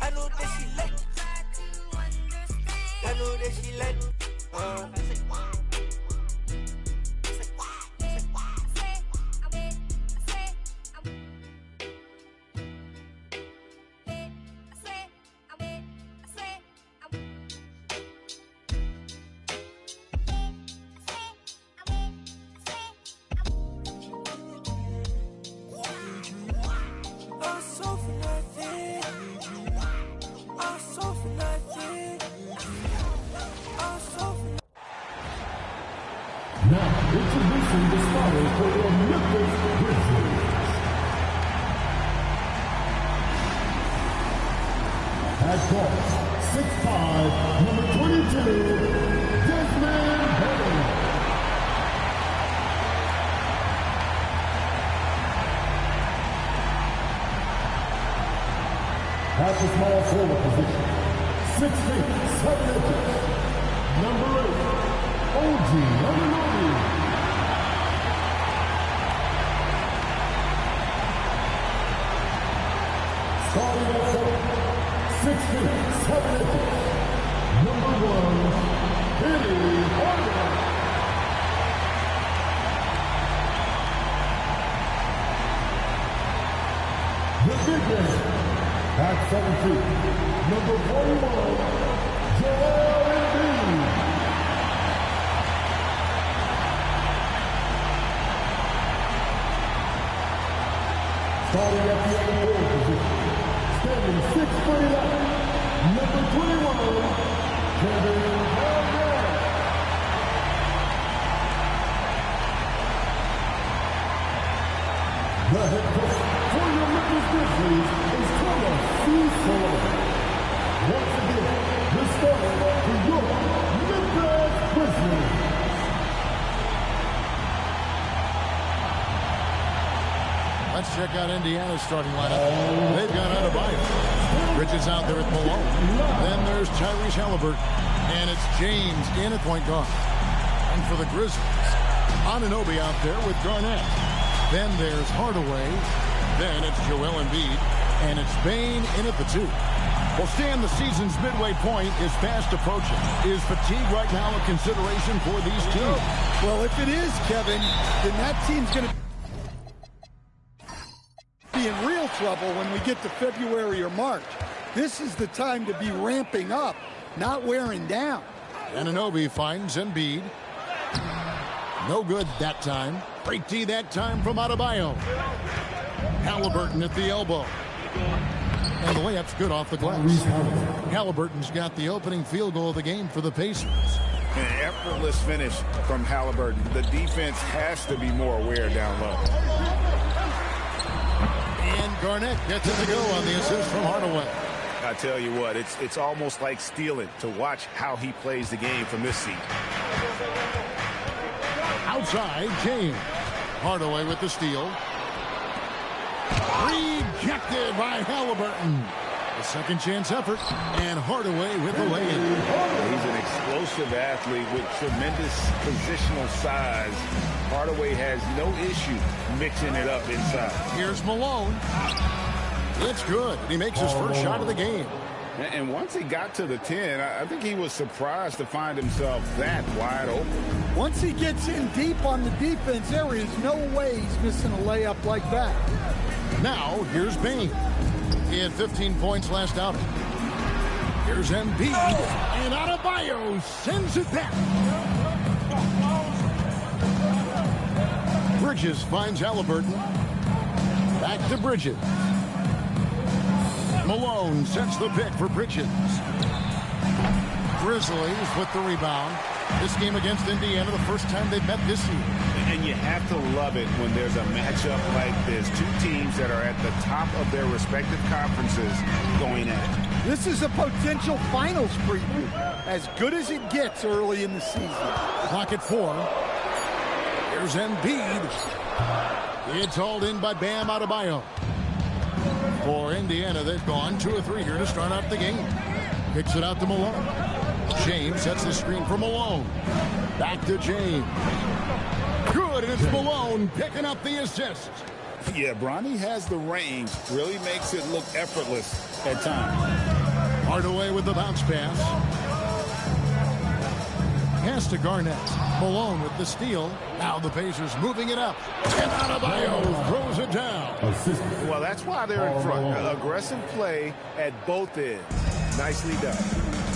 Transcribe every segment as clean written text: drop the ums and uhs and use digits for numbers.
I know that she like. I know that she like. Now, introducing the starters for the Memphis Grizzlies. At guard, 6'5", number 22, Desmond Bane. At the small forward position, 6 feet, 7 inches, number 8. OG Anunoby. Starting at 6 feet, 7 inches, number 1, Penny Hardaway. The big man, at 7 feet, number 41, Joel Embiid. Starting at the other forward position, standing 6'11", number 21, Kevin Garnett. The head coach for your Memphis Grizzlies is Thomas C. Sullivan. Once again, the starter for your Memphis Grizzlies. Let's check out Indiana's starting lineup. They've got Adebayo. Bridges out there at Malone. Then there's Tyrese Halliburton. And it's James in at point guard. And for the Grizzlies, Anunoby out there with Garnett. Then there's Hardaway. Then it's Joel Embiid. And it's Bane in at the 2. Well, Stan, the season's midway point is fast approaching. Is fatigue right now a consideration for these teams? Well, if it is, Kevin, then that team's going to be in real trouble when we get to February or March. This is the time to be ramping up, not wearing down. Anunoby finds Embiid. No good that time. Break D that time from Adebayo. Halliburton at the elbow. And the layup's good off the glass. Halliburton's got the opening field goal of the game for the Pacers. An effortless finish from Halliburton. The defense has to be more aware down low. And Garnett gets it to go on the assist from Hardaway. I tell you what, it's almost like stealing to watch how he plays the game from this seat. Outside, James. Hardaway with the steal. Rejected by Halliburton. A second chance effort, and Hardaway with the lay-in. He's an explosive athlete with tremendous positional size. Hardaway has no issue mixing it up inside. Here's Malone. It's good. He makes his first shot of the game. And once he got to the 10, I think he was surprised to find himself that wide open. Once he gets in deep on the defense, there is no way he's missing a layup like that. Now, here's Bane. He had 15 points last outing. Here's Embiid. And Adebayo sends it back. Bridges finds Halliburton. Back to Bridges. Malone sets the pick for Bridges. Grizzlies with the rebound. This game against Indiana, the first time they've met this year. And you have to love it when there's a matchup like this. Two teams that are at the top of their respective conferences going at it. This is a potential finals preview. As good as it gets early in the season. Clock at 4. Here's Embiid. It's hauled in by Bam Adebayo. For Indiana, they've gone 2 of 3 here to start out the game. Kicks it out to Malone. James sets the screen for Malone. Back to James. Good, and it's Malone picking up the assist. Yeah, Bronny has the range. Really makes it look effortless at times. Hardaway with the bounce pass. Pass to Garnett. Malone with the steal. Now the Pacers moving it up. And Adebayo throws it down. Well, that's why they're in front. Aggressive play at both ends. Nicely done.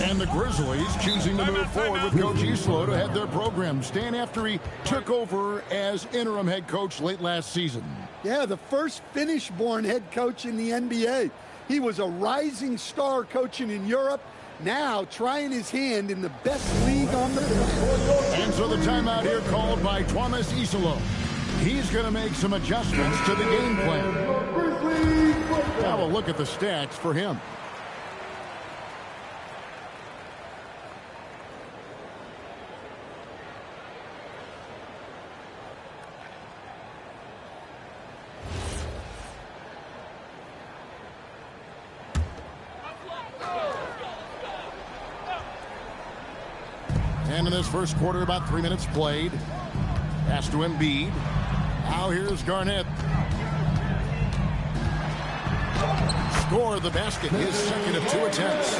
And the Grizzlies choosing to move forward with Coach Islo to head their program. Stan after he took over as interim head coach late last season. Yeah, the first Finnish-born head coach in the NBA. He was a rising star coaching in Europe. Now trying his hand in the best league on the planet. And so the timeout here called by Thomas Islo. He's going to make some adjustments to the game plan. Now we'll look at the stats for him. And in this first quarter, about 3 minutes played. Pass to Embiid. Now here's Garnett. Score the basket, his second of 2 attempts.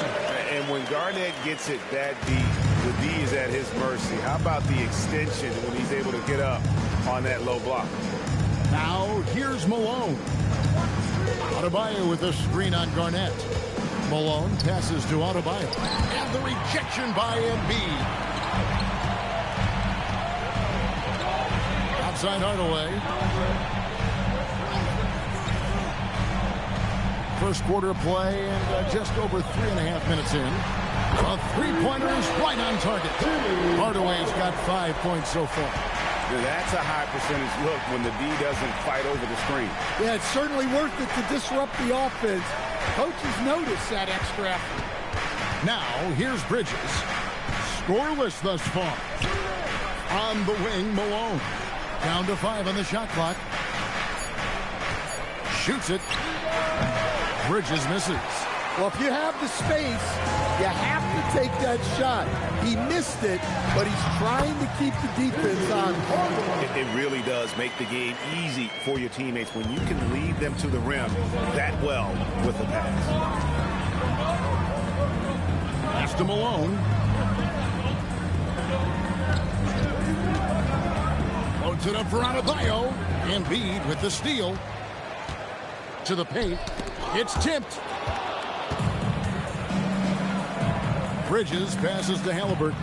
And when Garnett gets it that deep, the D is at his mercy. How about the extension when he's able to get up on that low block? Now here's Malone. Adebayo with a screen on Garnett. Malone passes to Adebayo. And the rejection by Embiid. Outside Hardaway. First quarter of play and just over 3.5 minutes in. A three-pointer is right on target. Hardaway's got 5 points so far. Yeah, that's a high percentage look when the D doesn't fight over the screen. Yeah, it's certainly worth it to disrupt the offense. Coaches notice that extra effort. Now, here's Bridges. Scoreless thus far. On the wing, Malone. Down to 5 on the shot clock. Shoots it. Bridges misses. Well, if you have the space, you have to take that shot. He missed it, but he's trying to keep the defense on. It really does make the game easy for your teammates when you can lead them to the rim that well with the pass. Pass to Malone. Loads it up for Adebayo. Embiid with the steal. To the paint. It's tipped. Bridges passes to Halliburton.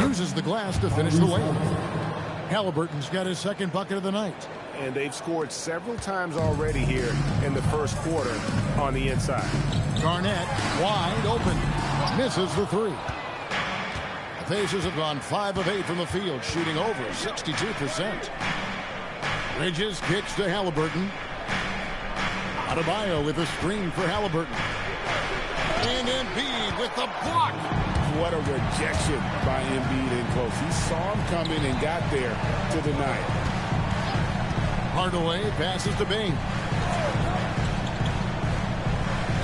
Uses the glass to finish the layup. Halliburton's got his second bucket of the night. And they've scored several times already here in the first quarter on the inside. Garnett wide open. Misses the three. The Pacers have gone 5 of 8 from the field, shooting over 62%. Bridges kicks to Halliburton. Adebayo with a screen for Halliburton. And Embiid with the block. What a rejection by Embiid in close. He saw him coming and got there to deny it. Hardaway passes to Bane.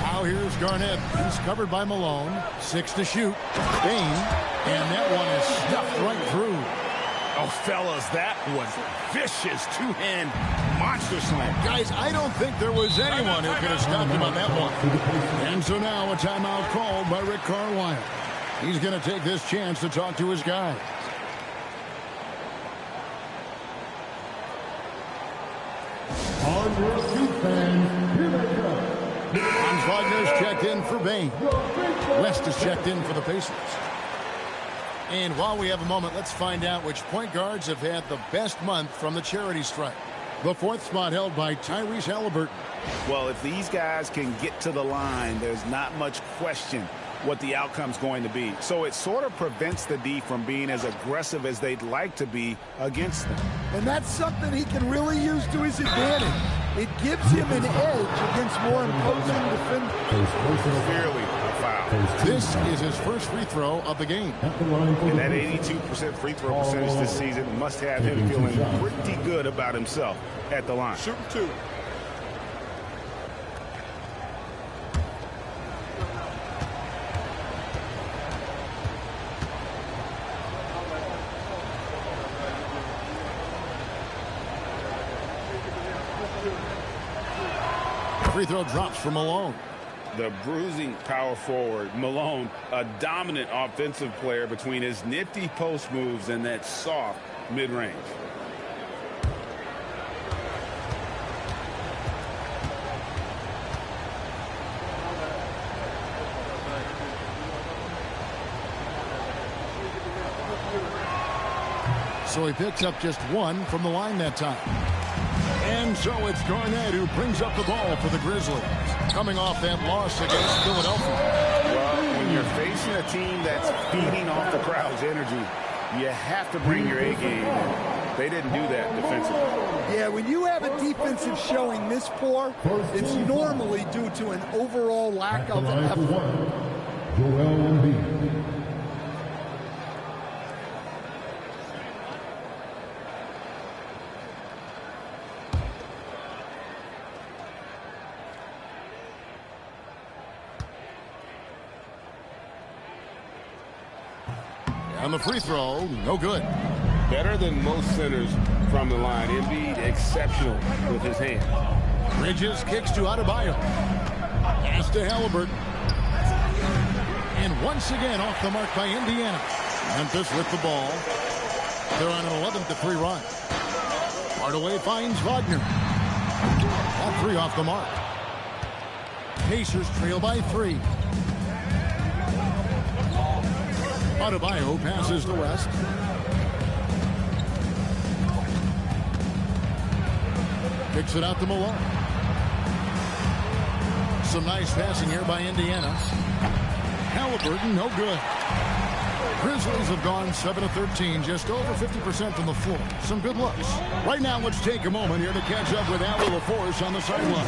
Now here's Garnett. He's covered by Malone. 6 to shoot. Bane. And that one is stuffed right through. Oh, fellas, that was vicious two-hand monster slam. Guys, I don't think there was anyone who could have stopped him on that one. And so now a timeout called by Rick Carlisle. He's going to take this chance to talk to his guys. On your feet, fans, here they come. Franz Wagner's checked in for Bane. West is checked in for the Pacers. And while we have a moment, let's find out which point guards have had the best month from the charity stripe. The 4th spot held by Tyrese Halliburton. Well, if these guys can get to the line, there's not much question what the outcome's going to be. So it sort of prevents the D from being as aggressive as they'd like to be against them. And that's something he can really use to his advantage. It gives him an edge against more imposing defenders. Clearly a foul. This is his first free throw of the game. And that 82% free throw percentage this season must have him feeling pretty good about himself at the line. Shooting 2. Free throw drops for Malone. The bruising power forward, Malone, a dominant offensive player between his nifty post moves and that soft mid-range. So he picks up just one from the line that time. And so it's Garnett who brings up the ball for the Grizzlies, coming off that loss against Philadelphia. Well, when you're facing a team that's feeding off the crowd's energy, you have to bring your A game. They didn't do that defensively. Yeah, when you have a defensive showing this poor, it's normally due to an overall lack of effort. Joel Embiid. On the free throw, no good. Better than most centers from the line. Embiid exceptional with his hand. Bridges kicks to Adebayo. Pass to Halliburton. And once again off the mark by Indiana. Memphis with the ball. They're on an 11-3 run. Hardaway finds Wagner. All three off the mark. Pacers trail by 3. Adebayo passes to West. Kicks it out to Malone. Some nice passing here by Indiana. Halliburton, no good. Grizzlies have gone 7 of 13, just over 50% from the floor. Some good looks. Right now, let's take a moment here to catch up with Allie LaForce on the sideline.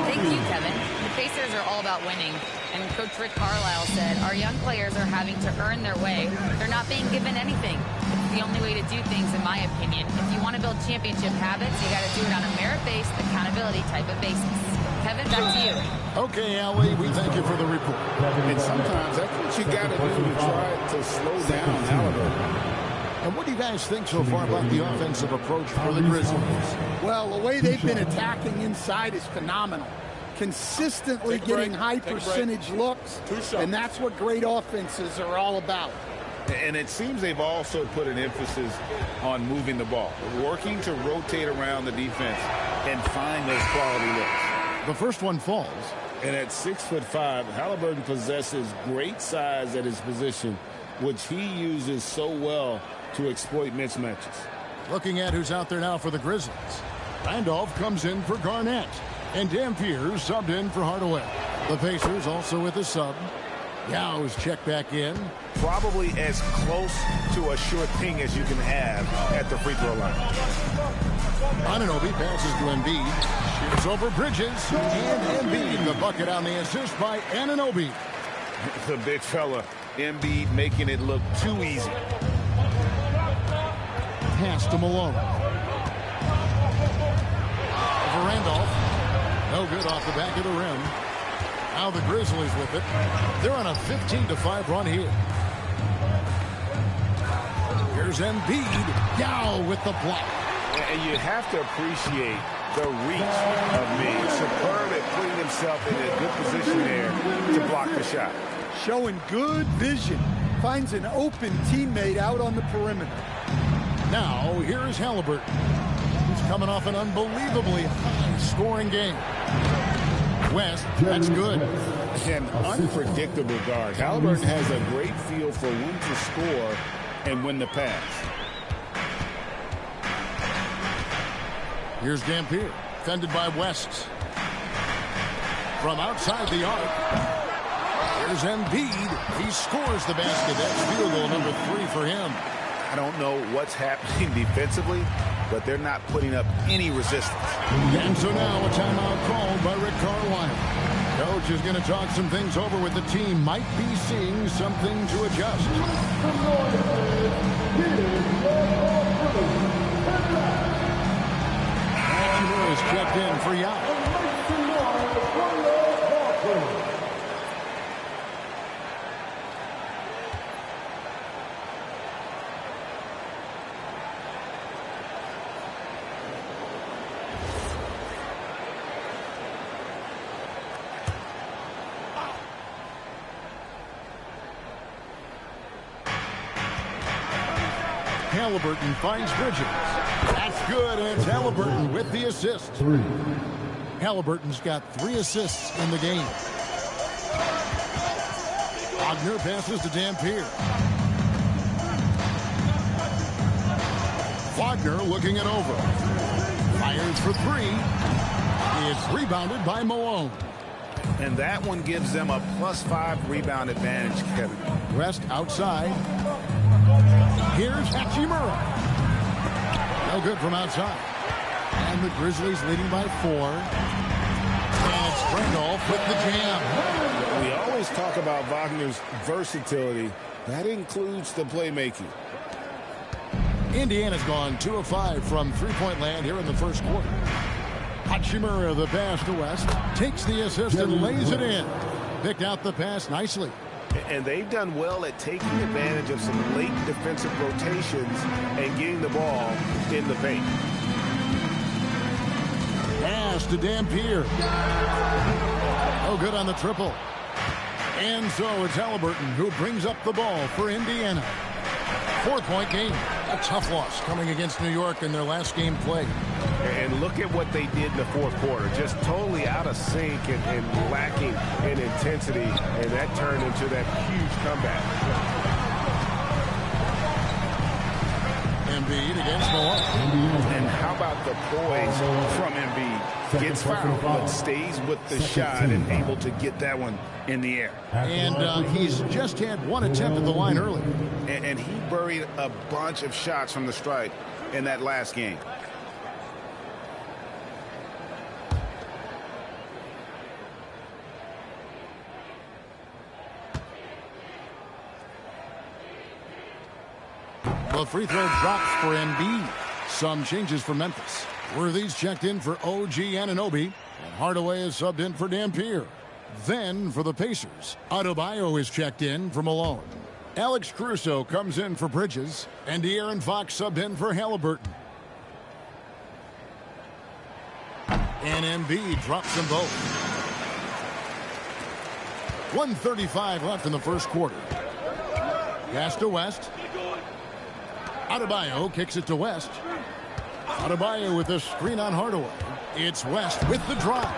Thank you, Kevin. The Pacers are all about winning. And Coach Rick Carlisle said, our young players are having to earn their way. They're not being given anything. It's the only way to do things, in my opinion. If you want to build championship habits, you got to do it on a merit-based, accountability type of basis. Kevin, back to you. Okay, Allie, we thank you for the report. And sometimes that's what you got to do to try to slow down Halliburton. And what do you guys think so far about the offensive approach for the Grizzlies? Well, the way they've been attacking inside is phenomenal. Consistently getting high percentage looks, and that's what great offenses are all about. And it seems they've also put an emphasis on moving the ball, working to rotate around the defense and find those quality looks. The first one falls. And at 6'5", Halliburton possesses great size at his position, which he uses so well to exploit mismatches. Looking at who's out there now for the Grizzlies. Randolph comes in for Garnett. And Dampier subbed in for Hardaway. The Pacers also with a sub. Yow's checked back in. Probably as close to a sure thing as you can have at the free throw line. Anunoby passes to Embiid. It's over Bridges. And Embiid, the bucket on the assist by Anunoby. The big fella, Embiid, making it look too easy. Pass to Malone. For Randolph. No good off the back of the rim. Now the Grizzlies with it. They're on a 15-5 run here. Here's Embiid. Yow with the block. And you have to appreciate the reach of Embiid. Superb at putting himself in a good position there to block the shot. Showing good vision. Finds an open teammate out on the perimeter. Now, here is Halliburton. He's coming off an unbelievably high-scoring game. West, that's good. An unpredictable guard. Halliburton has a great feel for when to score and when to pass. Here's Dampier, defended by West. From outside the arc. Here's Embiid. He scores the basket. That's field goal number 3 for him. I don't know what's happening defensively, but they're not putting up any resistance. And so now a timeout called by Rick Carlisle. Coach is going to talk some things over with the team. Might be seeing something to adjust. And Lewis checked in for Yao. Halliburton finds Bridges. That's good, and it's Halliburton with the assist. Halliburton's got 3 assists in the game. Wagner passes to Dampier. Wagner looking it over. Fires for 3. It's rebounded by Malone. And that one gives them a +5 rebound advantage, Kevin. West outside. Here's Hachimura. No good from outside. And the Grizzlies leading by 4. And it's Randolph with the jam. We always talk about Wagner's versatility. That includes the playmaking. Indiana's gone 2 of 5 from three-point land here in the first quarter. Hachimura, the pass to West, takes the assist and lays it in. Picked out the pass nicely. And they've done well at taking advantage of some late defensive rotations and getting the ball in the paint. Pass to Dampier. No good on the triple. And so it's Halliburton who brings up the ball for Indiana. 4-point game. A tough loss coming against New York in their last game played. And look at what they did in the fourth quarter. Just totally out of sync and lacking in intensity. And that turned into that huge comeback. Embiid against Malone. And how about the poise from Embiid? Gets fouled, but stays with the shot and able to get that one in the air. And he's just had 1 attempt at the line early. And he buried a bunch of shots from the stripe in that last game. The free throw drops for Embiid. Some changes for Memphis. Worthy's checked in for OG Anunoby, and Hardaway is subbed in for Dampier. Then for the Pacers, Adebayo is checked in for Malone. Alex Caruso comes in for Bridges, and De'Aaron Fox subbed in for Halliburton. And Embiid drops them both. 1:35 left in the first quarter. Pass to West. Adebayo kicks it to West. Adebayo with a screen on Hardaway. It's West with the drive.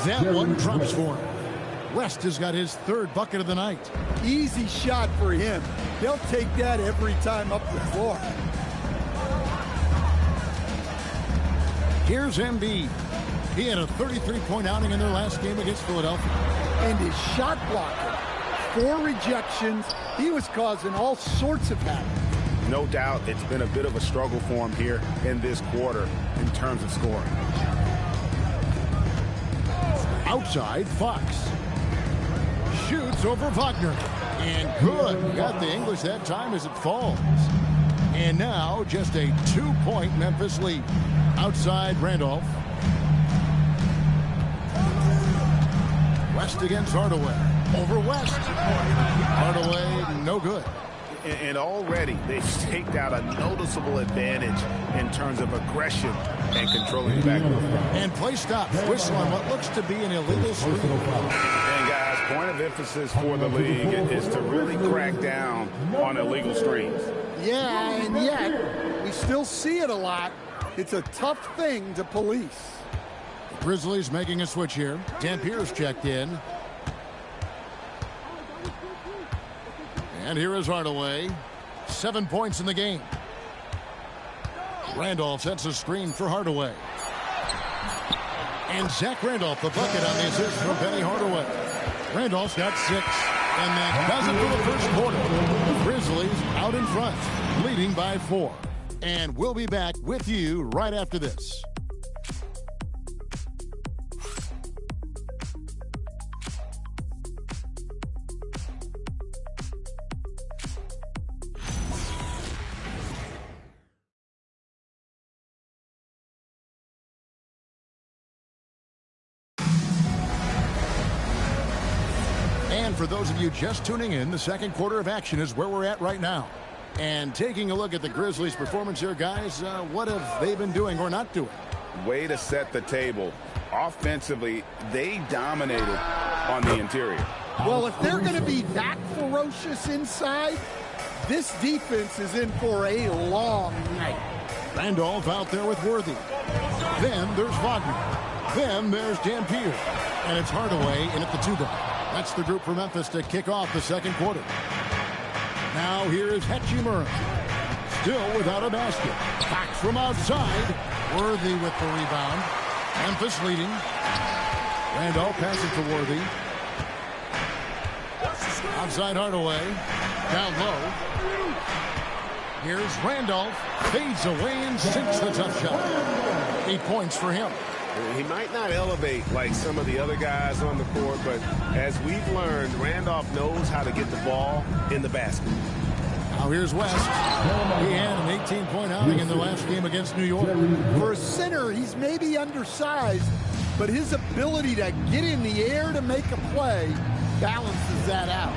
That one drops for him. West has got his 3rd bucket of the night. Easy shot for him. They'll take that every time up the floor. Here's Embiid. He had a 33-point outing in their last game against Philadelphia. And his shot blocker. 4 rejections. He was causing all sorts of havoc. No doubt it's been a bit of a struggle for him here in this quarter in terms of scoring. Outside, Fox. Shoots over Wagner. And good. Got the English that time as it falls. And now just a 2-point Memphis lead. Outside, Randolph. West against Hardaway. Over West. Hardaway, no good. And already they've staked out a noticeable advantage in terms of aggression and controlling the backcourt. And play stops. Whistle on what looks to be an illegal screen. And guys, point of emphasis for the league is to really crack down on illegal screens. Yeah, and yet we still see it a lot. It's a tough thing to police. The Grizzlies making a switch here. Dampier's checked in. And here is Hardaway. 7 points in the game. Randolph sets a screen for Hardaway. And Zach Randolph, the bucket on the assist from Penny Hardaway. Randolph's got 6. And that does it for the first quarter. The Grizzlies out in front, leading by 4. And we'll be back with you right after this. And for those of you just tuning in, the second quarter of action is where we're at right now. And taking a look at the Grizzlies' performance here, guys, what have they been doing or not doing? Way to set the table. Offensively, they dominated on the interior. Well, if they're going to be that ferocious inside, This defense is in for a long night. Randolph out there with Worthy. Then there's Wagner. Then there's Dampier. And it's Hardaway in at the 2 guard. That's the group for Memphis to kick off the second quarter. Now here is Hachimura. Still without a basket. Fox from outside. Worthy with the rebound. Memphis leading. Randolph passes to Worthy. Outside Hardaway. Down low. Here's Randolph. Fades away and sinks the tough shot. 8 points for him. He might not elevate like some of the other guys on the court, but as we've learned, Randolph knows how to get the ball in the basket. Now here's West. He had an 18-point outing in the last game against New York. For a center, he's maybe undersized, but his ability to get in the air to make a play balances that out.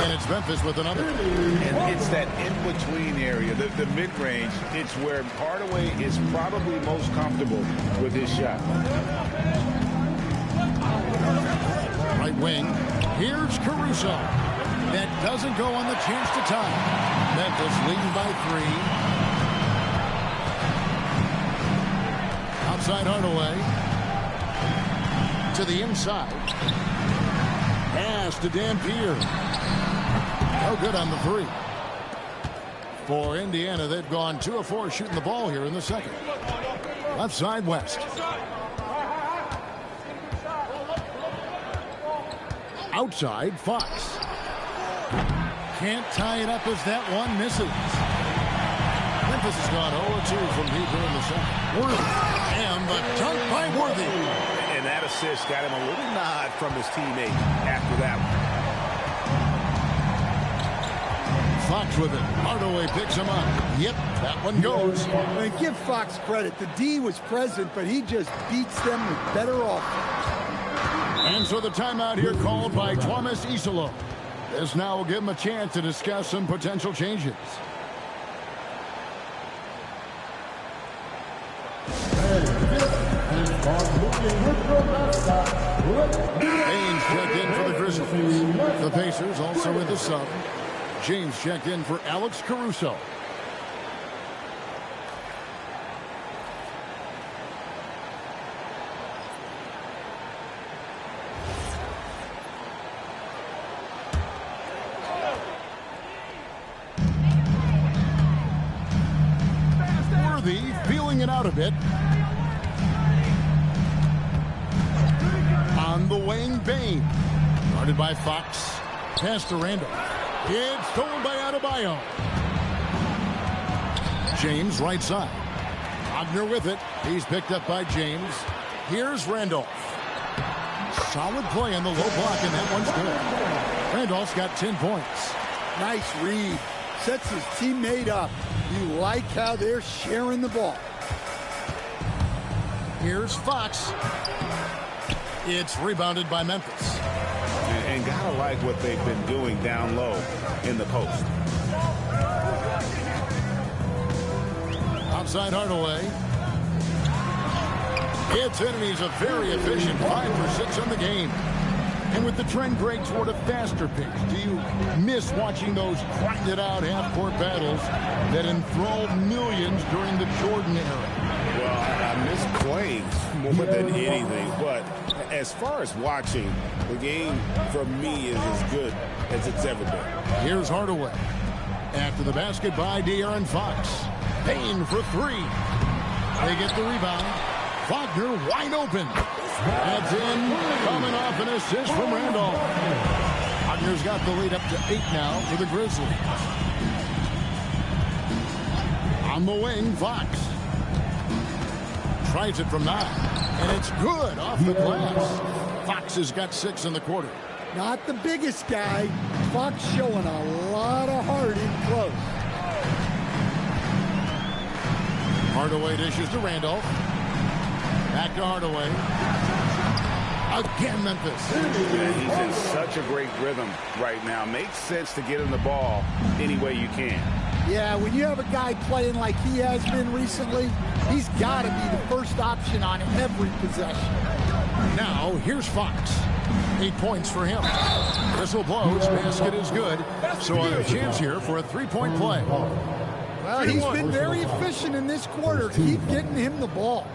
And it's Memphis with another. And it's that in-between area, the mid-range. It's where Hardaway is probably most comfortable with his shot. Right wing. Here's Caruso. That doesn't go on the chance to tie. Memphis leading by 3. Outside Hardaway. To the inside. Pass to Dampier. No good on the 3. For Indiana, they've gone 2 of 4 shooting the ball here in the second. Left side, West. Outside, Fox. Can't tie it up as that one misses. Memphis has gone 0-2 from deep here in the second. Worthy. And the dunk by Worthy. And that assist got him a little nod from his teammate after that one. Fox with it. Hardaway picks him up. Yep, that one goes. And give Fox credit. The D was present, but he just beats them with better offense. And so the timeout here called by Thomas Isolo. This now will give him a chance to discuss some potential changes. Haynes checked in for the Grizzlies. The Pacers also with the sub. James checked in for Alex Caruso. Worthy feeling it out a bit. On the wing, Bane. Guarded by Fox. Pass to Randolph. It's stolen by Adebayo. James right side. Wagner with it. He's picked up by James. Here's Randolph. Solid play on the low block, and that one's good. Randolph's got 10 points. Nice read. Sets his teammate up. You like how they're sharing the ball. Here's Fox. It's rebounded by Memphis. And gotta like what they've been doing down low in the post. Outside Hardaway. It's in, and he's a very efficient 5 for 6 on the game. And with the trend break toward a faster pace, do you miss watching those grinded-out half-court battles that enthralled millions during the Jordan era? Well, I miss playing more than anything, but as far as watching, the game for me is as good as it's ever been. Here's Hardaway. After the basket by De'Aaron Fox. Payne for 3. They get the rebound. Wagner wide open. That's in. Coming off an assist from Randolph. Wagner's got the lead up to 8 now for the Grizzlies. On the wing, Fox. Tries it from 9. And it's good off the glass. Fox has got 6 in the quarter. Not the biggest guy. Fox showing a lot of heart in close. Hardaway dishes to Randolph. Back to Hardaway. Again, Memphis. Yeah, he's in such a great rhythm right now. Makes sense to get him the ball any way you can. Yeah, when you have a guy playing like he has been recently, he's got to be the first option on every possession. Now, here's Fox. 8 points for him. Whistle blows. Basket is good. So a chance here for a three-point play. Well, he's been very efficient in this quarter. Keep getting him the ball.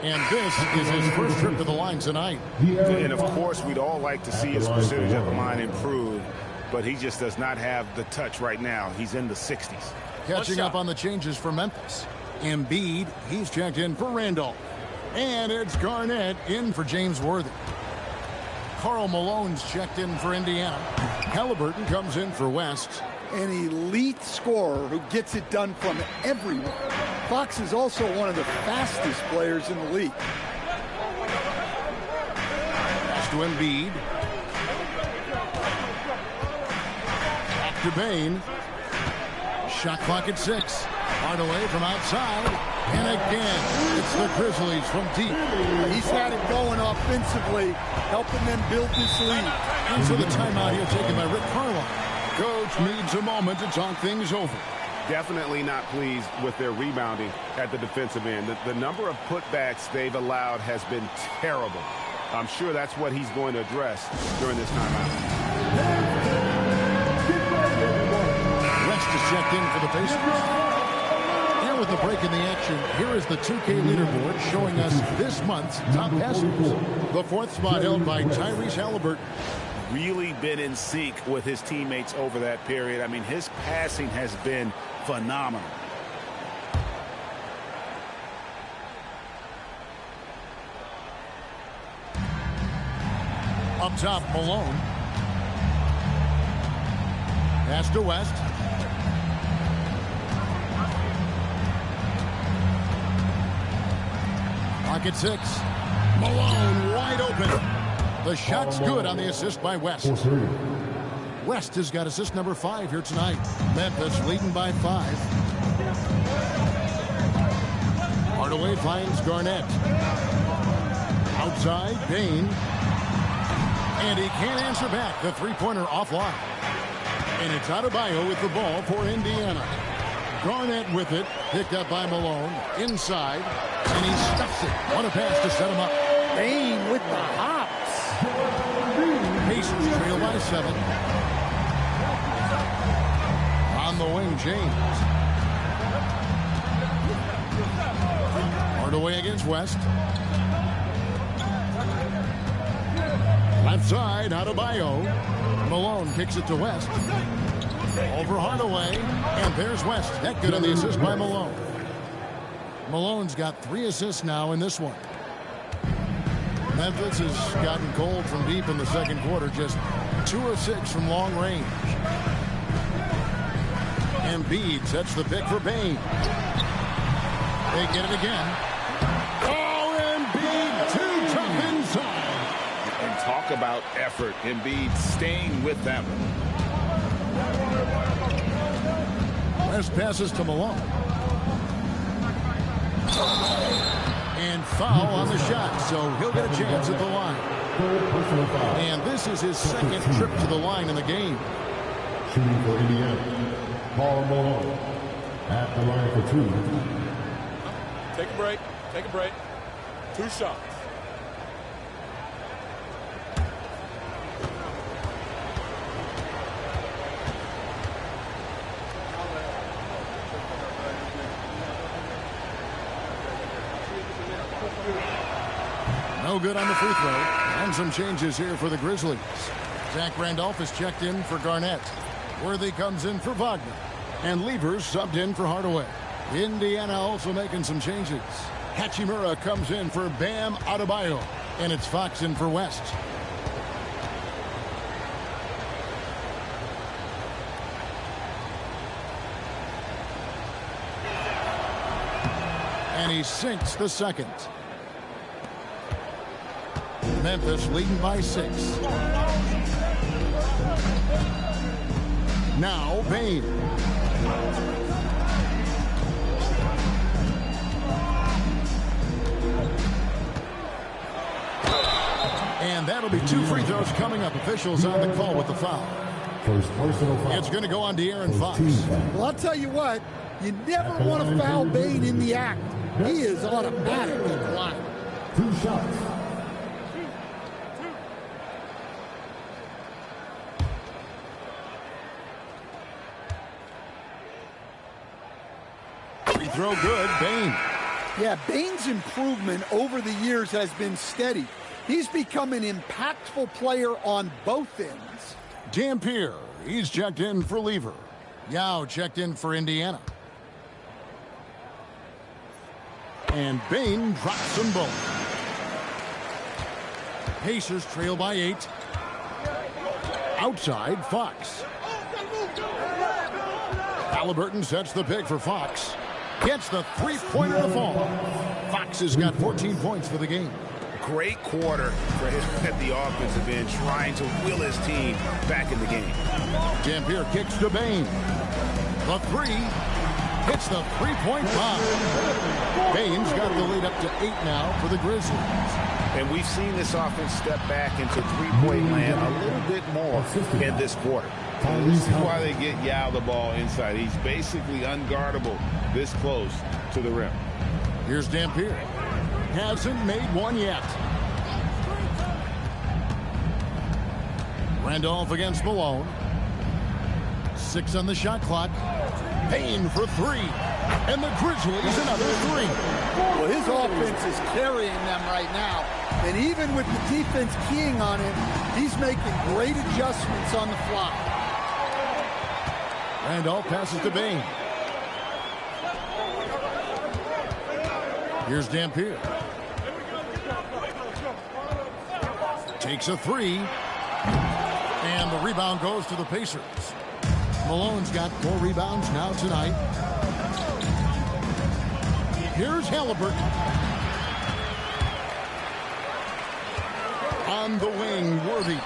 And this is his first trip to the line tonight. And, of course, we'd all like to see his percentage at the line improve, but he just does not have the touch right now. He's in the 60s. Catching up on the changes for Memphis. Embiid, he's checked in for Randolph. And it's Garnett in for James Worthy. Karl Malone's checked in for Indiana. Halliburton comes in for West. An elite scorer who gets it done from everywhere. Fox is also one of the fastest players in the league. Pass to Embiid. Back to Bane. Shot clock at 6. Hardaway from outside. And again, it's the Grizzlies from deep. He's had it going offensively, helping them build this lead. And so the timeout here taken by Rick Carlisle. Coach needs a moment to talk things over. Definitely not pleased with their rebounding at the defensive end. The number of putbacks they've allowed has been terrible. I'm sure that's what he's going to address during this timeout. West is checked in for the Pacers. Now with the break in the action, here is the 2K leaderboard showing us this month's top passers. The fourth spot held by Tyrese Halliburton. Really been in sync with his teammates over that period. I mean, his passing has been phenomenal. Up top, Malone. Pass to West. Pocket 6. Malone wide open. The shot's good on the assist by West. West has got assist number 5 here tonight. Memphis leading by 5. Hardaway finds Garnett. Outside, Bane. And he can't answer back. The three-pointer offline. And it's Adebayo with the ball for Indiana. Garnett with it. Picked up by Malone. Inside. And he stuffs it. What a pass to set him up. Bane with the hops. Pacers trail by 7. On the wing, James. Hardaway against West. Left side, Adebayo. Malone kicks it to West. Over Hardaway. And there's West. That good on the assist by Malone. Malone's got 3 assists now in this one. Memphis has gotten cold from deep in the second quarter. Just 2 of 6 from long range. Embiid sets the pick for Bane. They get it again. Oh, Embiid too tough inside. And talk about effort. Embiid staying with them. West passes to Malone. And foul on the shot, so he'll get a chance at the line. And this is his second trip to the line in the game. Shooting for Indiana, Karl Malone at the line for 2. Take a break. Take a break. 2 shots. No good on the free throw. And some changes here for the Grizzlies. Zach Randolph is checked in for Garnett. Worthy comes in for Wagner. And Levers subbed in for Hardaway. Indiana also making some changes. Hachimura comes in for Bam Adebayo. And it's Fox in for West. And he sinks the second. Memphis leading by 6. Now Bane. And that'll be 2 free throws coming up. Officials on the call with the foul. First personal foul. It's going to go on De'Aaron Fox. Team foul. Well, I'll tell you what, you never want to foul Bane in the act. He is automatic at the line. 2 shots. Free throw good, Bane. Yeah, Bane's improvement over the years has been steady. He's become an impactful player on both ends. Dampier, he's checked in for Lever. Yao checked in for Indiana. And Bane drops them both. Pacers trail by 8. Outside, Fox. Halliburton sets the pick for Fox. Gets the three-pointer to fall. Fox has got 14 points for the game. Great quarter for him at the offensive end, trying to will his team back in the game. Dampier kicks to Bane. The 3 hits the three-point bomb. Bane's got the lead up to 8 now for the Grizzlies. And we've seen this offense step back into three-point land a little bit more in this quarter. And this is why they get Yao the ball inside. He's basically unguardable this close to the rim. Here's Dampier. Hasn't made one yet. Randolph against Malone. 6 on the shot clock. Bane for 3. And the Grizzlies another 3. Well, his offense is carrying them right now. And even with the defense keying on him, he's making great adjustments on the fly. Randolph passes to Bane. Here's Dampier. Takes a 3. And the rebound goes to the Pacers. Malone's got 4 rebounds now tonight. Here's Halliburton. On the wing, Worthy.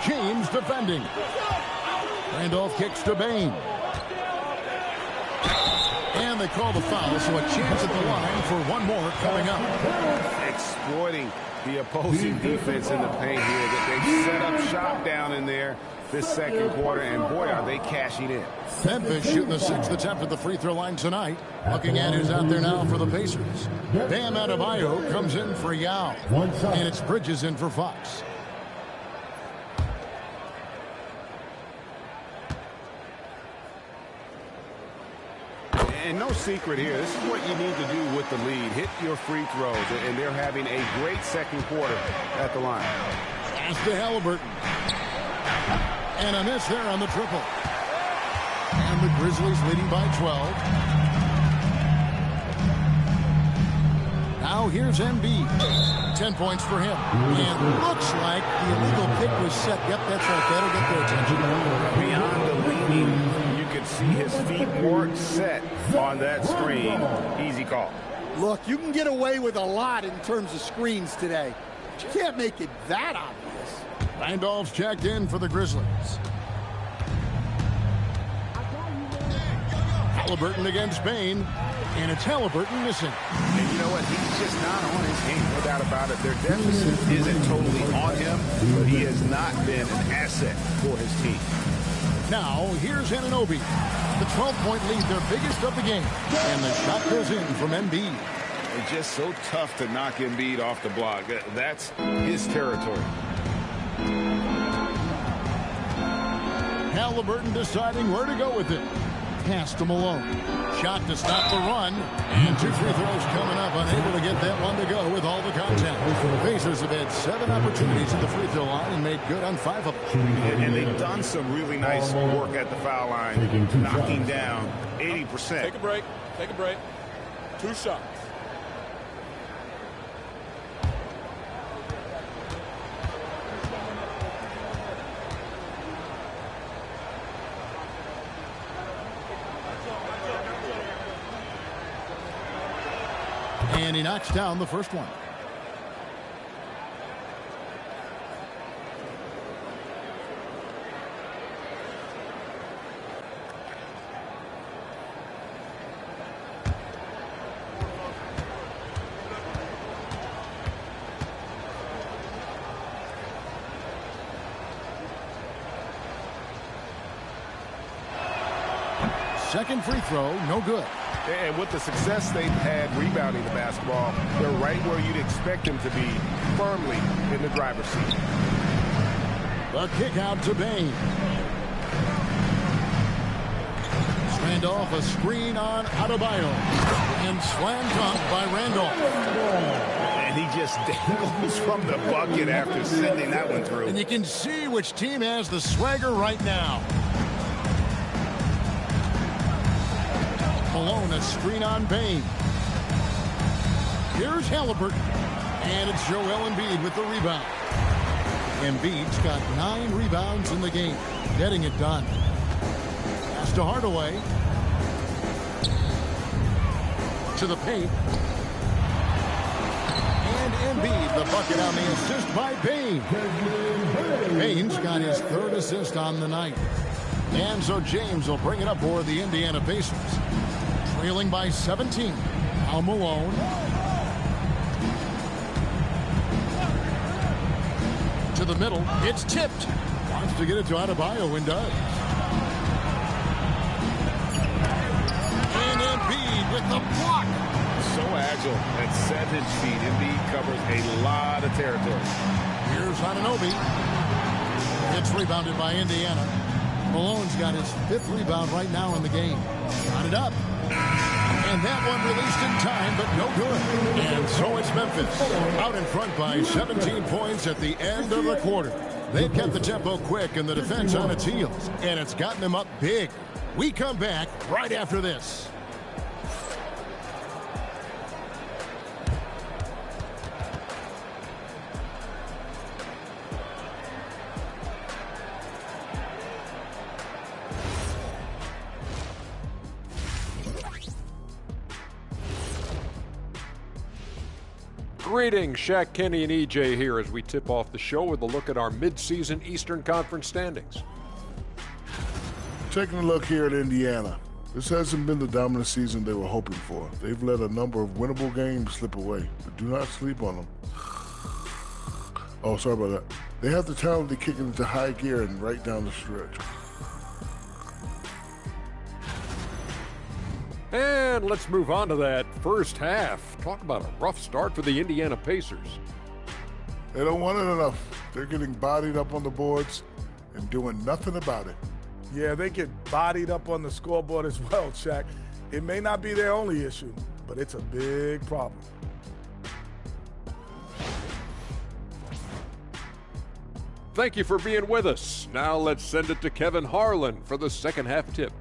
James defending. Randolph kicks to Bane. And they call the foul, so a chance at the line for one more coming up. Exploiting the opposing defense in the paint here. That they've set up shop down in there this second quarter, and boy, are they cashing in. Memphis shooting the 6th attempt at the free throw line tonight. Looking at who's out there now for the Pacers. Bam Adebayo comes in for Yao. And it's Bridges in for Fox. And no secret here. This is what you need to do with the lead. Hit your free throws, and they're having a great second quarter at the line. Pass to Halliburton. And a miss there on the triple. And the Grizzlies leading by 12. Now here's Embiid. 10 points for him. And looks like the illegal pick was set. Yep, that's right. That'll get their attention. Beyond the leading, you could see his feet weren't set on that screen. Easy call. Look, you can get away with a lot in terms of screens today. But you can't make it that obvious. Randolph's checked in for the Grizzlies. Halliburton against Bane. And it's Halliburton missing. And you know what? He's just not on his game, no doubt about it. Their deficit isn't totally on him, but he has not been an asset for his team. Now, here's Anunoby. The 12-point lead, their biggest of the game. And the shot goes in from Embiid. It's just so tough to knock Embiid off the block. That's his territory. Halliburton deciding where to go with it. Pass to Malone. Shot to stop the run. And 2 free throws coming up. Unable to get that one to go with all the contact. The Pacers have had 7 opportunities at the free throw line and made good on 5 of them. And they've done some really nice work at the foul line, knocking down 80%. Take a break. Take a break. 2 shots. And he knocks down the first one. second free throw, no good. And with the success they've had rebounding the basketball, they're right where you'd expect them to be, firmly in the driver's seat. The kick out to Bane. Randolph, a screen on Adebayo. And slam dunk by Randolph. And he just dangles from the bucket after sending that one through. And you can see which team has the swagger right now. Malone, a screen on Bane. Here's Halliburton. And it's Joel Embiid with the rebound. Embiid's got 9 rebounds in the game. Getting it done. Pass to Hardaway. To the paint. And Embiid, the bucket on the assist by Bane. Bane's got his 3rd assist on the night. And so James will bring it up for the Indiana Pacers. Trailing by 17. Al Malone. To the middle. It's tipped. Wants to get it to Adebayo and does. And Embiid with the block. So agile at 7 feet. Embiid covers a lot of territory. Here's Anunoby. It's rebounded by Indiana. Malone's got his 5th rebound right now in the game. Got it up. And that one released in time, but no good. And so it's Memphis out in front by 17 points at the end of the quarter. They've kept the tempo quick and the defense on its heels, and it's gotten them up big. We come back right after this. Greetings, Shaq, Kenny, and EJ here as we tip off the show with a look at our mid-season Eastern Conference standings. Taking a look here at Indiana. This hasn't been the dominant season they were hoping for. They've let a number of winnable games slip away, but do not sleep on them. Oh, sorry about that. They have the talent to kick it into high gear and right down the stretch. And let's move on to that first half. Talk about a rough start for the Indiana Pacers. They don't want it enough. They're getting bodied up on the boards and doing nothing about it. Yeah, they get bodied up on the scoreboard as well, Shaq. It may not be their only issue, but it's a big problem. Thank you for being with us. Now let's send it to Kevin Harlan for the second half tip.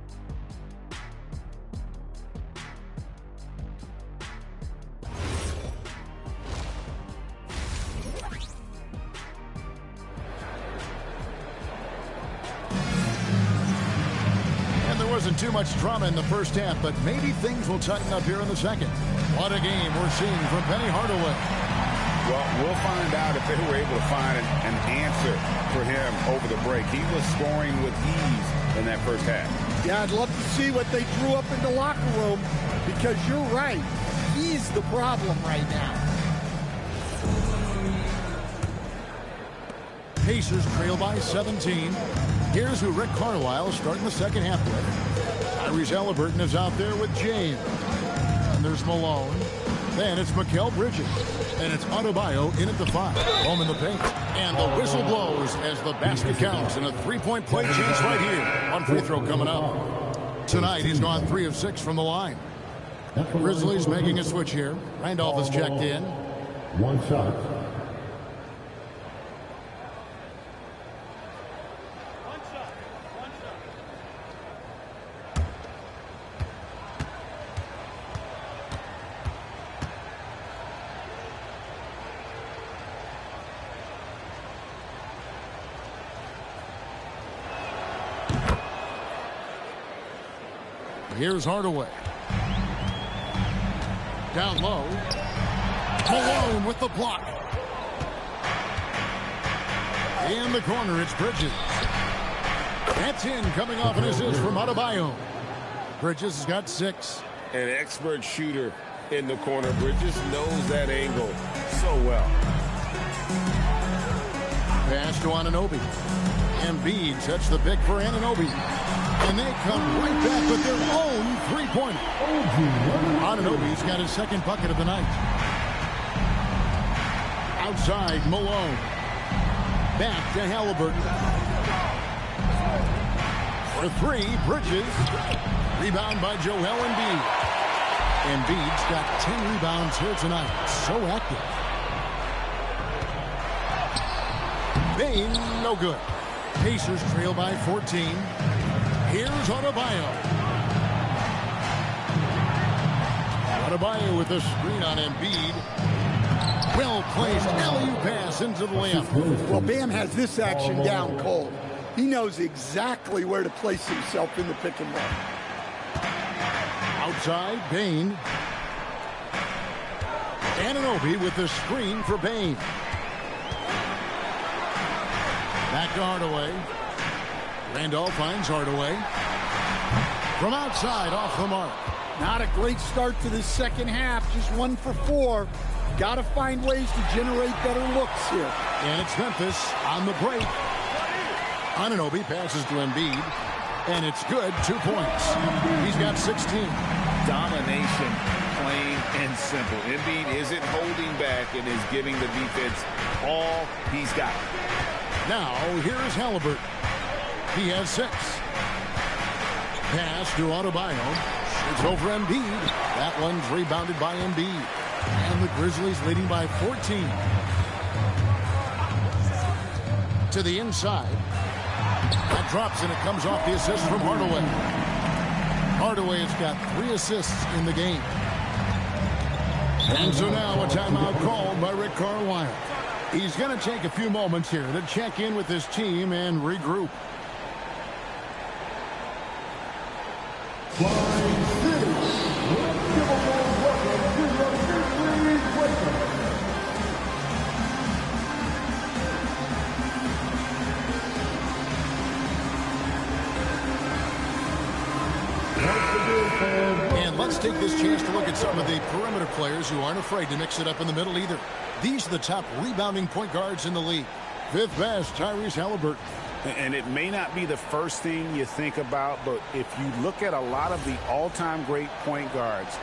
Wasn't too much drama in the first half, but maybe things will tighten up here in the second. What a game we're seeing from Penny Hardaway. Well, we'll find out if they were able to find an answer for him over the break. He was scoring with ease in that first half. Yeah, I'd love to see what they drew up in the locker room, because you're right. He's the problem right now. Pacers trail by 17. Here's who Rick Carlisle starting the second half with. Tyrese Halliburton is out there with James. And there's Malone. Then it's Mikal Bridges. And it's Adebayo in at the 5. Home in the paint. And the whistle blows as the basket counts. And a three-point play chance right here. One free throw coming up. Tonight he's gone 3 of 6 from the line. Grizzlies making a switch here. Randolph is checked in. One shot. Here's Hardaway. Down low. Malone with the block. In the corner, it's Bridges. That's in, coming off an assist from Adebayo. Bridges has got 6. An expert shooter in the corner. Bridges knows that angle so well. Pass to Anunoby. Embiid sets the pick for Anunoby. And they come right back with their own three-pointer. Anunoby's got his second bucket of the night. Outside, Malone. Back to Halliburton. For three, Bridges. Rebound by Joel Embiid. Embiid's got 10 rebounds here tonight. So active. Bane, no good. Pacers trail by 14. Here's Adebayo. Adebayo with the screen on Embiid. Well-placed alley-oop pass into the layup. Well, Bam has this action down cold. He knows exactly where to place himself in the pick and roll. Outside, Bane. Anunoby with the screen for Bane. Back to Hardaway. Randolph finds Hardaway. From outside, off the mark. Not a great start to this second half. Just 1 for 4. Got to find ways to generate better looks here. And it's Memphis on the break. Anunoby passes to Embiid. And it's good. 2 points. He's got 16. Domination, plain and simple. Embiid isn't holding back and is giving the defense all he's got. Now, here's Halliburton. He has 6. Pass to Adebayo. It's over Embiid. That one's rebounded by Embiid. And the Grizzlies leading by 14. To the inside. That drops and it comes off the assist from Hardaway. Hardaway has got 3 assists in the game. And so now a timeout called by Rick Carlisle. He's going to take a few moments here to check in with his team and regroup. And let's take this chance to look at some of the perimeter players who aren't afraid to mix it up in the middle either. These are the top rebounding point guards in the league. 5th best, Tyrese Halliburton. And it may not be the first thing you think about, but if you look at a lot of the all-time great point guards,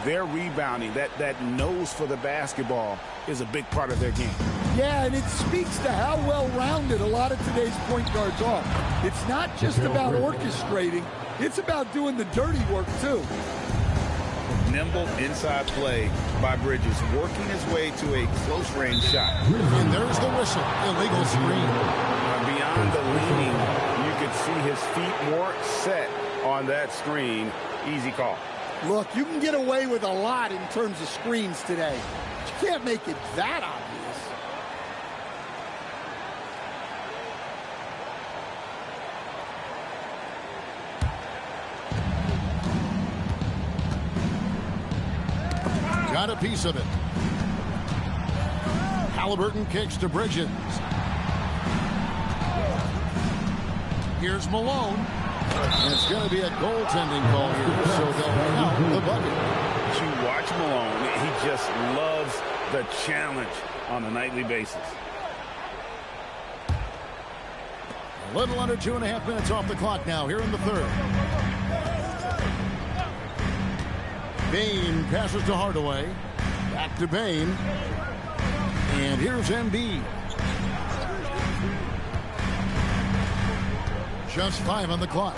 their rebounding, that nose for the basketball is a big part of their game. Yeah, and it speaks to how well-rounded a lot of today's point guards are. It's not just about orchestrating. It's about doing the dirty work, too. Nimble inside play by Bridges, working his way to a close-range shot. And there's the whistle. Illegal screen. Beyond the leaning, you could see his feet more set on that screen. Easy call. Look, you can get away with a lot in terms of screens today. But you can't make it that obvious. Got a piece of it. Halliburton kicks to Bridges. Here's Malone. And it's going to be a goaltending call here, so they'll count the bucket. You watch Malone. He just loves the challenge on a nightly basis. A little under 2.5 minutes off the clock now here in the third. Bane passes to Hardaway. Back to Bane. And here's Embiid. Just 5 on the clock.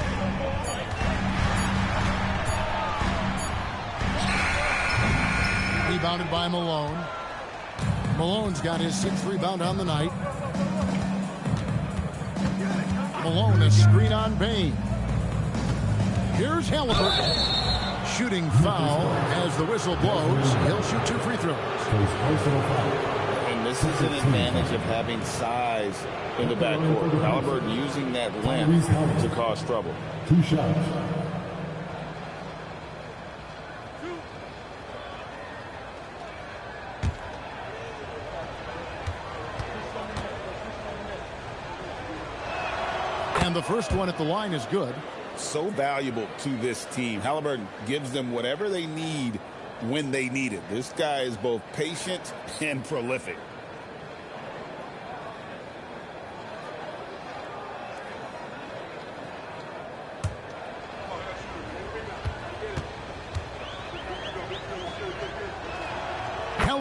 Rebounded by Malone. Malone's got his 6th rebound on the night. Malone, a screen on Bane. Here's Halliburton. Shooting foul as the whistle blows. He'll shoot 2 free throws. And this is an advantage of having size in the backcourt. Halliburton using that length to cause trouble. 2 shots. And the first one at the line is good. So valuable to this team. Halliburton gives them whatever they need when they need it. This guy is both patient and prolific.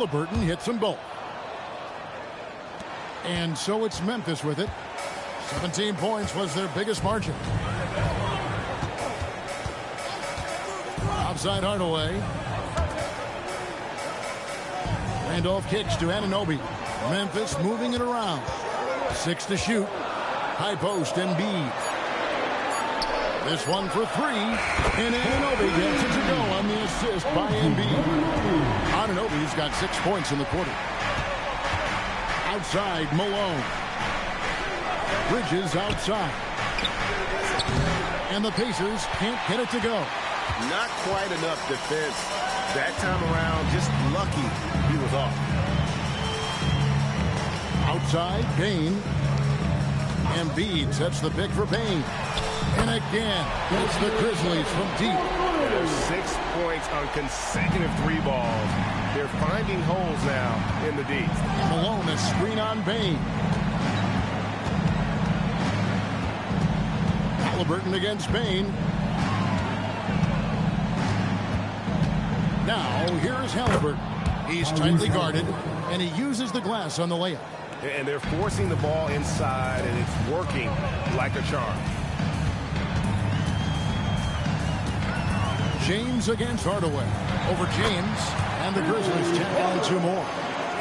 Halliburton hits them both. And so it's Memphis with it. 17 points was their biggest margin. Outside Hardaway. Randolph kicks to Anunoby. Memphis moving it around. 6 to shoot. High post, Embiid. This one for 3. And Anunoby gets it to go on the assist by Embiid. Anunoby's got 6 points in the quarter. Outside, Malone. Bridges outside. And the Pacers can't get it to go. Not quite enough defense that time around. Just lucky he was off. Outside, Payne. Embiid sets the pick for Payne. And again, it's the Grizzlies from deep. There's 6 points on consecutive 3 balls. They're finding holes now in the D. Malone, a screen on Payne. Halliburton against Payne. Now, here's Halliburton. He's tightly guarded, and he uses the glass on the layup. And they're forcing the ball inside, and it's working like a charm. James against Hardaway. Over James, and the Grizzlies tack on 2 more.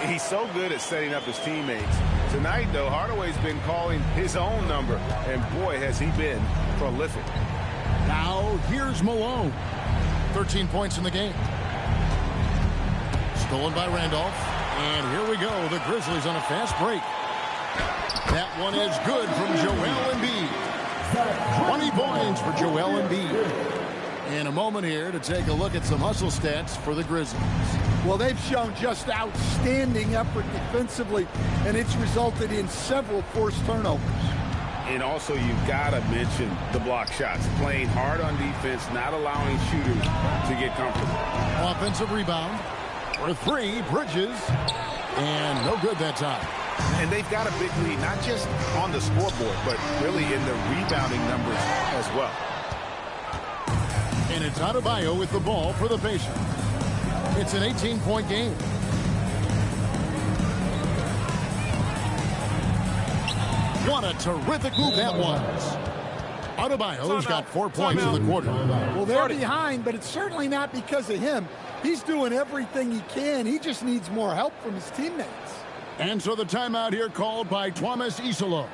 He's so good at setting up his teammates. Tonight, though, Hardaway's been calling his own number, and boy, has he been prolific. Now, here's Malone. 13 points in the game. Stolen by Randolph. And here we go. The Grizzlies on a fast break. That one is good from Joel Embiid. 20 points for Joel Embiid. In a moment here to take a look at some hustle stats for the Grizzlies. Well, they've shown just outstanding effort defensively, and it's resulted in several forced turnovers. And also, you've got to mention the block shots. Playing hard on defense, not allowing shooters to get comfortable. Offensive rebound for 3, Bridges. And no good that time. And they've got a big lead, not just on the scoreboard, but really in the rebounding numbers as well. And it's Adebayo with the ball for the Pacers. It's an 18-point game. What a terrific move that was. Adebayo's got 4 points in the quarter. Well, they're behind, but it's certainly not because of him. He's doing everything he can. He just needs more help from his teammates. And so the timeout here called by Thomas Isolo.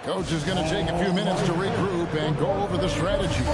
Coach is going to take a few minutes to regroup and go over the strategy.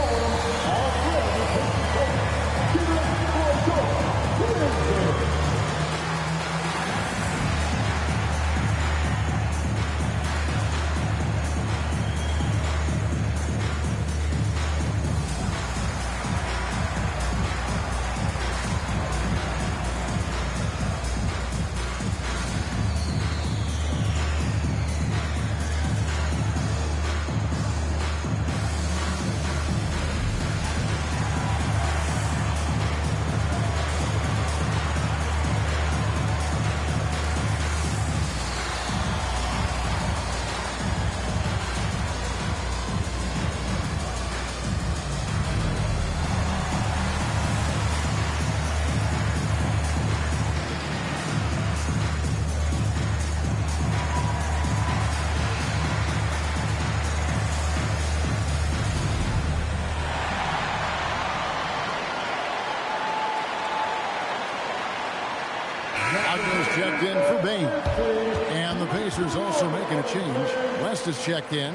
Checked in for Bain. And the Pacers also making a change. West is checked in.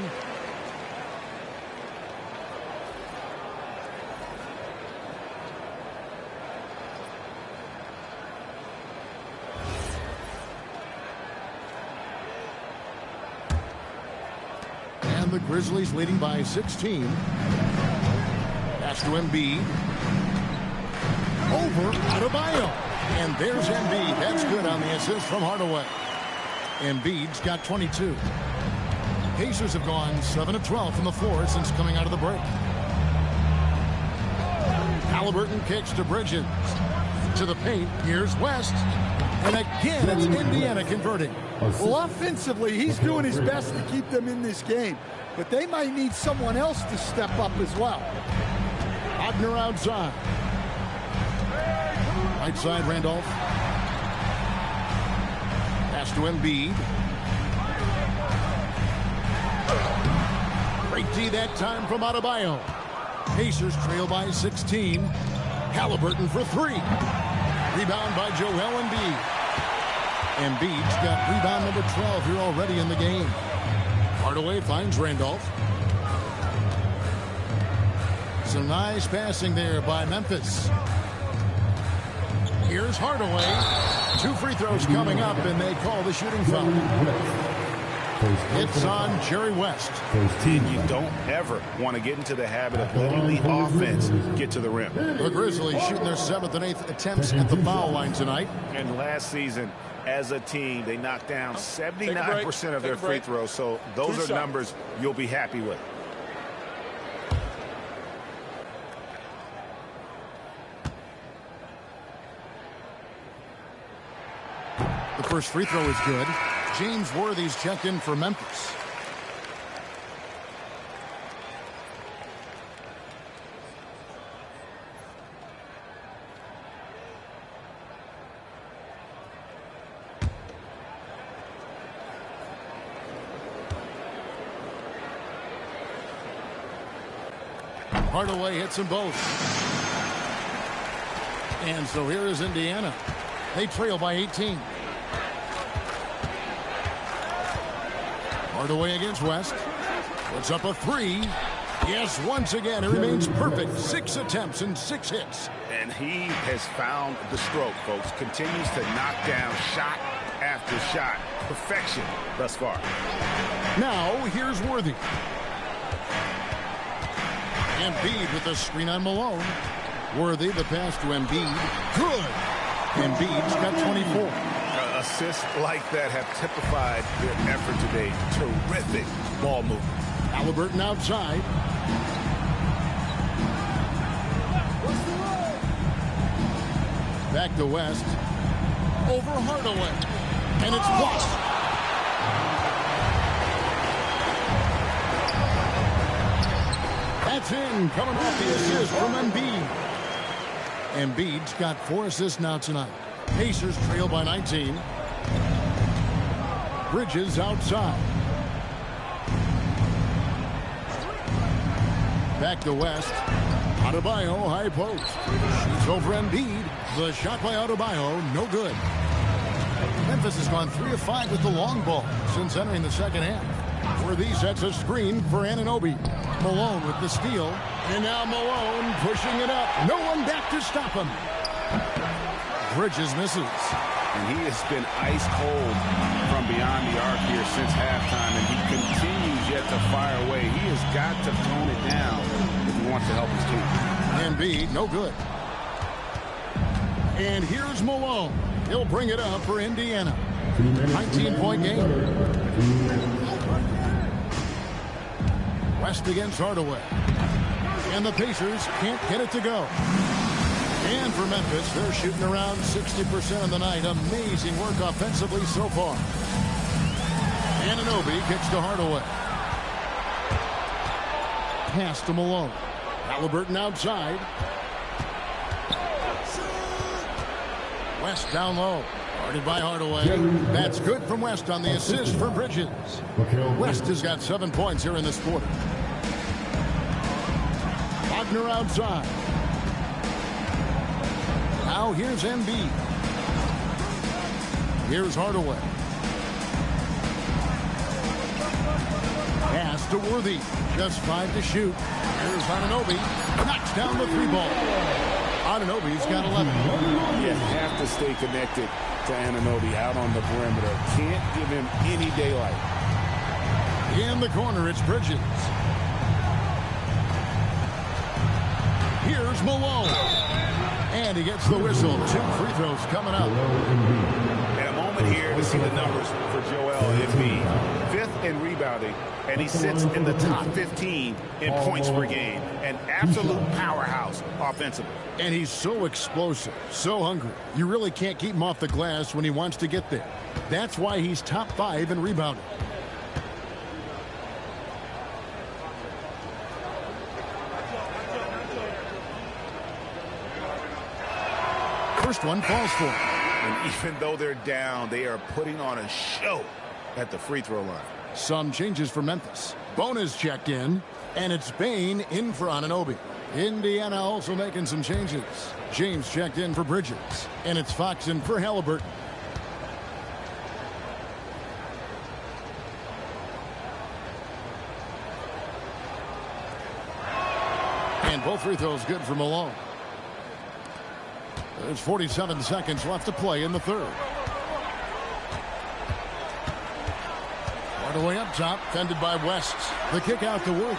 And the Grizzlies leading by 16. Pass to Embiid. Over Adebayo. And there's Embiid. That's good on the assist from Hardaway. Embiid's got 22. Pacers have gone 7 of 12 from the floor since coming out of the break. Halliburton kicks to Bridges. To the paint. Here's West. And again, it's Indiana converting. Well, offensively, he's doing his best to keep them in this game. But they might need someone else to step up as well. Wagner outside. Right side, Randolph. Pass to Embiid. Great D that time from Adebayo. Pacers trail by 16. Halliburton for three. Rebound by Joel Embiid. Embiid's got rebound number 12 here already in the game. Hardaway finds Randolph. Some nice passing there by Memphis. Here's Hardaway. 2 free throws coming up, and they call the shooting foul. It's on Jerry West. And you don't ever want to get into the habit of letting the offense get to the rim. The Grizzlies shooting their 7th and 8th attempts at the foul line tonight. And last season, as a team, they knocked down 79% of their free throws, so those are numbers you'll be happy with. The first free throw is good. James Worthy's checked in for Memphis. Hardaway hits them both. And so here is Indiana. They trail by 18. Hardaway against West. Puts up a three. Yes, once again, it remains perfect. 6 attempts and 6 hits. And he has found the stroke, folks. Continues to knock down shot after shot. Perfection thus far. Now, here's Worthy. Embiid with the screen on Malone. Worthy, the pass to Embiid. Good. Embiid's got 24. Assists like that have typified their effort today. Terrific ball movement. Halliburton outside. Back to West. Over Hardaway. And it's blocked. That's in. Coming off the assist from Embiid. Embiid's got 4 assists now tonight. Pacers trail by 19. Bridges outside. Back to West. Adebayo, high post. Shoots over Embiid. The shot by Adebayo, no good. Memphis has gone 3 of 5 with the long ball since entering the second half. Worthy sets a screen for Anunoby. Malone with the steal. And now Malone pushing it up. No one back to stop him. Bridges misses. And he has been ice cold from beyond the arc here since halftime, and he continues yet to fire away. He has got to tone it down if he wants to help his team. Embiid, no good. And here's Malone. He'll bring it up for Indiana. 19-point game. West against Hardaway. And the Pacers can't get it to go. And for Memphis, they're shooting around 60% of the night. Amazing work offensively so far. Anunoby kicks to Hardaway. Pass to Malone. Halliburton outside. West down low. Guarded by Hardaway. That's good from West on the assist for Bridges. West has got 7 points here in this quarter. Wagner outside. Now here's Embiid. Here's Hardaway. Pass to Worthy. Just 5 to shoot. Here's Anunoby. Knocks down the 3-ball. Anunoby's got 11. You have to stay connected to Anunoby out on the perimeter. Can't give him any daylight. In the corner, it's Bridges. Here's Malone. And he gets the whistle. 2 free throws coming up. And a moment here to see the numbers for Joel Embiid. 5th in rebounding, and he sits in the top 15 in points per game. An absolute powerhouse offensively. And he's so explosive, so hungry. You really can't keep him off the glass when he wants to get there. That's why he's top 5 in rebounding. First one falls for him. And even though they're down, they are putting on a show at the free throw line. Some changes for Memphis. Bona's checked in, and it's Bane in for Anunoby. Indiana also making some changes. James checked in for Bridges, and it's Fox in for Halliburton. And both free throws good for Malone. There's 47 seconds left to play in the third. Hardaway up top, fended by West. The kick out to Worthy.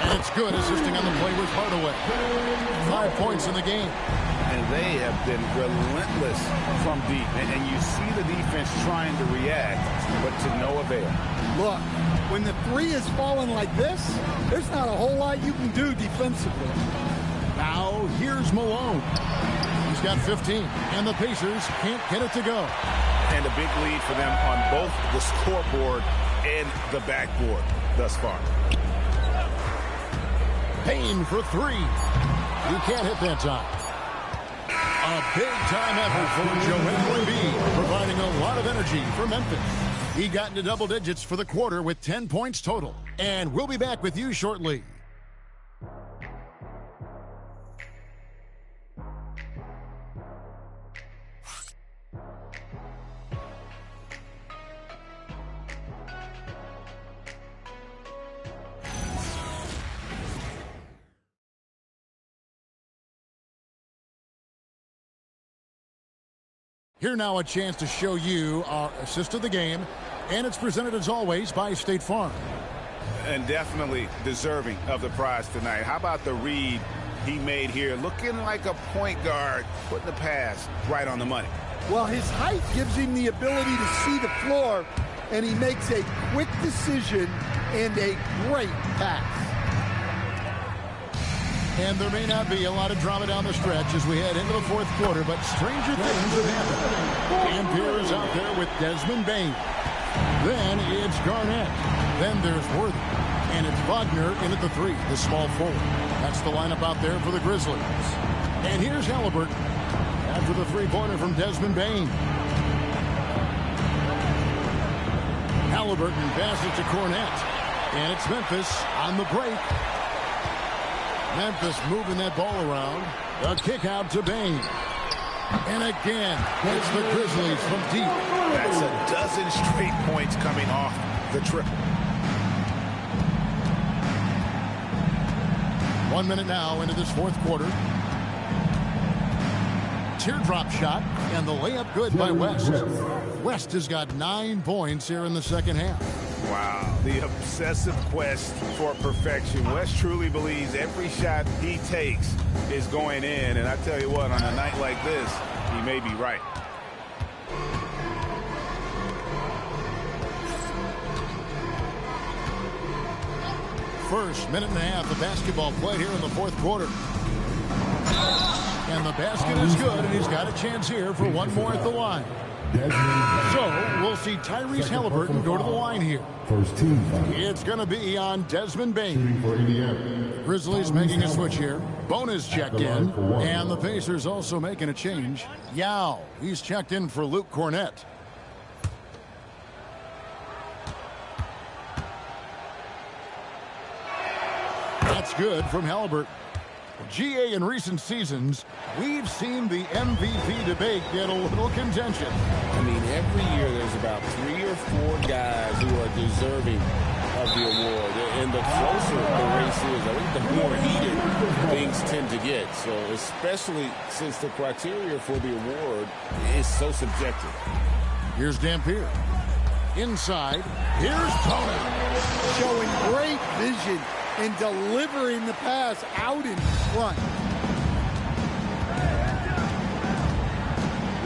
And it's good, assisting on the play with Hardaway. 5 points in the game. And they have been relentless from deep. And you see the defense trying to react, but to no avail. Look, when the three is falling like this, there's not a whole lot you can do defensively. Now, here's Malone. He's got 15, and the Pacers can't get it to go. And a big lead for them on both the scoreboard and the backboard thus far. Payne for three. He can't hit that time. A big-time effort for Joel Embiid, providing a lot of energy for Memphis. He got into double digits for the quarter with 10 points total. And we'll be back with you shortly. Here now a chance to show you our assist of the game, and it's presented as always by State Farm. And definitely deserving of the prize tonight. How about the read he made here? Looking like a point guard, putting the pass right on the money. Well, his height gives him the ability to see the floor, and he makes a quick decision and a great pass. And there may not be a lot of drama down the stretch as we head into the fourth quarter, but stranger things have happened. Dampier is out there with Desmond Bane. Then it's Garnett. Then there's Worthy. And it's Wagner in at the three, the small forward. That's the lineup out there for the Grizzlies. And here's Halliburton after the three-pointer from Desmond Bane. Halliburton passes to Cornette. And it's Memphis on the break. Memphis moving that ball around. A kick out to Bane. And again, it's the Grizzlies from deep. That's a dozen straight points coming off the triple. 1 minute now into this fourth quarter. Teardrop shot, and the layup good by West. West has got 9 points here in the second half. Wow, the obsessive quest for perfection. West truly believes every shot he takes is going in. And I tell you what, on a night like this, he may be right. First minute and a half of basketball played here in the fourth quarter. And the basket is good, and he's got a chance here for one more at the line. So we'll see Tyrese Halliburton go to the line here. First team. It's going to be on Desmond Bane. Grizzlies making a switch here. Bona's checked in, and the Pacers also making a change. Yao, he's checked in for Luke Cornette. That's good from Halliburton. GA, in recent seasons, we've seen the MVP debate get a little contentious. I mean, every year there's about 3 or 4 guys who are deserving of the award. And the closer the race is, I think the more heated things tend to get. So especially since the criteria for the award is so subjective. Here's Dampier. Inside, here's Tony. Showing great vision and delivering the pass out in front.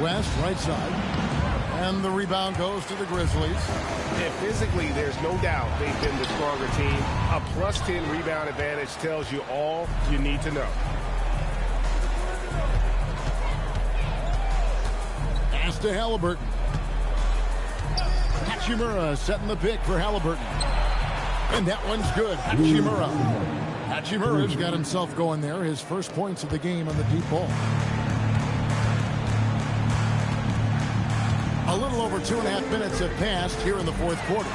West, right side. And the rebound goes to the Grizzlies. And physically, there's no doubt they've been the stronger team. A plus 10 rebound advantage tells you all you need to know. Pass to Halliburton. Hachimura setting the pick for Halliburton. And that one's good. Hachimura. Hachimura's got himself going there. His first points of the game on the deep ball. A little over 2.5 minutes have passed here in the fourth quarter.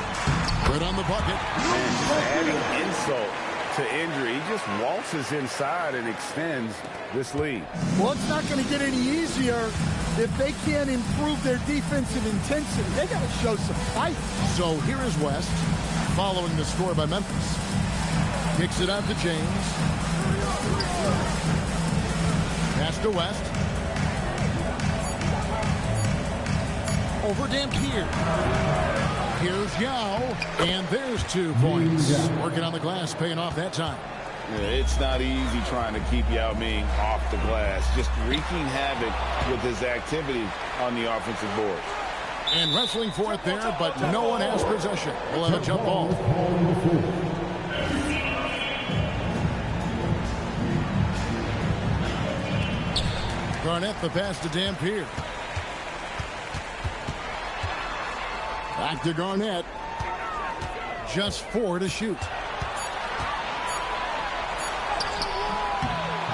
Right on the bucket. And just adding insult to injury. He just waltzes inside and extends this lead. Well, it's not going to get any easier if they can't improve their defensive intensity. They got to show some fight. So here is West following the score by Memphis. Kicks it out to James. Pass to West. Over Dampier. Here's Yao, and there's 2 points. Working on the glass, paying off that time. Yeah, it's not easy trying to keep Yao Ming off the glass. Just wreaking havoc with his activity on the offensive board. And wrestling for it there, but no one has possession. We'll have a jump ball. Garnett the pass to Dampier. Back to Garnett. Just 4 to shoot.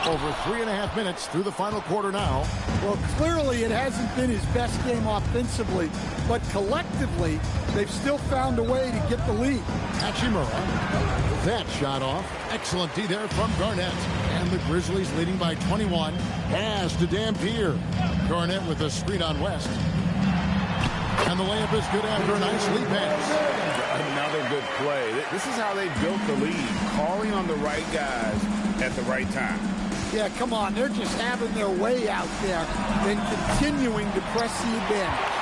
Over 3.5 minutes through the final quarter now. Well, clearly it hasn't been his best game offensively, but collectively, they've still found a way to get the lead. Hachimura. That shot off. Excellent D there from Garnett. And the Grizzlies leading by 21. Pass to Dampier. Garnett with a screen on West. And the layup is good after a nice lead pass. Another good play. This is how they built the lead. Calling on the right guys at the right time. Yeah, come on. They're just having their way out there and continuing to press the advantage.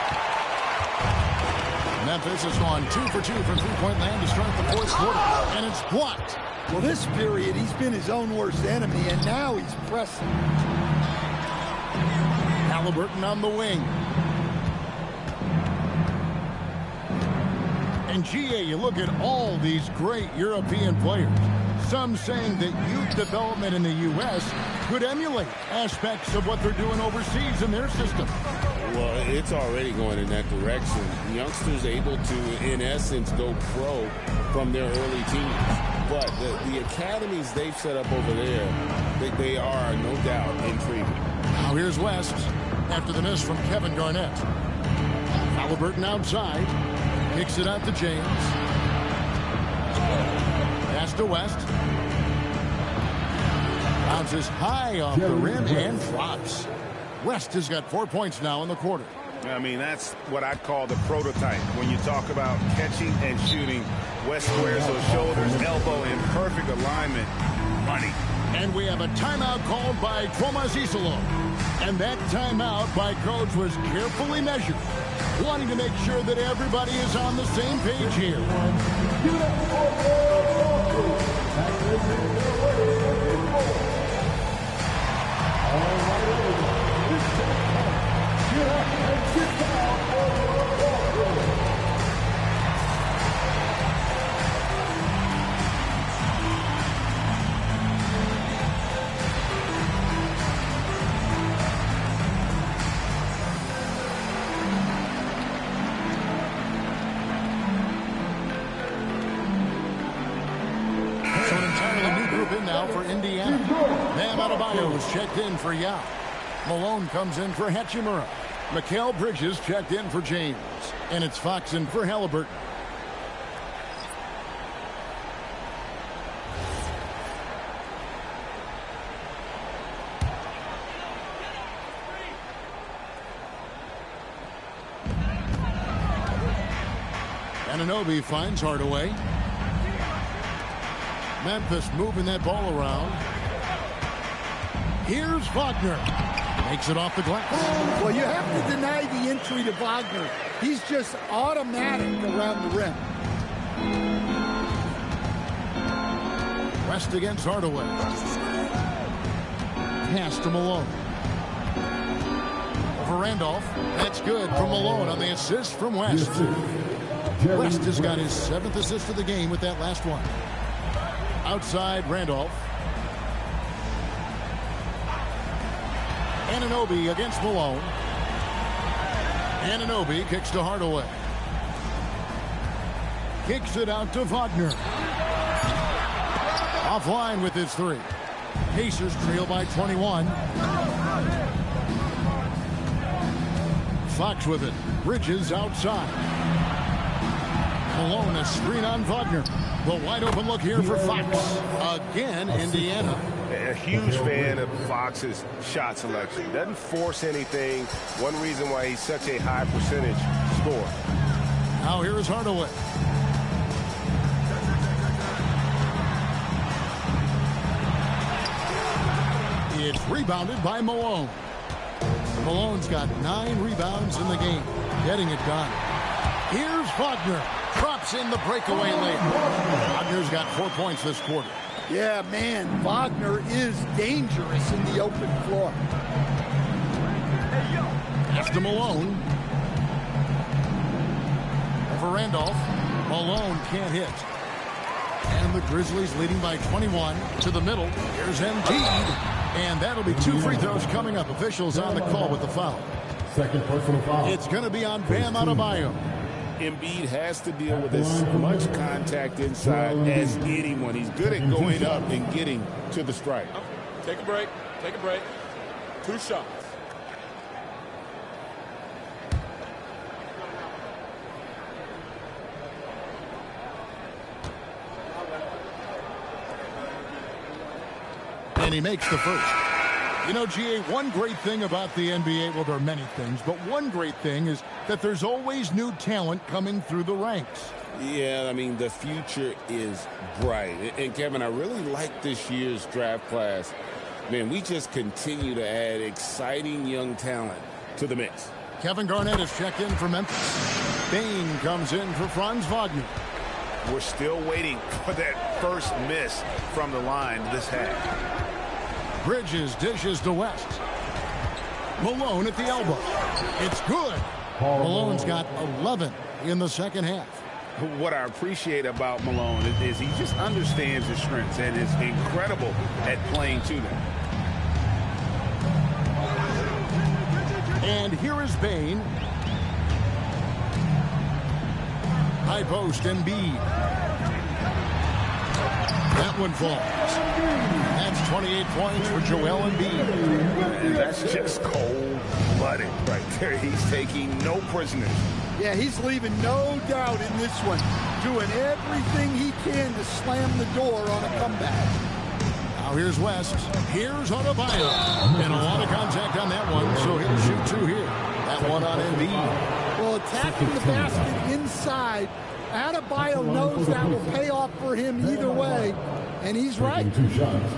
Memphis has gone 2 for 2 from three-point land to start the fourth quarter. And it's blocked. Well, this period, he's been his own worst enemy, and now he's pressing. Halliburton on the wing. And GA, you look at all these great European players. Some saying that youth development in the U.S. could emulate aspects of what they're doing overseas in their system. Well, it's already going in that direction. Youngsters able to, in essence, go pro from their early teens. But the academies they've set up over there, they are, no doubt, intriguing. Now here's West after the miss from Kevin Garnett. Halliburton outside. Kicks it out to James. Pass to West. Bounces high off the rim and drops. West has got 4 points now in the quarter. I mean, that's what I'd call the prototype. When you talk about catching and shooting, West squares those shoulders, elbow in perfect alignment. Money. And we have a timeout called by Tomas Isolo. And that timeout by Coach was carefully measured, wanting to make sure that everybody is on the same page here. Now for Indiana. Bam Adebayo is checked in for Yao. Malone comes in for Hachimura. Mikal Bridges checked in for James. And it's Fox in for Halliburton. Anunoby finds Hardaway. Memphis moving that ball around. Here's Wagner. Makes it off the glass. Well, you have to deny the entry to Wagner. He's just automatic around the rim. West against Hardaway. Pass to Malone. Over Randolph. That's good from Malone on the assist from West. West has got his 7th assist of the game with that last one. Outside Randolph. Anunoby against Malone. Anunoby kicks to Hardaway. Kicks it out to Wagner. Offline with his 3. Pacers trail by 21. Fox with it. Bridges outside. Malone, a screen on Wagner. The wide open look here for Fox. Again, Indiana. A huge fan of Fox's shot selection. Doesn't force anything. One reason why he's such a high percentage scorer. Now here's Hardaway. It's rebounded by Malone. Malone's got 9 rebounds in the game. Getting it done. Here's Wagner. Drops in the breakaway lane. Wagner's got 4 points this quarter. Yeah, man, Wagner is dangerous in the open floor. Pass to Malone. For Randolph. Malone can't hit. And the Grizzlies leading by 21 to the middle. Here's Embiid. And that'll be 2 free throws coming up. Officials on the call with the foul. Second personal foul. It's going to be on Bam Adebayo. Embiid has to deal with as much contact inside as anyone. He's good at going up and getting to the stripe. Take a break. Take a break. 2 shots. And he makes the first. You know, GA, one great thing about the NBA, well, there are many things, but one great thing is that there's always new talent coming through the ranks. Yeah, I mean, the future is bright. And, Kevin, I really like this year's draft class. Man, we just continue to add exciting young talent to the mix. Kevin Garnett is checked in for Memphis. Bane comes in for Franz Wagner. We're still waiting for that first miss from the line this half. Bridges dishes to West. Malone at the elbow. It's good. Malone's got 11 in the second half. What I appreciate about Malone is he just understands his strengths and is incredible at playing to them. And here is Bane. High post, Embiid. That one falls. That's 28 points for Joel Embiid. And that's just cold-blooded right there. He's taking no prisoners. Yeah, he's leaving no doubt in this one. Doing everything he can to slam the door on a comeback. Now here's West. Here's Adebayo. And a lot of contact on that one, so he'll shoot 2 here. That one on Embiid. Well, attacking the basket inside, Adebayo knows that will pay off for him either way, and he's right. 2 shots.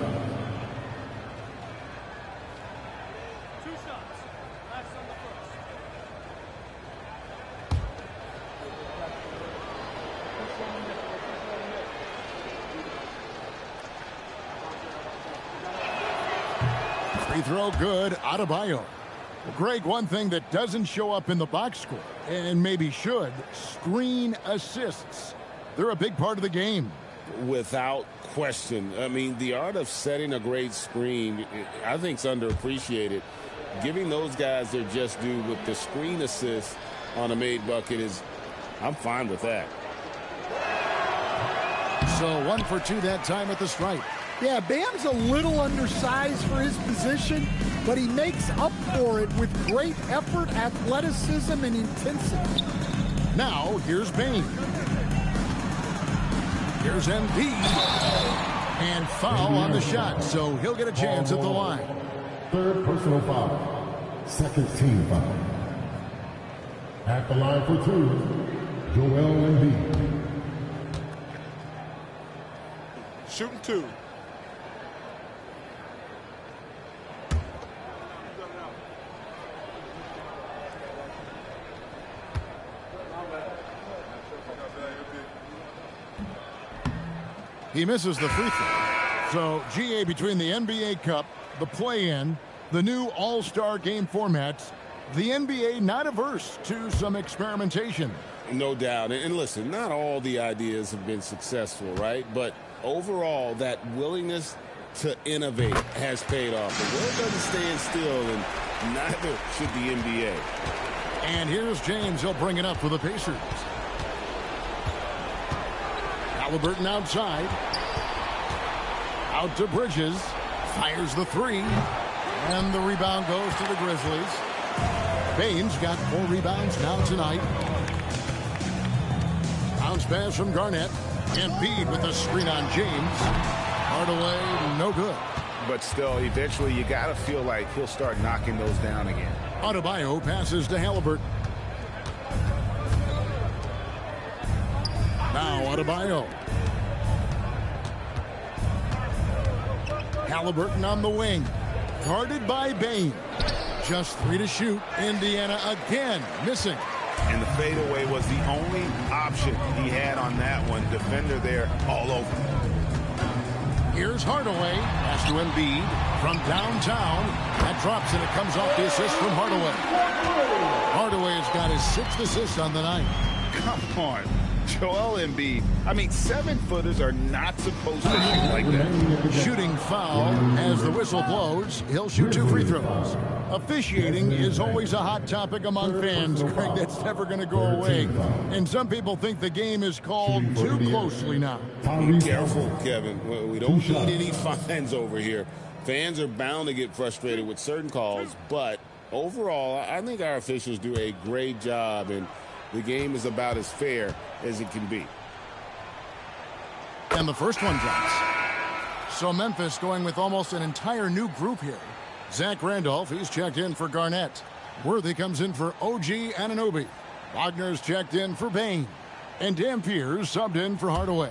Free throw good, Adebayo. Well, Greg, one thing that doesn't show up in the box score, and maybe should, screen assists. They're a big part of the game. Without question. I mean, the art of setting a great screen, I think, is underappreciated. Giving those guys their just due with the screen assist on a made bucket is, I'm fine with that. So 1 for 2 that time at the stripe. Yeah, Bam's a little undersized for his position, but he makes up for it with great effort, athleticism, and intensity. Now, here's Bane. Here's Embiid. And foul on the shot, so he'll get a chance at the line. Third personal foul. Second team foul. At the line for 2, Joel Embiid. Shooting 2. He misses the free throw. So, GA, between the NBA Cup, the play-in, the new All-Star game formats, the NBA not averse to some experimentation. No doubt. And listen, not all the ideas have been successful, right? But overall, that willingness to innovate has paid off. The world doesn't stand still, and neither should the NBA. And here's James. He'll bring it up for the Pacers. Halliburton outside. Out to Bridges. Fires the 3. And the rebound goes to the Grizzlies. Baines got 4 rebounds now tonight. Bounce pass from Garnett. Embiid with a screen on James. Hardaway, no good. But still, eventually you got to feel like he'll start knocking those down again. Adebayo passes to Halliburton. Now Adebayo. Halliburton on the wing. Guarded by Bain. Just 3 to shoot. Indiana again missing. And the fadeaway was the only option he had on that one. Defender there all over. Here's Hardaway. Pass to Embiid from downtown. That drops and it comes off the assist from Hardaway. Hardaway has got his 6th assist on the night. Come on. Joel Embiid. I mean, 7-footers are not supposed to shoot like that. Shooting foul as the whistle blows. He'll shoot 2 free throws. Officiating is always a hot topic among fans, Craig. That's never going to go away. And some people think the game is called too closely now. Be careful, Kevin. We don't need any fines over here. Fans are bound to get frustrated with certain calls, but overall, I think our officials do a great job, and the game is about as fair as it can be. And the first one drops. So Memphis going with almost an entire new group here. Zach Randolph, he's checked in for Garnett. Worthy comes in for OG Anunoby. Wagner's checked in for Bain. And Dampier subbed in for Hardaway.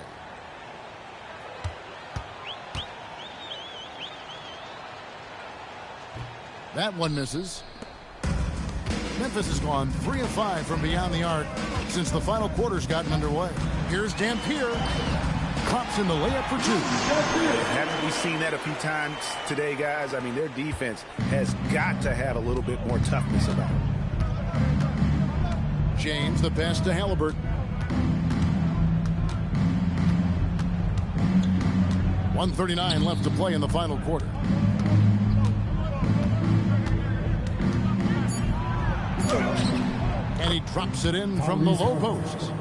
That one misses. Memphis has gone 3 of 5 from beyond the arc since the final quarter's gotten underway. Here's Dampier. Drops in the layup for 2. Haven't we seen that a few times today, guys? I mean, their defense has got to have a little bit more toughness about it. James, the pass to Halliburton. .139 left to play in the final quarter. And he drops it in from the low post.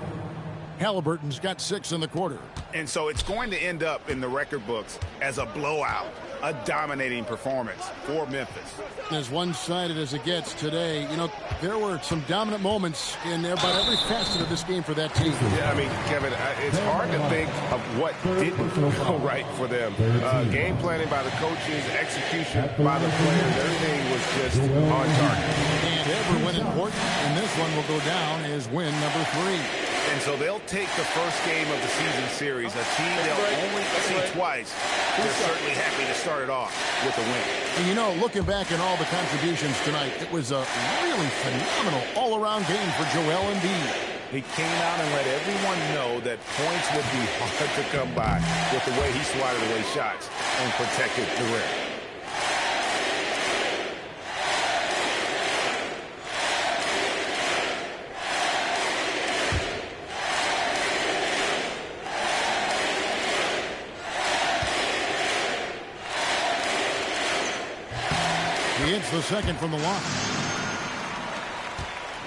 Halliburton's got 6 in the quarter. And so it's going to end up in the record books as a blowout, a dominating performance for Memphis. As one-sided as it gets today, you know, there were some dominant moments in about every facet of this game for that team. Yeah, I mean, Kevin, it's hard to think of what didn't go right for them. Game planning by the coaches, execution by the players, everything was just on target. And every win important, and this one will go down as win number 3. And so they'll take the first game of the season series, a team they'll only see twice. They're certainly happy to start it off with a win. And you know, looking back at all the contributions tonight, it was a really phenomenal all-around game for Joel Embiid. He came out and let everyone know that points would be hard to come by with the way he swatted away shots and protected the rim. He hits the second from the line.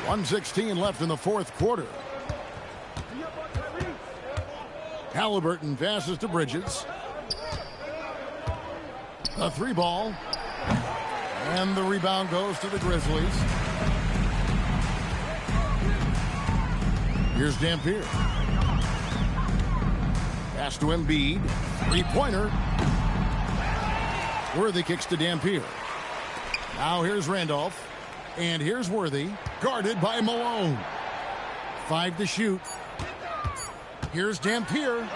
1:16 left in the fourth quarter. Halliburton passes to Bridges. A 3-ball. And the rebound goes to the Grizzlies. Here's Dampier. Pass to Embiid. 3-pointer. Worthy kicks to Dampier. Now here's Randolph. And here's Worthy. Guarded by Malone. 5 to shoot. Here's Dampier.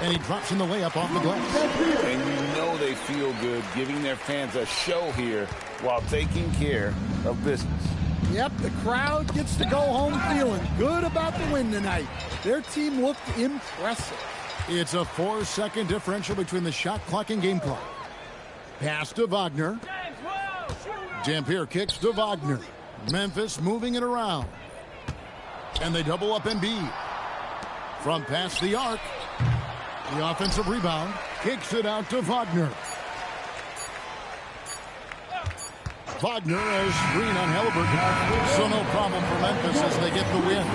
And he drops in the layup off the glass. And you know they feel good giving their fans a show here while taking care of business. Yep, the crowd gets to go home feeling good about the win tonight. Their team looked impressive. It's a 4-second differential between the shot clock and game clock. Pass to Wagner. Dampier kicks to Wagner. Memphis moving it around. And they double up Embiid. From past the arc. The offensive rebound. Kicks it out to Wagner. Wagner has screen on Halliburton. So no problem for Memphis as they get the win.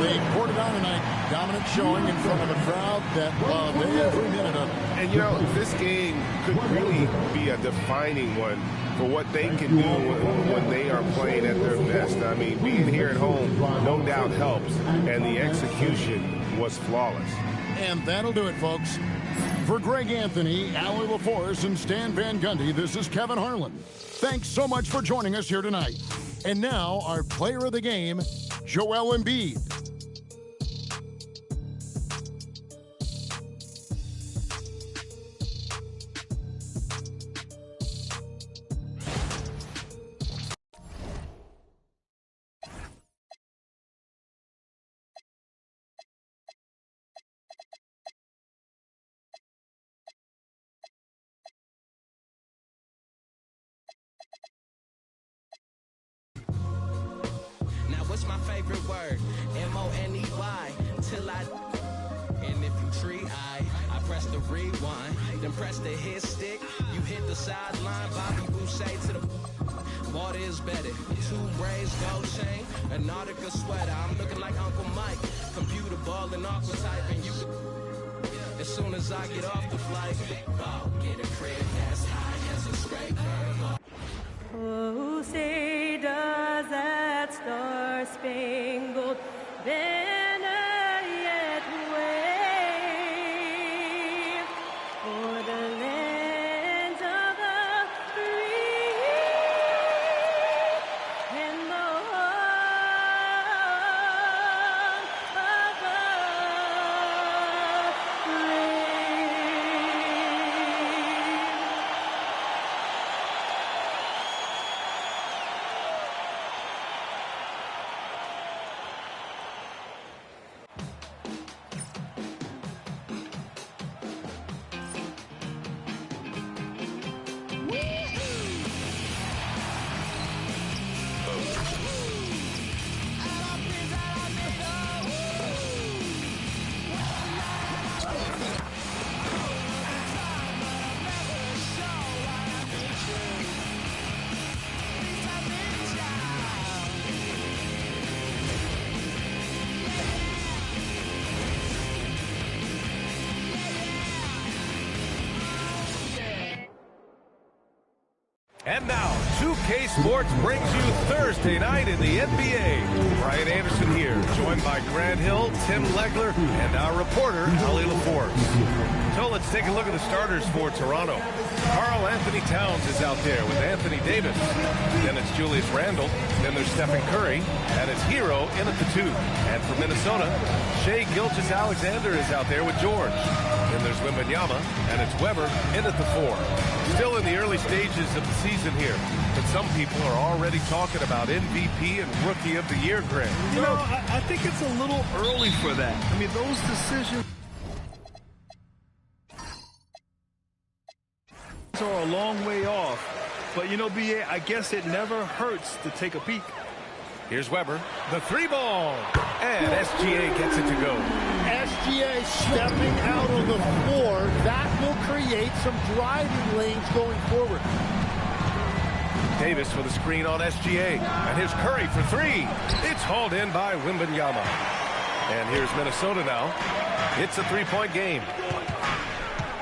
They poured it on tonight. Dominant showing in front of a crowd that loved every minute of it. And, you know, this game could really be a defining one for what they can do when they are playing at their best. I mean, being here at home no doubt helps, and the execution was flawless. And that'll do it, folks. For Greg Anthony, Allie LaForce, and Stan Van Gundy, this is Kevin Harlan. Thanks so much for joining us here tonight. And now, our player of the game, Joel Embiid. My favorite word, M-O-N-E-Y, till I, and if you tree, I press the rewind, then press the hit stick, you hit the sideline, Bobby Boucher to the, water is better, 2 braids, gold chain, an Nautica sweater, I'm looking like Uncle Mike, computer ball and aqua type, and you, as soon as I get off the flight, get a crib that's high as a scraper. Oh, say does that star-spangled banner yet wave for the land of the free and the home of the And now, 2K Sports brings you Thursday night in the NBA. Brian Anderson here, joined by Grant Hill, Tim Legler, and our reporter, Allie LaForce. So let's take a look at the starters for Toronto. Karl Anthony Towns is out there with Anthony Davis. Then it's Julius Randle. Then there's Stephen Curry. And it's Hero in at the 2. And for Minnesota, Shai Gilgeous-Alexander is out there with George. Then there's Wembanyama. And it's Weber in at the 4. Still in the early stages of the season here, but some people are already talking about MVP and Rookie of the Year, Grant. You know, I think it's a little early for that. I mean, those decisions are a long way off. But, you know, B.A., I guess it never hurts to take a peek. Here's Weber, the 3-ball, and SGA gets it to go. SGA stepping out on the floor. That will create some driving lanes going forward. Davis with a screen on SGA, and here's Curry for 3. It's hauled in by Wembanyama. And here's Minnesota now. It's a 3-point game.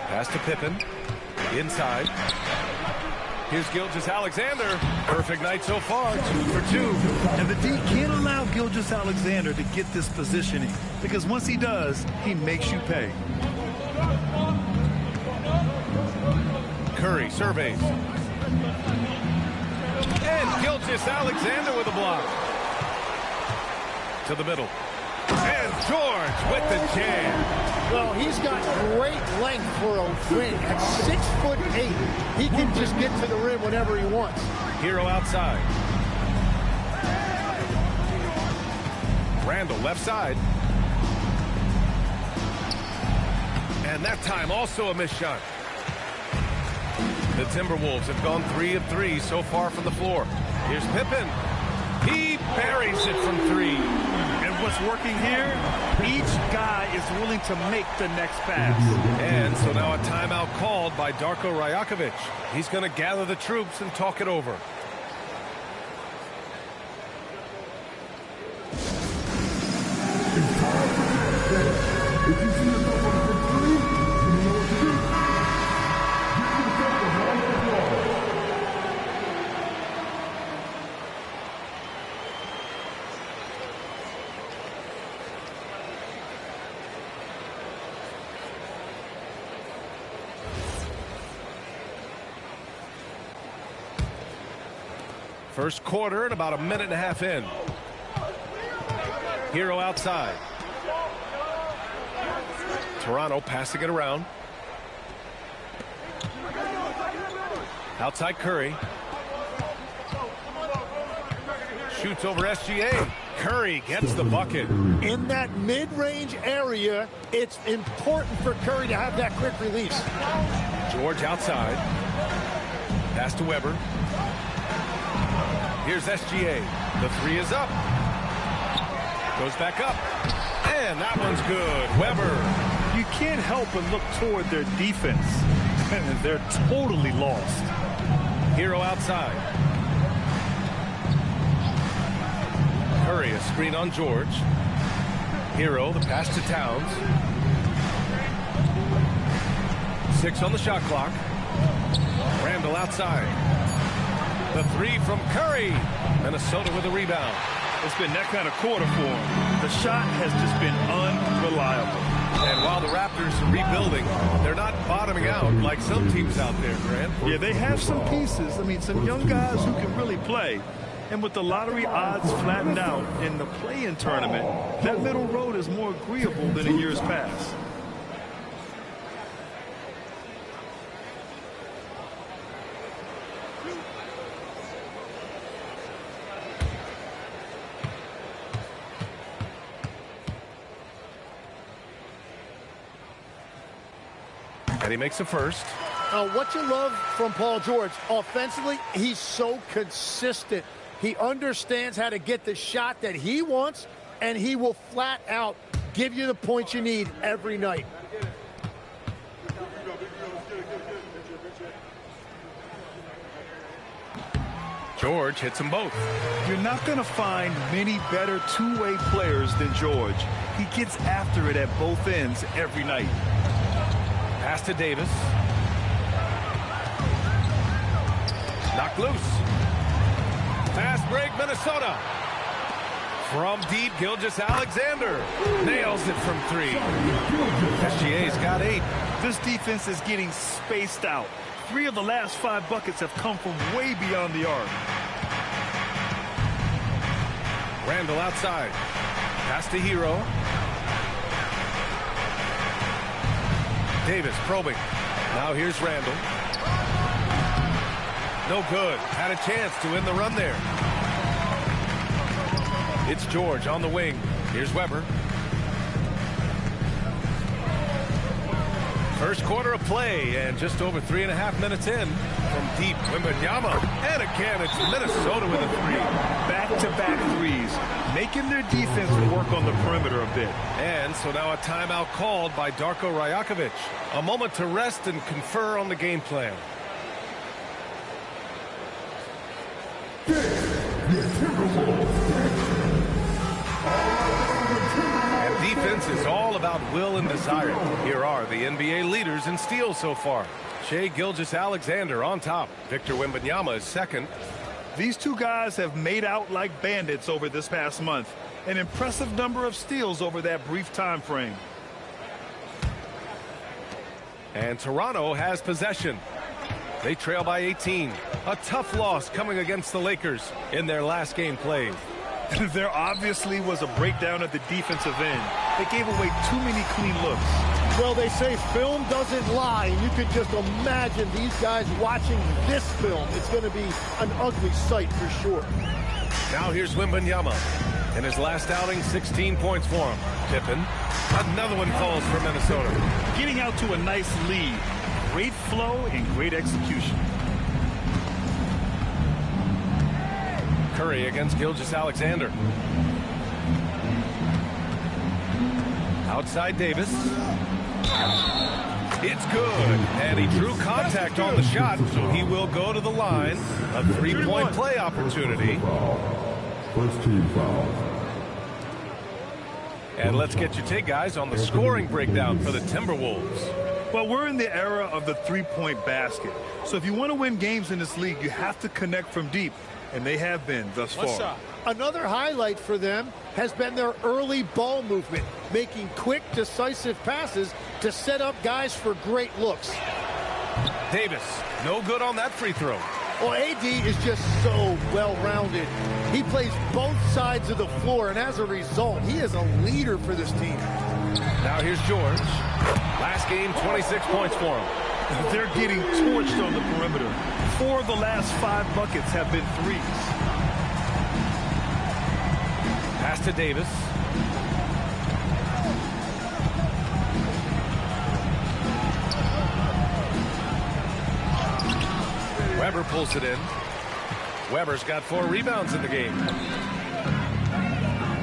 Pass to Pippen, inside. Here's Gilgeous-Alexander. Perfect night so far, 2 for 2. And the D can't allow Gilgeous-Alexander to get this positioning, because once he does, he makes you pay. Curry surveys. And Gilgeous-Alexander with a block. To the middle. And George with the jam. Well, he's got great length for a wing. At 6'8", he can just get to the rim whenever he wants. Hero outside. Randle left side. And that time also a missed shot. The Timberwolves have gone 3 of 3 so far from the floor. Here's Pippen. He buries it from 3. And what's working here? Each guy is willing to make the next pass. And so now a timeout called by Darko Rajakovic. He's going to gather the troops and talk it over. First quarter and about a minute and a half in. Hero outside. Toronto passing it around. Outside Curry. Shoots over SGA. Curry gets the bucket. In that mid-range area, it's important for Curry to have that quick release. George outside. Pass to Weber. Here's SGA. The three is up. Goes back up. And that one's good. Weber. You can't help but look toward their defense. They're totally lost. Hero outside. Curry, a screen on George. Hero, the pass to Towns. 6 on the shot clock. Randall outside. The three from Curry. Minnesota with a rebound. It's been that kind of quarter for him. The shot has just been unreliable. And while the Raptors are rebuilding, they're not bottoming out like some teams out there, Grant. Yeah, they have some pieces. I mean, some young guys who can really play. And with the lottery odds flattened out in the play-in tournament, that middle road is more agreeable than in years past. And he makes the first. What you love from Paul George, offensively, he's so consistent. He understands how to get the shot that he wants, and he will flat out give you the points you need every night. George hits them both. You're not going to find many better two-way players than George. He gets after it at both ends every night. Pass to Davis. Knocked loose. Fast break, Minnesota. From deep, Gilgeous-Alexander nails it from 3. SGA's got 8. This defense is getting spaced out. 3 of the last 5 buckets have come from way beyond the arc. Randall outside. Pass to Hero. Davis probing. Now here's Randall. No good. Had a chance to win the run there. It's George on the wing. Here's Weber. First quarter of play and just over 3.5 minutes in. From deep, Wembanyama. And again, it's Minnesota with a 3. Back-to-back threes, making their defense work on the perimeter a bit. And so now a timeout called by Darko Rajakovic. A moment to rest and confer on the game plan. And defense is all about will and desire. Here are the NBA leaders in steals so far. Shai Gilgeous-Alexander on top. Victor Wembanyama is second. These two guys have made out like bandits over this past month. An impressive number of steals over that brief time frame. And Toronto has possession. They trail by 18. A tough loss coming against the Lakers in their last game played. There obviously was a breakdown at the defensive end. They gave away too many clean looks. Well, they say film doesn't lie, and you can just imagine these guys watching this film. It's going to be an ugly sight for sure. Now here's Wembanyama. In his last outing, 16 points for him. Pippen. Another one falls for Minnesota. Getting out to a nice lead. Great flow and great execution. Curry against Gilgeous-Alexander. Outside Davis. It's good. And he drew contact on the shot, so he will go to the line. A 3-point play opportunity. First team foul. And let's get your take, guys, on the scoring breakdown for the Timberwolves. Well, we're in the era of the three-point basket. So if you want to win games in this league, you have to connect from deep. And they have been thus far. Another highlight for them has been their early ball movement, making quick, decisive passes to set up guys for great looks. Davis, no good on that free throw. Well, AD is just so well-rounded. He plays both sides of the floor, and as a result, he is a leader for this team. Now here's George. Last game, 26 points for him. They're getting torched on the perimeter. 4 of the last 5 buckets have been threes. Pass to Davis. Weber pulls it in. Weber's got 4 rebounds in the game.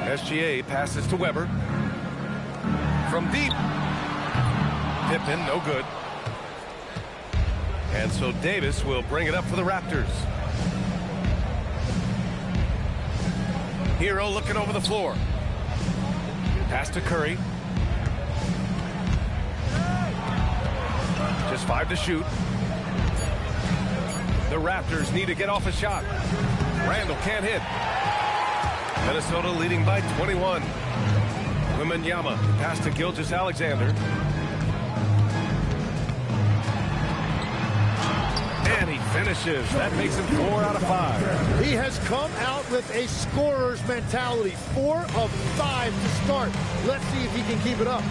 SGA passes to Weber. From deep. Pippen, no good. And so Davis will bring it up for the Raptors. Hero looking over the floor. Pass to Curry. Just 5 to shoot. The Raptors need to get off a shot. Randall can't hit. Minnesota leading by 21. Wembanyama pass to Gilgeous-Alexander. And he finishes. That makes him 4 out of 5. He has come out with a scorer's mentality. 4 of 5 to start. Let's see if he can keep it up.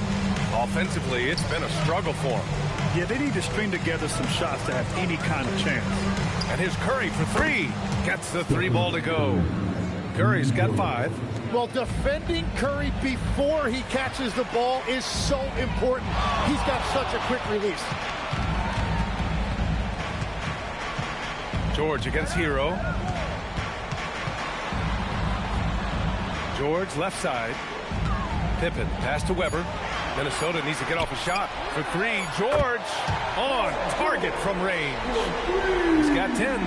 Offensively, it's been a struggle for him. Yeah, they need to string together some shots to have any kind of chance. And here's Curry for 3. Gets the 3 ball to go. Curry's got 5. Well, defending Curry before he catches the ball is so important. He's got such a quick release. George against Hero. George left side. Pippen pass to Weber. Minnesota needs to get off a shot for 3. George on target from range. He's got 10.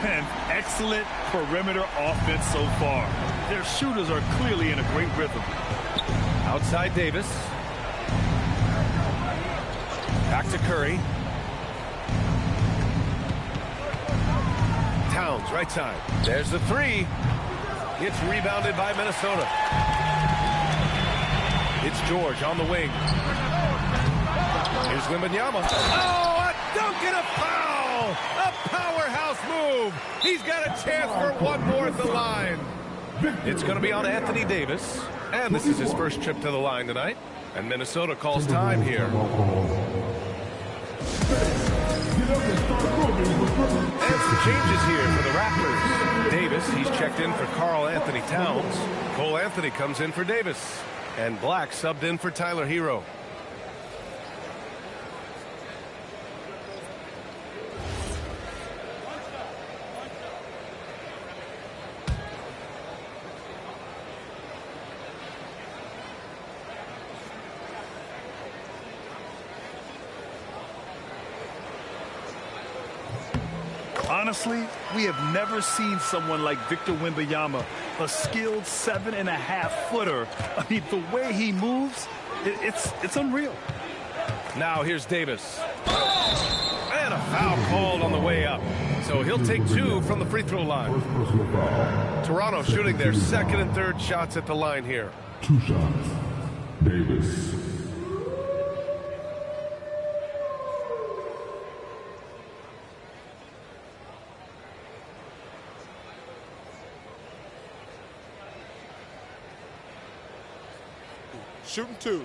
An excellent perimeter offense so far. Their shooters are clearly in a great rhythm. Outside Davis. Back to Curry. Towns right side. There's the 3. It's rebounded by Minnesota. It's George on the wing. Here's Wembanyama. Oh, a dunk and a foul! A powerhouse move. He's got a chance for one more at the line. It's going to be on Anthony Davis. And this is his first trip to the line tonight. And Minnesota calls time here. And some changes here for the Raptors. Davis, he's checked in for Karl Anthony Towns. Cole Anthony comes in for Davis. And Black subbed in for Tyler Hero. Honestly, we have never seen someone like Victor Wembanyama, a skilled 7.5-footer. I mean, the way he moves, it's unreal. Now here's Davis. And a foul called on the way up. So he'll take 2 from the free throw line. Toronto shooting their second and third shots at the line here. 2 shots. Davis. Shooting 2.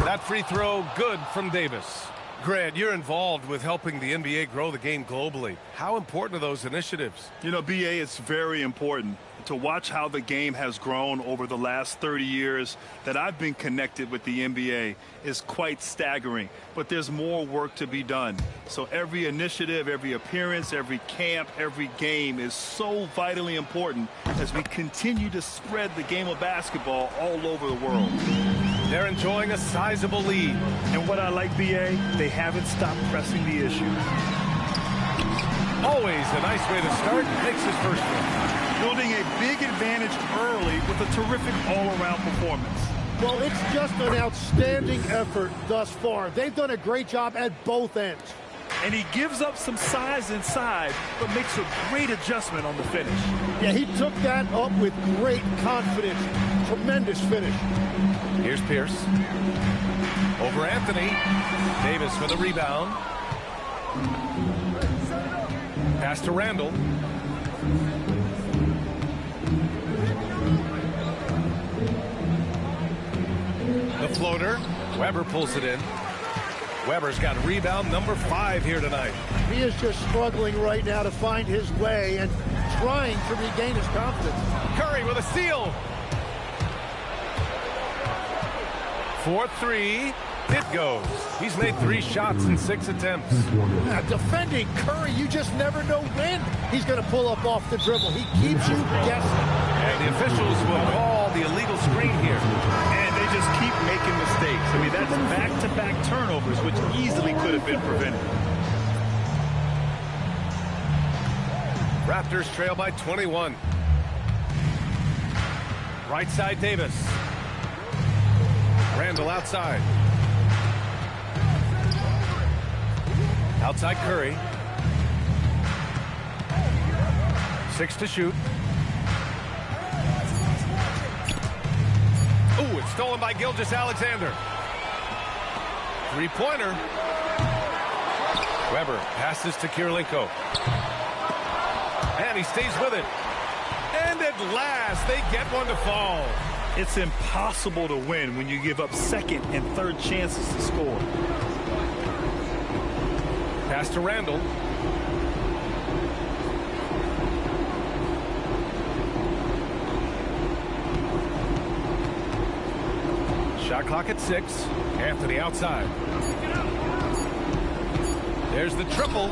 That free throw good from Davis. Grant, you're involved with helping the NBA grow the game globally. How important are those initiatives? You know, BA, it's very important to watch how the game has grown over the last 30 years that I've been connected with the NBA is quite staggering. But there's more work to be done. So every initiative, every appearance, every camp, every game is so vitally important as we continue to spread the game of basketball all over the world. They're enjoying a sizable lead. And what I like, BA, they haven't stopped pressing the issue. Always a nice way to start. Makes his first one. Building a big advantage early with a terrific all-around performance. Well, it's just an outstanding effort thus far. They've done a great job at both ends. And he gives up some size inside, but makes a great adjustment on the finish. Yeah, he took that up with great confidence. Tremendous finish. Here's Pierce. Over Anthony. Davis for the rebound. Pass to Randall. The floater. Weber pulls it in. Weber's got rebound number 5 here tonight. He is just struggling right now to find his way and trying to regain his confidence. Curry with a steal. 4-3. It goes. He's made 3 shots in 6 attempts. Defending Curry, you just never know when he's going to pull up off the dribble. He keeps you guessing. And the officials will call the illegal screen here. And they just keep making mistakes. I mean, that's back-to-back turnovers, which easily could have been prevented. Raptors trail by 21. Right side, Davis. Randall outside. Outside Curry. 6 to shoot. Ooh, it's stolen by Gilgeous-Alexander. 3-pointer. Weber passes to Kirilenko. And he stays with it. And at last, they get one to fall. It's impossible to win when you give up second and third chances to score. Pass to Randall. Shot clock at 6. Anthony outside. There's the triple.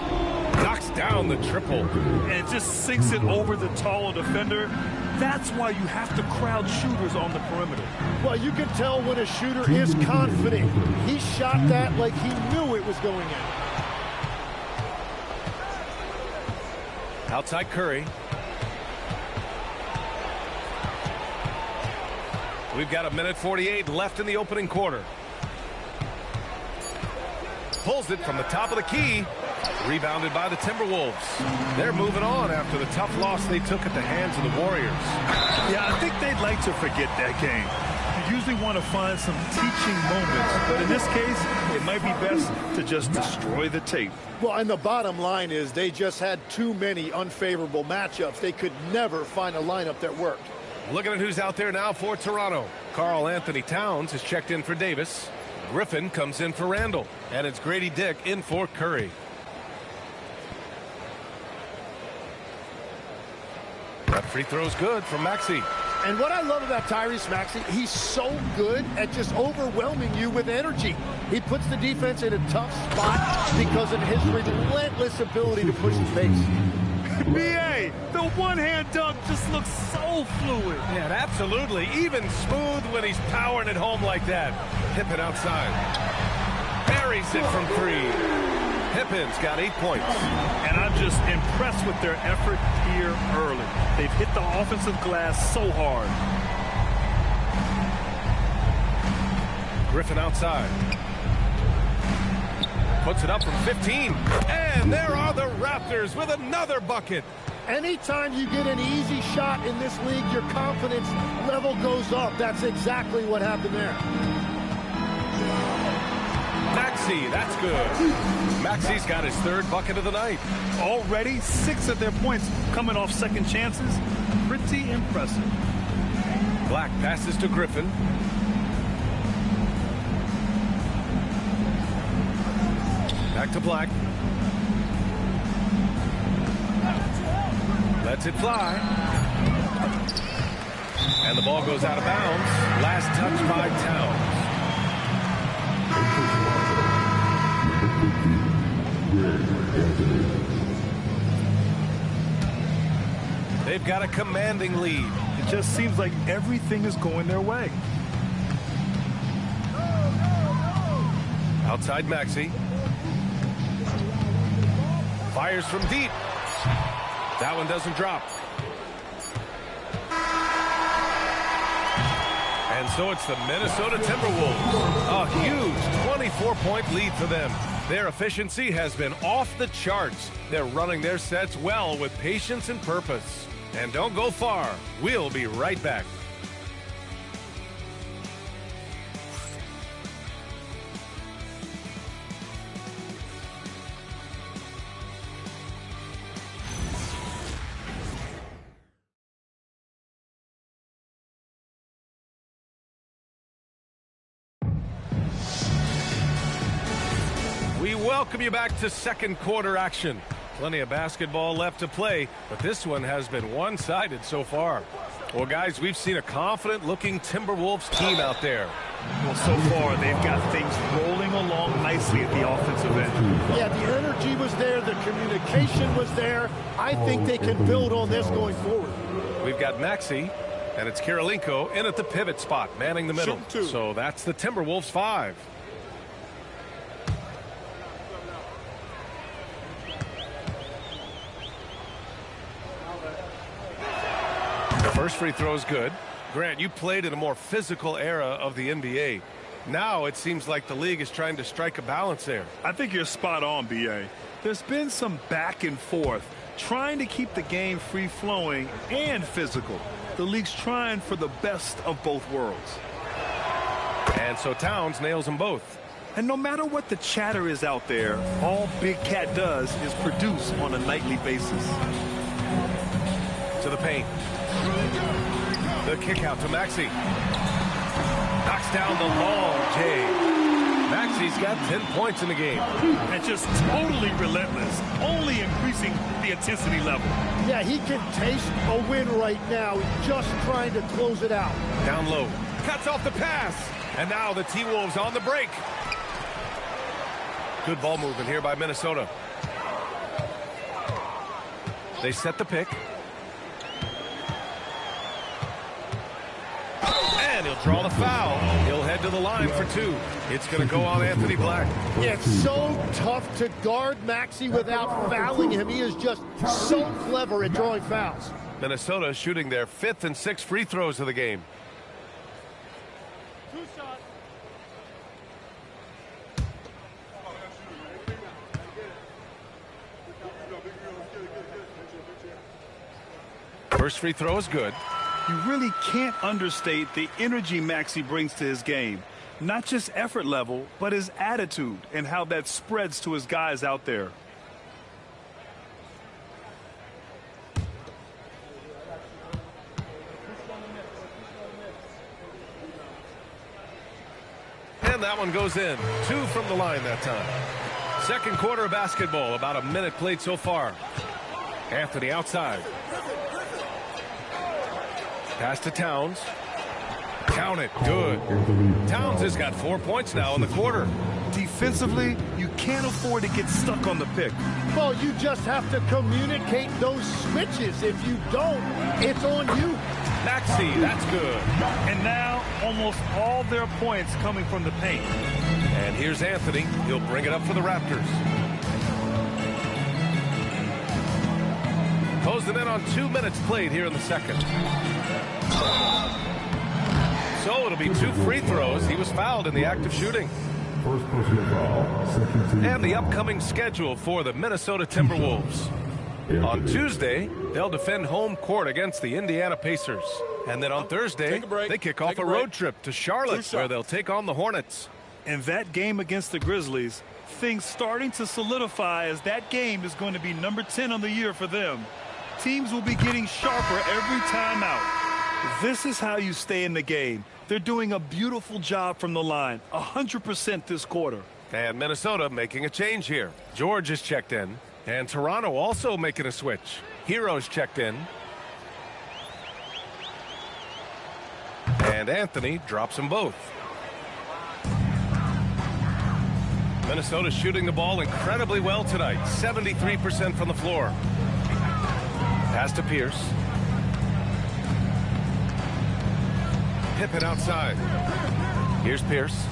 Knocks down the triple. And just sinks it over the taller defender. That's why you have to crowd shooters on the perimeter. Well, you can tell when a shooter is confident. He shot that like he knew it was going in. Outside Curry. We've got 1:48 left in the opening quarter. Pulls it from the top of the key. Rebounded by the Timberwolves. They're moving on after the tough loss they took at the hands of the Warriors. Yeah, I think they'd like to forget that game. You usually want to find some teaching moments, but in this case, it might be best to just destroy the tape. Well, and the bottom line is they just had too many unfavorable matchups. They could never find a lineup that worked. Looking at who's out there now for Toronto. Karl Anthony Towns has checked in for Davis. Griffin comes in for Randall. And it's Grady Dick in for Curry. That free throw's good from Maxey. And what I love about Tyrese Maxey, he's so good at just overwhelming you with energy. He puts the defense in a tough spot because of his relentless ability to push his pace. B.A., the one-hand dunk just looks so fluid. Yeah, absolutely. Even smooth when he's powering it home like that. Pippen outside. Buries it from 3. Pippen's got 8 points. And I'm just impressed with their effort here early. They've hit the offensive glass so hard. Griffin outside. Puts it up from 15. And there are the Raptors with another bucket. Anytime you get an easy shot in this league, your confidence level goes up. That's exactly what happened there. Maxey, that's good. Maxey's got his 3rd bucket of the night. Already 6 of their points coming off second chances. Pretty impressive. Black passes to Griffin. Back to Black. Lets it fly. And the ball goes out of bounds. Last touch by Towns. They've got a commanding lead. It just seems like everything is going their way. Outside Maxey. Fires from deep. That one doesn't drop. And so it's the Minnesota Timberwolves. A huge 24-point lead for them. Their efficiency has been off the charts. They're running their sets well with patience and purpose. And don't go far. We'll be right back. welcome you back to second quarter action. Plenty of basketball left to play, but this one has been one-sided so far. Well, guys, we've seen a confident-looking Timberwolves team out there. Well, so far, they've got things rolling along nicely at the offensive end. Yeah, the energy was there. The communication was there. I think they can build on this going forward. We've got Maxey, and it's Kirilenko in at the pivot spot, manning the middle. So that's the Timberwolves 5. The first free throw is good. Grant, you played in a more physical era of the NBA. Now it seems like the league is trying to strike a balance there. I think you're spot on, B.A. There's been some back and forth, trying to keep the game free-flowing and physical. The league's trying for the best of both worlds. And so Towns nails them both. And no matter what the chatter is out there, all Big Cat does is produce on a nightly basis. To the paint. The kick out to Maxey. Knocks down the long J. Maxey's got 10 points in the game. And just totally relentless, only increasing the intensity level. Yeah, he can taste a win right now. He's just trying to close it out. Down low. Cuts off the pass. And now the T-Wolves on the break. Good ball movement here by Minnesota. They set the pick. And he'll draw the foul. He'll head to the line for 2. It's going to go on Anthony Black. Yeah, it's so tough to guard Maxey without fouling him. He is just so clever at drawing fouls. Minnesota shooting their 5th and 6th free throws of the game. First free throw is good. You really can't understate the energy Maxey brings to his game. Not just effort level, but his attitude and how that spreads to his guys out there. And that one goes in. 2 from the line that time. Second quarter of basketball, about a minute played so far. Anthony outside. Pass to Towns. Count it. Good. Towns has got 4 points now in the quarter. Defensively, you can't afford to get stuck on the pick. Well, you just have to communicate those switches. If you don't, it's on you. Maxey, that's good. And now, almost all their points coming from the paint. And here's Anthony. He'll bring it up for the Raptors. Closing in on 2 minutes played here in the second. So it'll be 2 free throws. He was fouled in the act of shooting. First personal foul, second team. And the upcoming schedule for the Minnesota Timberwolves. On Tuesday, they'll defend home court against the Indiana Pacers. And then on Thursday, they kick off a road trip to Charlotte, where they'll take on the Hornets. And that game against the Grizzlies, things starting to solidify as that game is going to be number 10 on the year for them. Teams will be getting sharper every time out. This is how you stay in the game. They're doing a beautiful job from the line, 100% this quarter. And Minnesota making a change here. George is checked in, and Toronto also making a switch. Hero's checked in. And Anthony drops them both. Minnesota shooting the ball incredibly well tonight, 73% from the floor. Pass to Pierce. Pippen outside. Here's Pierce.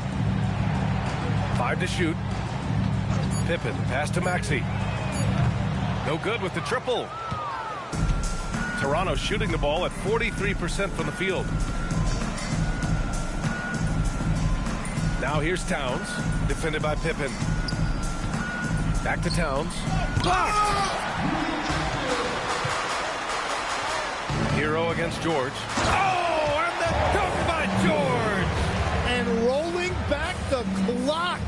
5 to shoot. Pippen, pass to Maxey. No good with the triple. Toronto shooting the ball at 43% from the field. Now here's Towns, defended by Pippen. Back to Towns. Blocked! Hero against George. Oh, and the dunk by George! And rolling back the clock.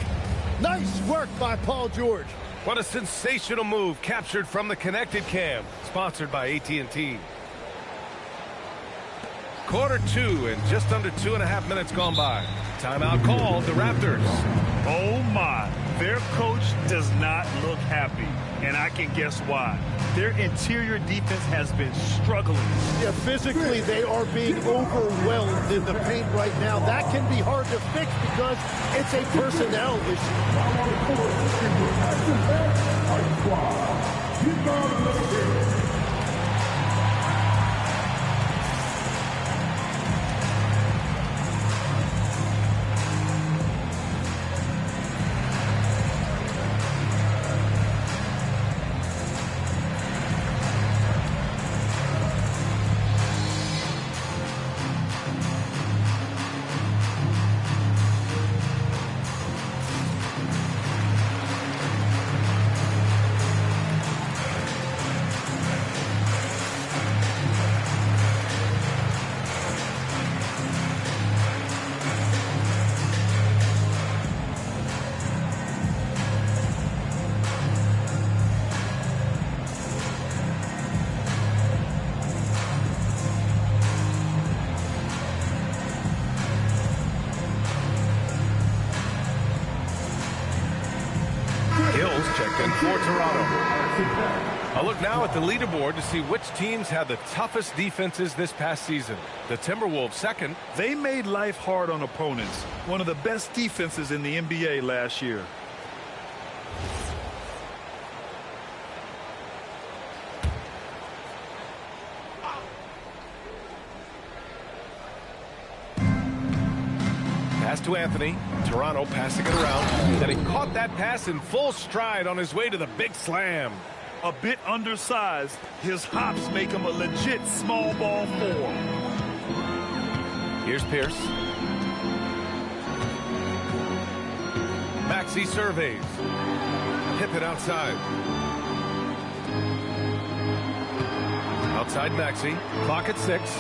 Nice work by Paul George. What a sensational move captured from the Connected Cam, sponsored by AT&T. Quarter 2 and just under 2.5 minutes gone by. Timeout called, the Raptors. Oh, my. Their coach does not look happy, and I can guess why. Their interior defense has been struggling. Yeah, physically, they are being overwhelmed in the paint right now. That can be hard to fix because it's a personnel issue. Checked in for Toronto. A look now at the leaderboard to see which teams had the toughest defenses this past season. The Timberwolves second. They made life hard on opponents. One of the best defenses in the NBA last year. Pass to Anthony. Toronto passing it around. And he caught that pass in full stride on his way to the big slam. A bit undersized, his hops make him a legit small ball four. Here's Pierce. Maxey surveys. Pippen outside. Outside Maxey. Clock at 6.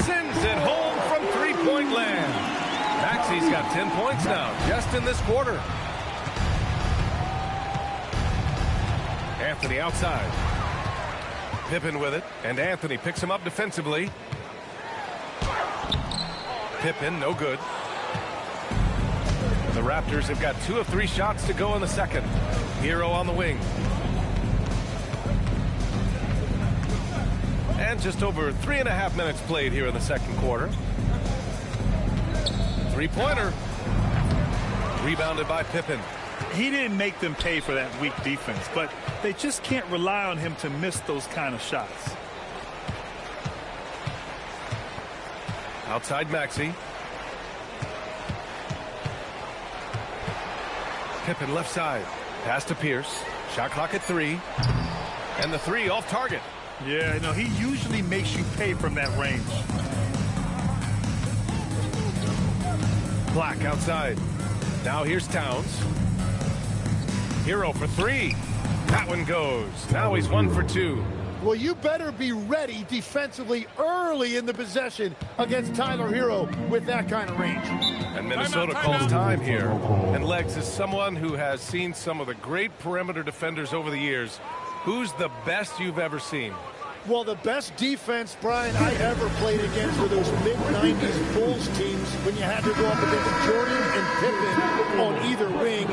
Sends it home from three-point land. Maxey's got 10 points now, just in this quarter. Anthony outside. Pippen with it, and Anthony picks him up defensively. Pippen, no good. The Raptors have got 2 of 3 shots to go in the second. Hero on the wing. And just over 3.5 minutes played here in the second quarter. Three-pointer. Rebounded by Pippen. He didn't make them pay for that weak defense, but they just can't rely on him to miss those kind of shots. Outside Maxey. Pippen left side. Pass to Pierce. Shot clock at 3. And the 3 off target. Yeah, no, he usually makes you pay from that range. Black outside. Now here's Towns. Hero for 3. That one goes. Now he's 1 for 2. Well, you better be ready defensively early in the possession against Tyler Hero with that kind of range. And Minnesota calls time here. And Legs is someone who has seen some of the great perimeter defenders over the years. Who's the best you've ever seen? Well, the best defense, Brian, I ever played against were those mid-90s Bulls teams when you had to go up against Jordan and Pippen on either wing.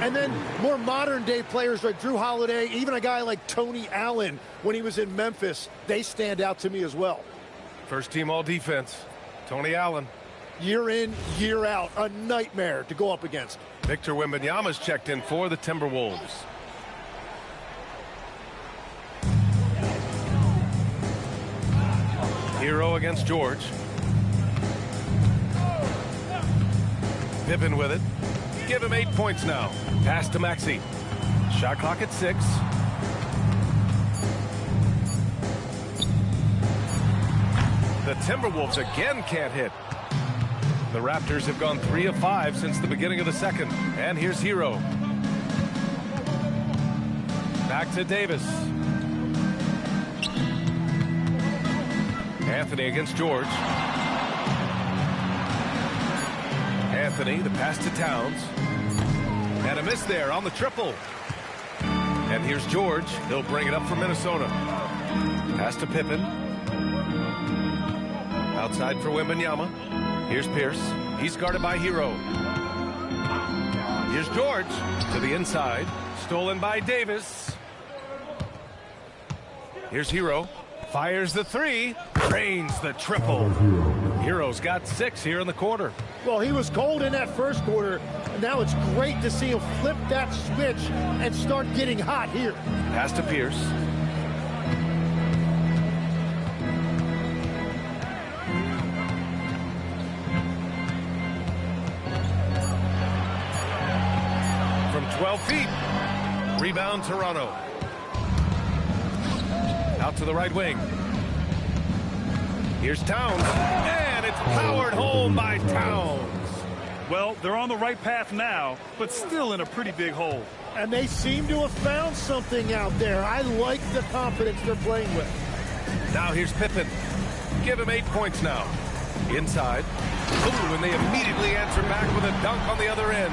And then more modern-day players like Drew Holiday, even a guy like Tony Allen when he was in Memphis, they stand out to me as well. First team all-defense, Tony Allen. Year in, year out, a nightmare to go up against. Victor Wembanyama's checked in for the Timberwolves. Hero against George. Pippen with it. Give him 8 points now. Pass to Maxey. Shot clock at 6. The Timberwolves again can't hit. The Raptors have gone 3 of 5 since the beginning of the second. And here's Hero. Back to Davis. Anthony against George. Anthony, the pass to Towns. And a miss there on the triple. And here's George. He'll bring it up for Minnesota. Pass to Pippen. Outside for Wembanyama. Here's Pierce. He's guarded by Hero. Here's George to the inside. Stolen by Davis. Here's Hero. Fires the three. Drains the triple. Hero's got 6 here in the quarter. Well, he was cold in that first quarter. And now it's great to see him flip that switch and start getting hot here. Pass to Pierce. From 12 feet. Rebound Toronto. Out to the right wing. Here's Towns. And it's powered home by Towns. Well, they're on the right path now, but still in a pretty big hole. And they seem to have found something out there. I like the confidence they're playing with. Now here's Pippen. Give him 8 points now. Inside. Ooh, and they immediately answer back with a dunk on the other end.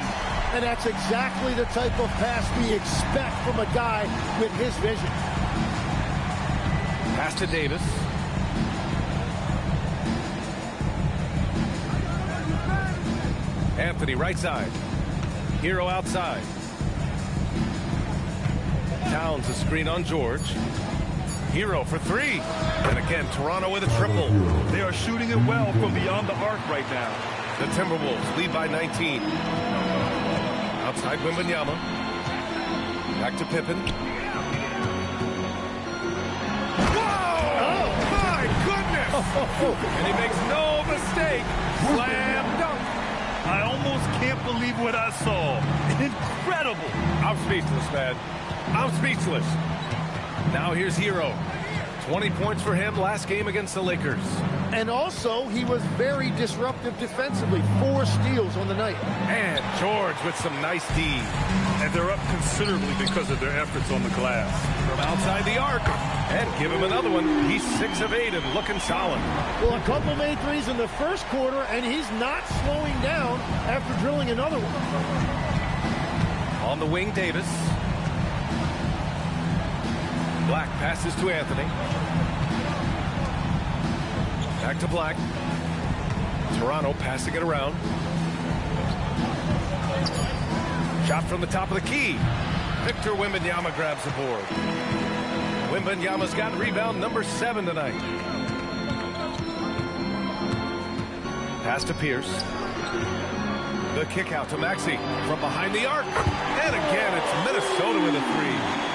And that's exactly the type of pass we expect from a guy with his vision. Pass to Davis. Anthony right side. Hero outside. Towns a screen on George. Hero for 3. And again, Toronto with a triple. They are shooting it well from beyond the arc right now. The Timberwolves lead by 19. Outside Wembanyama. Back to Pippen. Whoa! Oh, my goodness! And he makes no mistake. Slam dunk. I almost can't believe what I saw. Incredible. I'm speechless, man. I'm speechless. Now here's Hero. 20 points for him last game against the Lakers. And also, he was very disruptive defensively. 4 steals on the night. And George with some nice D. And they're up considerably because of their efforts on the glass. From outside the arc. And give him another one. He's 6 of 8 and looking solid. Well, a couple made threes in the first quarter, and he's not slowing down after drilling another one. On the wing, Davis. Black passes to Anthony. Back to Black. Toronto passing it around. Shot from the top of the key. Victor Wembanyama grabs the board. Wembanyama's got rebound number 7 tonight. Pass to Pierce. The kick out to Maxey from behind the arc. And again, it's Minnesota with a 3.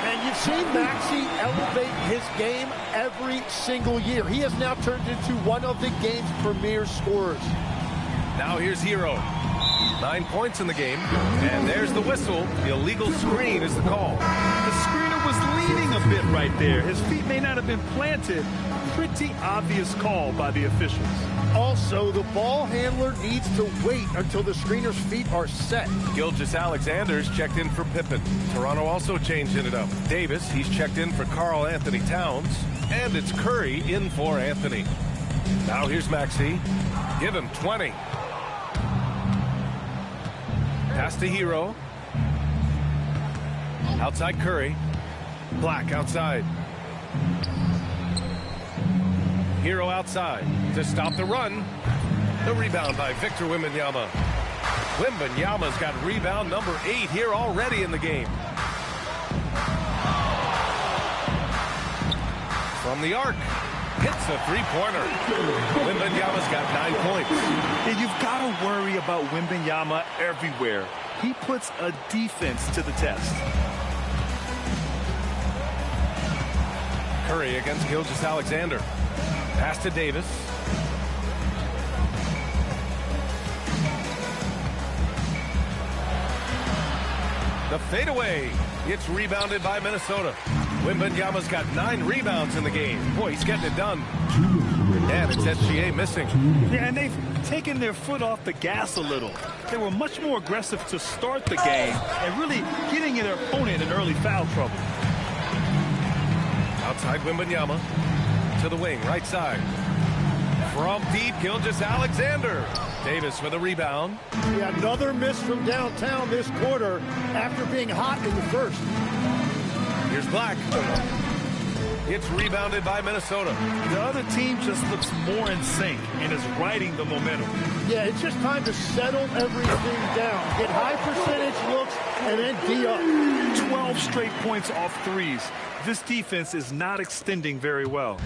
And you've seen Maxey elevate his game every single year. He has now turned into one of the game's premier scorers. Now here's Hero. 9 points in the game. And there's the whistle. The illegal screen is the call. The screener was leaning a bit right there. His feet may not have been planted. Pretty obvious call by the officials. Also, the ball handler needs to wait until the screener's feet are set. Gilgeous-Alexander's checked in for Pippen. Toronto also changing it up. Davis, he's checked in for Karl Anthony Towns. And it's Curry in for Anthony. Now here's Maxey. Give him 20. Pass to Hero. Outside Curry. Black outside. Hero outside to stop the run. The rebound by Victor Wembanyama. Wembanyama's got rebound number 8 here already in the game. From the arc. Hits a 3-pointer. Wembanyama's got 9 points. And you've got to worry about Wembanyama everywhere. He puts a defense to the test. Curry against Gilgeous-Alexander. Pass to Davis. The fadeaway. It's rebounded by Minnesota. Wembanyama's got 9 rebounds in the game. Boy, he's getting it done. And it's SGA missing. Yeah, and they've taken their foot off the gas a little. They were much more aggressive to start the game and really getting their opponent in early foul trouble. Outside Wembanyama. To the wing, right side. From deep, Gilgeous-Alexander. Davis with a rebound. Yeah, another miss from downtown this quarter after being hot in the first. Here's Black. It's rebounded by Minnesota. The other team just looks more in sync and is riding the momentum. Yeah, it's just time to settle everything down. Get high percentage looks and then D up. 12 straight points off threes. This defense is not extending very well.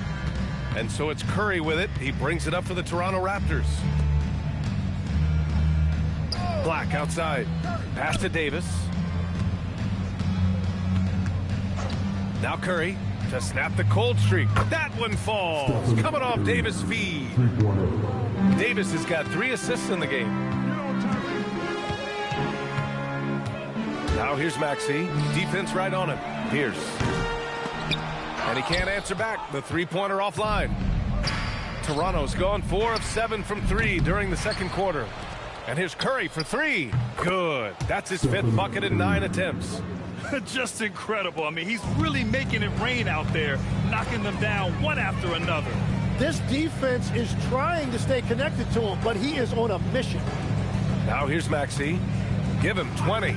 And so it's Curry with it. He brings it up for the Toronto Raptors. Black outside. Pass to Davis. Now Curry to snap the cold streak. That one falls. Coming off Davis' feed. Davis has got 3 assists in the game. Now here's Maxey. Defense right on him. Pierce. And he can't answer back. The three-pointer offline. Toronto's gone 4 of 7 from 3 during the second quarter. And here's Curry for 3. Good. That's his 5th bucket in 9 attempts. Just incredible. I mean, he's really making it rain out there, knocking them down one after another. This defense is trying to stay connected to him, but he is on a mission. Now here's Maxey. Give him 20.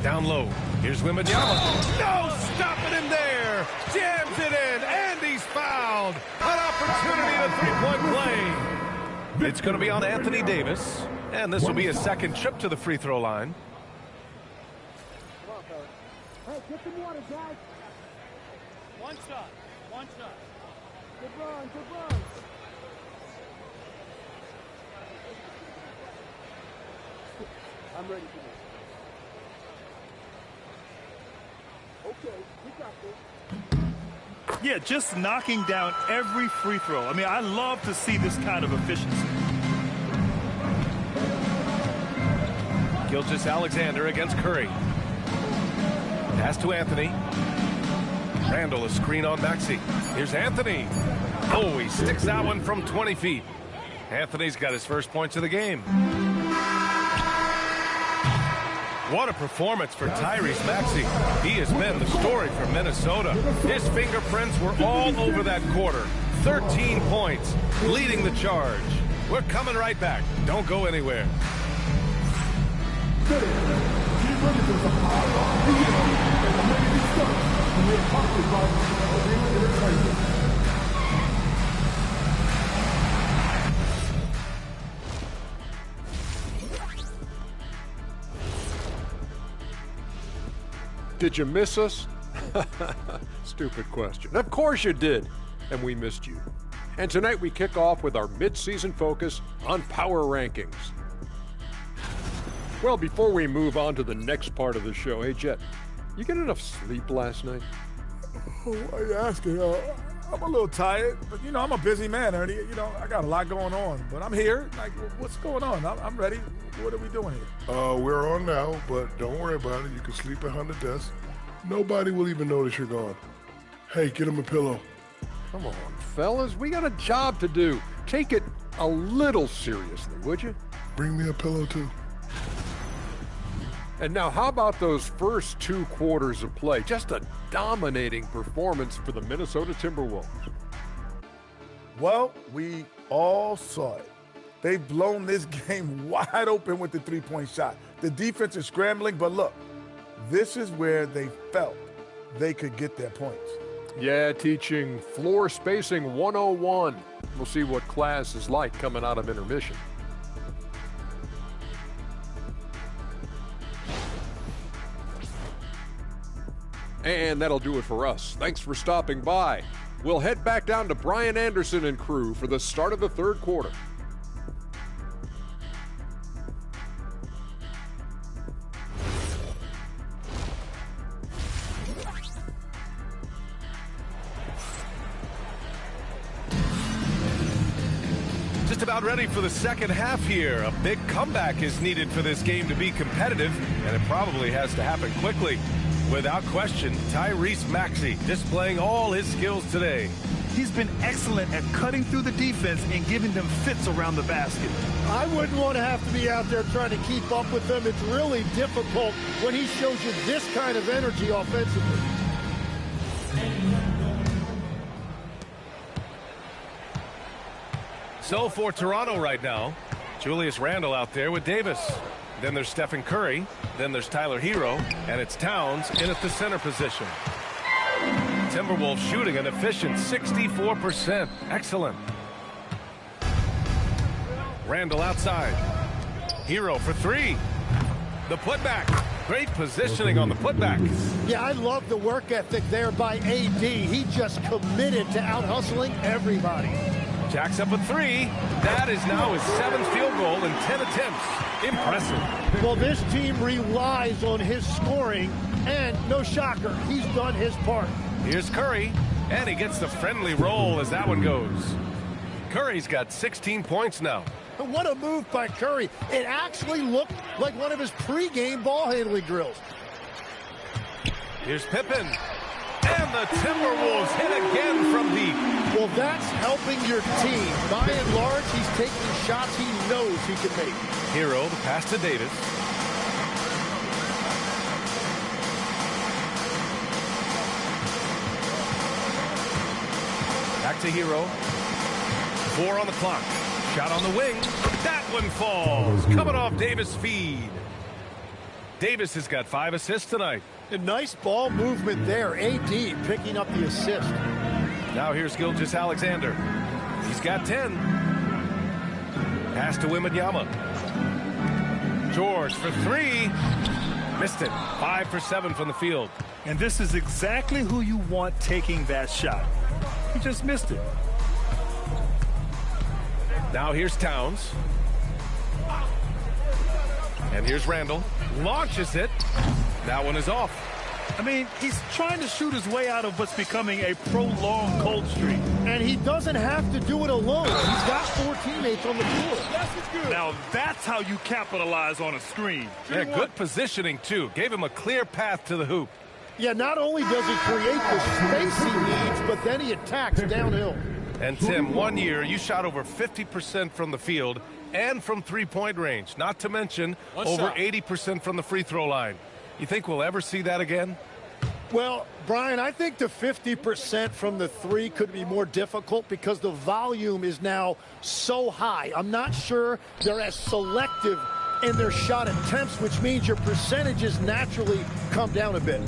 Down low. Here's Wembanyama. No stopping him there. Jams it in, and he's fouled. An opportunity to three-point play. It's going to be on Anthony Davis, and this will be his second trip to the free throw line. Hey, get some water, guys. One shot. One shot. Good run, good run. I'm ready for this. Okay, we got this. Yeah, just knocking down every free throw. I mean, I love to see this kind of efficiency. Gilgeous-Alexander against Curry. Pass to Anthony. Randall, a screen on Maxey. Here's Anthony. Oh, he sticks that one from 20 feet. Anthony's got his first points of the game. What a performance for Tyrese Maxey. He has been the story for Minnesota. His fingerprints were all over that quarter. 13 points, leading the charge. We're coming right back. Don't go anywhere. Did you miss us? Stupid question. Of course you did, and we missed you. And tonight we kick off with our mid-season focus on power rankings. Well, before we move on to the next part of the show, hey, Jet, you get enough sleep last night? Why are you asking? I'm a little tired, but, you know, I'm a busy man, Ernie. You know, I got a lot going on, but I'm here. Like, what's going on? I'm ready. What are we doing here? We're on now, but don't worry about it. You can sleep behind the desk. Nobody will even notice you're gone. Hey, get him a pillow. Come on, fellas. We got a job to do. Take it a little seriously, would you? Bring me a pillow, too. And now, how about those first 2 quarters of play? Just a dominating performance for the Minnesota Timberwolves. Well, we all saw it. They've blown this game wide open with the three-point shot. The defense is scrambling, but look, this is where they felt they could get their points. Yeah, teaching floor spacing 101. We'll see what class is like coming out of intermission. And that'll do it for us. Thanks for stopping by. We'll head back down to Brian Anderson and crew for the start of the third quarter. Just about ready for the second half here. A big comeback is needed for this game to be competitive, and it probably has to happen quickly. Without question, Tyrese Maxey displaying all his skills today. He's been excellent at cutting through the defense and giving them fits around the basket. I wouldn't want to have to be out there trying to keep up with them. It's really difficult when he shows you this kind of energy offensively. So for Toronto right now, Julius Randle out there with Davis. Then there's Stephen Curry. Then there's Tyler Hero. And it's Towns in at the center position. Timberwolves shooting an efficient 64%. Excellent. Randall outside. Hero for three. The putback. Great positioning on the putback. Yeah, I love the work ethic there by AD. He just committed to out-hustling everybody. Jacks up a three. That is now his 7th field goal in 10 attempts. Impressive. Well, this team relies on his scoring, and no shocker, he's done his part. Here's Curry, and he gets the friendly roll as that one goes. Curry's got 16 points now. What a move by Curry. It actually looked like one of his pregame ball handling drills. Here's Pippen. And the Timberwolves hit again from deep. Well, that's helping your team. By and large, he's taking shots he knows he can make. Hero, the pass to Davis. Back to Hero. 4 on the clock. Shot on the wing. That one falls. Coming off Davis' feed. Davis has got 5 assists tonight. A nice ball movement there. AD picking up the assist. Now here's Gilgeous-Alexander. He's got 10. Pass to Wembanyama. George for 3. Missed it. 5 for 7 from the field. And this is exactly who you want taking that shot. He just missed it. Now here's Towns. And here's Randall. Launches it. That one is off. I mean, he's trying to shoot his way out of what's becoming a prolonged cold streak. And he doesn't have to do it alone. He's got 4 teammates on the floor. Now that's how you capitalize on a screen. Yeah, good positioning, too. Gave him a clear path to the hoop. Yeah, not only does he create the space he needs, but then he attacks downhill. And, Tim, 1 year, you shot over 50% from the field and from three-point range, not to mention over 80% from the free throw line. You think we'll ever see that again? Well, Brian, I think the 50% from the 3 could be more difficult because the volume is now so high. I'm not sure they're as selective in their shot attempts, which means your percentages naturally come down a bit.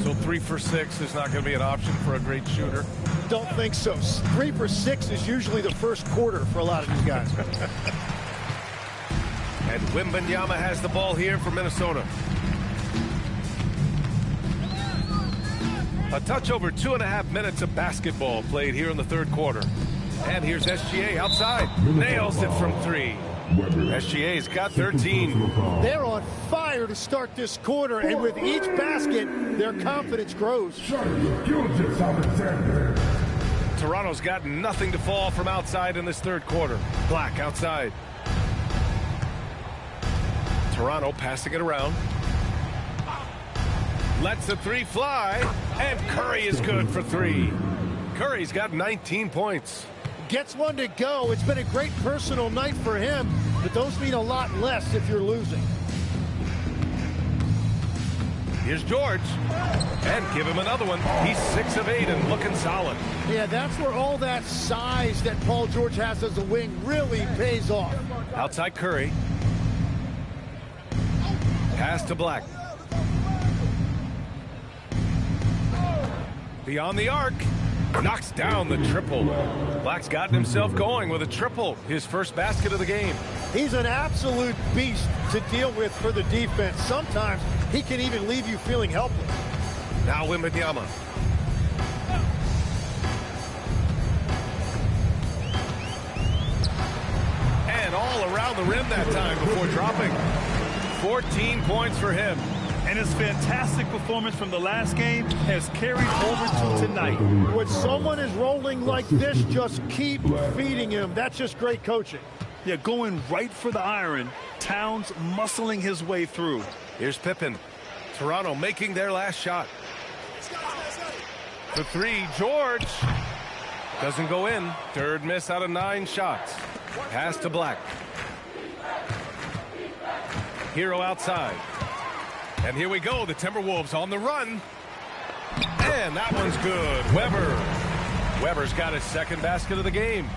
So 3 for 6 is not going to be an option for a great shooter? Don't think so. 3 for 6 is usually the first quarter for a lot of these guys. And Wembanyama has the ball here for Minnesota. A touch over 2.5 minutes of basketball played here in the third quarter. And here's SGA outside. Nails it from 3. SGA's got 13. They're on fire to start this quarter, and with each basket, their confidence grows. Toronto's got nothing to fall from outside in this third quarter. Black outside. Toronto passing it around. Lets the 3 fly, and Curry is good for 3. Curry's got 19 points. Gets one to go. It's been a great personal night for him, but those mean a lot less if you're losing. Here's George, and give him another one. He's 6 of 8 and looking solid. Yeah, that's where all that size that Paul George has as a wing really pays off. Outside Curry. Pass to Black. Beyond the arc. Knocks down the triple. Black's gotten himself going with a triple. His first basket of the game. He's an absolute beast to deal with for the defense. Sometimes he can even leave you feeling helpless. Now Wembanyama. And all around the rim that time before dropping. 14 points for him. And his fantastic performance from the last game has carried over to tonight. When someone is rolling like this, just keep feeding him. That's just great coaching. Yeah, going right for the iron. Towns muscling his way through. Here's Pippen. Toronto making their last shot. For 3, George. Doesn't go in. Third miss out of 9 shots. Pass to Black. Hero outside. And here we go, the Timberwolves on the run. And that one's good. Weber's got his second basket of the game.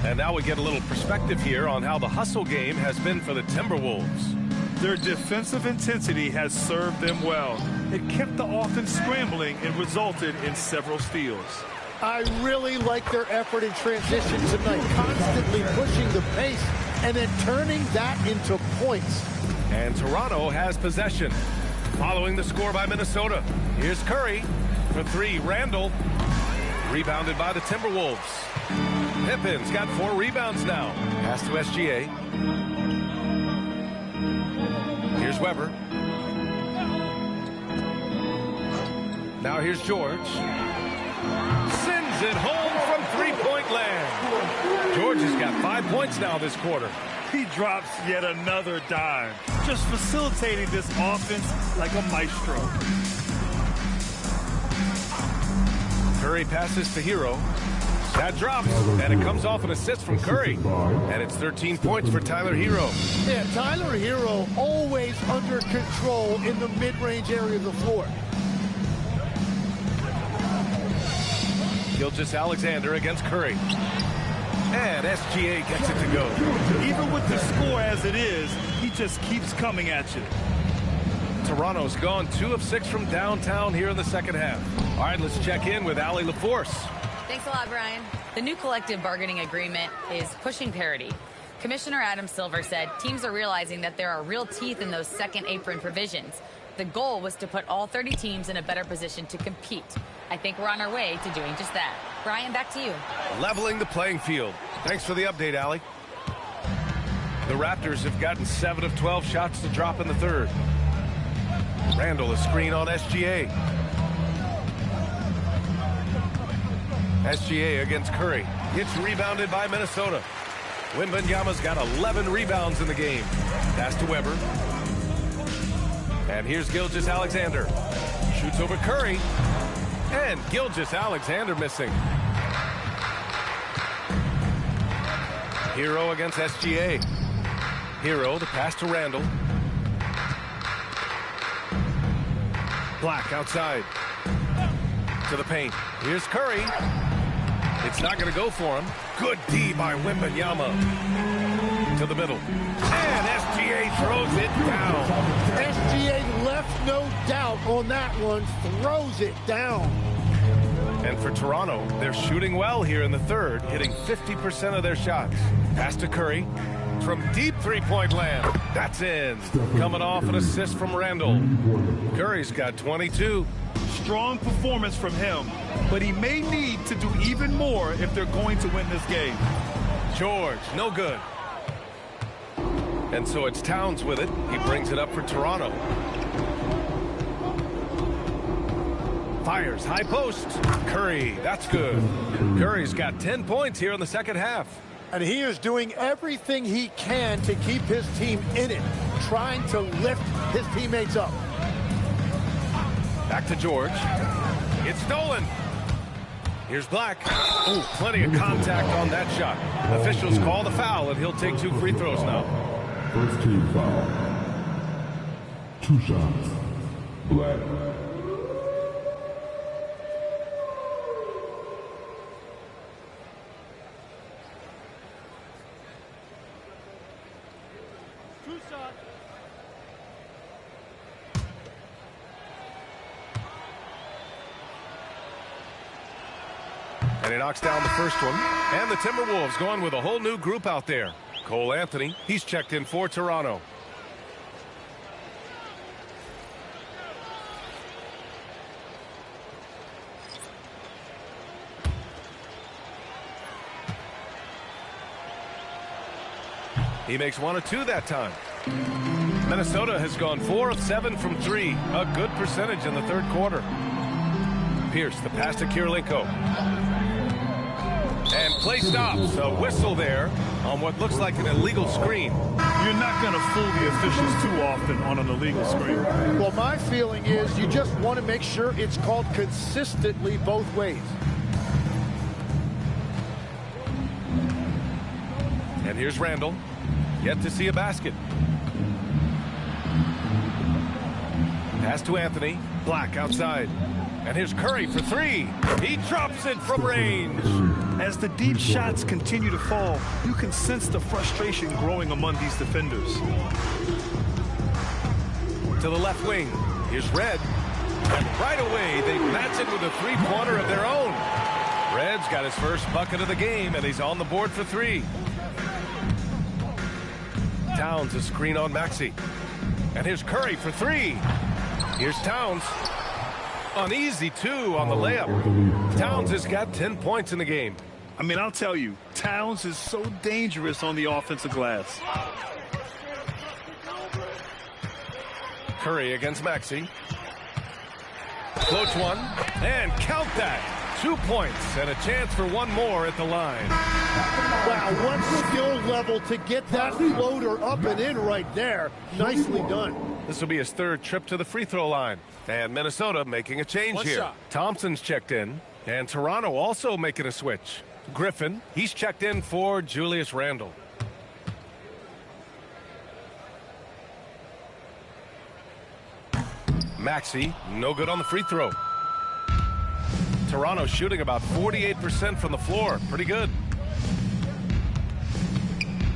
And now we get a little perspective here on how the hustle game has been for the Timberwolves. Their defensive intensity has served them well. It kept the offense scrambling and resulted in several steals. I really like their effort in transition tonight, constantly pushing the pace and then turning that into points. And Toronto has possession. Following the score by Minnesota, here's Curry for three. Randall, rebounded by the Timberwolves. Pippen's got 4 rebounds now. Pass to SGA. Here's Weber. Now here's George. Sends it home from three-point land. George has got 5 points now this quarter. He drops yet another dime, just facilitating this offense like a maestro. Curry passes to Hero. That drops, and it comes off an assist from Curry. And it's 13 points for Tyler Hero. Yeah, Tyler Hero always under control in the mid-range area of the floor. Gilgeous-Alexander against Curry. And SGA gets it to go. Even with the score as it is, he just keeps coming at you. Toronto's gone 2 of 6 from downtown here in the second half. All right, let's check in with Allie LaForce. Thanks a lot, Brian. The new collective bargaining agreement is pushing parity. Commissioner Adam Silver said teams are realizing that there are real teeth in those second apron provisions. The goal was to put all 30 teams in a better position to compete. I think we're on our way to doing just that. Brian, back to you. Leveling the playing field. Thanks for the update, Allie. The Raptors have gotten 7 of 12 shots to drop in the third. Randall, a screen on SGA. SGA against Curry. It's rebounded by Minnesota. Wembanyama's got 11 rebounds in the game. Pass to Weber. And here's Gilgeous-Alexander. Shoots over Curry. And Gilgeous-Alexander missing. Hero against SGA. Hero, the pass to Randall. Black outside. To the paint. Here's Curry. It's not going to go for him. Good D by Wembanyama. To the middle. And SGA throws it down. SGA left no doubt on that one. Throws it down. And for Toronto, they're shooting well here in the third, hitting 50% of their shots. Pass to Curry from deep three-point land. That's in. Coming off an assist from Randall. Curry's got 22. Strong performance from him, but he may need to do even more if they're going to win this game. George, no good. And so it's Towns with it. He brings it up for Toronto. Fires, high post. Curry, that's good. Curry's got 10 points here in the second half. And he is doing everything he can to keep his team in it, trying to lift his teammates up. Back to George. It's stolen. Here's Black. Oh, plenty of contact on that shot. Officials call the foul, and he'll take 2 free throws now. First team foul. 2 shots. Black. And he knocks down the first one. And the Timberwolves going with a whole new group out there. Cole Anthony, he's checked in for Toronto. He makes 1 of 2 that time. Minnesota has gone 4 of 7 from 3. A good percentage in the third quarter. Pierce, the pass to Kirilenko. And play stops. A whistle there on what looks like an illegal screen. You're not going to fool the officials too often on an illegal screen. Well, my feeling is you just want to make sure it's called consistently both ways. And here's Randall. Yet to see a basket. Pass to Anthony. Black outside. And here's Curry for 3. He drops it from range. As the deep shots continue to fall, you can sense the frustration growing among these defenders. To the left wing. Here's Red. And right away, they match it with a three-pointer of their own. Reds got his first bucket of the game, and he's on the board for three. Towns a screen on Maxey. And here's Curry for three. Here's Towns. An easy two on the layup. Towns has got 10 points in the game. I mean, I'll tell you, Towns is so dangerous on the offensive glass. Curry against Maxey. Floats one, and count that. 2 points and a chance for one more at the line. Wow, what skill level to get that floater up and in right there. Nicely done. This will be his third trip to the free throw line. And Minnesota making a change One here. shot. Thompson's checked in, and Toronto also making a switch. Griffin, he's checked in for Julius Randle. Maxey, no good on the free throw. Toronto shooting about 48% from the floor. Pretty good.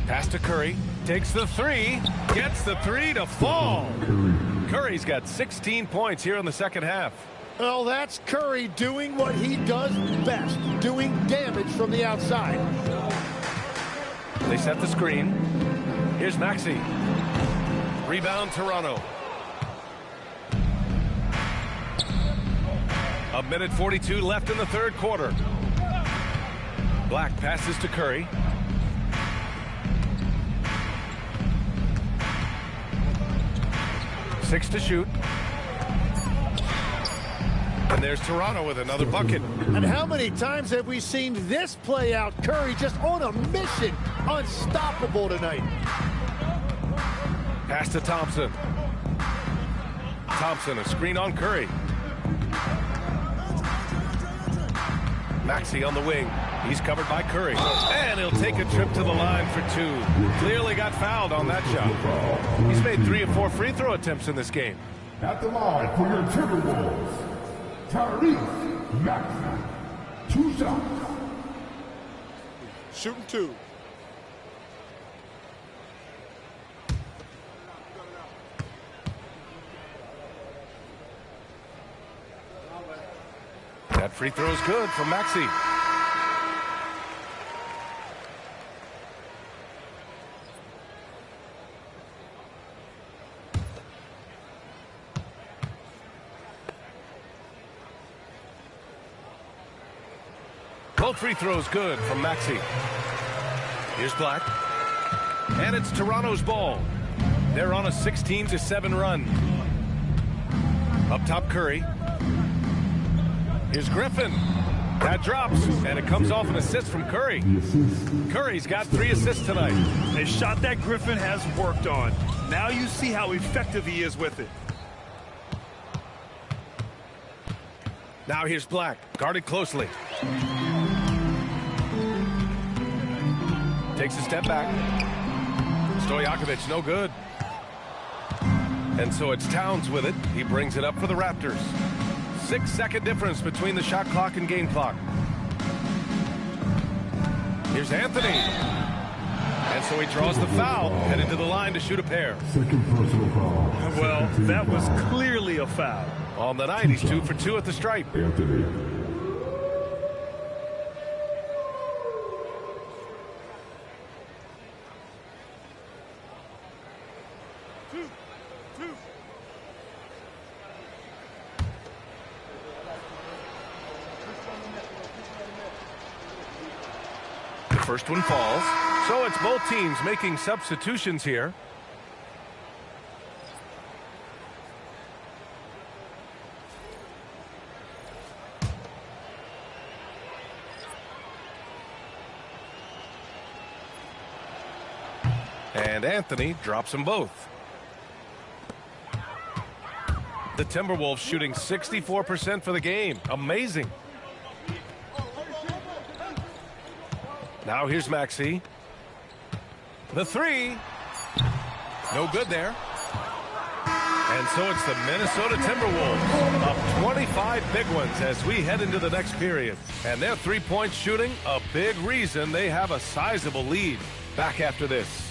Pass to Curry. Takes the three. Gets the three to fall. Curry's got 16 points here in the second half. Well, that's Curry doing what he does best, doing damage from the outside. They set the screen. Here's Maxey. Rebound Toronto. A minute 42 left in the third quarter. Black passes to Curry. Six to shoot. And there's Toronto with another bucket. And how many times have we seen this play out? Curry just on a mission. Unstoppable tonight. Pass to Thompson. Thompson, a screen on Curry. Maxey on the wing. He's covered by Curry. And he'll take a trip to the line for two. Clearly got fouled on that shot. He's made 3 or 4 free throw attempts in this game. At the line for your Timberwolves, Tyrese Maxey. 2 shots. Shooting 2. That free throw is good from Maxey. Both free throws good from Maxey. Here's Black. And it's Toronto's ball. They're on a 16-7 run. Up top, Curry. Here's Griffin. That drops, and it comes off an assist from Curry. Curry's got 3 assists tonight. A shot that Griffin has worked on. Now you see how effective he is with it. Now here's Black, guarded closely. Takes a step back. Stojakovic, no good. And so it's Towns with it. He brings it up for the Raptors. 6-second difference between the shot clock and game clock. Here's Anthony. And so he draws the foul, headed to the line to shoot a pair. Second personal foul. Well, that was clearly a foul. On the night, he's 2 for 2 at the stripe. Anthony. First one falls. So it's both teams making substitutions here. And Anthony drops them both. The Timberwolves shooting 64% for the game. Amazing. Now here's Maxey. The three. No good there. And so it's the Minnesota Timberwolves up 25 big ones as we head into the next period. And their three-point shooting, a big reason they have a sizable lead. Back after this.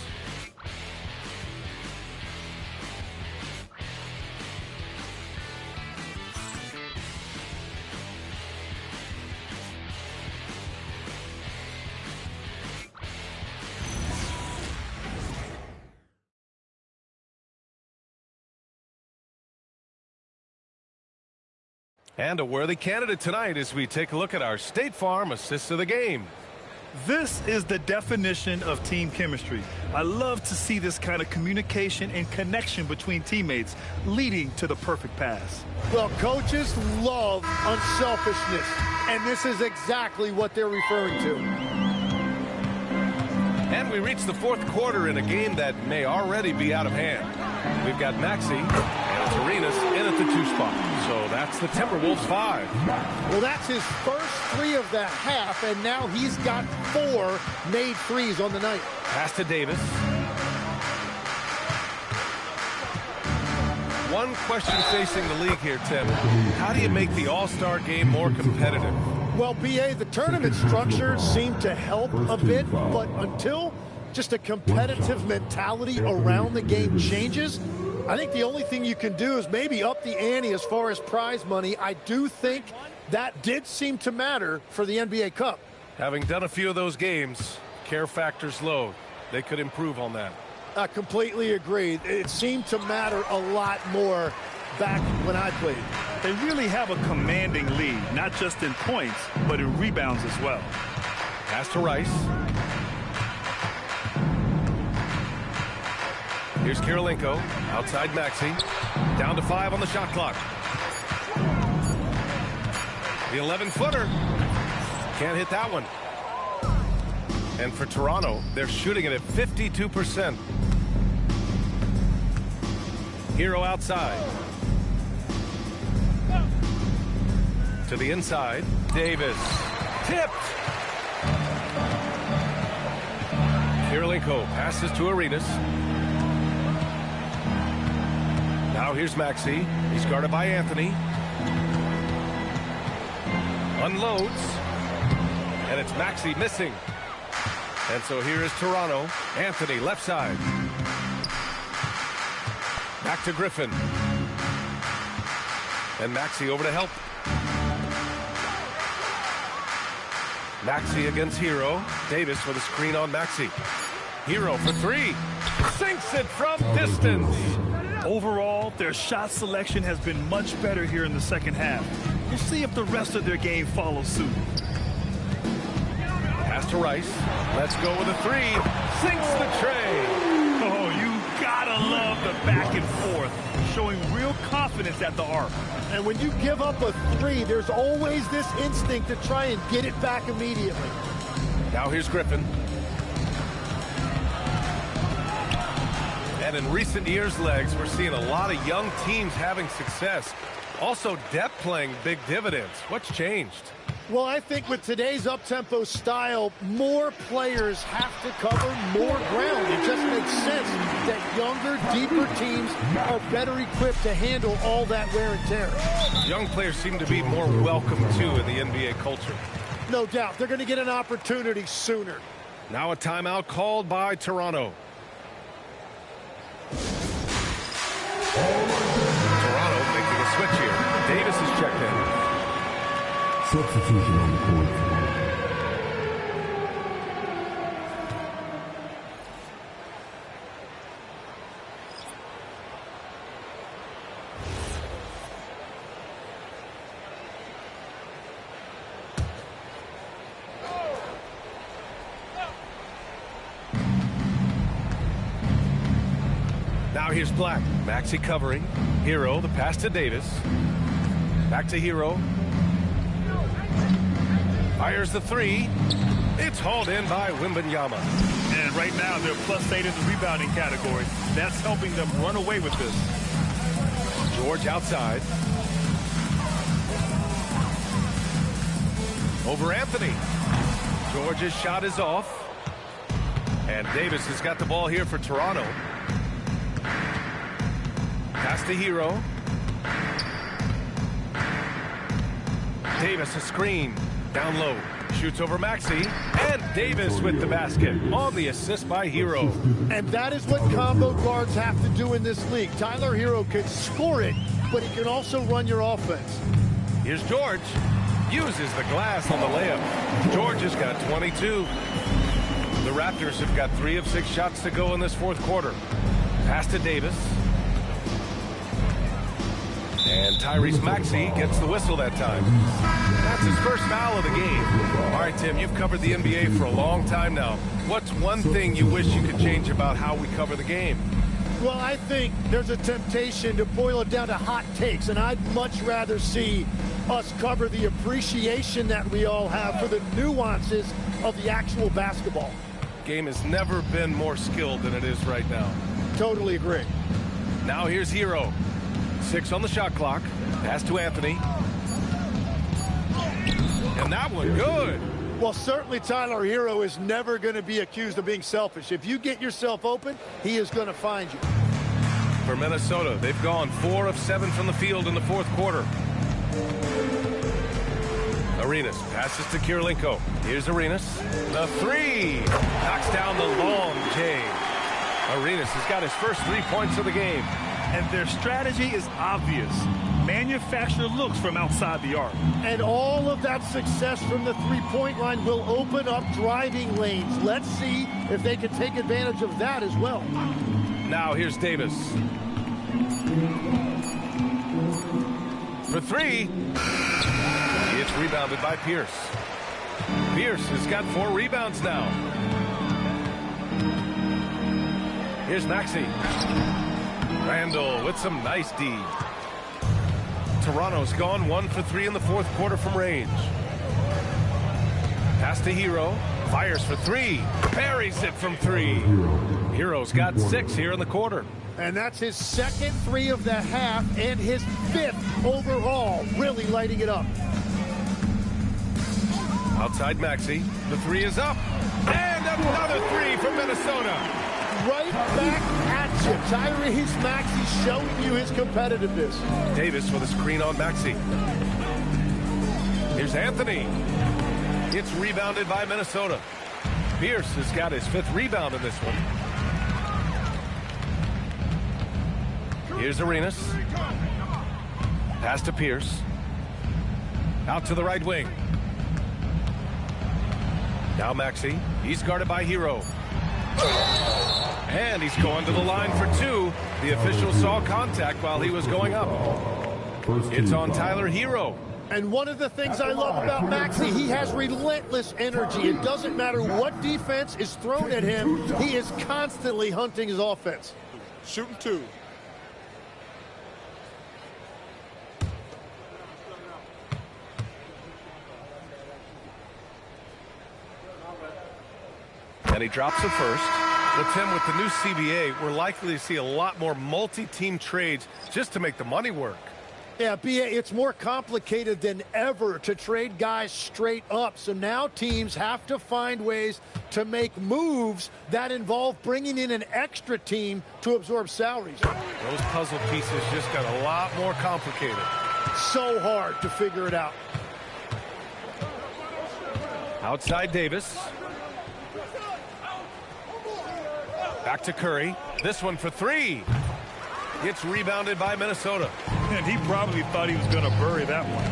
And a worthy candidate tonight as we take a look at our State Farm Assist of the Game. This is the definition of team chemistry. I love to see this kind of communication and connection between teammates leading to the perfect pass. Well, coaches love unselfishness, and this is exactly what they're referring to. And we reach the fourth quarter in a game that may already be out of hand. We've got Maxey and it's Arenas in at the 2 spot. So that's the Timberwolves 5. Well, that's his first 3 of the half, and now he's got 4 made threes on the night. Pass to Davis. One question facing the league here, Tim. How do you make the All-Star game more competitive? Well, BA, the tournament structure seemed to help a bit, but until just a competitive mentality around the game changes, I think the only thing you can do is maybe up the ante as far as prize money. I do think that did seem to matter for the NBA Cup. Having done a few of those games, care factor's low. They could improve on that. I completely agree. It seemed to matter a lot more back when I played. They really have a commanding lead, not just in points, but in rebounds as well. Pass to Rice. Here's Kirilenko, outside Maxey. Down to 5 on the shot clock. The 11-footer. Can't hit that one. And for Toronto, they're shooting it at 52%. Hero outside. To the inside. Davis. Tipped. Kirilenko passes to Arenas. Now here's Maxey. He's guarded by Anthony. Unloads. And it's Maxey missing. And so here is Toronto. Anthony left side. Back to Griffin. And Maxey over to help. Maxey against Hero. Davis with a screen on Maxey. Hero for 3. Sinks it from distance. Overall, their shot selection has been much better here in the second half. We'll see if the rest of their game follows suit. Pass to Rice. Let's go with a 3. Sinks the tray. Oh, you gotta love the back and forth, showing real confidence at the arc. And when you give up a 3, there's always this instinct to try and get it back immediately. Now here's Griffin. And in recent years, Legs, we're seeing a lot of young teams having success. Also, depth playing big dividends. What's changed? Well, I think with today's up-tempo style, more players have to cover more ground. It just makes sense that younger, deeper teams are better equipped to handle all that wear and tear. Young players seem to be more welcome, too, in the NBA culture. No doubt. They're going to get an opportunity sooner. Now a timeout called by Toronto. Toronto making a switch here. Davis is checked in. Substitution on the court. Now here's Black. Maxey covering. Hero, the pass to Davis. Back to Hero. Fires the 3. It's hauled in by Wembanyama. And right now, they're +8 in the rebounding category. That's helping them run away with this. George outside. Over Anthony. George's shot is off. And Davis has got the ball here for Toronto. Pass to Hero. Davis a screen. Down low. Shoots over Maxey. And Davis with the basket on the assist by Hero. And that is what combo guards have to do in this league. Tyler Hero can score it, but he can also run your offense. Here's George. Uses the glass on the layup. George has got 22. The Raptors have got 3 of 6 shots to go in this fourth quarter. Pass to Davis. And Tyrese Maxey gets the whistle that time. That's his first foul of the game. All right, Tim, you've covered the NBA for a long time now. What's one thing you wish you could change about how we cover the game? Well, I think there's a temptation to boil it down to hot takes, and I'd much rather see us cover the appreciation that we all have for the nuances of the actual basketball. Game has never been more skilled than it is right now. Totally agree. Now here's Hero. 6 on the shot clock. Pass to Anthony. And that one good. Well, certainly Tyler Hero is never going to be accused of being selfish. If you get yourself open, he is going to find you. For Minnesota, they've gone 4 of 7 from the field in the fourth quarter. Arenas passes to Kirilenko. Here's Arenas. The 3. Knocks down the long J. Arenas has got his first 3 points of the game. And their strategy is obvious. Manufacture looks from outside the arc. And all of that success from the three-point line will open up driving lanes. Let's see if they can take advantage of that as well. Now here's Davis. For 3. It's rebounded by Pierce. Pierce has got 4 rebounds now. Here's Maxey. Randall with some nice D. Toronto's gone 1 for 3 in the fourth quarter from range. Pass to Hero. Fires for 3. Buries it from 3. Hero's got 6 here in the quarter. And that's his second 3 of the half and his 5th overall. Really lighting it up. Outside Maxey. The 3 is up. And another 3 from Minnesota. Right back at you. Tyrese Maxey showing you his competitiveness. Davis with a screen on Maxey. Here's Anthony. It's rebounded by Minnesota. Pierce has got his 5th rebound in this one. Here's Arenas. Pass to Pierce. Out to the right wing. Now Maxey. He's guarded by Hero. And he's going to the line for 2. The official saw contact while he was going up. It's on Tyler Hero. And one of the things I love about Maxey, he has relentless energy. It doesn't matter what defense is thrown at him. He is constantly hunting his offense. Shooting 2. And he drops the first. Well, Tim, with the new CBA, we're likely to see a lot more multi-team trades just to make the money work. Yeah, B.A., it's more complicated than ever to trade guys straight up. So now teams have to find ways to make moves that involve bringing in an extra team to absorb salaries. Those puzzle pieces just got a lot more complicated. So hard to figure it out. Outside Davis. Back to Curry. This one for 3. It's rebounded by Minnesota. And he probably thought he was going to bury that one.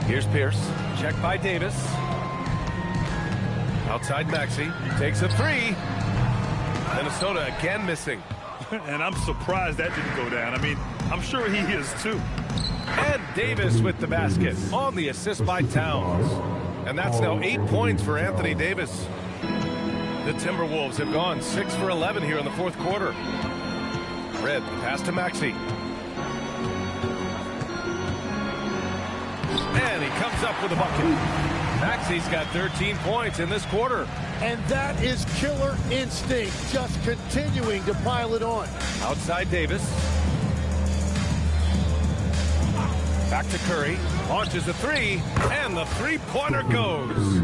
Here's Pierce. Check by Davis. Outside Maxey. Takes a 3. Minnesota again missing. And I'm surprised that didn't go down. I mean, I'm sure he is too. And Davis with the basket on the assist by Towns. And that's now 8 points for Anthony Davis. The Timberwolves have gone 6 for 11 here in the fourth quarter. Red, pass to Maxey. And he comes up with a bucket. Maxey's got 13 points in this quarter. And that is killer instinct, just continuing to pile it on. Outside Davis. Back to Curry. Launches a 3. And the three-pointer goes.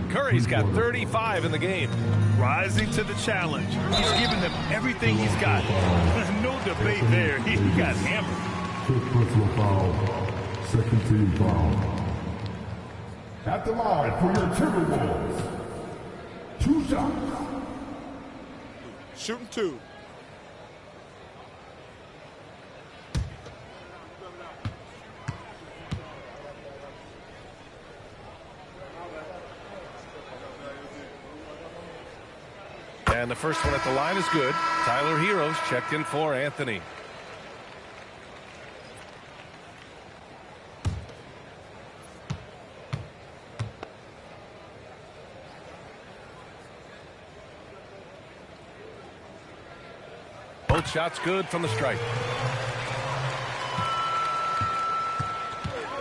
Curry's got 35 in the game. Rising to the challenge. He's giving them everything he's got. No debate there. He got hammered. Fifth personal foul. Second team foul. At the line for your Timberwolves. 2 shots. Shooting 2. And the first one at the line is good. Tyler Herro's checked in for Anthony. Both shots good from the stripe.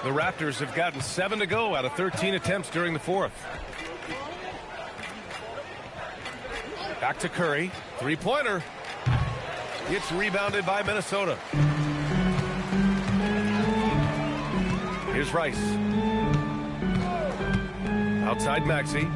The Raptors have gotten 7 to go out of 13 attempts during the fourth. Back to Curry. Three-pointer. It's rebounded by Minnesota. Here's Rice. Outside Maxey.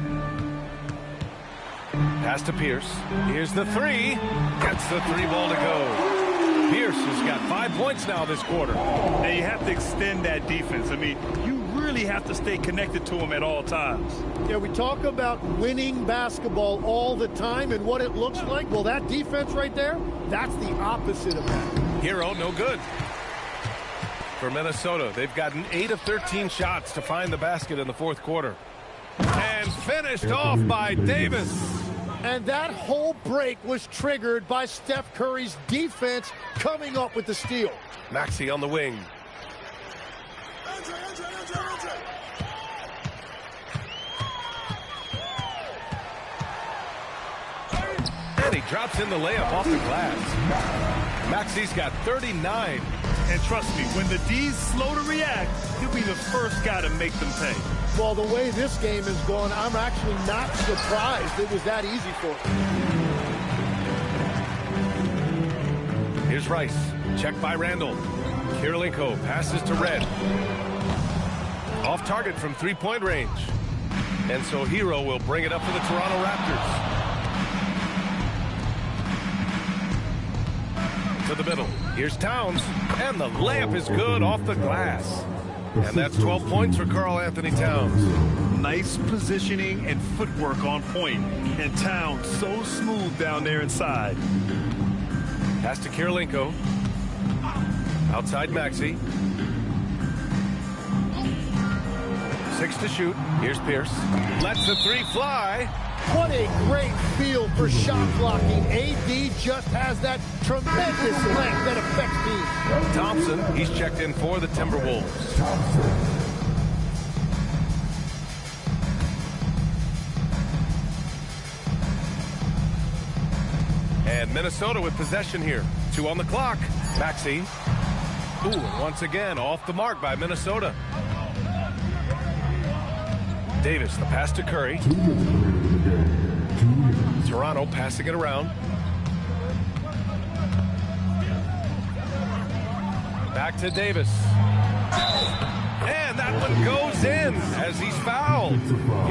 Pass to Pierce. Here's the three. Gets the three ball to go. Pierce has got 5 points now this quarter. And you have to extend that defense. I mean, you really have to stay connected to him at all times. Yeah, we talk about winning basketball all the time and what it looks like. Well, that defense right there, that's the opposite of that. Herro, no good. For Minnesota, they've gotten 8 of 13 shots to find the basket in the fourth quarter. And finished off by Davis. And that whole break was triggered by Steph Curry's defense coming up with the steal. Maxey on the wing. And he drops in the layup off the glass. Maxey's got 39. And trust me, when the D's slow to react, he'll be the first guy to make them pay. Well, the way this game is going, I'm actually not surprised it was that easy for him. Here's Rice. Check by Randall. Kirilenko passes to Red. Off target from three-point range. And so Herro will bring it up for the Toronto Raptors. To the middle. Here's Towns. And the layup is good off the glass. And that's 12 points for Karl-Anthony Towns. Nice positioning and footwork on point. And Towns so smooth down there inside. Pass to Kirilenko. Outside Maxey. 6 to shoot. Here's Pierce. Lets the three fly. What a great feel for shot blocking. AD just has that tremendous length that affects teams. Thompson, he's checked in for the Timberwolves. And Minnesota with possession here. 2 on the clock. Maxey. Ooh, and once again off the mark by Minnesota. Davis, the pass to Curry. Toronto passing it around. Back to Davis. And that one goes in as he's fouled.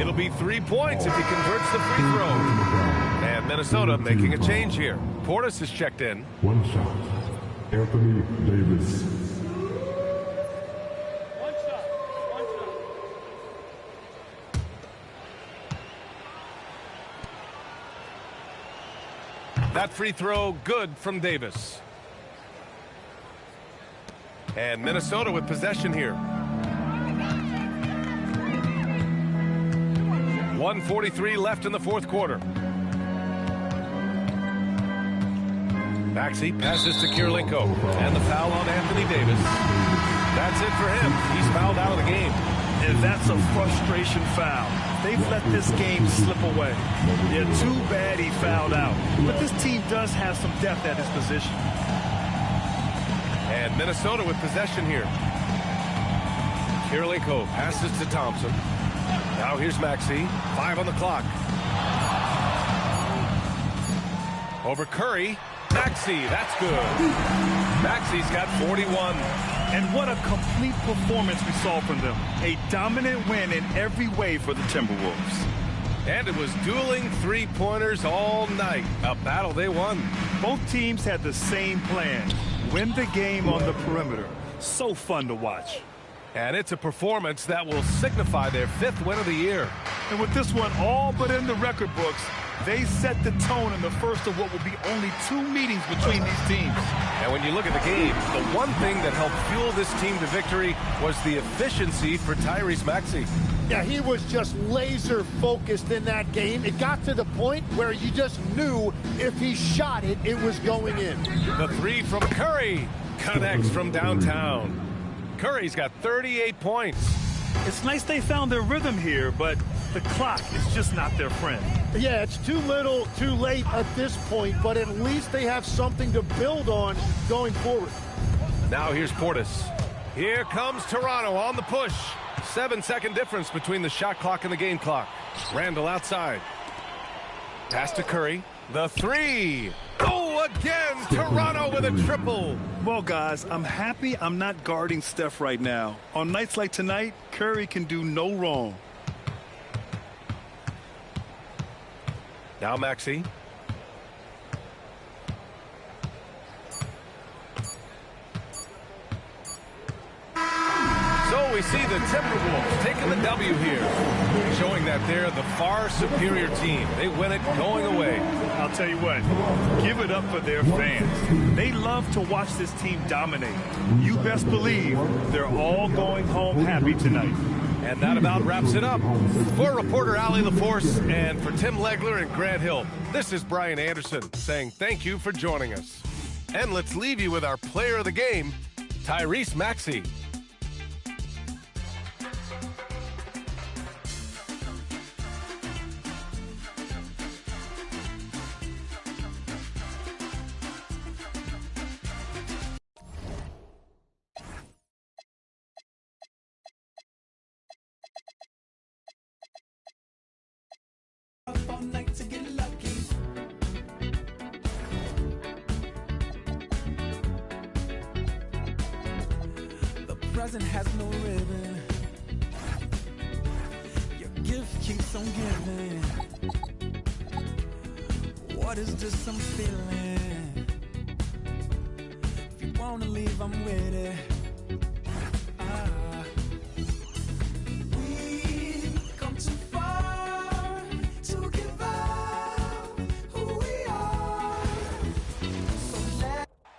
It'll be 3 points if he converts the free throw. And Minnesota making a change here. Portis is checked in. 1 shot. Anthony Davis. That free throw good from Davis. And Minnesota with possession here. 1:43 left in the fourth quarter. Maxey passes to Kirilenko. And the foul on Anthony Davis. That's it for him. He's fouled out of the game. And that's a frustration foul. They've let this game slip away. Yeah, too bad he fouled out. But this team does have some depth at his position. And Minnesota with possession here. Kirilenko passes to Thompson. Now here's Maxey. 5 on the clock. Over Curry. Maxey, that's good. Maxey's got 41. And what a complete performance we saw from them. A dominant win in every way for the Timberwolves. And it was dueling three-pointers all night. A battle they won. Both teams had the same plan. Win the game on the perimeter. So fun to watch. And it's a performance that will signify their 5th win of the year. And with this one all but in the record books, They set the tone in the first of what will be only 2 meetings between these teams. And when you look at the game, the one thing that helped fuel this team to victory was the efficiency for Tyrese Maxey. Yeah, he was just laser focused in that game. It got to the point where you just knew if he shot it, it was going in. The 3 from Curry connects from downtown. Curry's got 38 points. It's nice they found their rhythm here, but the clock is just not their friend. Yeah, it's too little, too late at this point, but at least they have something to build on going forward. Now here's Portis. Here comes Toronto on the push. 7-second difference between the shot clock and the game clock. Randall outside. Pass to Curry. The 3. Oh, again, Toronto with a triple. Well, guys, I'm happy I'm not guarding Steph right now. On nights like tonight, Curry can do no wrong. Now Maxey. So we see the Timberwolves taking the W here, showing that they're the far superior team. They win it going away. I'll tell you what, give it up for their fans. They love to watch this team dominate. You best believe they're all going home happy tonight. And that about wraps it up. For reporter Allie LaForce and for Tim Legler and Grant Hill, this is Brian Anderson saying thank you for joining us. And let's leave you with our player of the game, Tyrese Maxey. Present has no ribbon. Your gift keeps on giving. What is this I'm feeling? If you wanna leave, I'm with it. We've come too far to give up who we are.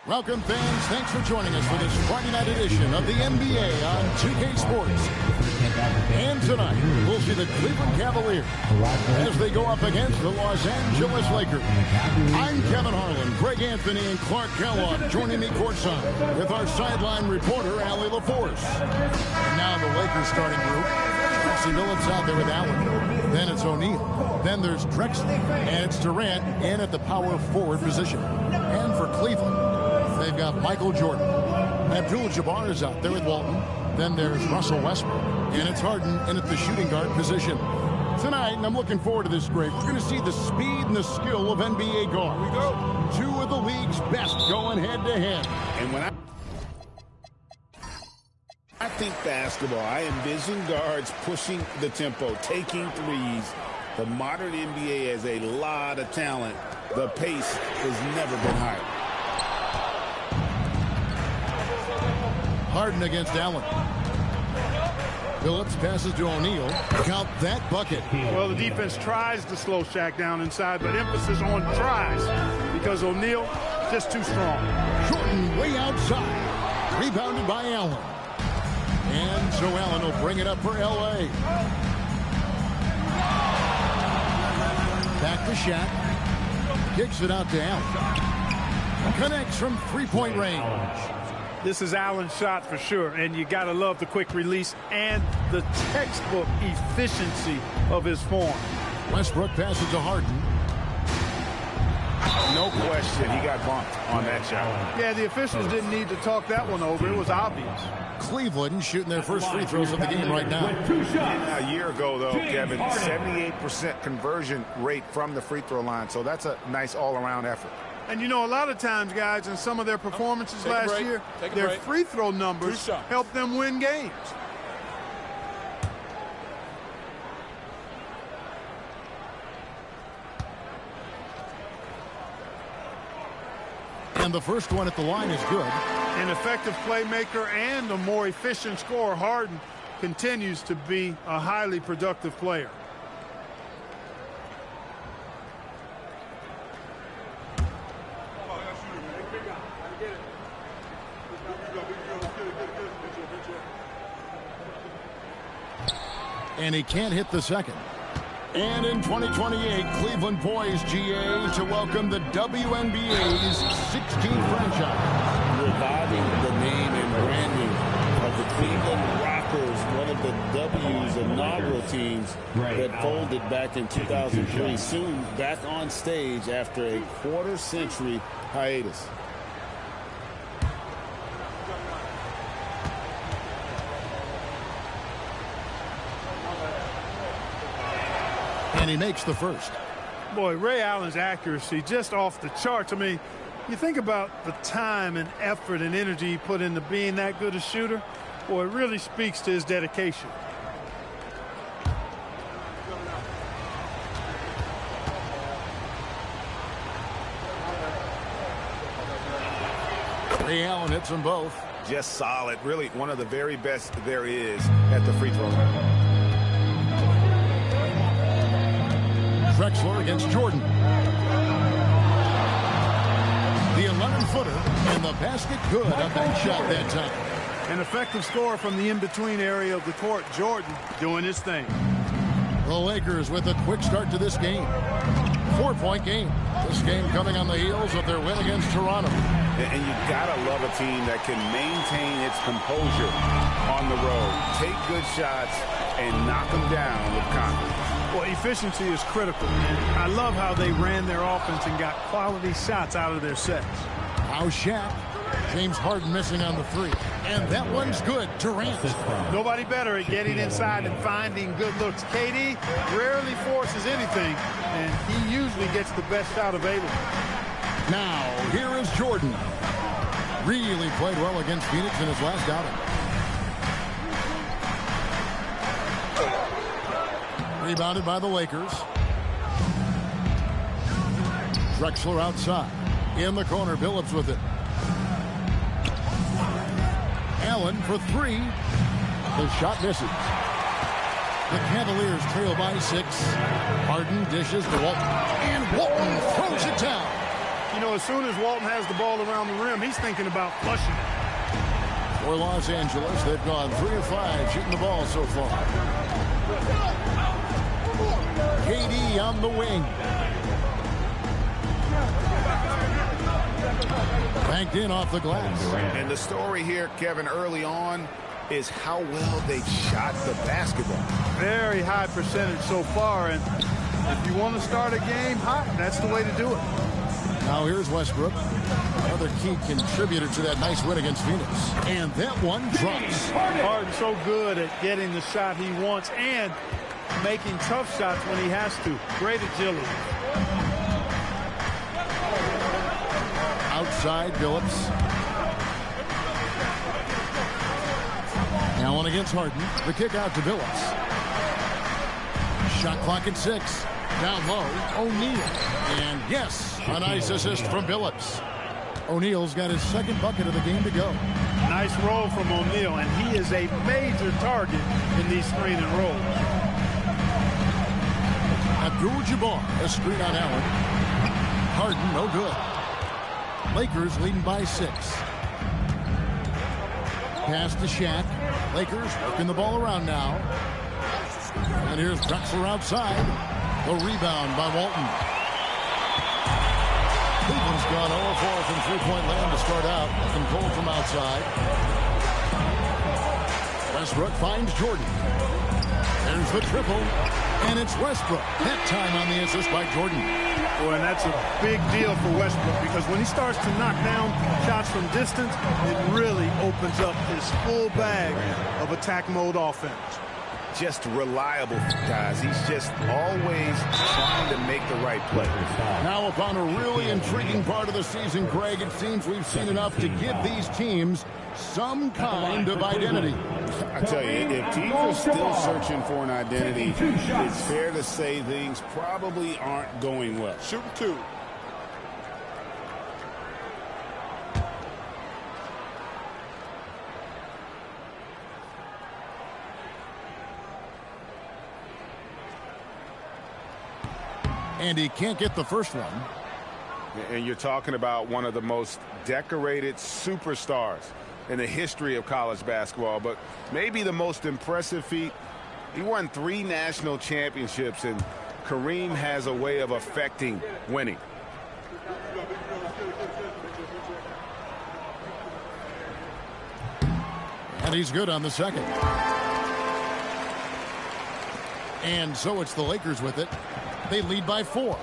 Welcome, fans. Thanks for joining us for this Friday night edition of the NBA on 2K Sports. And tonight, we'll see the Cleveland Cavaliers as they go up against the Los Angeles Lakers. I'm Kevin Harlan, Greg Anthony, and Clark Kellogg joining me courtside with our sideline reporter, Allie LaForce. And now the Lakers starting group. Maxey Billups out there with Allen. Then it's O'Neal. Then there's Drexler. And it's Durant in at the power forward position. And for Cleveland, they've got Michael Jordan. Abdul-Jabbar is out there with Walton. Then there's Russell Westbrook. And it's Harden in at the shooting guard position. Tonight, and I'm looking forward to this, Greg, we're going to see the speed and the skill of NBA guards. We go. Two of the league's best going head-to-head. And when I think basketball, I envision guards pushing the tempo, taking threes. The modern NBA has a lot of talent. The pace has never been higher. Harden against Allen. Billups passes to O'Neal. Count that bucket. Well, the defense tries to slow Shaq down inside, but emphasis on tries because O'Neal just too strong. Jordan way outside. Rebounded by Allen. And so Allen will bring it up for L.A. Back to Shaq. Kicks it out to Allen. Connects from three-point range. This is Allen's shot for sure, and you got to love the quick release and the textbook efficiency of his form. Westbrook passes to Harden. No question, he got bumped on that shot. Yeah, the officials didn't need to talk that one over. It was obvious. Cleveland shooting their first free throws of the game right now. A year ago, though, Kevin, 78% conversion rate from the free throw line, so that's a nice all-around effort. And, you know, a lot of times, guys, in some of their performances last year, their free throw numbers helped them win games. And the first one at the line is good. An effective playmaker and a more efficient scorer, Harden continues to be a highly productive player. And he can't hit the second. And in 2028, Cleveland poised, GA, to welcome the WNBA's 16th franchise. Reviving the name and branding of the Cleveland Rockers, one of the W's inaugural teams that folded back in 2003. Soon back on stage after a quarter-century hiatus. And he makes the first. Boy, Ray Allen's accuracy just off the charts. I mean, you think about the time and effort and energy he put into being that good a shooter. Boy, it really speaks to his dedication. Ray Allen hits them both. Just solid. Really one of the very best there is at the free throw line. Drexler against Jordan. The 11-footer and the basket good. A bank shot that time. An effective score from the in-between area of the court. Jordan doing his thing. The Lakers with a quick start to this game. 4-point game. This game coming on the heels of their win against Toronto. And you gotta love a team that can maintain its composure on the road. Take good shots and knock them down with confidence. Well, efficiency is critical. And I love how they ran their offense and got quality shots out of their sets. Now Shaq. James Harden missing on the three. And that one's good. Durant. Nobody better at getting inside and finding good looks. KD rarely forces anything, and he usually gets the best shot available. Now, here is Jordan. Really played well against Phoenix in his last outing. Rebounded by the Lakers. Drexler outside. In the corner, Billups with it. Allen for three. The shot misses. The Cavaliers trail by 6. Harden dishes to Walton. And Walton throws it down. You know, as soon as Walton has the ball around the rim, he's thinking about flushing it. For Los Angeles, they've gone 3 of 5 shooting the ball so far. KD on the wing. Banked in off the glass. And the story here, Kevin, early on is how well they shot the basketball. Very high percentage so far, and if you want to start a game hot, that's the way to do it. Now here's Westbrook, another key contributor to that nice win against Phoenix. And that one drops. Harden's so good at getting the shot he wants and making tough shots when he has to. Great agility. Outside, Billups. Allen against Harden. The kick out to Billups. Shot clock at 6. Down low, O'Neal. And yes, a nice assist from Billups. O'Neal's got his second bucket of the game to go. Nice roll from O'Neal, and he is a major target in these screen and rolls. Abdul-Jabbar, a screen on Allen. Harden, no good. Lakers leading by 6. Pass to Shaq. Lakers working the ball around now. And here's Drexler outside. The rebound by Walton. Cleveland's gone 0-4 from three-point land to start out. Looking cold from outside. Westbrook finds Jordan. There's the triple. And it's Westbrook. That time on the assist by Jordan. Boy, and that's a big deal for Westbrook because when he starts to knock down shots from distance, it really opens up his full bag of attack mode offense. Just reliable, guys. He's just always trying to make the right play. Now upon a really intriguing part of the season, Craig, it seems we've seen enough to give these teams some kind of identity. I tell you, if teams are still searching for an identity, it's fair to say things probably aren't going well. Shooting 2. And he can't get the first one. And you're talking about one of the most decorated superstars in the history of college basketball, but maybe the most impressive feat He won 3 national championships, and Kareem has a way of affecting winning. And he's good on the second. And so it's the Lakers with it. They lead by 4.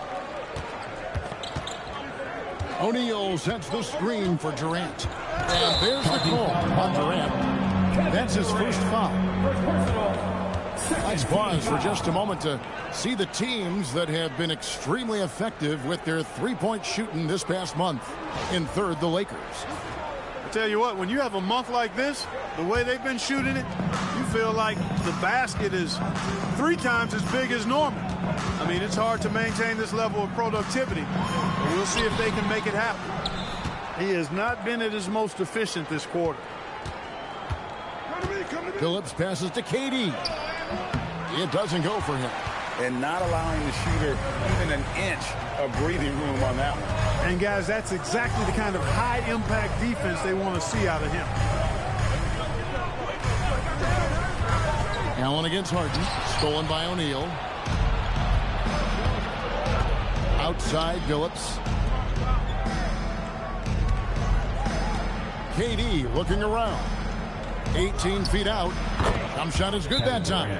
O'Neal sets the screen for Durant. And there's the call on Durant. That's his first foul. Let's pause for just a moment to see the teams that have been extremely effective with their three-point shooting this past month. In third, the Lakers. I tell you what, when you have a month like this, the way they've been shooting it, you feel like the basket is 3 times as big as normal. I mean, it's hard to maintain this level of productivity. But we'll see if they can make it happen. He has not been at his most efficient this quarter. Phillips passes to KD. It doesn't go for him. And not allowing the shooter even an inch of breathing room on that one. And, guys, that's exactly the kind of high-impact defense they want to see out of him. Allen against Harden. Stolen by O'Neal. Outside, Phillips. KD looking around. 18 feet out. Jump shot is good that time.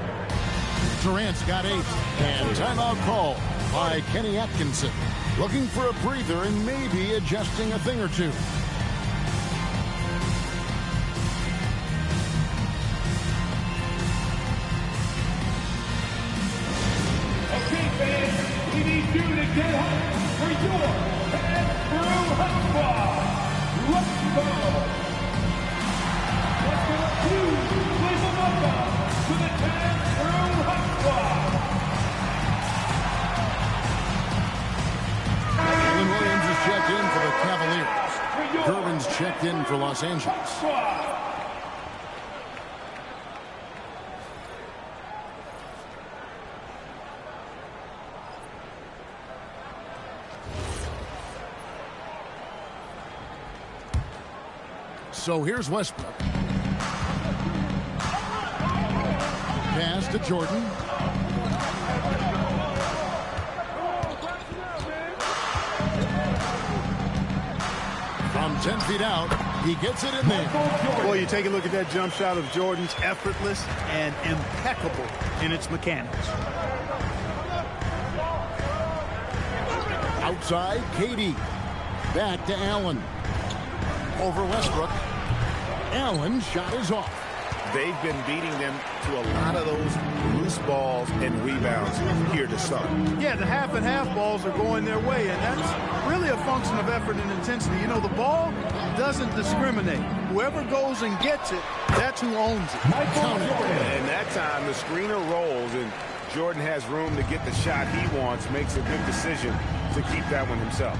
Durant's got 8. And timeout call by Kenny Atkinson. Looking for a breather and maybe adjusting a thing or two. Okay, fans, we need you to get home for your Andrew Hoppa. Let's go. Let's give a huge Cleveland welcome to the Andrew Hoppa. Jalen Williams is checked in for the Cavaliers. Gervin's checked in for Los Angeles. So here's Westbrook. Pass to Jordan. From 10 feet out, he gets it in there. Boy, you take a look at that jump shot of Jordan's, effortless and impeccable in its mechanics. Outside, KD. Back to Allen. Over Westbrook. Allen shot is off. They've been beating them to a lot of those loose balls and rebounds here to start. Yeah, the half and half balls are going their way, and that's really a function of effort and intensity. You know, the ball doesn't discriminate. Whoever goes and gets it, that's who owns it. And that time, the screener rolls, and Jordan has room to get the shot he wants, makes a good decision to keep that one himself.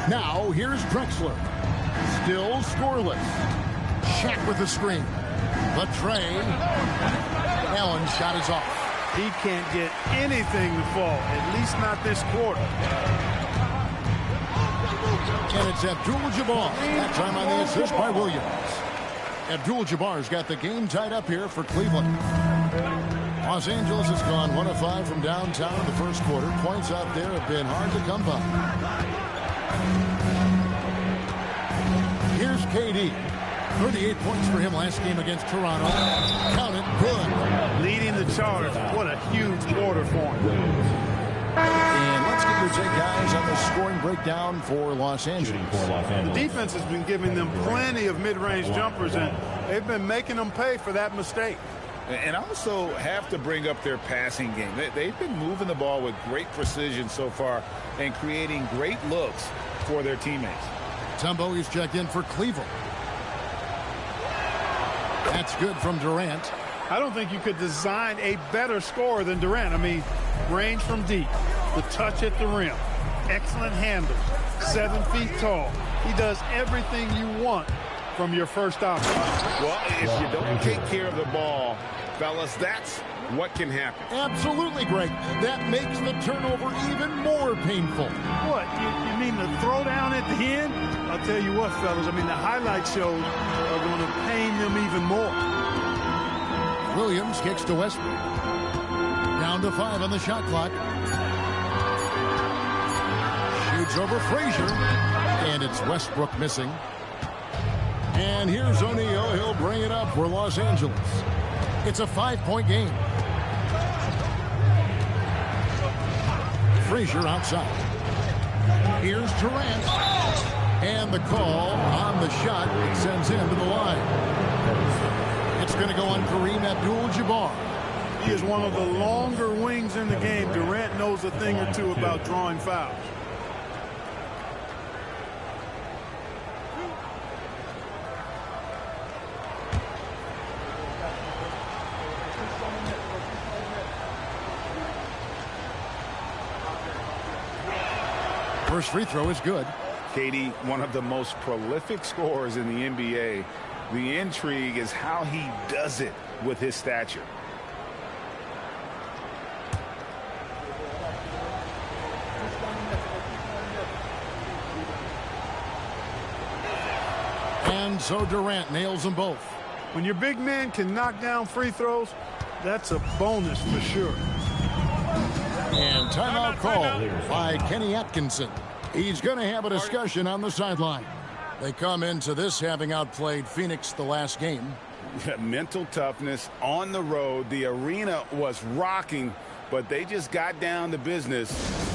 Now, here's Drexler. Still scoreless. Shaq with the screen. The tray. Allen shot is off. He can't get anything to fall, at least not this quarter. And it's Abdul-Jabbar. That time on the assist by Williams. Abdul-Jabbar's got the game tied up here for Cleveland. Los Angeles has gone 1 of 5 from downtown in the first quarter. Points out there have been hard to come by. Here's KD. 38 points for him last game against Toronto. Count it, good. Leading the charge. What a huge quarter for him. And let's get your take, guys, on the scoring breakdown for Los Angeles. The defense has been giving them plenty of mid-range jumpers, and they've been making them pay for that mistake. And also have to bring up their passing game. They've been moving the ball with great precision so far and creating great looks for their teammates. Tumbo is checked in for Cleveland. That's good from Durant. I don't think you could design a better scorer than Durant. I mean, range from deep, the touch at the rim, excellent handle, 7 feet tall. He does everything you want from your first option. Well, if you don't take care of the ball, fellas, that's what can happen. Absolutely, Greg. That makes the turnover even more painful. What? You mean the throwdown at the end? I'll tell you what, fellas. I mean, the highlight shows are going to pain them even more. Williams kicks to Westbrook. Down to 5 on the shot clock. Shoots over Frazier. And it's Westbrook missing. And here's O'Neal. He'll bring it up for Los Angeles. It's a 5-point game. Frazier outside. Here's Durant. And the call on the shot. It sends him to the line. It's going to go on Kareem Abdul-Jabbar. He is one of the longer wings in the game. Durant knows a thing or two about drawing fouls. First free throw is good. Katie, one of the most prolific scorers in the NBA. The intrigue is how he does it with his stature. And so Durant nails them both. When your big man can knock down free throws, that's a bonus for sure. And timeout call by Kenny Atkinson. He's going to have a discussion on the sideline. They come into this having outplayed Phoenix the last game. Mental toughness on the road. The arena was rocking, but they just got down to business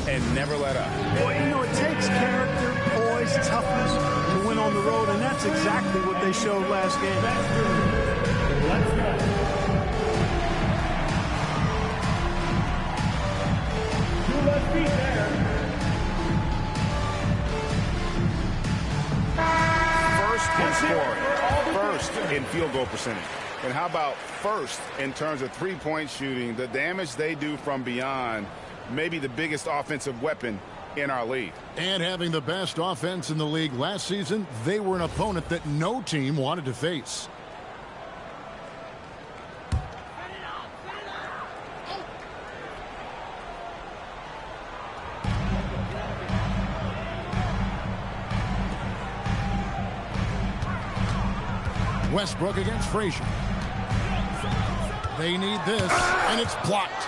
and never let up. Well, you know, it takes character, poise, toughness to win on the road, and that's exactly what they showed last game. Let's go. Let's be there. First in scoring, first in field goal percentage. And how about first in terms of three-point shooting? The damage they do from beyond, maybe the biggest offensive weapon in our league. And having the best offense in the league last season, they were an opponent that no team wanted to face. Westbrook against Frazier. They need this, and it's blocked.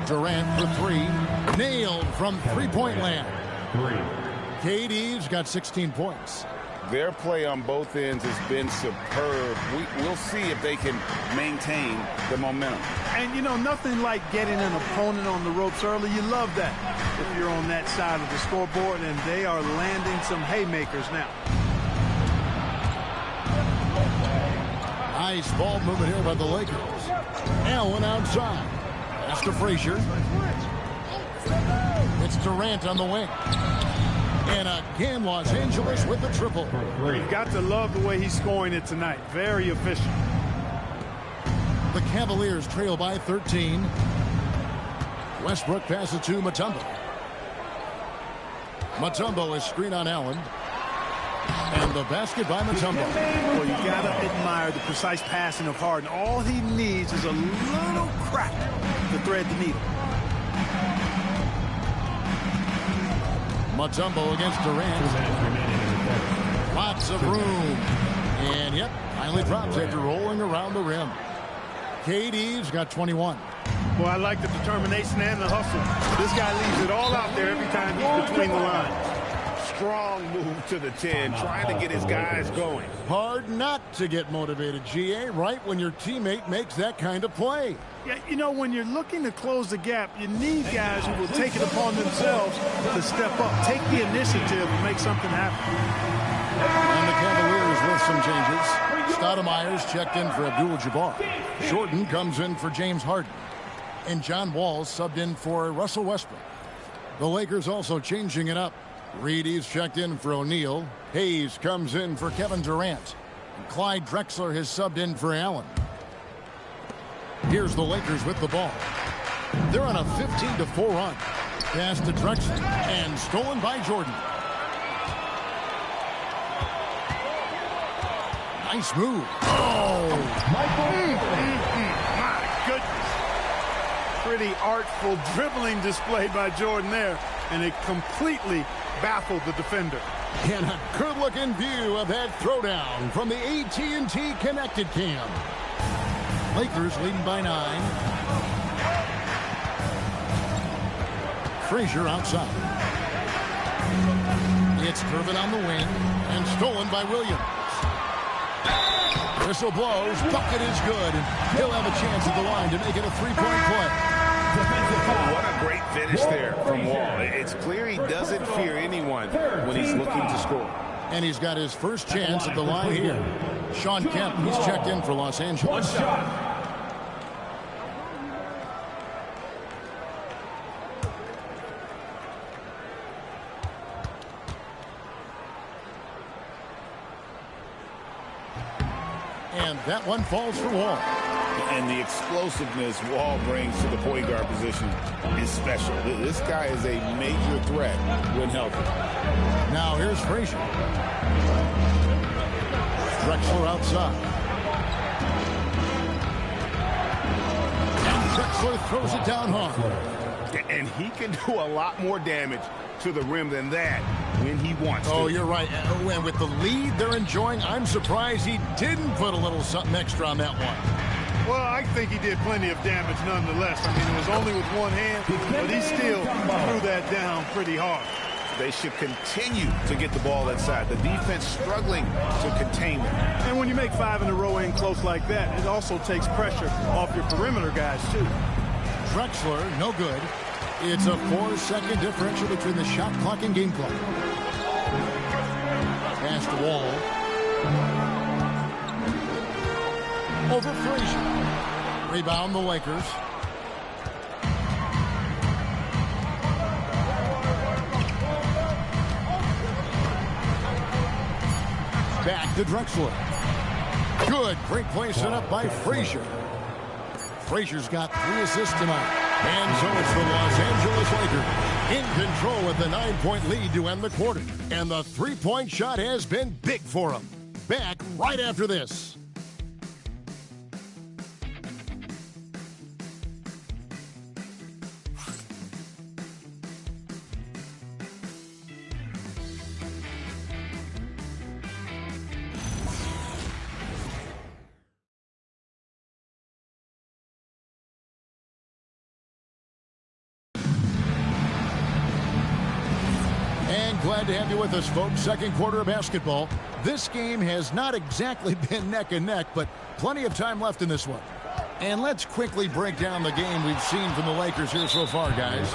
Durant for 3. Nailed from three-point land. KD's got 16 points. Their play on both ends has been superb. We'll see if they can maintain the momentum. And, you know, nothing like getting an opponent on the ropes early. You love that if you're on that side of the scoreboard, and they are landing some haymakers now. Nice ball movement here by the Lakers. Allen outside. Pass to Frazier. It's Durant on the wing. And again, Los Angeles with the triple. You've got to love the way he's scoring it tonight. Very efficient. The Cavaliers trail by 13. Westbrook passes to Mutombo. Mutombo is screen on Allen. And the basket by Mutombo. Well, you got to admire the precise passing of Harden. All he needs is a little crack to thread the needle. Mutombo against Durant. Lots of room. And yep, finally drops after rolling around the rim. KD's got 21. Well, I like the determination and the hustle. This guy leaves it all out there every time he's between the lines. Strong move to the 10, trying to get his guys going. Hard not to get motivated, GA, right when your teammate makes that kind of play. Yeah, you know, when you're looking to close the gap, you need guys who will take it upon themselves to step up, take the initiative, and make something happen. And the Cavaliers with some changes. Stoudemire's checked in for Abdul-Jabbar. Jordan comes in for James Harden. And John Wall subbed in for Russell Westbrook. The Lakers also changing it up. Reedy's checked in for O'Neal. Hayes comes in for Kevin Durant. And Clyde Drexler has subbed in for Allen. Here's the Lakers with the ball. They're on a 15-4 run. Pass to Drexler and stolen by Jordan. Nice move. Oh! My goodness. Pretty artful dribbling display by Jordan there. And it completely baffled the defender. And a good-looking view of that throwdown from the AT&T Connected Cam. Lakers leading by 9. Frazier outside. It's Gervin on the wing and stolen by Williams. Whistle blows. Bucket is good. And he'll have a chance at the line to make it a three-point play. What a great finish there from Wall. It's clear he doesn't fear anyone when he's looking to score. And he's got his first chance at the line here. Sean Kemp, he's checked in for Los Angeles. And that one falls for Wall. And the explosiveness Wall brings to the point guard position is special. This guy is a major threat when healthy. Now here's Frazier. Drexler outside. And Drexler throws it down hard. And he can do a lot more damage to the rim than that when he wants to. Oh, you're right. And with the lead they're enjoying, I'm surprised he didn't put a little something extra on that one. Well, I think he did plenty of damage nonetheless. I mean, it was only with one hand, but he still threw that down pretty hard. They should continue to get the ball inside. The defense struggling to contain them. And when you make 5 in a row in close like that, it also takes pressure off your perimeter guys, too. Drexler, no good. It's a 4-second differential between the shot clock and game clock. Pass to Wall. Over Frazier. Rebound the Lakers. Back to Drexler. Good. Great play set up by Frazier. Frazier's got 3 assists tonight. And so it's the Los Angeles Lakers in control with the 9-point lead to end the quarter. And the three-point shot has been big for them. Back right after this. Glad to have you with us, folks. Second quarter of basketball. This game has not exactly been neck and neck, but plenty of time left in this one. And let's quickly break down the game we've seen from the Lakers here so far, guys.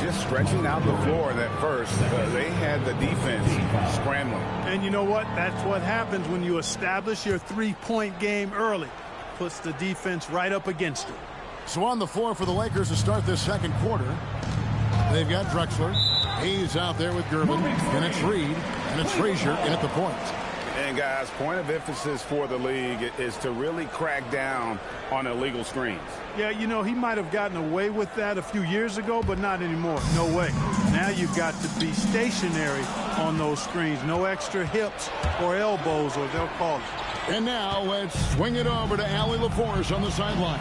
Just stretching out the floor at first. They had the defense scrambling. And you know what? That's what happens when you establish your three-point game early. Puts the defense right up against it. So on the floor for the Lakers to start this second quarter, they've got Drexler. He's out there with Gervin, and it's Reed, and it's Frazier in at the point. And, guys, point of emphasis for the league is to really crack down on illegal screens. Yeah, you know, he might have gotten away with that a few years ago, but not anymore. No way. Now you've got to be stationary on those screens. No extra hips or elbows, or they'll call it. And now let's swing it over to Allie LaForce on the sideline.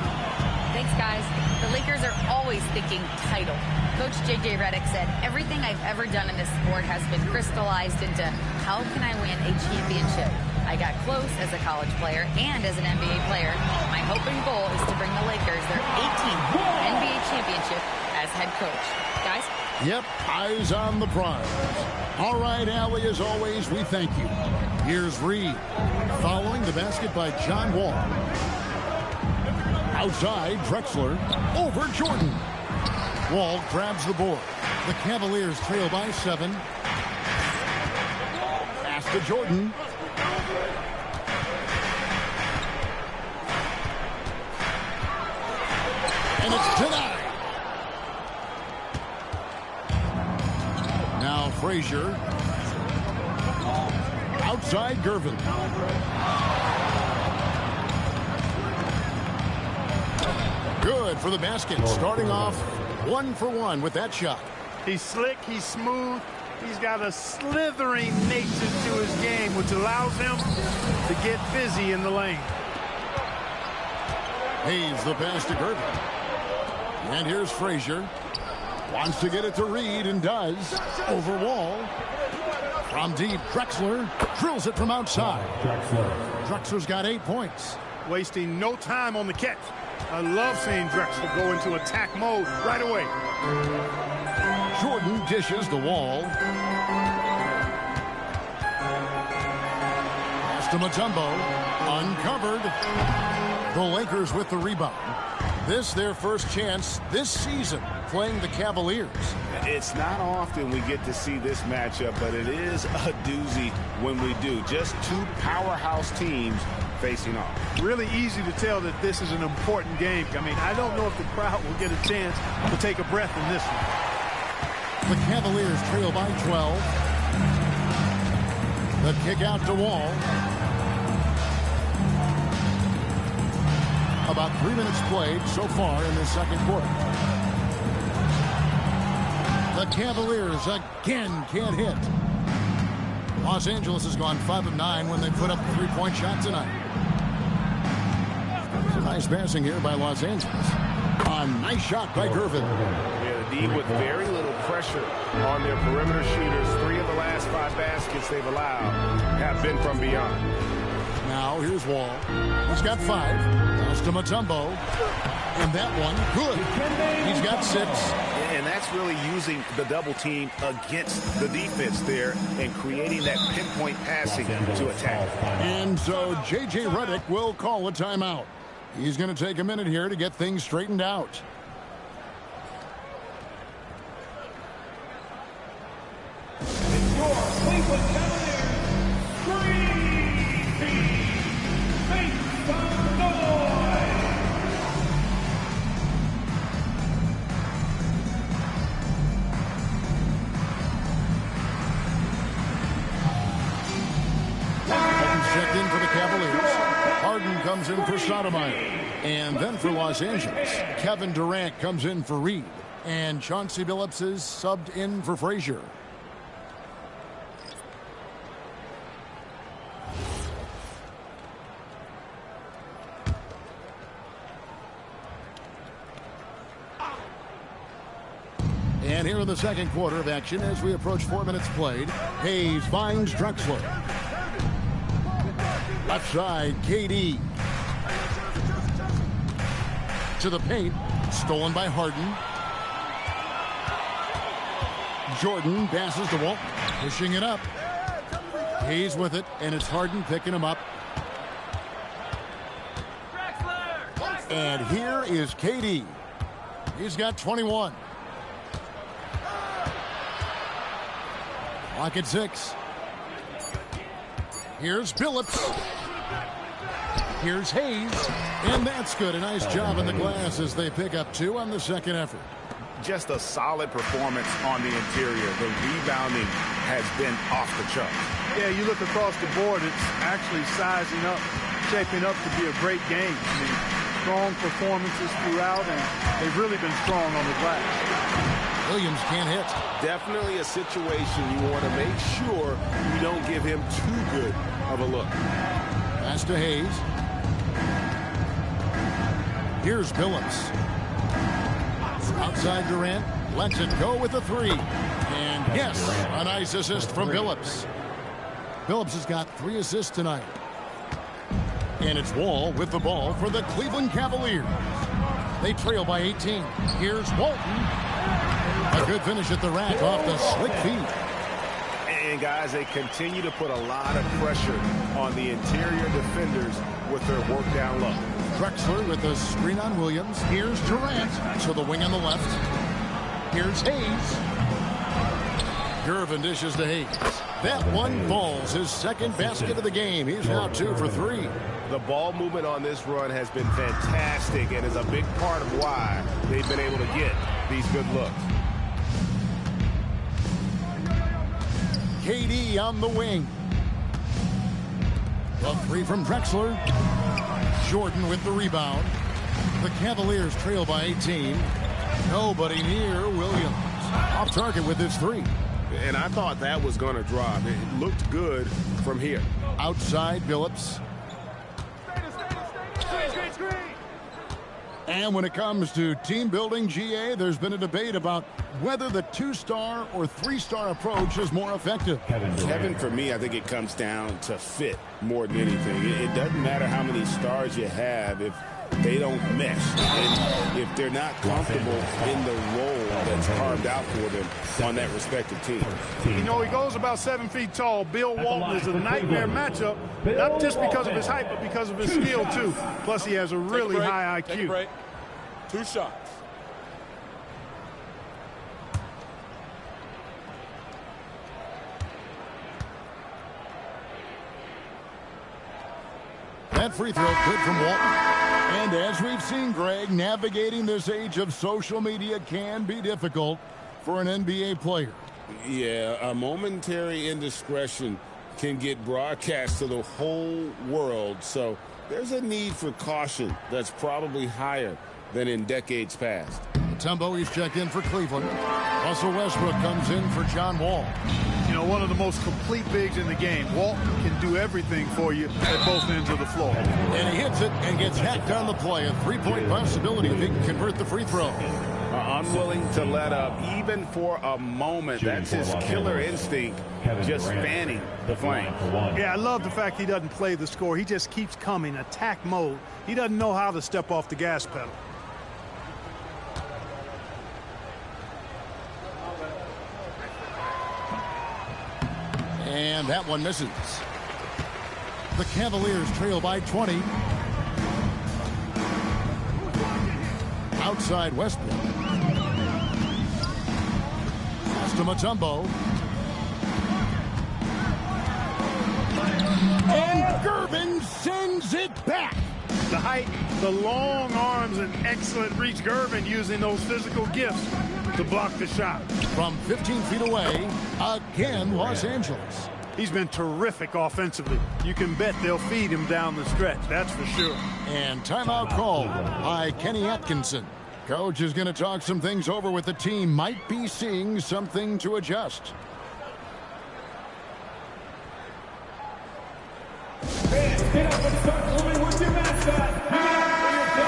Thanks, guys. The Lakers are always thinking title. Coach J.J. Redick said, everything I've ever done in this sport has been crystallized into how can I win a championship? I got close as a college player and as an NBA player. My hope and goal is to bring the Lakers their 18th NBA championship as head coach. Guys? Yep, eyes on the prize. All right, Allie, as always, we thank you. Here's Reed. Following the basket by John Wall. Outside, Drexler. Over Jordan. Wall grabs the board. The Cavaliers trail by 7. Pass to Jordan. And it's denied. Now Frazier. Outside Gervin. Good for the basket. Starting off 1 for 1 with that shot. He's slick, he's smooth, he's got a slithering nature to his game, which allows him to get busy in the lane. Hayes the pass to Gervin. And here's Frazier. Wants to get it to Reed and does. Over Wall. From deep, Drexler drills it from outside. Drexler's got 8 points. Wasting no time on the catch. I love seeing Drexler go into attack mode right away. Jordan dishes the Wall. Pass to Mutombo. Uncovered. The Lakers with the rebound. This their first chance this season playing the Cavaliers. It's not often we get to see this matchup, but it is a doozy when we do. Just two powerhouse teams facing off. Really easy to tell that this is an important game. I mean, I don't know if the crowd will get a chance to take a breath in this one. The Cavaliers trail by 12. The kick out to Wall. About 3 minutes played so far in the second quarter. The Cavaliers again can't hit. Los Angeles has gone 5 of 9 when they put up a three-point shot tonight. Some nice passing here by Los Angeles. A nice shot by Gervin. Yeah, the D with very little pressure on their perimeter shooters. 3 of the last 5 baskets they've allowed have been from beyond. Now here's Wall. He's got 5. Pass to Mutombo. And that one, good. He's got 6. And that's really using the double team against the defense there and creating that pinpoint passing to attack. And so J.J. Redick will call a timeout. He's going to take a minute here to get things straightened out. Your Cleveland Cavaliers, 3 teams, make some noise! Checked in for the Cavaliers. Harden comes in for Sotomayor. And then for Los Angeles, Kevin Durant comes in for Reed. And Chauncey Billups is subbed in for Frazier. And here in the second quarter of action, as we approach 4 minutes played, Hayes finds Drexler. Left side, KD. To the paint. Stolen by Harden. Jordan passes the Wall. Pushing it up. Hayes with it, and it's Harden picking him up. And here is KD. He's got 21. Clock at 6. Here's Billups. Here's Hayes. And that's good. A nice job in the glass as they pick up 2 on the second effort. Just a solid performance on the interior. The rebounding has been off the charts. Yeah, you look across the board, it's actually sizing up, shaping up to be a great game. I mean, strong performances throughout, and they've really been strong on the glass. Williams can't hit. Definitely a situation you want to make sure you don't give him too good of a look. Pass to Hayes. Here's Billups. Outside Durant. Lets it go with a 3. And yes, a nice assist from Billups. Billups has got 3 assists tonight. And it's Wall with the ball for the Cleveland Cavaliers. They trail by 18. Here's Walton. A good finish at the rack off the slick feet. And guys, they continue to put a lot of pressure on the interior defenders with their work down low. Drexler with the screen on Williams. Here's Durant to the wing on the left. Here's Hayes. Gervin dishes to Hayes. That one falls. His second basket of the game. He's now 2 for 3. The ball movement on this run has been fantastic and is a big part of why they've been able to get these good looks. KD on the wing. A 3 from Drexler. Jordan with the rebound. The Cavaliers trail by 18. Nobody near Williams. Off target with his 3. And I thought that was going to drop. It looked good from here. Outside Billups. And when it comes to team building, GA, there's been a debate about whether the 2-star or 3-star approach is more effective. Kevin, for me, I think it comes down to fit more than anything. It doesn't matter how many stars you have if they don't mesh, and if they're not comfortable in the role that's carved out for them on that respective team. You know, he goes about 7 feet tall. Bill Walton is a nightmare matchup, not just because of his height, but because of his skill, too. Plus, he has a really high IQ. Take a break. 2 shots. That free throw good from Walton. And as we've seen, Greg, navigating this age of social media can be difficult for an NBA player. Yeah, a momentary indiscretion can get broadcast to the whole world. So there's a need for caution that's probably higher than in decades past. Mutombo, he's checked in for Cleveland. Russell Westbrook comes in for John Wall. You know, one of the most complete bigs in the game. Walton can do everything for you at both ends of the floor. And he hits it and gets hacked on the play. A 3-point possibility if he can convert the free throw. Unwilling to let up even for a moment. That's his killer instinct, just fanning the flame. Yeah, I love the fact he doesn't play the score. He just keeps coming, attack mode. He doesn't know how to step off the gas pedal. And that one misses. The Cavaliers trail by 20. Outside Westbrook. Pass to Mutombo. And Gervin sends it back. The height, the long arms, and excellent reach. Gervin using those physical gifts to block the shot. From 15 feet away, again, Los Angeles. He's been terrific offensively. You can bet they'll feed him down the stretch, that's for sure. And timeout called by Kenny Atkinson. Coach is going to talk some things over with the team. Might be seeing something to adjust.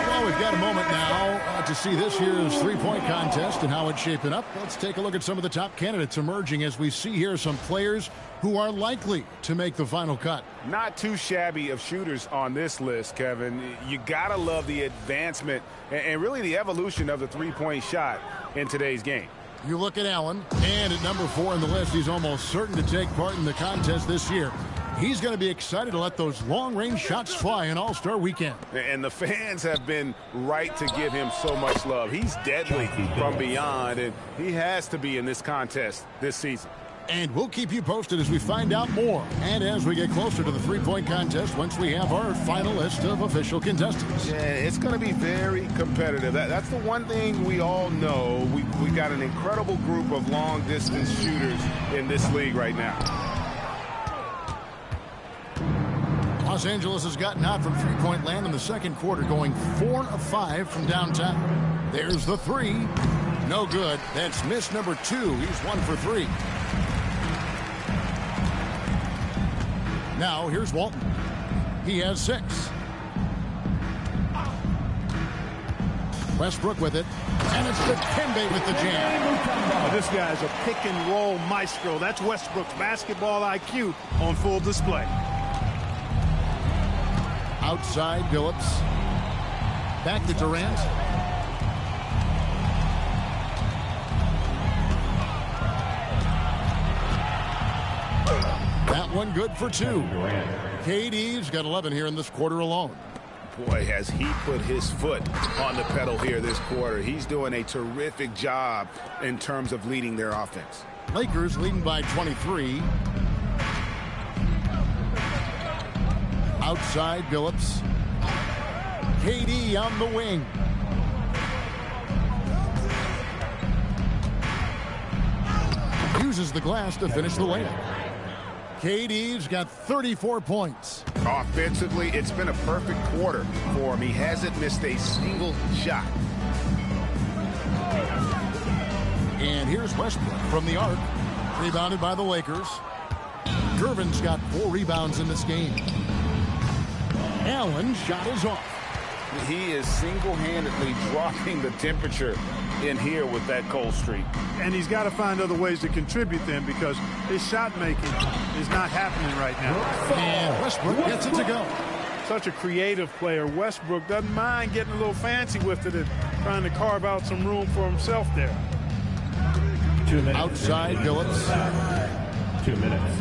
Well, we've got a moment now to see this year's three-point contest and how it's shaping up. Let's take a look at some of the top candidates emerging as we see here some players who are likely to make the final cut. Not too shabby of shooters on this list, Kevin. You gotta love the advancement and really the evolution of the three-point shot in today's game. You look at Allen, and at number 4 on the list, he's almost certain to take part in the contest this year. He's going to be excited to let those long-range shots fly in All-Star Weekend. And the fans have been right to give him so much love. He's deadly from beyond, and he has to be in this contest this season. And we'll keep you posted as we find out more and as we get closer to the three-point contest once we have our final list of official contestants. Yeah, it's going to be very competitive. That's the one thing we all know. We got an incredible group of long-distance shooters in this league right now. Los Angeles has gotten out from three-point land in the second quarter, going 4 of 5 from downtown. There's the 3. No good. That's miss number 2. He's 1 for 3. Now here's Walton. He has 6. Westbrook with it. And it's Dikembe with the jam. This guy's a pick-and-roll maestro. That's Westbrook's basketball IQ on full display. Outside Billups. Back to Durant. That one good for 2. KD's got 11 here in this quarter alone. Boy, has he put his foot on the pedal here this quarter. He's doing a terrific job in terms of leading their offense. Lakers leading by 23. Outside Billups. KD on the wing. Uses the glass to finish the layup. KD's got 34 points. Offensively, it's been a perfect quarter for him. He hasn't missed a single shot. And here's Westbrook from the arc. Rebounded by the Lakers. Gervin's got 4 rebounds in this game. Allen shot is off. He is single-handedly dropping the temperature in here with that cold streak. And he's got to find other ways to contribute then, because his shot making is not happening right now. And Westbrook gets it to go. Such a creative player. Westbrook doesn't mind getting a little fancy with it and trying to carve out some room for himself there. 2 minutes. Outside Phillips. 2 minutes.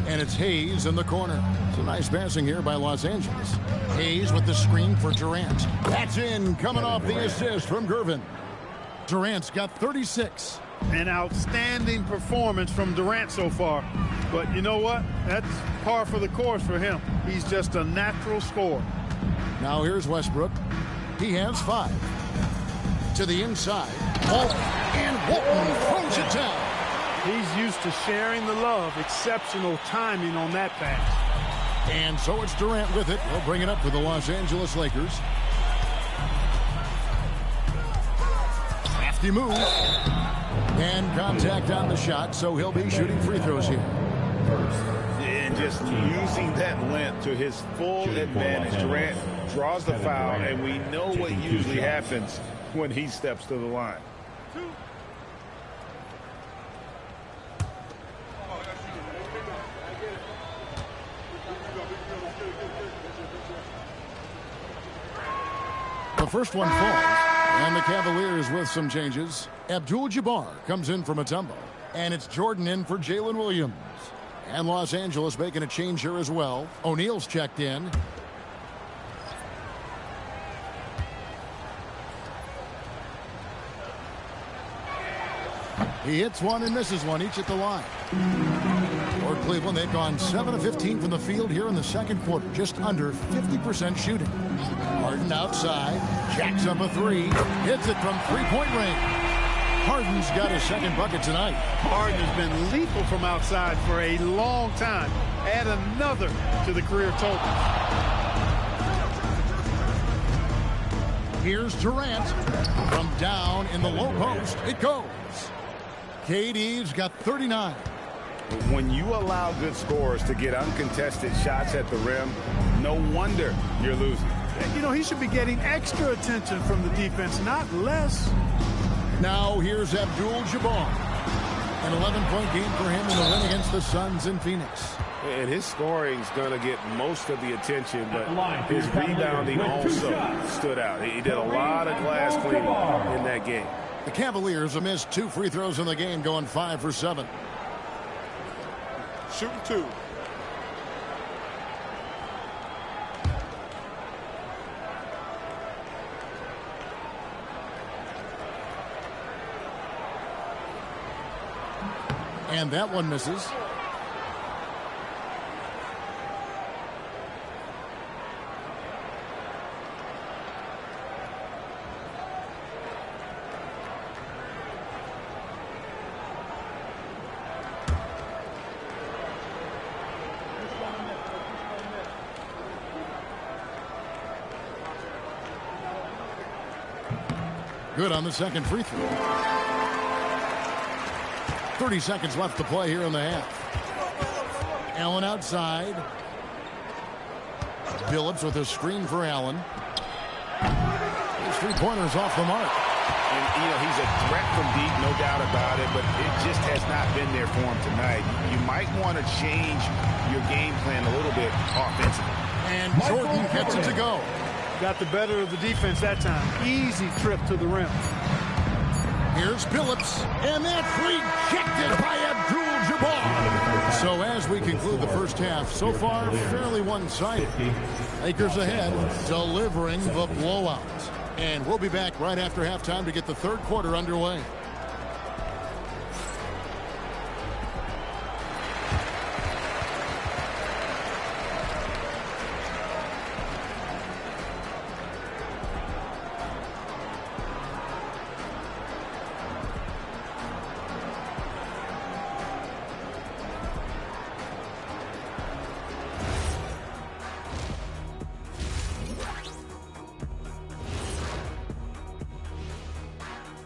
And it's Hayes in the corner. It's a nice passing here by Los Angeles. Hayes with the screen for Durant. That's in, coming off the assist from Gervin. Durant's got 36. An outstanding performance from Durant so far. But you know what? That's par for the course for him. He's just a natural scorer. Now here's Westbrook. He has 5. To the inside. Walton. And Walton throws it down. He's used to sharing the love. Exceptional timing on that pass. And so it's Durant with it. He'll bring it up for the Los Angeles Lakers. Crafty move. And contact on the shot, so he'll be shooting free throws here. And just using that length to his full advantage. Durant draws the foul, and we know what usually happens when he steps to the line. The first one falls, and the Cavaliers with some changes. Abdul-Jabbar comes in for Mutombo, and it's Jordan in for Jalen Williams. And Los Angeles making a change here as well. O'Neal's checked in. He hits one and misses one, each at the line. For Cleveland, they've gone 7 of 15 from the field here in the second quarter, just under 50% shooting. Harden outside, jacks up a 3, hits it from three-point range. Harden's got his second bucket tonight. Harden has been lethal from outside for a long time. Add another to the career total. Here's Durant from down in the low post. It goes. KD's got 39. When you allow good scorers to get uncontested shots at the rim, no wonder you're losing. You know, he should be getting extra attention from the defense, not less. Now here's Abdul-Jabbar. An 11-point game for him in the win against the Suns in Phoenix. And his scoring is going to get most of the attention, but his rebounding also stood out. He did a lot of glass cleaning in that game. The Cavaliers have missed 2 free throws in the game, going 5 for 7. Shooting 2. And that one misses. Good on the second free throw. 30 seconds left to play here in the half. Allen outside. Phillips with a screen for Allen. His 3-pointers off the mark. And, you know, he's a threat from deep, no doubt about it, but it just has not been there for him tonight. You might want to change your game plan a little bit offensively. And Jordan gets it to go. Got the better of the defense that time. Easy trip to the rim. Here's Phillips, and that's rejected by Abdul-Jabbar. So as we conclude the first half, so far fairly one-sided. Lakers ahead, delivering the blowout. And we'll be back right after halftime to get the third quarter underway.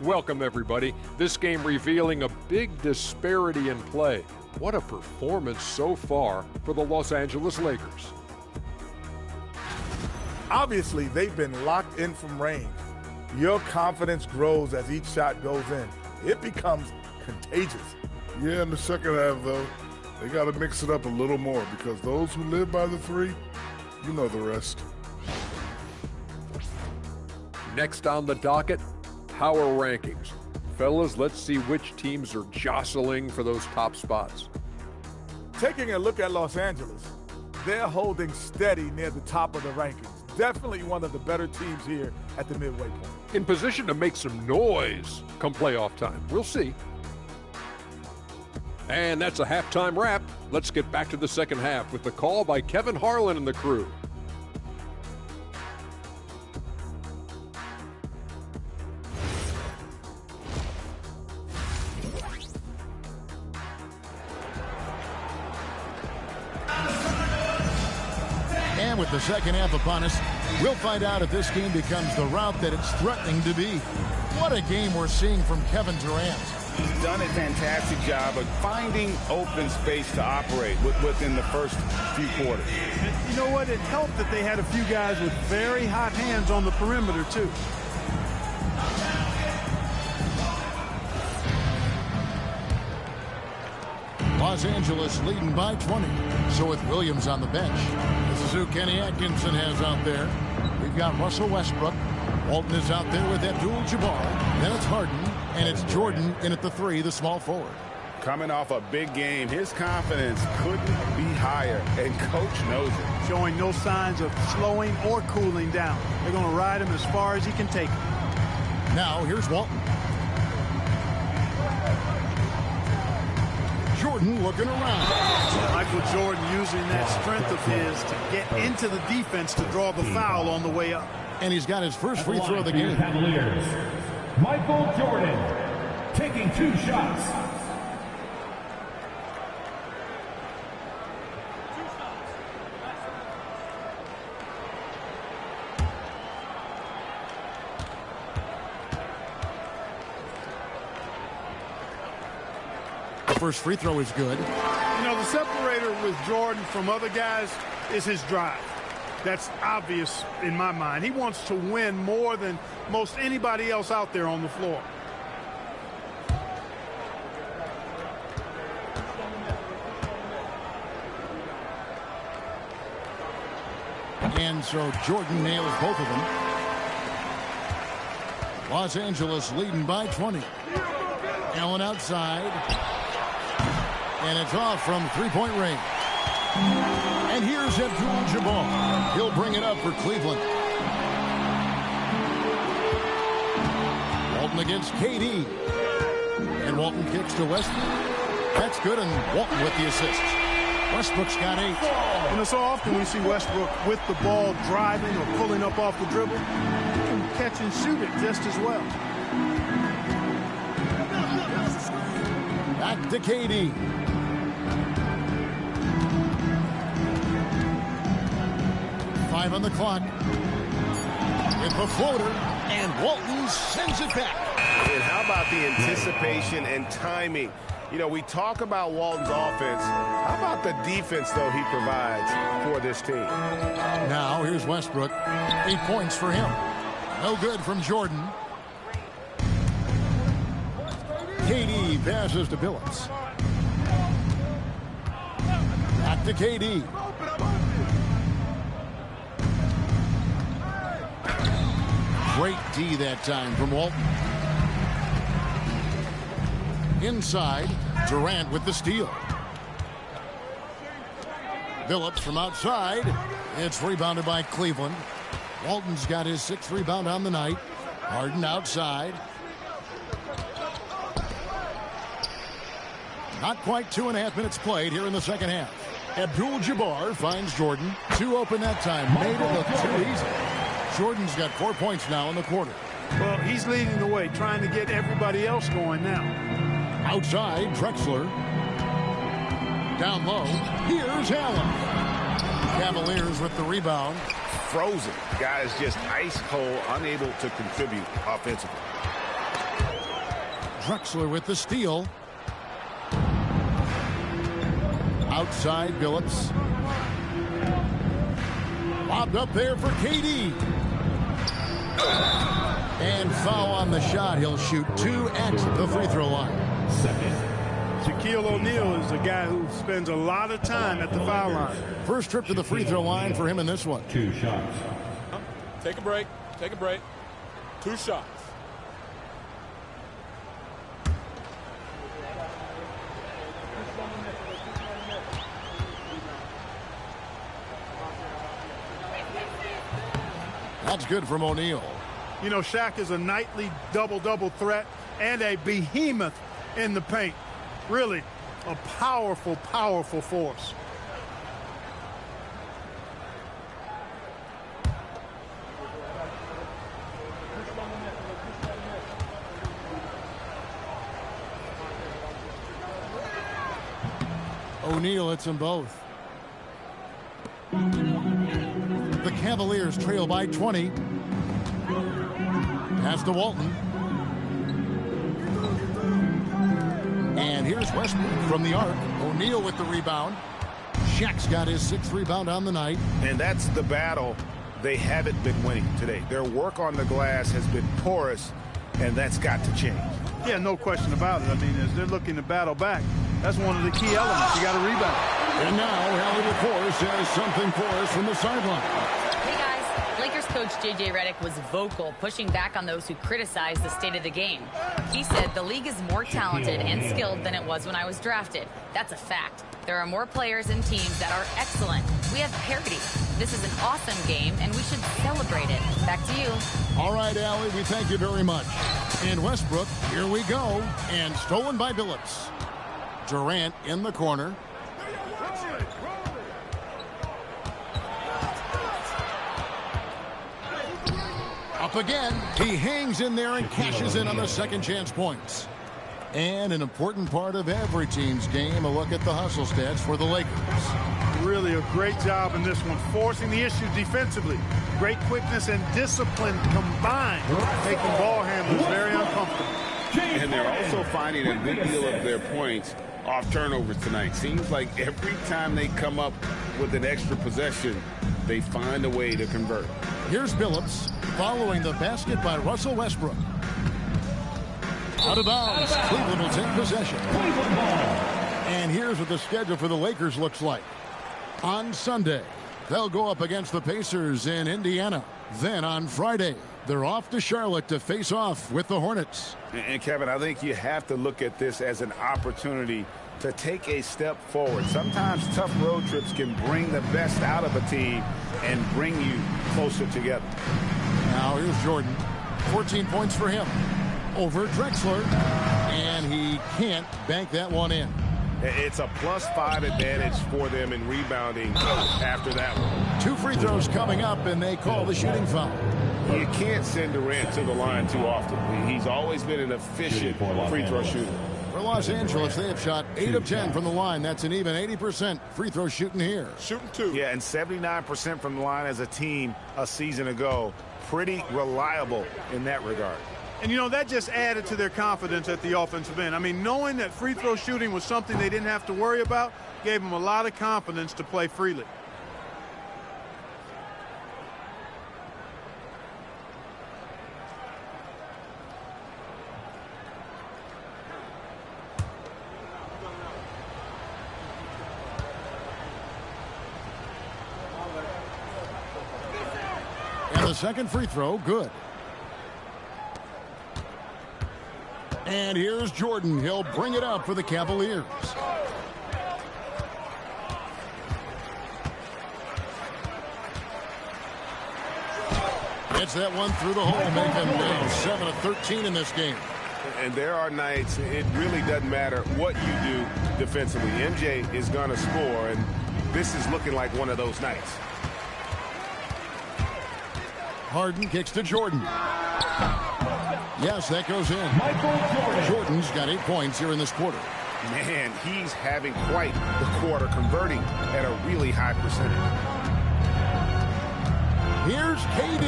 Welcome, everybody. This game revealing a big disparity in play. What a performance so far for the Los Angeles Lakers. Obviously, they've been locked in from range. Your confidence grows as each shot goes in. It becomes contagious. Yeah, in the second half, though, they got to mix it up a little more because those who live by the three, you know the rest. Next on the docket, power rankings. Fellas, let's see which teams are jostling for those top spots. Taking a look at Los Angeles, they're holding steady near the top of the rankings. Definitely one of the better teams here at the midway point. In position to make some noise come playoff time. We'll see. And that's a halftime wrap. Let's get back to the second half with the call by Kevin Harlan and the crew. And with the second half upon us, we'll find out if this game becomes the route that it's threatening to be. What a game we're seeing from Kevin Durant. He's done a fantastic job of finding open space to operate within the first few quarters. You know what? It helped that they had a few guys with very hot hands on the perimeter, too. Los Angeles leading by 20. So with Williams on the bench, this is who Kenny Atkinson has out there. We've got Russell Westbrook. Walton is out there with Abdul-Jabbar. Then it's Harden, and it's Jordan in at the three, the small forward. Coming off a big game, his confidence couldn't be higher, and Coach knows it. Showing no signs of slowing or cooling down. They're going to ride him as far as he can take him. Now here's Walton. Jordan looking around. Michael Jordan using that strength of his to get into the defense to draw the foul on the way up. And he's got his first free throw of the game. Cavaliers, Michael Jordan taking 2 shots. The first free throw is good. You know, the separator with Jordan from other guys is his drive. That's obvious in my mind. He wants to win more than most anybody else out there on the floor. And so Jordan nails both of them. Los Angeles leading by 20. Allen outside. And it's off from three-point range. And here's Abdul-Jabbar. He'll bring it up for Cleveland. Walton against KD. And Walton kicks to Westbrook. That's good, and Walton with the assist. Westbrook's got 8. You know, so often we see Westbrook with the ball driving or pulling up off the dribble. He can catch and shoot it just as well. Back to KD. Five on the clock. With the floater, and Walton sends it back. And how about the anticipation and timing? You know, we talk about Walton's offense. How about the defense, though, he provides for this team? Now, here's Westbrook. 8 points for him. No good from Jordan. KD passes to Billups. Back to KD. Great D that time from Walton. Inside, Durant with the steal. Billups from outside. It's rebounded by Cleveland. Walton's got his 6th rebound on the night. Harden outside. Not quite 2.5 minutes played here in the second half. Abdul-Jabbar finds Jordan. 2 open that time. Made it look too easy. Jordan's got 4 points now in the quarter. Well, he's leading the way, trying to get everybody else going now. Outside, Drexler. Down low, here's Allen. Cavaliers with the rebound. Frozen. Guys just ice cold, unable to contribute offensively. Drexler with the steal. Outside, Billups. Lobbed up there for KD. And foul on the shot. He'll shoot 2 at the free throw line. Shaquille O'Neal is a guy who spends a lot of time at the foul line. First trip to the free throw line for him in this one. 2 shots. Take a break. Take a break. 2 shots. That's good from O'Neal. You know, Shaq is a nightly double-double threat and a behemoth in the paint. Really a powerful, powerful force. O'Neal hits them both. The Cavaliers trail by 20. Pass to Walton. And here's Westbrook from the arc. O'Neal with the rebound. Shaq's got his 6th rebound on the night. And that's the battle they haven't been winning today. Their work on the glass has been porous, and that's got to change. Yeah, no question about it. I mean, as they're looking to battle back, that's one of the key elements. You got to rebound. And now, Allie LaForce has something for us from the sideline. Hey, guys. Lakers coach J.J. Redick was vocal, pushing back on those who criticized the state of the game. He said, the league is more talented and skilled than it was when I was drafted. That's a fact. There are more players and teams that are excellent. We have parity. This is an awesome game, and we should celebrate it. Back to you. All right, Allie, we thank you very much. And Westbrook, here we go. And stolen by Billups. Durant in the corner. Up again. He hangs in there and cashes in on the second chance points. And an important part of every team's game, a look at the hustle stats for the Lakers. Really a great job in this one, forcing the issue defensively. Great quickness and discipline combined, making ball handlers very uncomfortable. And they're also finding a good deal of their points off turnovers tonight. Seems like every time they come up with an extra possession, they find a way to convert. Here's Billups following the basket by Russell Westbrook. Out of bounds. Cleveland will take possession. And here's what the schedule for the Lakers looks like. On Sunday, they'll go up against the Pacers in Indiana. Then on Friday, they're off to Charlotte to face off with the Hornets. And Kevin, I think you have to look at this as an opportunity to take a step forward. Sometimes tough road trips can bring the best out of a team and bring you closer together. Now here's Jordan. 14 points for him over Drexler, and he can't bank that one in. It's a +5 advantage for them in rebounding after that one. 2 free throws coming up, and they call the shooting foul. You can't send Durant to the line too often. He's always been an efficient free throw shooter. For Los Angeles, they have shot 8 of 10 from the line. That's an even 80% free throw shooting here. Shooting 2. Yeah, and 79% from the line as a team a season ago. Pretty reliable in that regard. And, you know, that just added to their confidence at the offensive end. I mean, knowing that free throw shooting was something they didn't have to worry about gave them a lot of confidence to play freely. And the second free throw, good. And here's Jordan. He'll bring it up for the Cavaliers. Gets that one through the hole, making now 7 of 13 in this game. And there are nights it really doesn't matter what you do defensively. MJ is going to score, and this is looking like one of those nights. Harden kicks to Jordan. Yes, that goes in. Jordan's got 8 points here in this quarter. Man, he's having quite the quarter, converting at a really high percentage. Here's KD.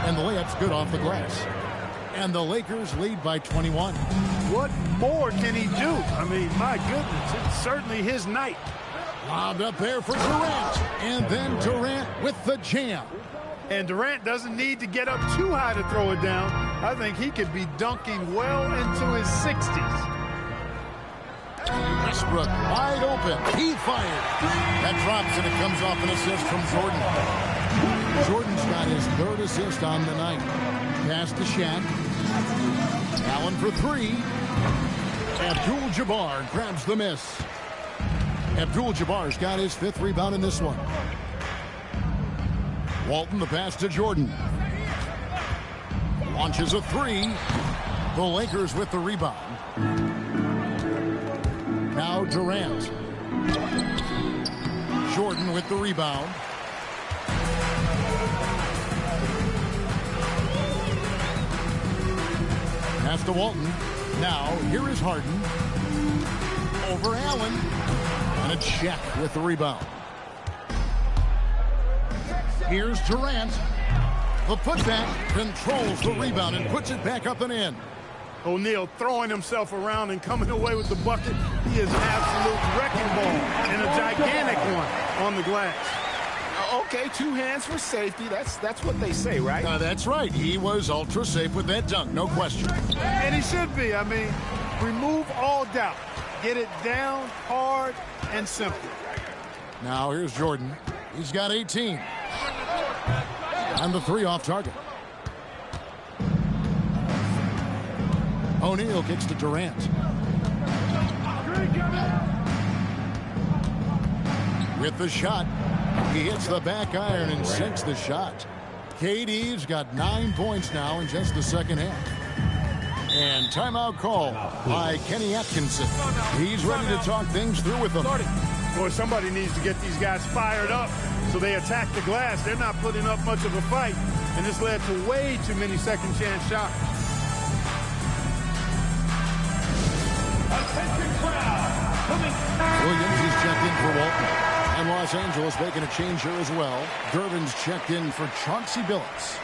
And the layup's good off the glass. And the Lakers lead by 21. What more can he do? I mean, my goodness, it's certainly his night. Lobbed up there for Durant. And then Durant with the jam. And Durant doesn't need to get up too high to throw it down. I think he could be dunking well into his 60s. Westbrook wide open. He fired. That drops and it comes off an assist from Jordan. Jordan's got his third assist on the night. Pass to Shaq. Allen for three. Abdul-Jabbar grabs the miss. Abdul-Jabbar's got his fifth rebound in this one. Walton the pass to Jordan. Launches a three. The Lakers with the rebound. Now Durant. Jordan with the rebound. Pass to Walton. Now here is Harden. Over Allen. And it's Shaq with the rebound. Here's Durant. The putback controls the rebound and puts it back up and in. O'Neal throwing himself around and coming away with the bucket. He is an absolute wrecking ball and a gigantic one on the glass. Okay, two hands for safety. That's what they say, right? That's right. He was ultra safe with that dunk, no question. And he should be. I mean, remove all doubt. Get it down, hard, and simple. Now here's Jordan. He's got 18. And the three off target. O'Neal kicks to Durant. With the shot. He hits the back iron and sinks the shot. KD's got 9 points now in just the second half. And timeout call by Kenny Atkinson. He's ready to talk things through with them. Boy, somebody needs to get these guys fired up so they attack the glass. They're not putting up much of a fight, and this led to way too many second chance shots. Williams is checked in for Walton. And Los Angeles making a change here as well. Durbin's checked in for Chauncey Billups.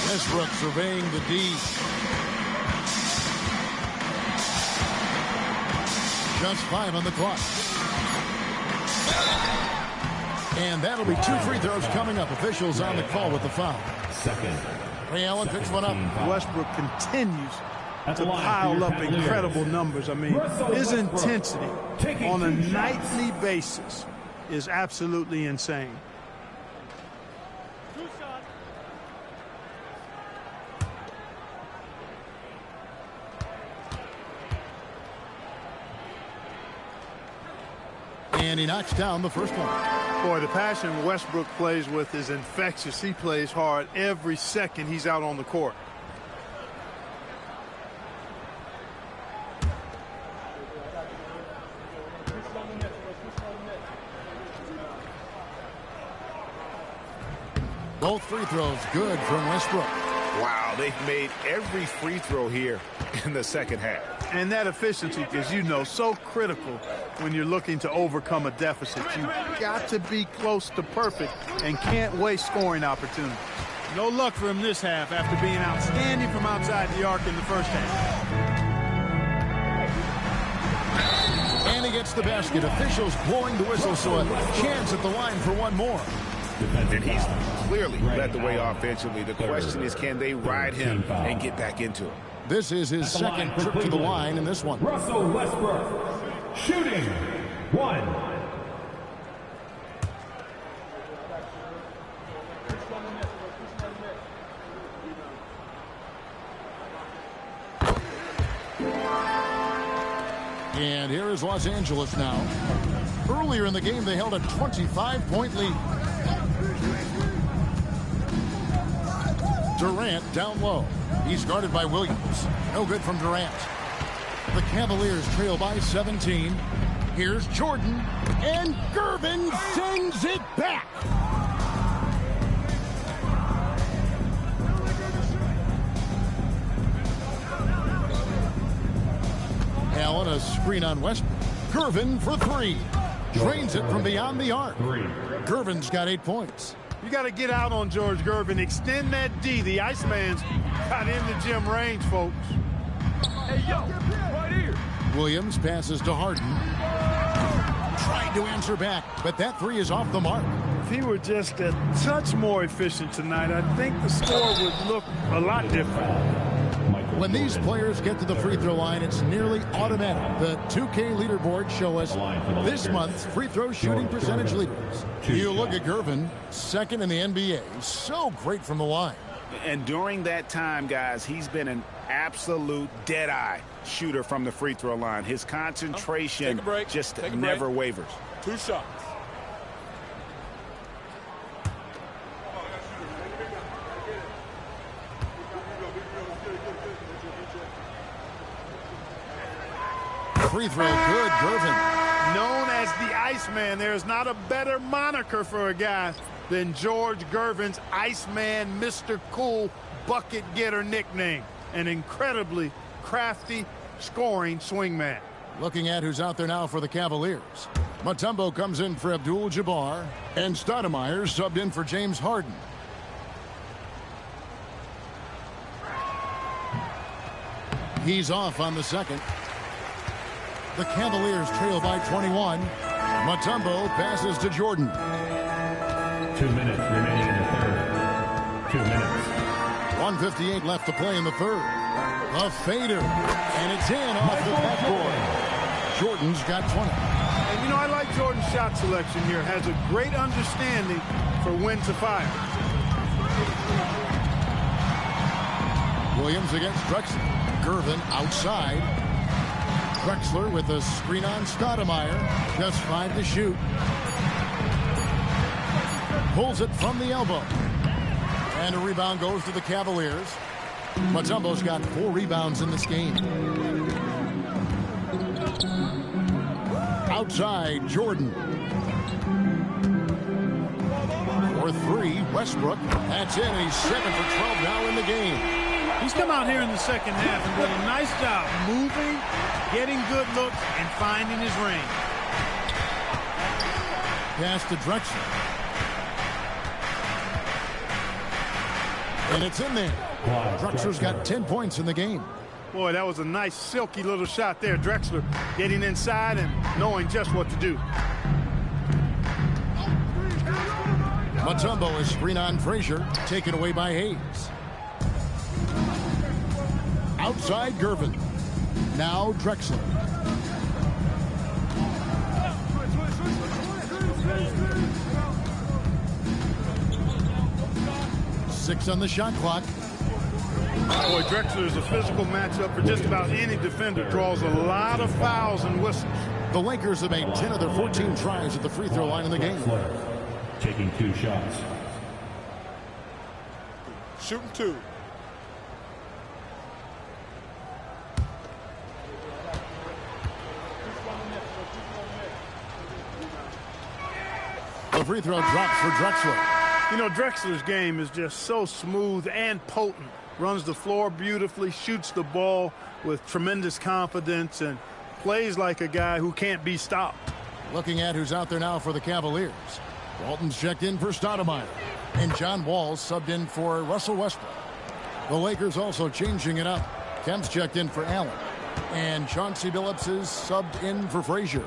Westbrook surveying the D. Just 5 on the clock. And that'll be 2 free throws coming up. Officials on the call with the foul. Ray Allen picks one up. Westbrook continues to pile up incredible numbers. I mean, his intensity on a nightly basis is absolutely insane. And he knocks down the first one. Boy, the passion Westbrook plays with is infectious. He plays hard every second he's out on the court. Both free throws good from Westbrook. Wow, they've made every free throw here in the second half. And that efficiency, as you know, so critical when you're looking to overcome a deficit. You've got to be close to perfect and can't waste scoring opportunities. No luck for him this half after being outstanding from outside the arc in the first half. And he gets the basket. Officials blowing the whistle, so a chance at the line for one more. And he's clearly led the way offensively. The question is, can they ride him and get back into it? This is his second trip to the line in this one. Russell Westbrook, shooting 1. And here is Los Angeles now. Earlier in the game, they held a 25-point lead. Durant down low. He's guarded by Williams. No good from Durant. The Cavaliers trail by 17. Here's Jordan. And Gervin sends it back. Allen, a screen on Westbrook. Gervin for three. Drains it from beyond the arc. Gervin's got 8 points. You got to get out on George Gervin. Extend that D. The Iceman's got in the gym range, folks. Hey, yo, right here. Williams passes to Harden. Trying to answer back, but that three is off the mark. If he were just a touch more efficient tonight, I think the score would look a lot different. When these players get to the free throw line, it's nearly automatic. The 2K leaderboards show us this month's free throw shooting percentage leaders. You look at Gervin, second in the NBA, so great from the line. And during that time, guys, he's been an absolute dead-eye shooter from the free throw line. His concentration just never wavers. 2 shots. Free throw good, Gervin. Known as the Iceman, there's not a better moniker for a guy than George Gervin's Iceman, Mr. Cool bucket getter nickname. An incredibly crafty scoring swingman. Looking at who's out there now for the Cavaliers. Mutombo comes in for Abdul-Jabbar, and Stoudemire subbed in for James Harden. He's off on the second. The Cavaliers trail by 21. Mutombo passes to Jordan. 2 minutes remaining in the third. 2 minutes. 1:58 left to play in the third. A fader, and it's in off the backboard. Jordan's got 20. And, you know, I like Jordan's shot selection here. Has a great understanding for when to fire. Williams against Drexler. Gervin outside. Drexler with a screen on Stoudemire. Just 5 to shoot. Pulls it from the elbow. And a rebound goes to the Cavaliers. Mutombo's got 4 rebounds in this game. Outside, Jordan. For 3, Westbrook. That's in, and he's 7 for 12 now in the game. He's come out here in the second half and done a nice job moving, getting good looks, and finding his range. Pass to Drexler. And it's in there. Drexler's got 10 points in the game. Boy, that was a nice, silky little shot there. Drexler getting inside and knowing just what to do. Mutombo is screen on Frazier, taken away by Hayes. Outside Gervin. Now Drexler. Six on the shot clock. Boy, Drexler is a physical matchup for just about any defender. Draws a lot of fouls and whistles. The Lakers have made 10 of their 14 tries at the free throw line in the game. Taking 2 shots. Shooting 2. The free throw drops for Drexler. You know, Drexler's game is just so smooth and potent. Runs the floor beautifully, shoots the ball with tremendous confidence, and plays like a guy who can't be stopped. Looking at who's out there now for the Cavaliers. Walton's checked in for Stoudemire. And John Wall's subbed in for Russell Westbrook. The Lakers also changing it up. Kemp's checked in for Allen. And Chauncey Billups is subbed in for Frazier.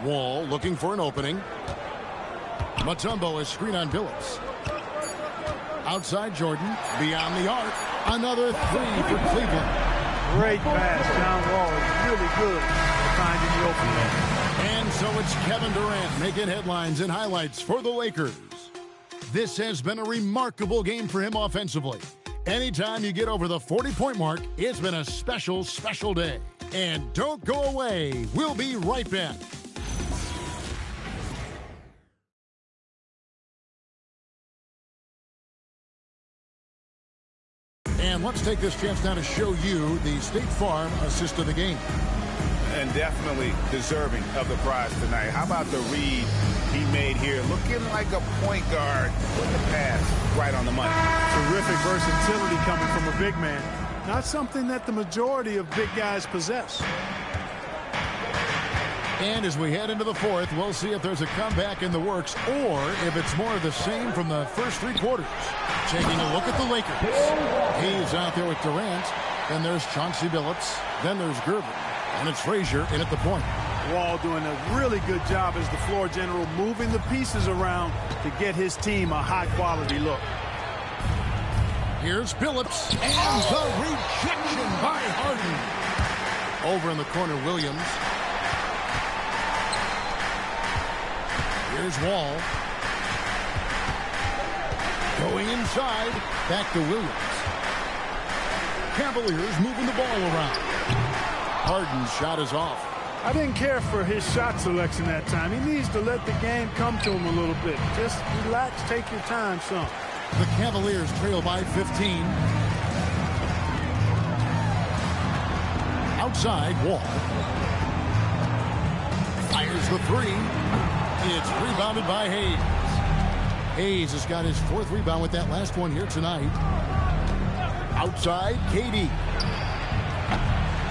Wall looking for an opening. Mutombo is screen on Billups. Outside Jordan, beyond the arc. Another 3 for Cleveland. Great pass. John Wall is really good at finding the opening. And so it's Kevin Durant making headlines and highlights for the Lakers. This has been a remarkable game for him offensively. Anytime you get over the 40-point mark, it's been a special, special day. And don't go away. We'll be right back. And let's take this chance now to show you the State Farm assist of the game. And definitely deserving of the prize tonight. How about the read he made here? Looking like a point guard with the pass right on the money. Terrific versatility coming from a big man. Not something that the majority of big guys possess. And as we head into the fourth, we'll see if there's a comeback in the works or if it's more of the same from the first three quarters. Taking a look at the Lakers. Hayes out there with Durant. Then there's Chauncey Billups. Then there's Gervin. And it's Frazier in at the point. Wall doing a really good job as the floor general, moving the pieces around to get his team a high-quality look. Here's Billups. And the rejection by Harden. Over in the corner, Williams. Here's Wall. Going inside. Back to Williams. Cavaliers moving the ball around. Harden's shot is off. I didn't care for his shot selection that time. He needs to let the game come to him a little bit. Just relax, take your time, son. The Cavaliers trail by 15. Outside, Wall. Fires the three. It's rebounded by Hayes. Hayes has got his fourth rebound with that last one here tonight. Outside, KD.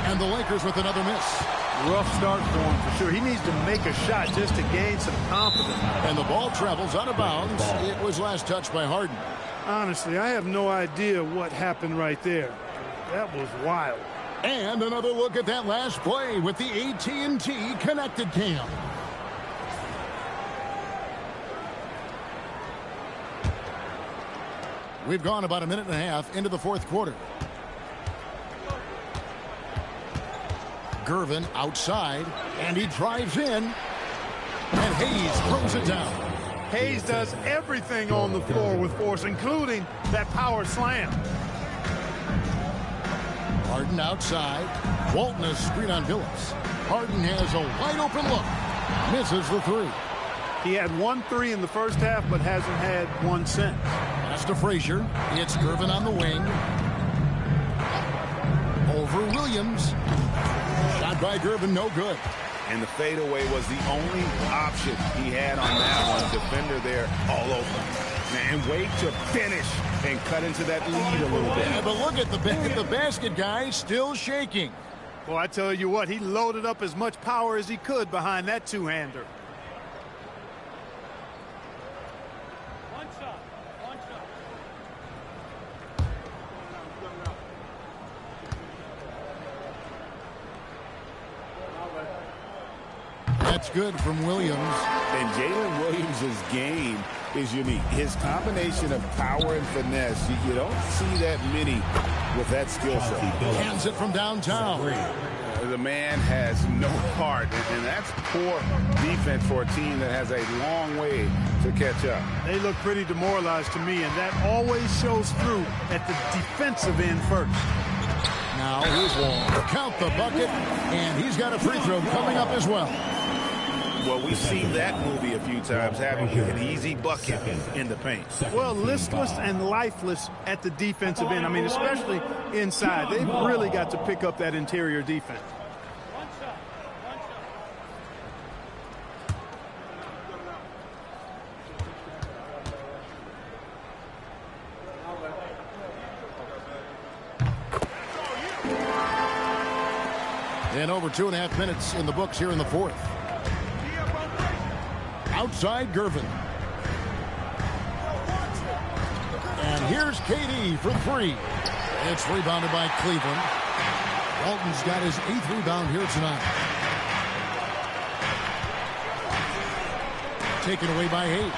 And the Lakers with another miss. Rough start for him for sure. He needs to make a shot just to gain some confidence. And the ball travels out of bounds. It was last touched by Harden. Honestly, I have no idea what happened right there. That was wild. And another look at that last play with the AT&T Connected Cam. We've gone about a minute and a half into the fourth quarter. Gervin outside, and he drives in, and Hayes throws it down. Hayes does everything on the floor with force, including that power slam. Harden outside. Walton has screen on Billups. Harden has a wide open look. Misses the three. He had 1 3 in the first half, but hasn't had one since. Pass to Frazier. It's Gervin on the wing. Over Williams. Shot by Gervin, no good. And the fadeaway was the only option he had on that one. Defender there all over. And wait to finish and cut into that lead a little bit. Yeah, but look at the basket guy still shaking. Well, I tell you what, he loaded up as much power as he could behind that two-hander. One shot. That's good from Williams. And Jalen Williams' game is unique. His combination of power and finesse, you don't see that many with that skill set. Hands it from downtown. The man has no heart, and that's poor defense for a team that has a long way to catch up. They look pretty demoralized to me, and that always shows through at the defensive end first. Now here's Wall. Count the bucket, and he's got a free throw coming up as well. Well, we've seen that movie a few times, haven't we? An easy bucket in the paint. Well, listless and lifeless at the defensive end. I mean, especially inside. They've really got to pick up that interior defense. And over 2.5 minutes in the books here in the fourth. Outside Gervin. And here's KD for three. It's rebounded by Cleveland. Walton's got his 8th rebound here tonight. Taken away by Hayes.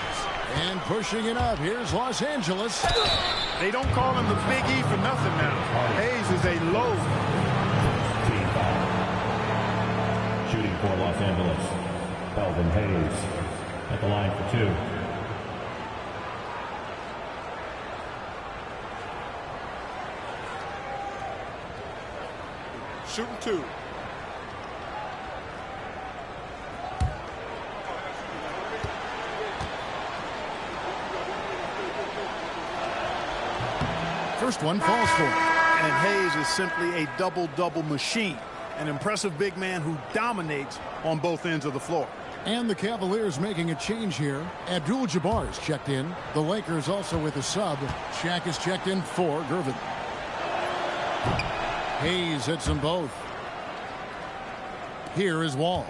And pushing it up. Here's Los Angeles. They don't call him the Big E for nothing now. Hayes is a low. Shooting for Los Angeles, Kelvin Hayes at the line for two. Shooting two. First one falls for him. And Hayes is simply a double-double machine. An impressive big man who dominates on both ends of the floor. And the Cavaliers making a change here. Abdul-Jabbar is checked in. The Lakers also with a sub. Shaq is checked in for Gervin. Hayes hits them both. Here is Wall.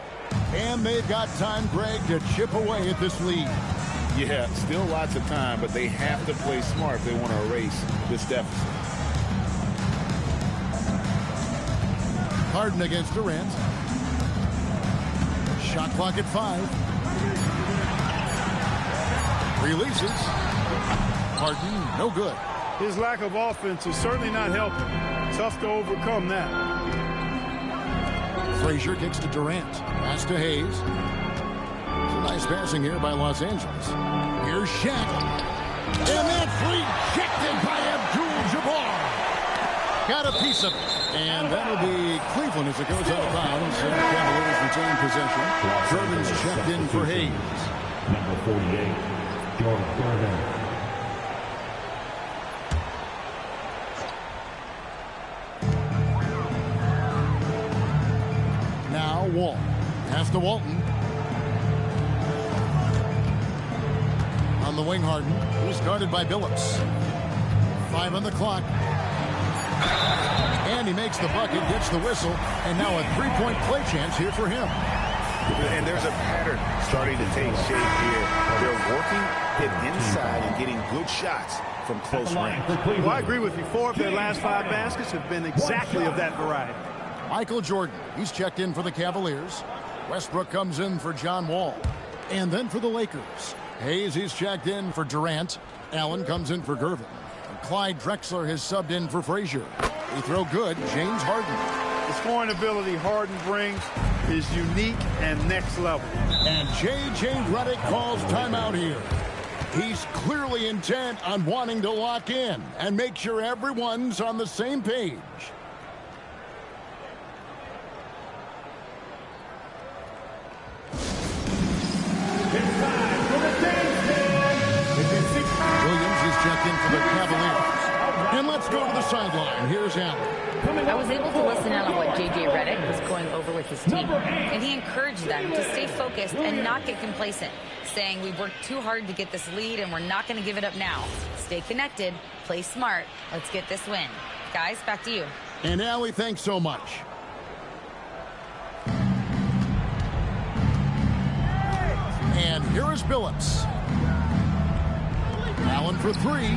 And they've got time, Greg, to chip away at this lead. Yeah, still lots of time, but they have to play smart if they want to erase this deficit. Harden against Durant. Shot clock at 5. Releases. Harden, no good. His lack of offense is certainly not helping. Tough to overcome that. Frazier kicks to Durant. Pass to Hayes. Nice passing here by Los Angeles. Here's Shaq. And that's rejected by Abdul-Jabbar. Got a piece of it. And that'll be Cleveland as it goes out of bounds. And the Cavaliers retain possession. Jordan's checked in for Hayes. Number 48, Jordan Jordan. Now Wall. Pass to Walton. On the wing, Harden. He's guarded by Billups. 5 on the clock. And he makes the bucket, gets the whistle, and now a three-point play chance here for him. And there's a pattern starting to take shape here. They're working it inside and getting good shots from close range. Well, I agree with you. 4 of their last 5 baskets have been exactly of that variety. Michael Jordan, he's checked in for the Cavaliers. Westbrook comes in for John Wall. And then for the Lakers, Hayes, he's checked in for Durant. Allen comes in for Gervin. And Clyde Drexler has subbed in for Frazier. They throw good, James Harden. The scoring ability Harden brings is unique and next level. And J.J. Redick calls timeout here. He's clearly intent on wanting to lock in and make sure everyone's on the same page. Williams is checked in for the Cavaliers. And let's go to the sideline. Here's Allen. I was able to listen in on what J.J. Redick was going over with his team, and he encouraged them to stay focused and not get complacent, saying we've worked too hard to get this lead and we're not going to give it up now. Stay connected, play smart, let's get this win. Guys, back to you. And Allie, thanks so much. And here is Billups. Allen for 3.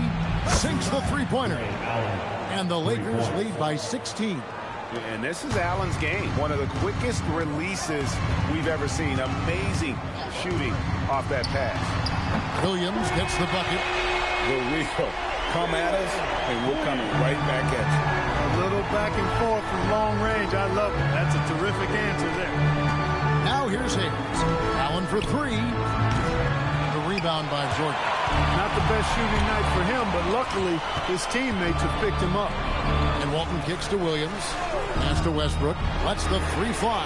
Sinks the three-pointer. And the Lakers lead by 16. And this is Allen's game. One of the quickest releases we've ever seen. Amazing shooting off that pass. Williams gets the bucket. Will come at us, and we'll come right back at you. A little back and forth from long range. I love it. That's a terrific answer there. Now here's Hayes. Allen for 3. The rebound by Jordan. Not the best shooting night for him, but luckily his teammates have picked him up. And Walton kicks to Williams. Pass to Westbrook. Lets the 3 fly.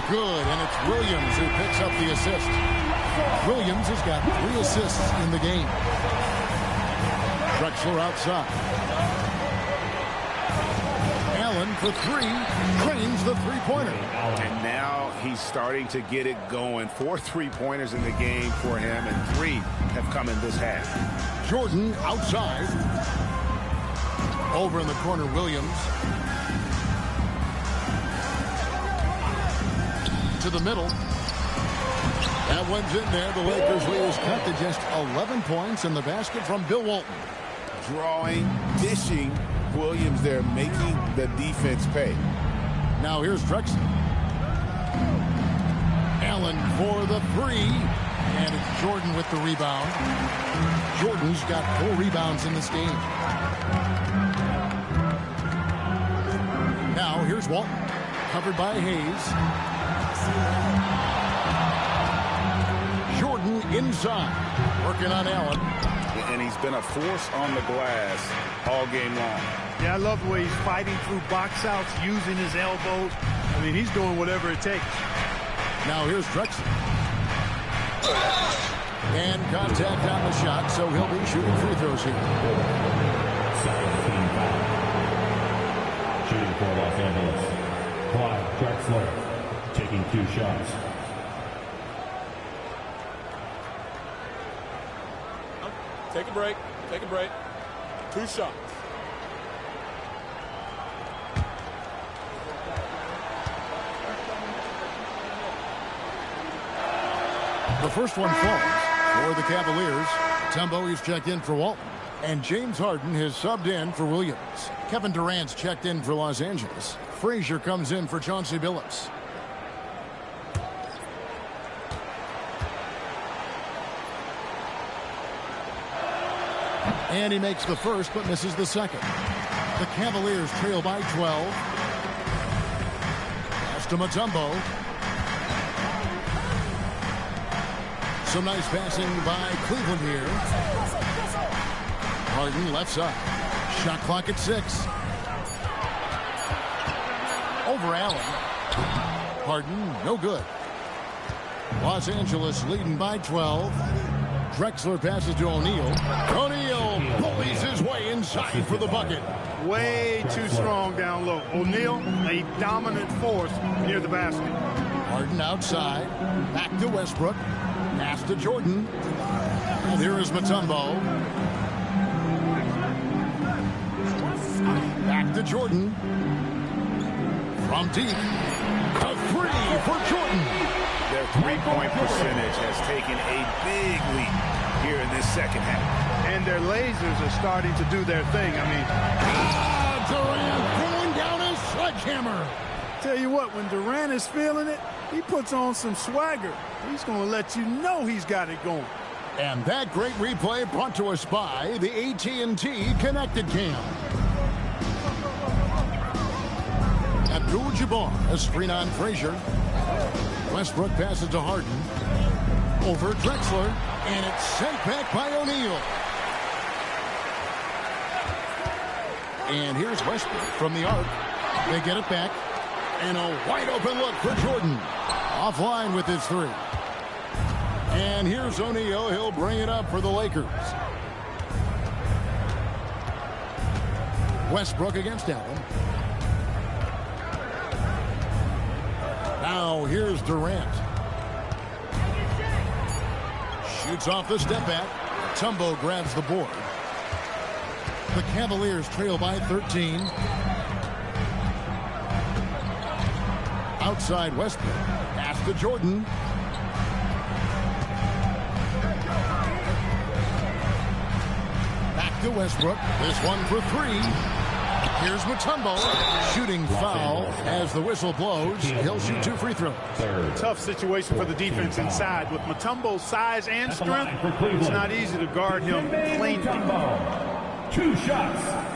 Good, and it's Williams who picks up the assist. Williams has got 3 assists in the game. Drexler outside. Allen for 3. Drains the three-pointer. And now he's starting to get it going. 4 3-pointers in the game for him, and 3 have come in this half. Jordan outside. Over in the corner, Williams. To the middle. That one's in there. The Lakers lead is cut to just 11 points in the basket from Bill Walton. Drawing, dishing. Williams there making the defense pay. Now here's Drexler. Allen for the 3. And it's Jordan with the rebound. Jordan's got 4 rebounds in this game. Now here's Walton. Covered by Hayes. Jordan inside. Working on Allen. And he's been a force on the glass all game long. Yeah, I love the way he's fighting through box outs, using his elbows. I mean, he's doing whatever it takes. Now here's Drexler. And contact on the shot, so he'll be shooting free throws here. Shooting for Los Angeles, Clyde Drexler, taking 2 shots. Take a break. Take a break. 2 shots. The first one falls for the Cavaliers. Mutombo is checked in for Walton. And James Harden has subbed in for Williams. Kevin Durant's checked in for Los Angeles. Frazier comes in for Chauncey Billups. And he makes the first but misses the second. The Cavaliers trail by 12. Pass to Mutombo. Some nice passing by Cleveland here. Harden left side. Shot clock at 6. Over Allen. Harden, no good. Los Angeles leading by 12. Drexler passes to O'Neal. O'Neal bullies his way inside for the bucket. Way too strong down low. O'Neal, a dominant force near the basket. Harden outside. Back to Westbrook. Pass to Jordan. And here is Mutombo. Back to Jordan. From deep. A three for Jordan. Their three-point percentage has taken a big leap here in this second half. And their lasers are starting to do their thing. I mean, Durant throwing down his sledgehammer. Tell you what, when Durant is feeling it, he puts on some swagger. He's going to let you know he's got it going. And that great replay brought to us by the AT&T Connected Cam. Abdul-Jabbar, a screen on Frazier. Westbrook passes to Harden. Over Drexler, and it's sent back by O'Neal. And here's Westbrook from the arc. They get it back. And a wide open look for Jordan. Offline with his three. And here's O'Neal. He'll bring it up for the Lakers. Westbrook against Allen. Now here's Durant. Shoots off the step back. Mutombo grabs the board. The Cavaliers trail by 13. Outside Westbrook. Pass to Jordan. Back to Westbrook. This one for three. Here's Mutombo. Shooting foul as the whistle blows. He'll shoot 2 free throws. Tough situation for the defense inside. With Mutombo's size and strength, it's not easy to guard him cleanly. 2 shots.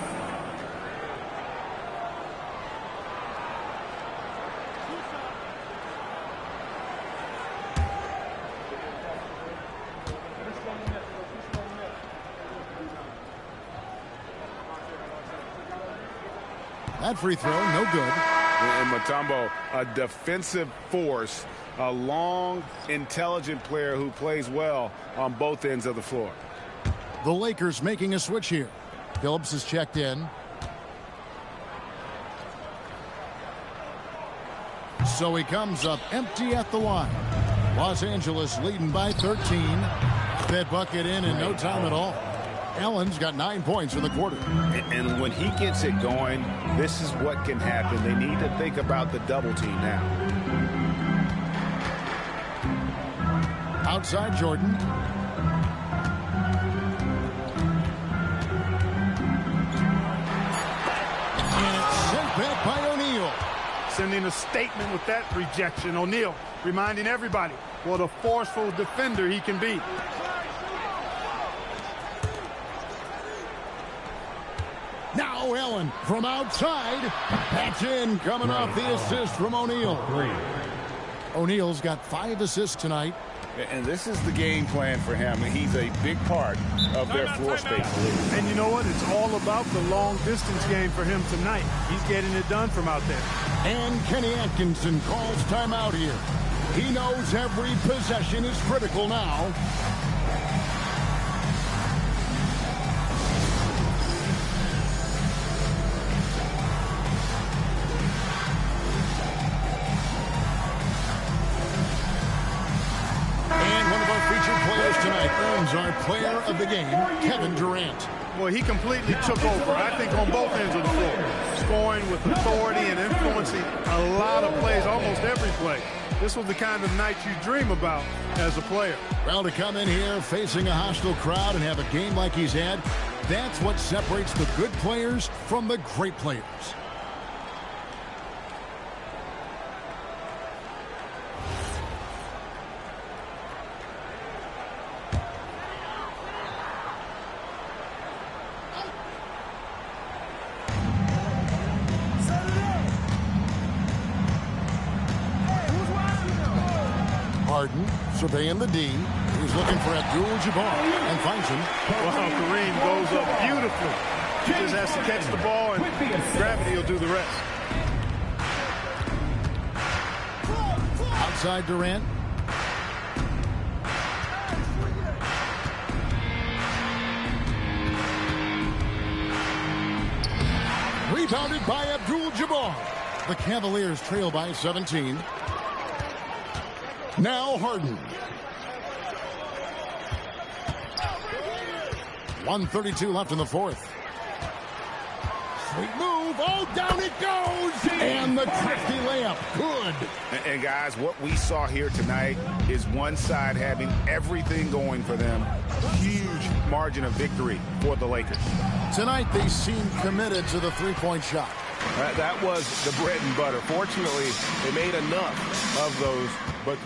That free throw, no good. And Mutombo, a defensive force, a long, intelligent player who plays well on both ends of the floor. The Lakers making a switch here. Phillips is checked in. So he comes up empty at the line. Los Angeles leading by 13. That bucket in no time at all. Allen's got 9 points in the quarter. And when he gets it going, this is what can happen. They need to think about the double team now. Outside Jordan. And it's sent back by O'Neal. Sending a statement with that rejection. O'Neal reminding everybody what a forceful defender he can be. Now Allen from outside. That's in, coming off the assist from O'Neal. O'Neal's got 5 assists tonight. And this is the game plan for him. He's a big part of their floor space. And you know what? It's all about the long distance game for him tonight. He's getting it done from out there. And Kenny Atkinson calls timeout here. He knows every possession is critical now. tonight earns our player of the game, Kevin Durant. Well, he completely took over, I think, on both ends of the floor. Scoring with authority and influencing a lot of plays, almost every play. This was the kind of night you dream about as a player. Well, to come in here facing a hostile crowd and have a game like he's had, that's what separates the good players from the great players. Harden surveying the D. He's looking for Abdul-Jabbar and finds him. Wow, Kareem goes up beautifully. He just has to catch the ball, and gravity will do the rest. Outside Durant. Rebounded by Abdul-Jabbar. The Cavaliers trail by 17. Now Harden. 1:32 left in the fourth. Sweet move. Oh, down it goes. And the crafty layup. Good. And guys, what we saw here tonight is one side having everything going for them. Huge margin of victory for the Lakers. Tonight they seem committed to the three-point shot. That was the bread and butter. Fortunately, they made enough of those,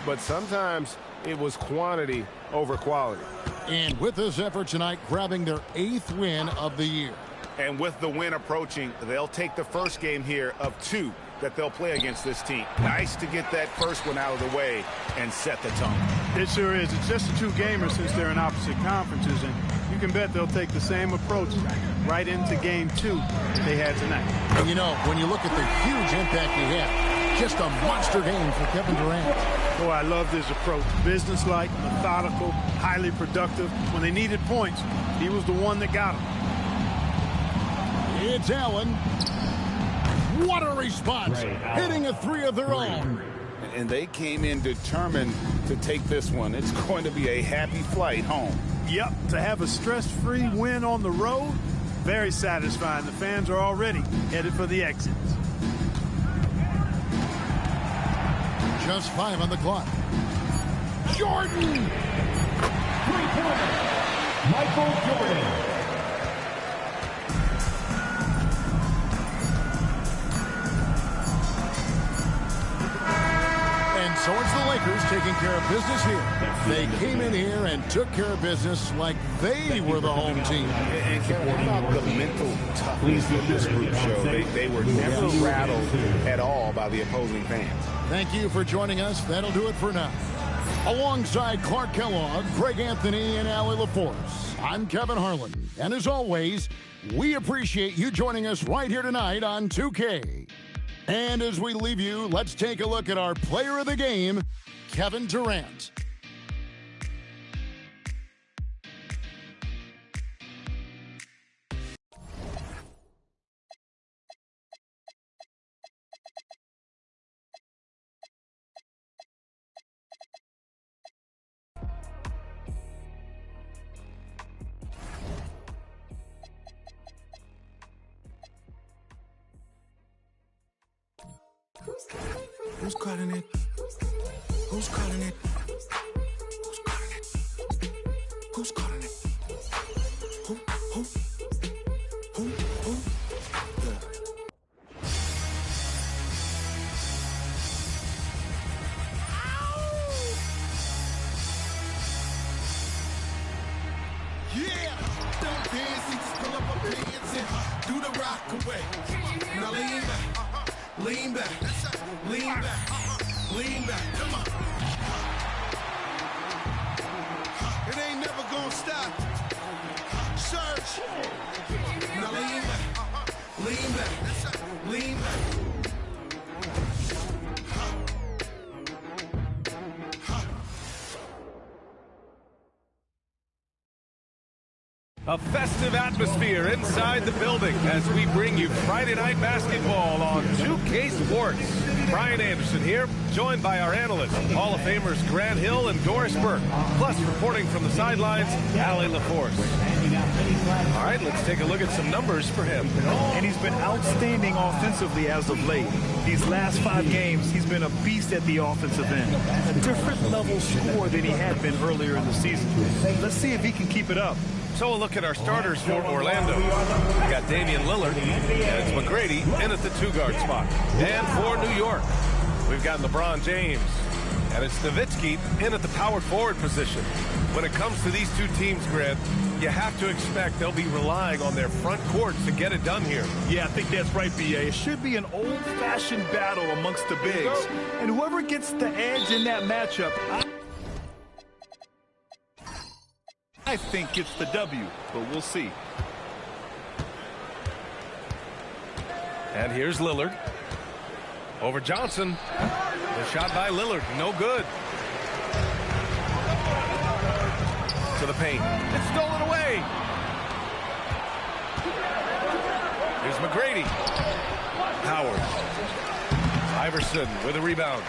but sometimes it was quantity over quality. And with this effort tonight, grabbing their 8th win of the year. And with the win approaching, they'll take the first game here of 2 that they'll play against this team. Nice to get that first one out of the way and set the tone. It sure is. It's just a 2-gamer since they're in opposite conferences, and you can bet they'll take the same approach right into game 2 they had tonight. And you know, when you look at the huge impact he had, just a monster game for Kevin Durant. Oh, I love his approach. Businesslike, methodical, highly productive. When they needed points, he was the one that got them. It's Allen. What a response. Hitting a 3 of their own. And they came in determined to take this one. It's going to be a happy flight home. Yep, to have a stress-free win on the road, very satisfying. The fans are already headed for the exits. Just 5 on the clock. Jordan! Three-pointer, Michael Jordan. And so it's the Lakers taking care of business here. They came in here and took care of business like they were the home team. And Kevin, how about the mental toughness that this group showed? They were never rattled at all by the opposing fans. Thank you for joining us. That'll do it for now. Alongside Clark Kellogg, Greg Anthony, and Allie LaForce, I'm Kevin Harlan. And as always, we appreciate you joining us right here tonight on 2K. And as we leave you, let's take a look at our player of the game, Kevin Durant. Who's calling it? Who's calling it? Who's calling it? Who's calling it? Who? Yeah! Don't dance, just pull up a pants and do the rock away. Now lean back, lean back, lean back, lean back. Come on. It ain't never gonna stop. Search. Now lean back, lean back, lean back. A festive atmosphere inside the building as we bring you Friday Night Basketball on 2K Sports. Brian Anderson here, joined by our analysts, Hall of Famers Grant Hill and Doris Burke. Plus, reporting from the sidelines, Allie LaForce. All right, let's take a look at some numbers for him. And he's been outstanding offensively as of late. These last 5 games, he's been a beast at the offensive end. A different level score than he had been earlier in the season. Let's see if he can keep it up. So we'll look at our starters for Orlando. We got Damian Lillard, and it's McGrady in at the 2-guard spot. And for New York, we've got LeBron James, and it's Nowitzki in at the power forward position. When it comes to these two teams, Grant, you have to expect they'll be relying on their front courts to get it done here. Yeah, I think that's right, B.A. It should be an old-fashioned battle amongst the bigs. And whoever gets the edge in that matchup, I think it's the W, but we'll see. And here's Lillard. Over Johnson. The shot by Lillard. No good. To the paint. It's stolen away. Here's McGrady. Howard. Iverson with a rebound.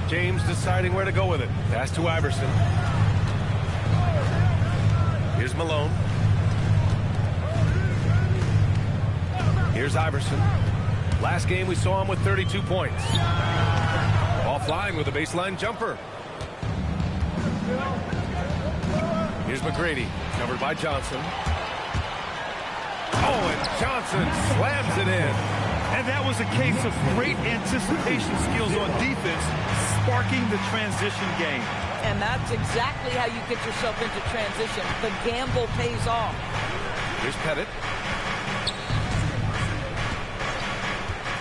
James deciding where to go with it. Pass to Iverson. Here's Malone. Here's Iverson. Last game we saw him with 32 points. Ball flying with a baseline jumper. Here's McGrady, covered by Johnson. Oh, and Johnson slams it in. And that was a case of great anticipation skills on defense, sparking the transition game. And that's exactly how you get yourself into transition. The gamble pays off. Here's Pettit.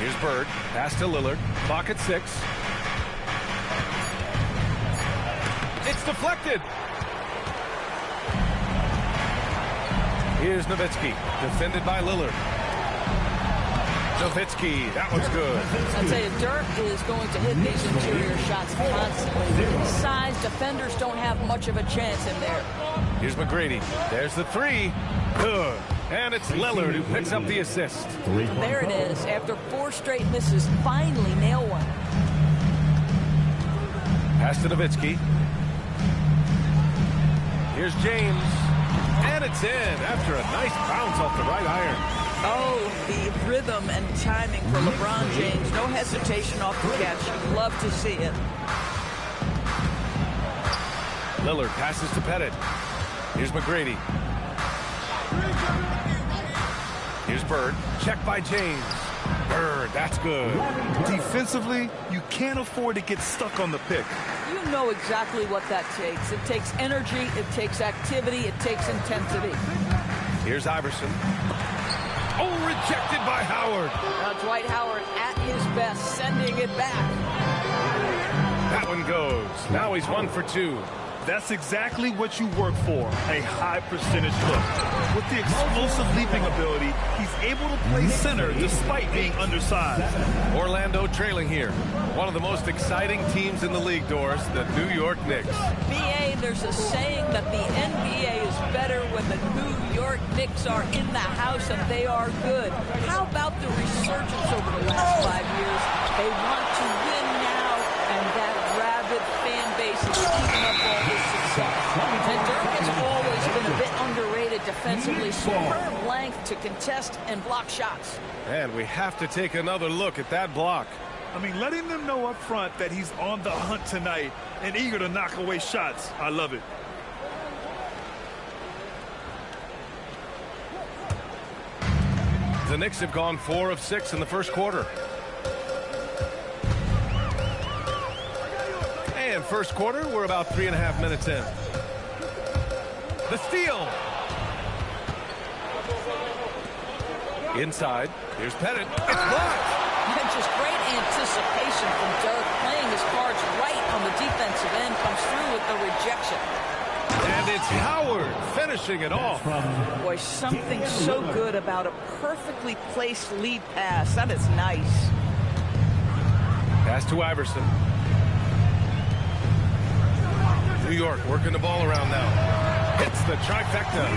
Here's Bird. Pass to Lillard. Clock at 6. It's deflected. Here's Nowitzki. Defended by Lillard. Nowitzki. That one's good. I'll tell you, Dirk is going to hit these interior shots constantly. Size defenders don't have much of a chance in there. Here's McGrady. There's the 3. Good. And it's Lillard who picks up the assist. There it is. After 4 straight misses, finally nail one. Pass to Nowitzki. Here's James. And it's in after a nice bounce off the right iron. Oh, the rhythm and timing for LeBron James. No hesitation off the catch. You'd love to see it. Lillard passes to Pettit. Here's McGrady. Here's Bird. Check by James. Bird, that's good. Defensively, you can't afford to get stuck on the pick. You know exactly what that takes. It takes energy, it takes activity, it takes intensity. Here's Iverson. Oh, rejected by Howard. Now Dwight Howard at his best, sending it back. That one goes. Now he's 1 for 2. That's exactly what you work for, a high percentage look. With the explosive leaping ability, he's able to play center despite being undersized. Orlando trailing here. One of the most exciting teams in the league, Doris, the New York Knicks. BA, there's a saying that the NBA is better when the New York Knicks are in the house and they are good. How about the resurgence over the last 5 years? They want to win now, and that rabid fan base is eating up all this success. And Dirk has always been a bit underrated defensively. Superb length to contest and block shots. And we have to take another look at that block. I mean, letting them know up front that he's on the hunt tonight and eager to knock away shots. I love it. The Knicks have gone 4 of 6 in the first quarter. And first quarter, we're about 3.5 minutes in. The steal. Inside. Here's Pettit. It's blocked. And just great anticipation from Dirk, playing his cards right on the defensive end, comes through with the rejection. And it's Howard finishing it off. Boy, something so good about a perfectly placed lead pass. That is nice. Pass to Iverson. New York working the ball around now. Hits the trifecta.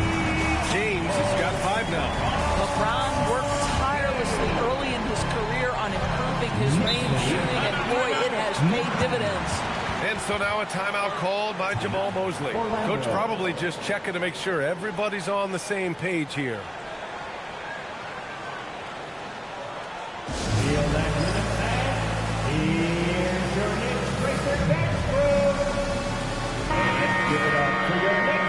James has got 5 now. LeBron worked tirelessly early his range shooting, and boy, it has paid dividends. And so now a timeout called by Jamal Mosley. Coach probably just checking to make sure everybody's on the same page here.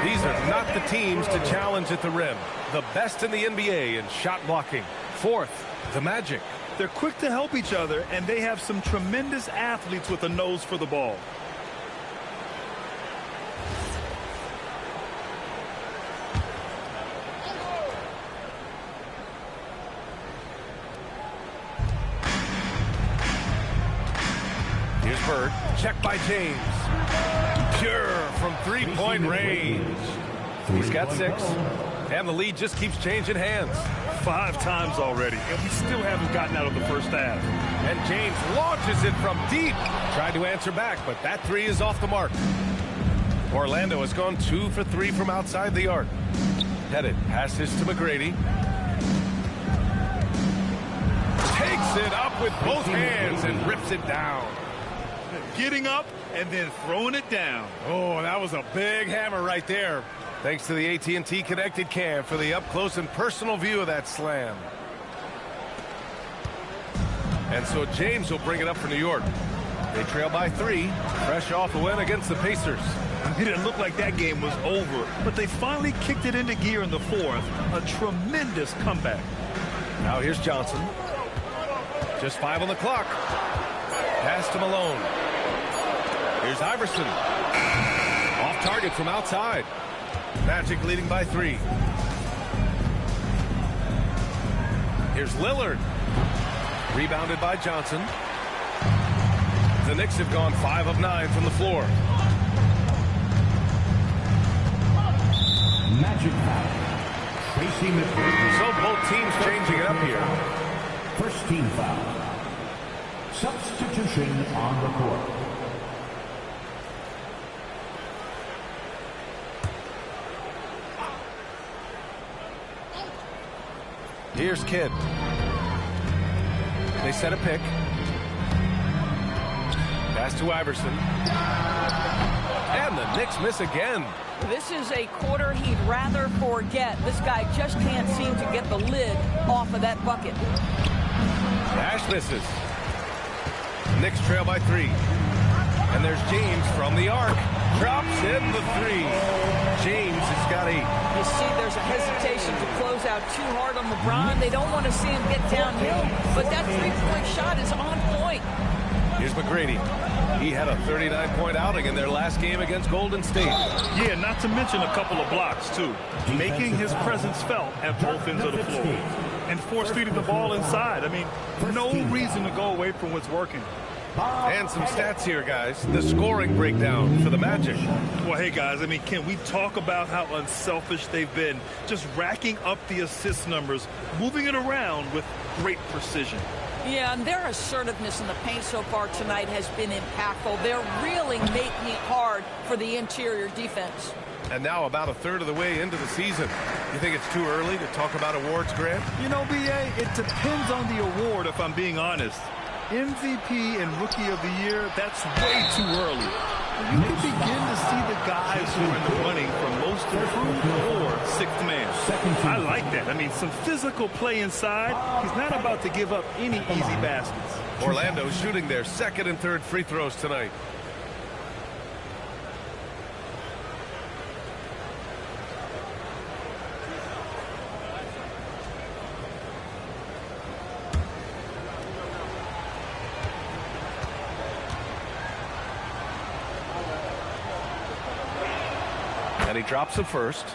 These are not the teams to challenge at the rim. The best in the NBA in shot blocking. Fourth, the Magic. They're quick to help each other, and they have some tremendous athletes with a nose for the ball. Here's Bird. Check by James. Pure from three-point range. He's got 6. And the lead just keeps changing hands. 5 times already, and we still haven't gotten out of the first half. And James launches it from deep. Tried to answer back, but that 3 is off the mark. Orlando has gone 2 for 3 from outside the arc. Headed, passes to McGrady. Takes it up with both hands and rips it down. Getting up and then throwing it down. Oh, that was a big hammer right there. Thanks to the AT&T Connected Cam for the up-close and personal view of that slam. And so James will bring it up for New York. They trail by 3, fresh off a win against the Pacers. It didn't look like that game was over, but they finally kicked it into gear in the 4th. A tremendous comeback. Now here's Johnson. Just 5 on the clock. Pass to Malone. Here's Iverson. Off target from outside. Magic leading by 3. Here's Lillard. Rebounded by Johnson. The Knicks have gone 5 of 9 from the floor. Magic foul. Tracy McGrady. So both teams changing it up here. First team foul. Substitution on the court. Here's Kidd. They set a pick. Pass to Iverson. And the Knicks miss again. This is a quarter he'd rather forget. This guy just can't seem to get the lid off of that bucket. Nash misses. Knicks trail by 3. And there's James from the arc. Drops in the 3. James has got 8. You see there's a hesitation to close out too hard on LeBron. They don't want to see him get downhill, but that three-point shot is on point. Here's McGrady. He had a 39-point outing in their last game against Golden State. Yeah, not to mention a couple of blocks, too. Making his presence felt at both ends of the floor. And force-feeding the ball inside. I mean, no reason to go away from what's working. And some stats here, guys. The scoring breakdown for the Magic. Well, hey, guys, I mean, can we talk about how unselfish they've been? Just racking up the assist numbers, moving it around with great precision. Yeah, and their assertiveness in the paint so far tonight has been impactful. They're really making it hard for the interior defense. And now about a third of the way into the season. You think it's too early to talk about awards, Grant? You know, B.A., it depends on the award, if I'm being honest. MVP and Rookie of the Year, that's way too early. You can begin to see the guys who are in the running for most improved or sixth man. I like that. I mean, some physical play inside. He's not about to give up any easy baskets. Orlando shooting their second and third free throws tonight. And he drops it first.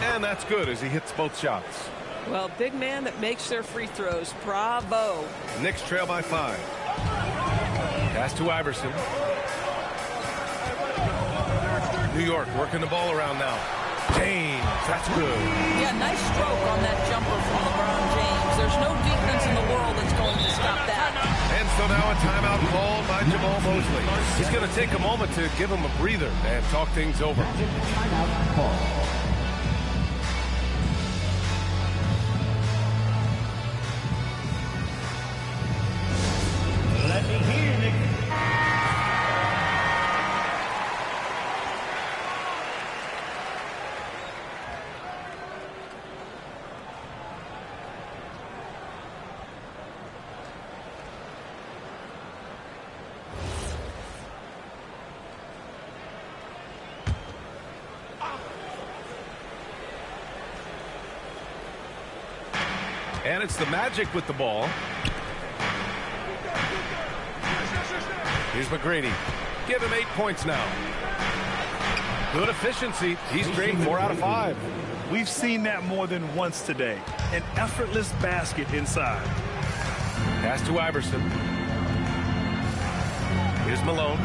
And that's good as he hits both shots. Well, big man that makes their free throws. Bravo. Knicks trail by 5. Pass to Iverson. New York working the ball around now. James, that's good. Yeah, nice stroke on that jumper from LeBron James. There's no defense in the world that's going to stop that. And so now a timeout called by Jamal Mosley. He's going to take a moment to give him a breather and talk things over. Timeout call. Let me hear you, Nick. And it's the Magic with the ball. Here's McGrady. Give him 8 points now. Good efficiency. He's drained 4 out of 5. We've seen that more than once today. An effortless basket inside. Pass to Iverson. Here's Malone.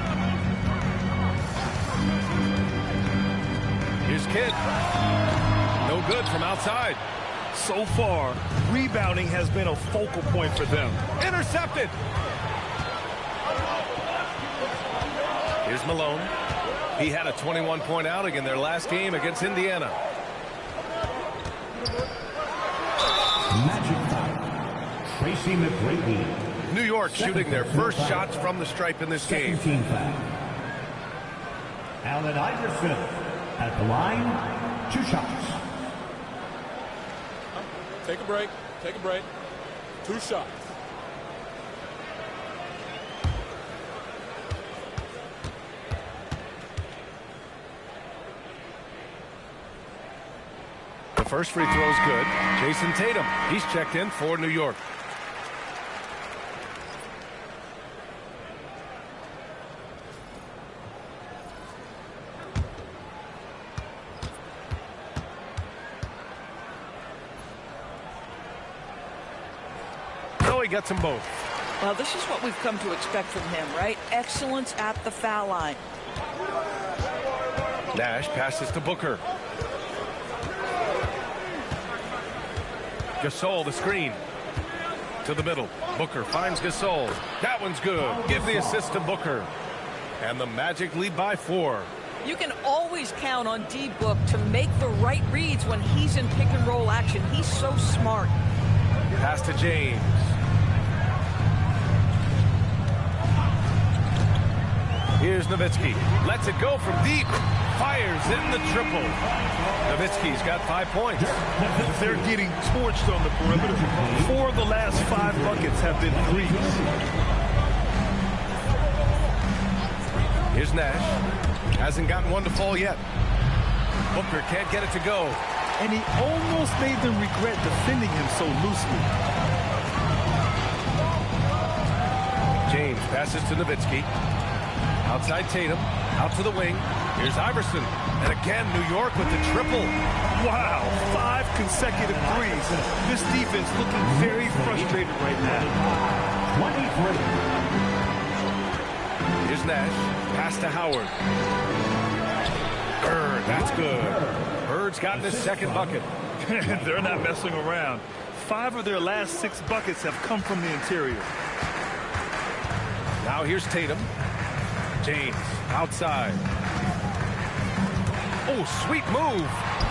Here's Kidd. No good from outside. So far, rebounding has been a focal point for them. Intercepted. Here's Malone. He had a 21-point outing in their last game against Indiana. Magic foul. Tracy McGrady. New York shooting their first shots from the stripe in this game. Team foul. Allen Iverson at the line. 2 shots. Take a break. Take a break. 2 shots. The first free throw is good. Jason Tatum. He's checked in for New York. He gets them both. Well, this is what we've come to expect from him, right? Excellence at the foul line. Nash passes to Booker. Gasol the screen. To the middle. Booker finds Gasol. That one's good. Give the assist to Booker. And the Magic lead by 4. You can always count on D-Book to make the right reads when he's in pick and roll action. He's so smart. Pass to James. Here's Nowitzki. Lets it go from deep. Fires in the triple. Nowitzki's got 5 points. They're getting torched on the perimeter. 4 of the last 5 buckets have been threes. Here's Nash. Hasn't gotten one to fall yet. Booker can't get it to go. And he almost made them regret defending him so loosely. James passes to Nowitzki. Outside Tatum, out to the wing. Here's Iverson. And again, New York with the triple. Wow, 5 consecutive threes. This defense looking very frustrated right now. 23. Here's Nash. Pass to Howard. Bird, that's good. Bird's gotten his second bucket. They're not messing around. 5 of their last 6 buckets have come from the interior. Now here's Tatum. James outside. Oh, sweet move.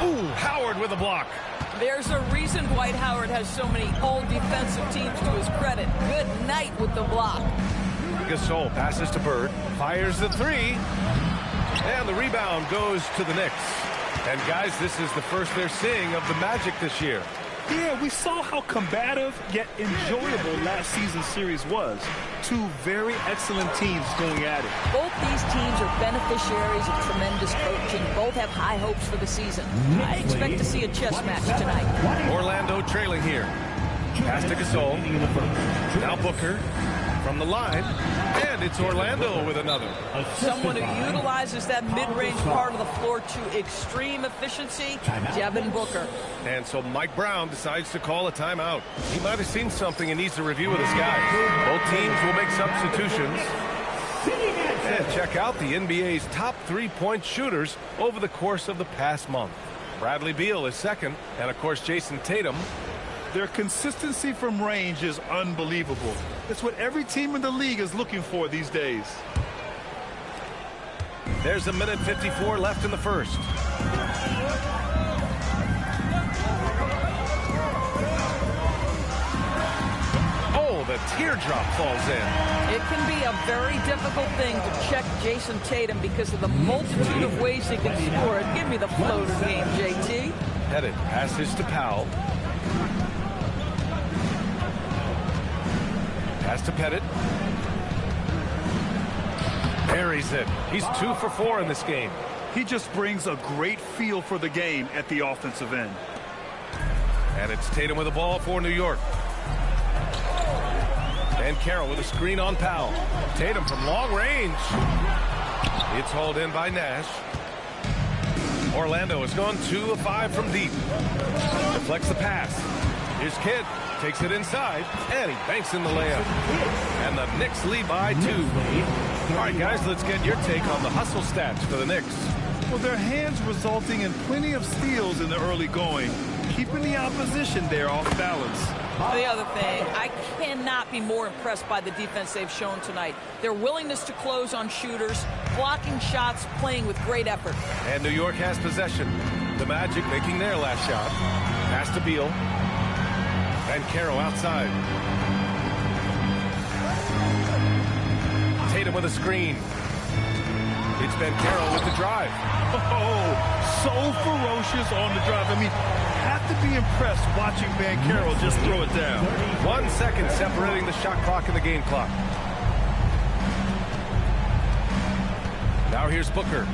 Ooh, Howard with a block. There's a reason Dwight Howard has so many all-defensive teams to his credit. Good night with the block. Gasol passes to Bird. Fires the 3. And the rebound goes to the Knicks. And guys, this is the first they're seeing of the Magic this year. Yeah, we saw how combative yet enjoyable last season's series was. 2 very excellent teams going at it. Both these teams are beneficiaries of tremendous coaching. Both have high hopes for the season. I expect to see a chess match tonight. Orlando trailing here. Pass to Gasol. Now Booker from the line. And it's Orlando with another. Someone who utilizes that mid-range part of the floor to extreme efficiency, Devin Booker. And so Mike Brown decides to call a timeout. He might have seen something and needs to review with his guys. Both teams will make substitutions. And check out the NBA's top 3-point shooters over the course of the past month. Bradley Beal is second, and of course Jason Tatum. Their consistency from range is unbelievable. It's what every team in the league is looking for these days. There's a minute 54 left in the first. Oh, the teardrop falls in. It can be a very difficult thing to check Jason Tatum because of the multitude of ways he can score it. Give me the floater game, JT. Pettit passes to Powell. Pass to Pettit. Buries it. He's 2 for 4 in this game. He just brings a great feel for the game at the offensive end. And it's Tatum with the ball for New York. And Carroll with a screen on Powell. Tatum from long range. It's hauled in by Nash. Orlando has gone 2 of 5 from deep. Deflects the pass. Here's Kidd. Takes it inside. And he banks in the layup. And the Knicks lead by 2. All right, guys, let's get your take on the hustle stats for the Knicks. Well, their hands resulting in plenty of steals in the early going, keeping the opposition there off balance. The other thing, I cannot be more impressed by the defense they've shown tonight. Their willingness to close on shooters, blocking shots, playing with great effort. And New York has possession. The Magic making their last shot. Pass to Beal. And Carroll outside. Tatum with a screen. It's Ben Carroll with the drive. Oh, so ferocious on the drive. I mean, have to be impressed watching Ben Carroll just throw it down. 1 second separating the shot clock and the game clock. Now here's Booker.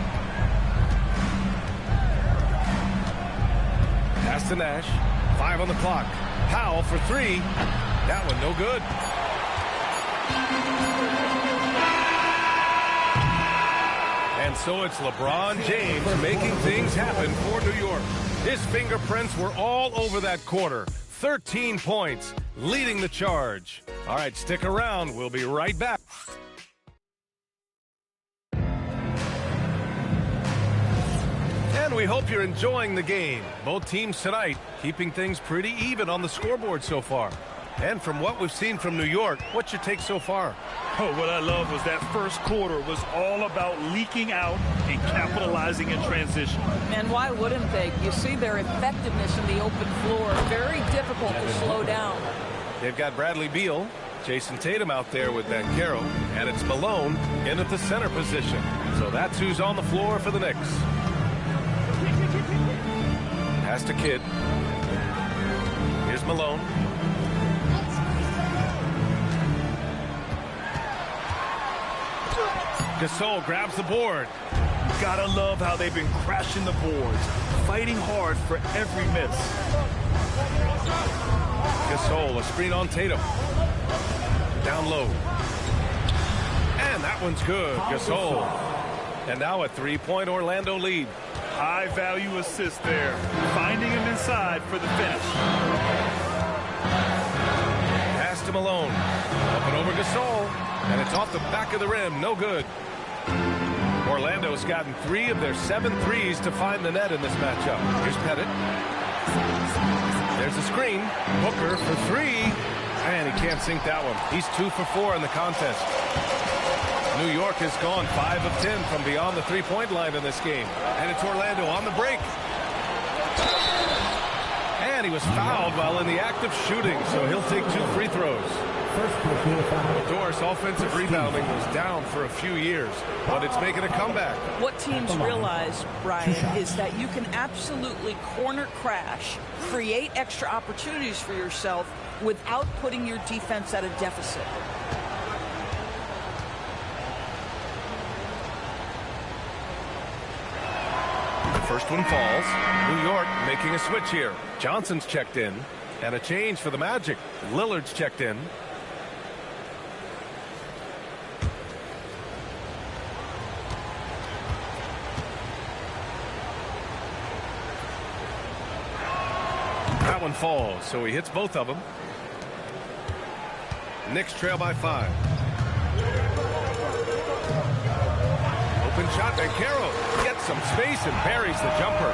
Pass to Nash. 5 on the clock. Powell for 3. That one no good. And so it's LeBron James making things happen for New York. His fingerprints were all over that quarter. 13 points, leading the charge. All right, stick around. We'll be right back. And we hope you're enjoying the game. Both teams tonight keeping things pretty even on the scoreboard so far. And from what we've seen from New York, what's your take so far? Oh, what I love was that first quarter was all about leaking out and capitalizing in transition. And why wouldn't they? You see their effectiveness in the open floor. Very difficult to slow down. They've got Bradley Beal, Jason Tatum out there with Ben Carroll, and it's Malone in at the center position. So that's who's on the floor for the Knicks. Pass to Kidd. Here's Malone. Gasol grabs the board. Gotta love how they've been crashing the boards, fighting hard for every miss. Gasol, a screen on Tatum. Down low. And that one's good. Gasol. And now a 3-point Orlando lead. High value assist there. Finding him inside for the finish. Pass to Malone. Up and over Gasol. And it's off the back of the rim. No good. Orlando's gotten 3 of their 7 threes to find the net in this matchup. Here's Pettit. There's a screen. Booker for 3. And he can't sink that one. He's 2 for 4 in the contest. New York has gone 5 of 10 from beyond the 3-point line in this game. And it's Orlando on the break. And he was fouled while in the act of shooting, so he'll take 2 free throws. Doris offensive rebounding was down for a few years, but it's making a comeback. What teams realize, Brian, is that you can absolutely corner crash, create extra opportunities for yourself without putting your defense at a deficit. The first one falls. New York making a switch here. Johnson's checked in, and a change for the Magic. Lillard's checked in. That one falls, so he hits both of them. Knicks trail by 5. Open shot, and Carroll gets some space and buries the jumper.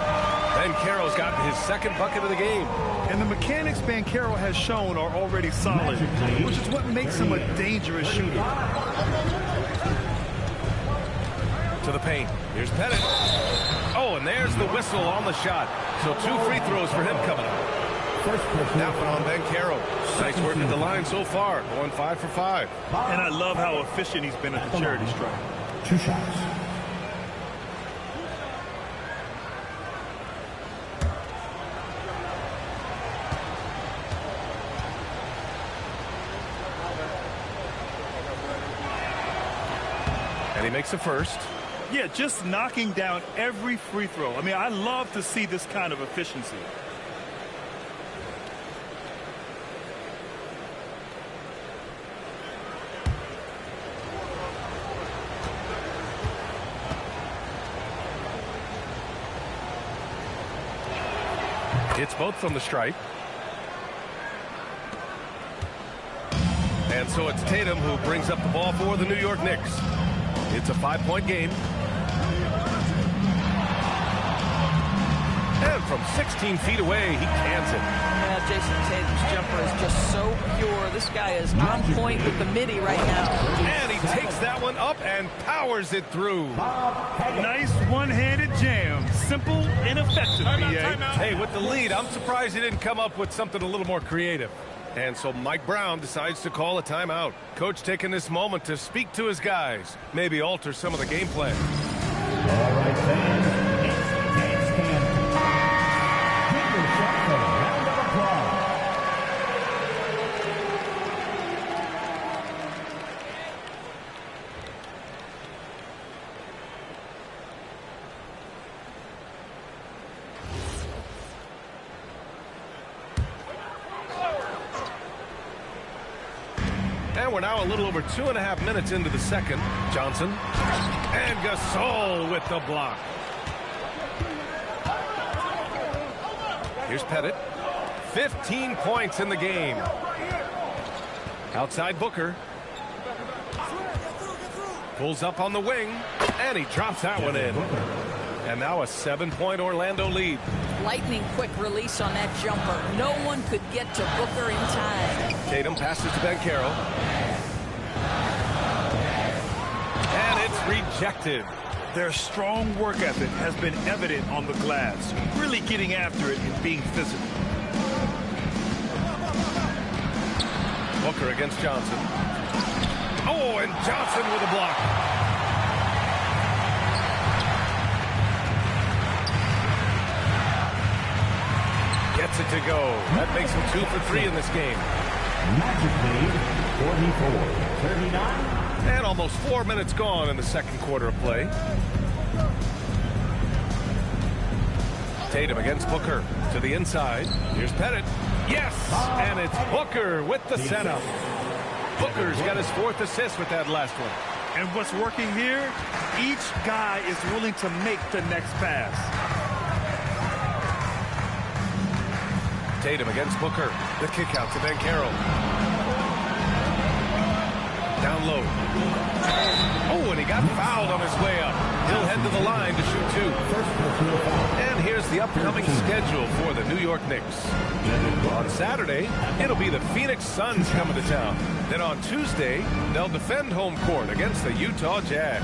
Banchero's gotten his second bucket of the game. And the mechanics Banchero has shown are already solid, which is what makes him a dangerous shooter. To the paint. Here's Pettit. Oh, and there's the whistle on the shot. So 2 free throws for him coming up. That one on Banchero. Nice work at the line so far. Going 5 for 5. And I love how efficient he's been at the charity stripe. 2 shots. And he makes the first. Yeah, just knocking down every free throw. I mean, I love to see this kind of efficiency. It's both from the stripe. And so it's Tatum who brings up the ball for the New York Knicks. It's a 5-point game. And from 16 feet away, he cans it. Yeah, Jason Tatum's jumper is just so pure. This guy is on point with the midi right now. And he takes that one up and powers it through. Nice one-handed jam. Simple and effective, BA. Hey, with the lead, I'm surprised he didn't come up with something a little more creative. And so Mike Brown decides to call a timeout. Coach taking this moment to speak to his guys, maybe alter some of the game plan. All right, fans. It's dance camp. Give yourself a round of applause. And we're now a little over 2.5 minutes into the second. Johnson and Gasol with the block. Here's Pettit. 15 points in the game. Outside Booker. Pulls up on the wing, and he drops that one in. And now a 7-point Orlando lead. Lightning quick release on that jumper. No one could get to Booker in time. Tatum passes to Banchero. And it's rejected. Their strong work ethic has been evident on the glass, really getting after it and being physical. Booker against Johnson. Oh, and Johnson with a block. Gets it to go. That makes him 2 for 3 in this game. Magic lead, 44-39. And almost 4 minutes gone in the second quarter of play. Tatum against Booker to the inside. Here's Pettit. Yes! And it's Booker with the setup. Booker's got his 4th assist with that last one. And what's working here, each guy is willing to make the next pass. Tatum against Booker. The kick out to Banchero. Down low. Oh, and he got fouled on his way up. He'll head to the line to shoot 2. And here's the upcoming schedule for the New York Knicks. On Saturday, it'll be the Phoenix Suns coming to town. Then on Tuesday, they'll defend home court against the Utah Jazz.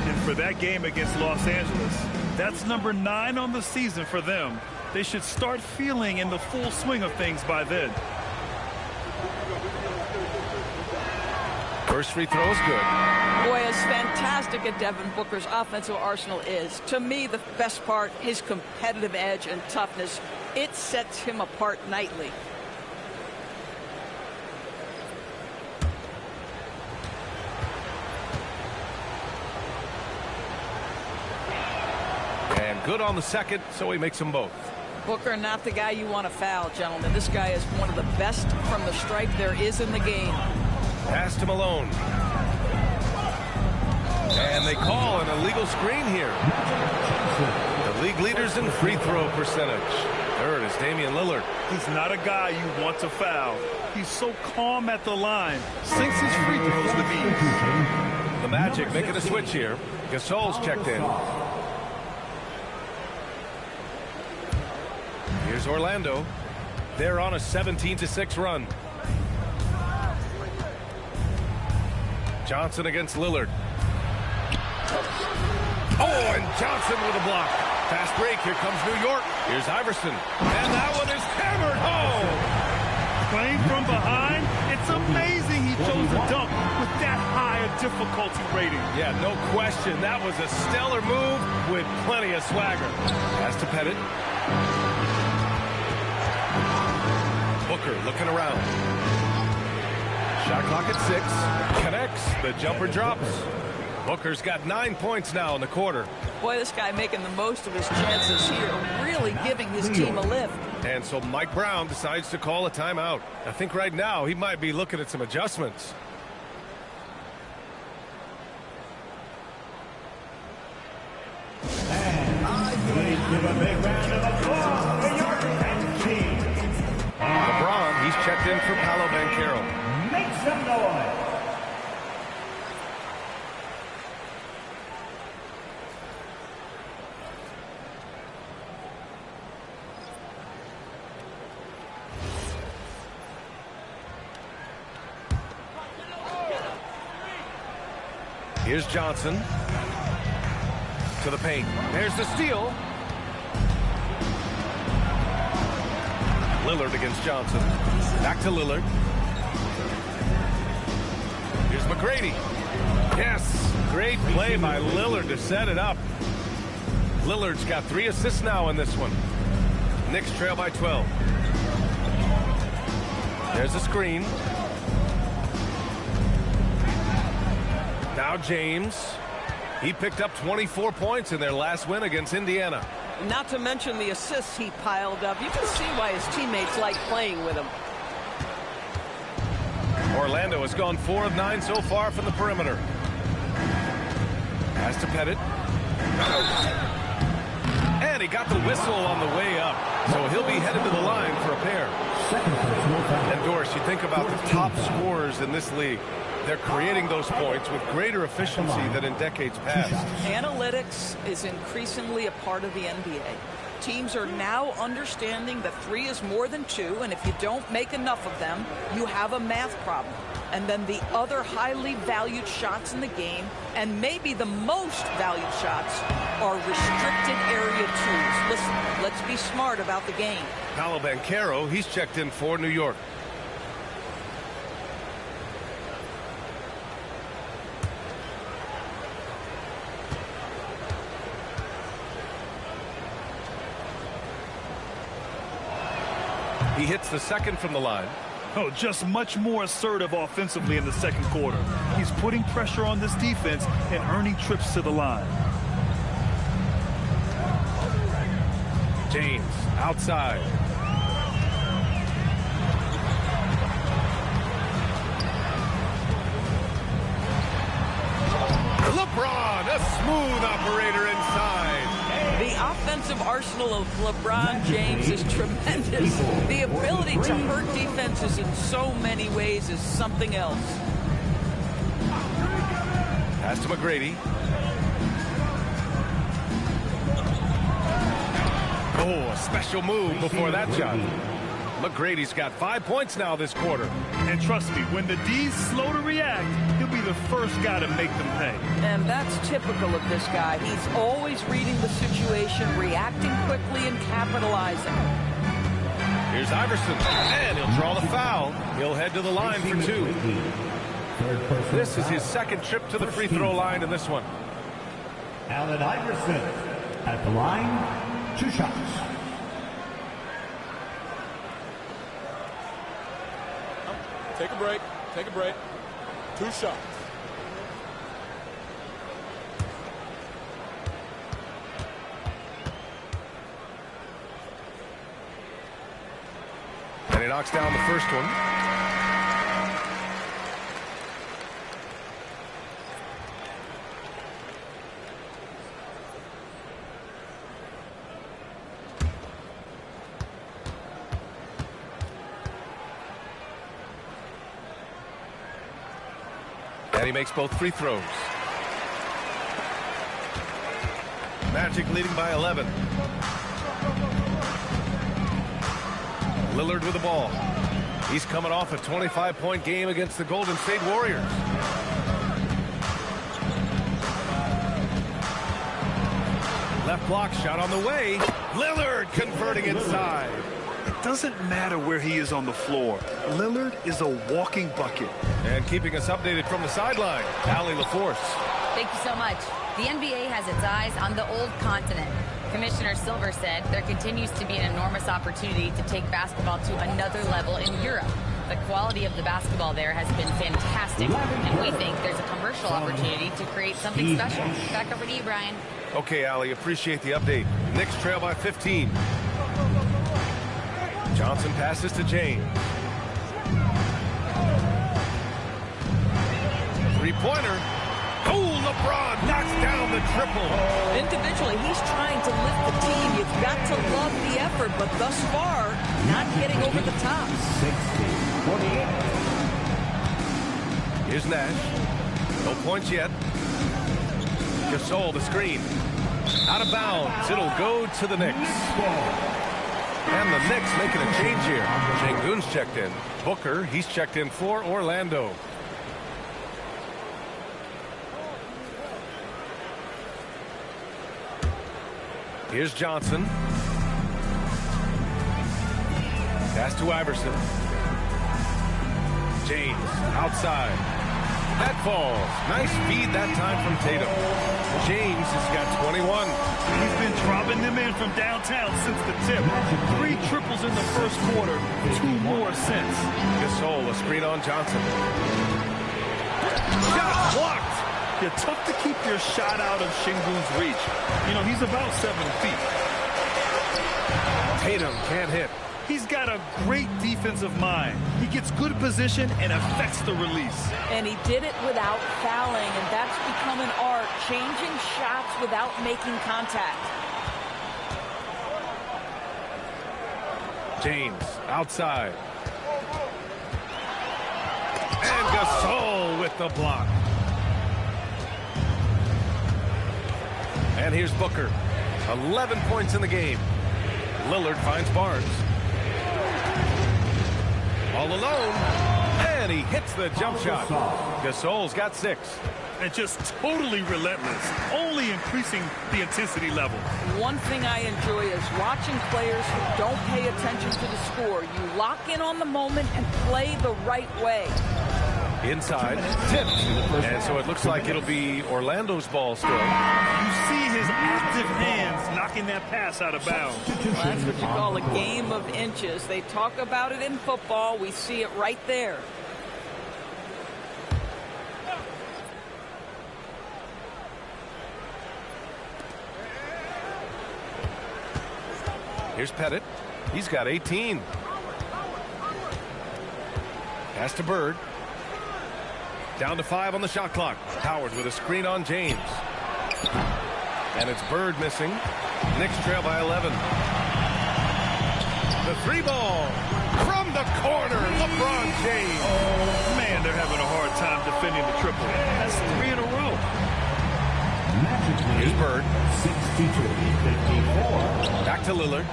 And for that game against Los Angeles, that's number 9 on the season for them. They should start feeling in the full swing of things by then. First free throw is good. Boy, as fantastic as Devin Booker's offensive arsenal is, to me the best part, his competitive edge and toughness, it sets him apart nightly. And good on the second, so he makes them both. Booker, not the guy you want to foul, gentlemen. This guy is one of the best from the stripe there is in the game. Pass to Malone. And they call an illegal screen here. The league leaders in free throw percentage. Third is Damian Lillard. He's not a guy you want to foul. He's so calm at the line. Sinks his free throws with ease. The Magic making a switch here. Gasol's checked in. Here's Orlando. They're on a 17-6 run. Johnson against Lillard. Oh, and Johnson with a block. Fast break. Here comes New York. Here's Iverson. And that one is hammered home. Playing from behind, it's amazing he chose a dunk with that high a difficulty rating. Yeah, no question. That was a stellar move with plenty of swagger. Pass to Pettit. Booker looking around. Shot clock at 6. Connects. The jumper drops. Booker's got 9 points now in the quarter. Boy, this guy making the most of his chances here, really giving his team a lift. And so Mike Brown decides to call a timeout. I think right now he might be looking at some adjustments. Please give a big round of applause for your defense team. LeBron, he's checked in for Paolo Banchero. Make some noise. Here's Johnson to the paint. There's the steal. Lillard against Johnson. Back to Lillard. Here's McGrady. Yes, great play by Lillard to set it up. Lillard's got 3 assists now in this one. Knicks trail by 12. There's a screen. Now James. He picked up 24 points in their last win against Indiana. Not to mention the assists he piled up. You can see why his teammates like playing with him. Orlando has gone 4 of 9 so far from the perimeter. Pass to Pettit. And he got the whistle on the way up. So he'll be headed to the line for a pair. And Doris, you think about the top scorers in this league. They're creating those points with greater efficiency than in decades past. Analytics is increasingly a part of the NBA. Teams are now understanding that 3 is more than 2, and if you don't make enough of them, you have a math problem. And then the other highly valued shots in the game, and maybe the most valued shots, are restricted area 2s. Listen, let's be smart about the game. Paolo Banchero, he's checked in for New York. He hits the second from the line. Oh, just much more assertive offensively in the second quarter. He's putting pressure on this defense and earning trips to the line. James outside. LeBron, a smooth operator inside. The offensive arsenal of LeBron James is tremendous. The ability to hurt defenses in so many ways is something else. Pass to McGrady. Oh, a special move before that shot. McGrady's got 5 points now this quarter. And trust me, when the D's slow to react, he'll be the first guy to make them pay. And that's typical of this guy. He's always reading the situation, reacting quickly, and capitalizing. Here's Iverson, and he'll draw the foul. He'll head to the line for 2. This is his second trip to the free throw line in this one. Allen Iverson at the line, 2 shots. Take a break. Take a break. 2 shots. And he knocks down the first one. And he makes both free throws. Magic leading by 11. Lillard with the ball. He's coming off a 25-point game against the Golden State Warriors. Left block shot on the way. Lillard converting inside. It doesn't matter where he is on the floor. Lillard is a walking bucket. And keeping us updated from the sideline, Allie LaForce. Thank you so much. The NBA has its eyes on the old continent. Commissioner Silver said there continues to be an enormous opportunity to take basketball to another level in Europe. The quality of the basketball there has been fantastic, and we think there's a commercial opportunity to create something special. Back over to you, Brian. Okay, Allie, appreciate the update. Knicks trail by 15. Johnson passes to James. Three-pointer. Oh, LeBron knocks down the triple. Individually, he's trying to lift the team. You've got to love the effort, but thus far, not getting over the top. 60-48. Here's Nash. No points yet. Gasol, the screen. Out of bounds. It'll go to the Knicks. And the Knicks making a change here. Şengün's checked in. Booker, he's checked in for Orlando. Here's Johnson. Pass to Iverson. James outside. That falls. Nice feed that time from Tatum. James has got 21. He's been dropping them in from downtown since the tip. 3 triples in the first quarter, 2 more since. Gasol, a screen on Johnson. Shot blocked. Yeah, tough to keep your shot out of Şengün's reach. You know, he's about 7 feet. Tatum can't hit. He's got a great defensive mind. He gets good position and affects the release. And he did it without fouling, and that's become an art, changing shots without making contact. James outside. And Gasol with the block. And here's Booker. 11 points in the game. Lillard finds Barnes. All alone. And he hits the jump shot. Gasol's got 6. And just totally relentless. Only increasing the intensity level. One thing I enjoy is watching players who don't pay attention to the score. You lock in on the moment and play the right way. Inside, tipped. And so it looks like it'll be Orlando's ball still. You see his active hands knocking that pass out of bounds. Well, that's what you call a game of inches. They talk about it in football. We see it right there. Here's Pettit. He's got 18. Pass to Bird. Down to 5 on the shot clock. Howard with a screen on James. And it's Bird missing. Knicks trail by 11. The 3-ball from the corner. LeBron James. Man, they're having a hard time defending the triple. That's 3 in a row. Here's Bird. 62-54. Back to Lillard.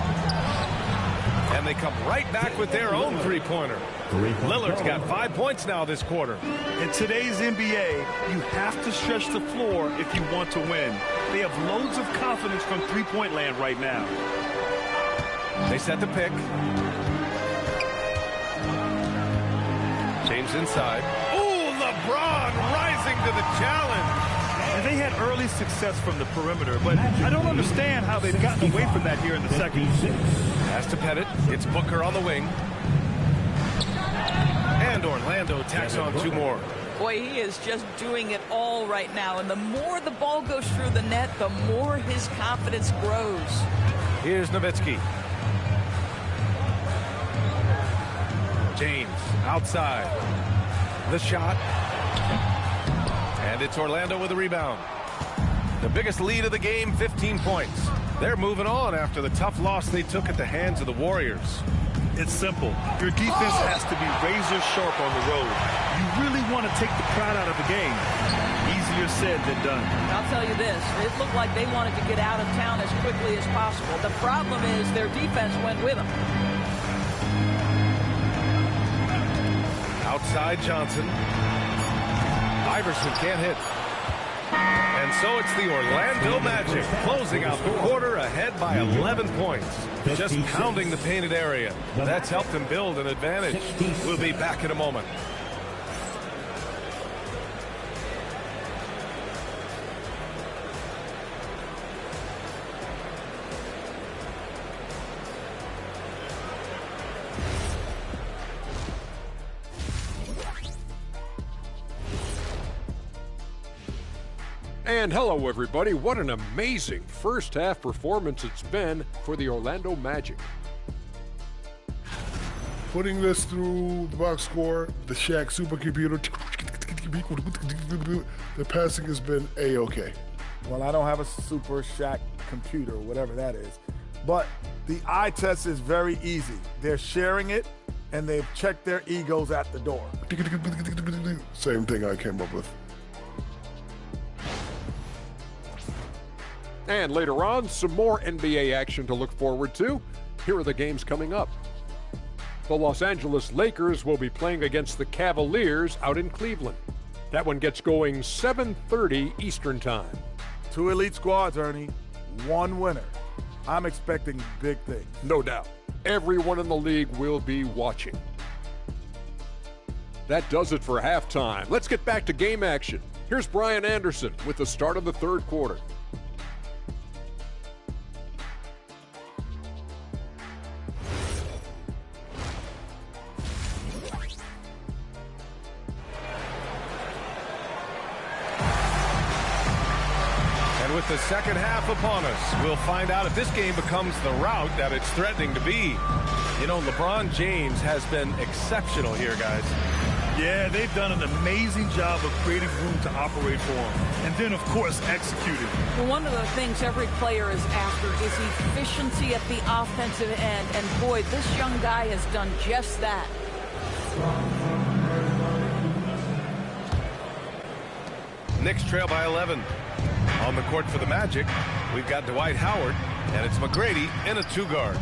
And they come right back with their own 3-pointer. Lillard's got 5 points now this quarter. In today's NBA, you have to stretch the floor if you want to win. They have loads of confidence from three-point land right now. They set the pick. James inside. Ooh, LeBron rising to the challenge. And they had early success from the perimeter, but I don't understand how they've gotten away from that here in the second. Pass to Pettit. It's Booker on the wing. And Orlando tacks on 2 more. Boy, he is just doing it all right now. And the more the ball goes through the net, the more his confidence grows. Here's Nowitzki. James outside. The shot. And it's Orlando with a rebound. The biggest lead of the game, 15 points. They're moving on after the tough loss they took at the hands of the Warriors. It's simple. Your defense has to be razor sharp on the road. You really want to take the crowd out of the game. Easier said than done. I'll tell you this. It looked like they wanted to get out of town as quickly as possible. The problem is their defense went with them. Outside Johnson. Iverson can't hit. And so it's the Orlando Magic closing out the quarter ahead by 11 points. Just pounding the painted area. That's helped them build an advantage. We'll be back in a moment. And hello, everybody. What an amazing first half performance it's been for the Orlando Magic. Putting this through the box score, the Shaq supercomputer, the passing has been A-OK. Well, I don't have a Super Shaq computer, whatever that is. But the eye test is very easy. They're sharing it, and they've checked their egos at the door. Same thing I came up with. And later on, some more NBA action to look forward to. Here are the games coming up. The Los Angeles Lakers will be playing against the Cavaliers out in Cleveland. That one gets going 7:30 Eastern Time. 2 elite squads, Ernie. 1 winner. I'm expecting big things. No doubt. Everyone in the league will be watching. That does it for halftime. Let's get back to game action. Here's Brian Anderson with the start of the third quarter. With the second half upon us, we'll find out if this game becomes the rout that it's threatening to be. You know, LeBron James has been exceptional here, guys. Yeah, they've done an amazing job of creating room to operate for him. And then, of course, executing. Well, one of the things every player is after is efficiency at the offensive end. And boy, this young guy has done just that. Knicks trail by 11. On the court for the Magic, we've got Dwight Howard, and it's McGrady in a 2-guard.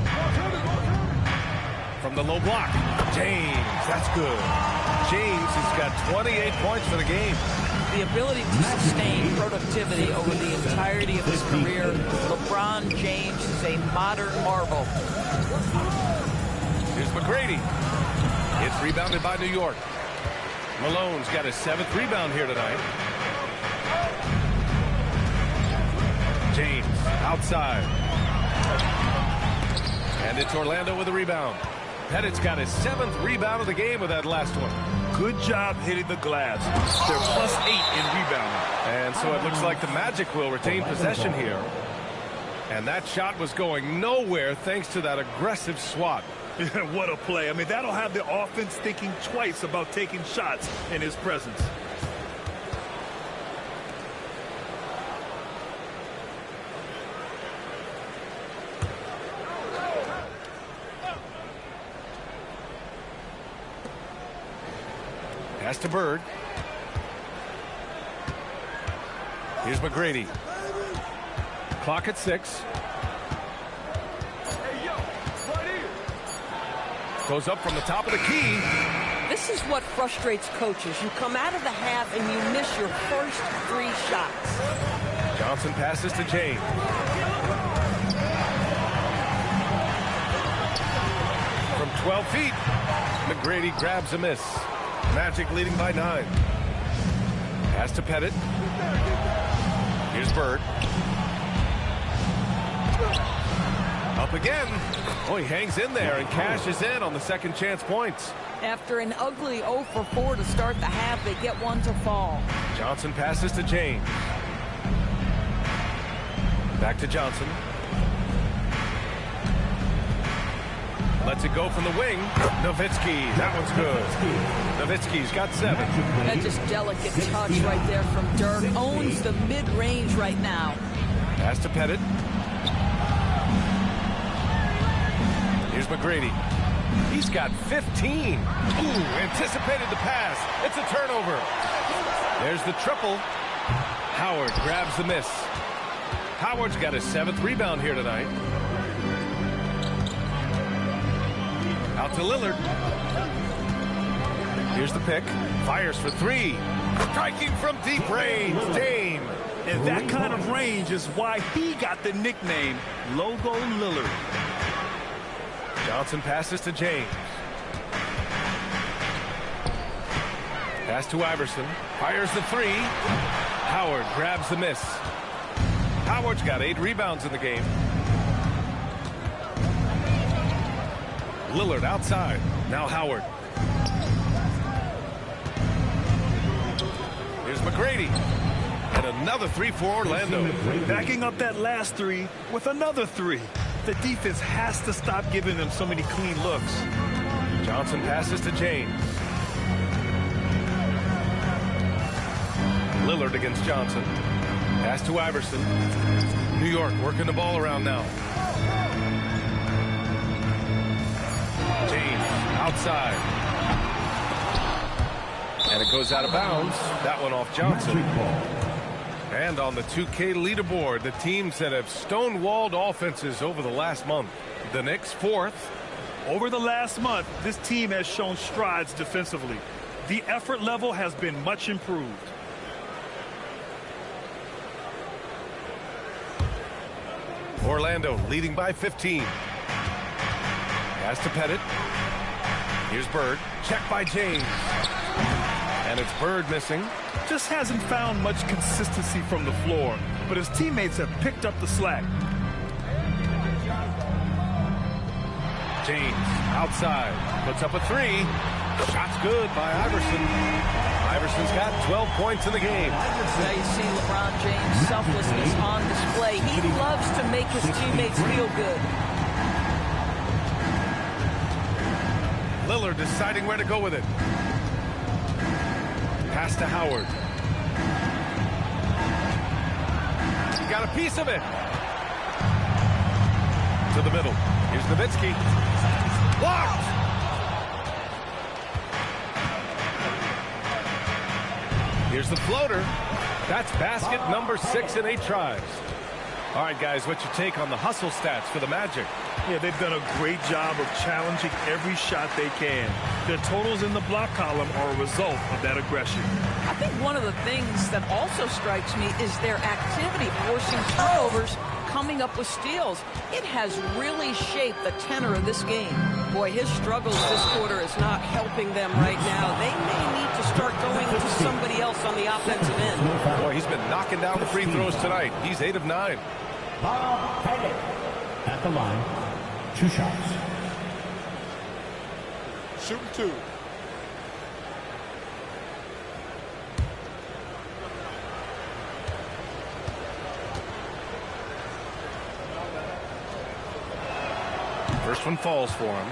From the low block, James, that's good. James has got 28 points for the game. The ability to sustain productivity over the entirety of his career, LeBron James is a modern marvel. Here's McGrady. It's rebounded by New York. Malone's got his 7th rebound here tonight. James outside. And it's Orlando with a rebound. Pettit's got his 7th rebound of the game with that last one. Good job hitting the glass. They're +8 in rebounding. And so it looks like the Magic will retain possession here. And that shot was going nowhere thanks to that aggressive swat. What a play. I mean, that'll have the offense thinking twice about taking shots in his presence. Pass to Bird. Here's McGrady. Clock at 6. Goes up from the top of the key. This is what frustrates coaches. You come out of the half and you miss your first 3 shots. Johnson passes to James. From 12 feet, McGrady grabs a miss. Magic leading by 9. Pass to Pettit. Here's Bird. Up again. Oh, he hangs in there and cashes in on the second chance points. After an ugly 0 for 4 to start the half, they get one to fall. Johnson passes to James. Back to Johnson. Lets it go from the wing. Nowitzki, that one's good. Nowitzki's got 7. That just delicate touch right there from Dirk. Owns the mid-range right now. Pass to Pettit. Here's McGrady. He's got 15. Ooh, anticipated the pass. It's a turnover. There's the triple. Howard grabs the miss. Howard's got his 7th rebound here tonight. Out to Lillard. Here's the pick. Fires for three. Striking from deep range. Dame. And that kind of range is why he got the nickname Logo Lillard. Johnson passes to James. Pass to Iverson. Fires the three. Howard grabs the miss. Howard's got 8 rebounds in the game. Lillard outside. Now Howard. Here's McGrady. And another three for Orlando. Backing up that last three with another three. The defense has to stop giving them so many clean looks. Johnson passes to James. Lillard against Johnson. Pass to Iverson. New York working the ball around now. James outside. And it goes out of bounds. That one off Johnson. And on the 2K leaderboard, the teams that have stonewalled offenses over the last month. The Knicks 4th. Over the last month, this team has shown strides defensively. The effort level has been much improved. Orlando leading by 15. Pass to Pettit. Here's Bird. Check by James. And it's Bird missing. Just hasn't found much consistency from the floor, but his teammates have picked up the slack. James outside. Puts up a three. Shot's good by Iverson. Iverson's got 12 points in the game. Now you see LeBron James' selflessness on display. He loves to make his teammates feel good. Lillard deciding where to go with it. Pass to Howard. He got a piece of it. To the middle. Here's Nowitzki. Blocked! Here's the floater. That's basket number 6 in 8 tries. All right, guys, what's your take on the hustle stats for the Magic? Yeah, they've done a great job of challenging every shot they can. Their totals in the block column are a result of that aggression. I think one of the things that also strikes me is their activity, forcing turnovers, coming up with steals. It has really shaped the tenor of this game. Boy, his struggles this quarter is not helping them right now. They may need to start going to somebody else on the offensive end. Boy, he's been knocking down the free throws tonight. He's 8 of 9. Bob Pettit at the line. 2 shots. Shooting 2. First one falls for him.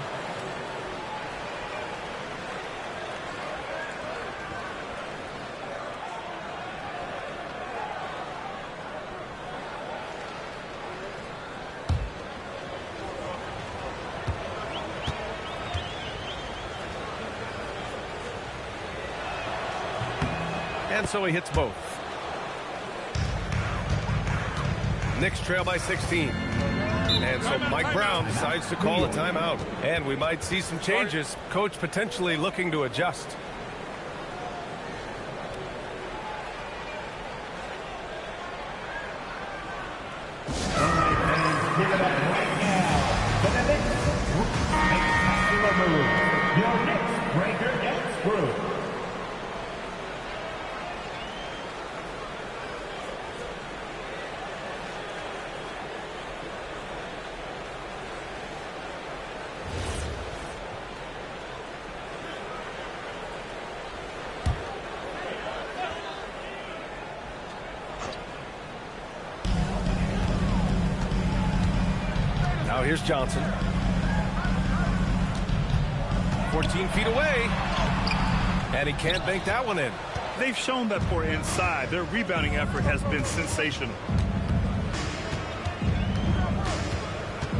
And so he hits both. Knicks trail by 16. And so Mike Brown decides to call a timeout. And we might see some changes. Coach potentially looking to adjust. All right, fans, give it up right now for the Knicks. Make a move. Your Knicks breaker gets through. Now here's Johnson. 14 feet away. And he can't bank that one in. They've shown that for inside. Their rebounding effort has been sensational.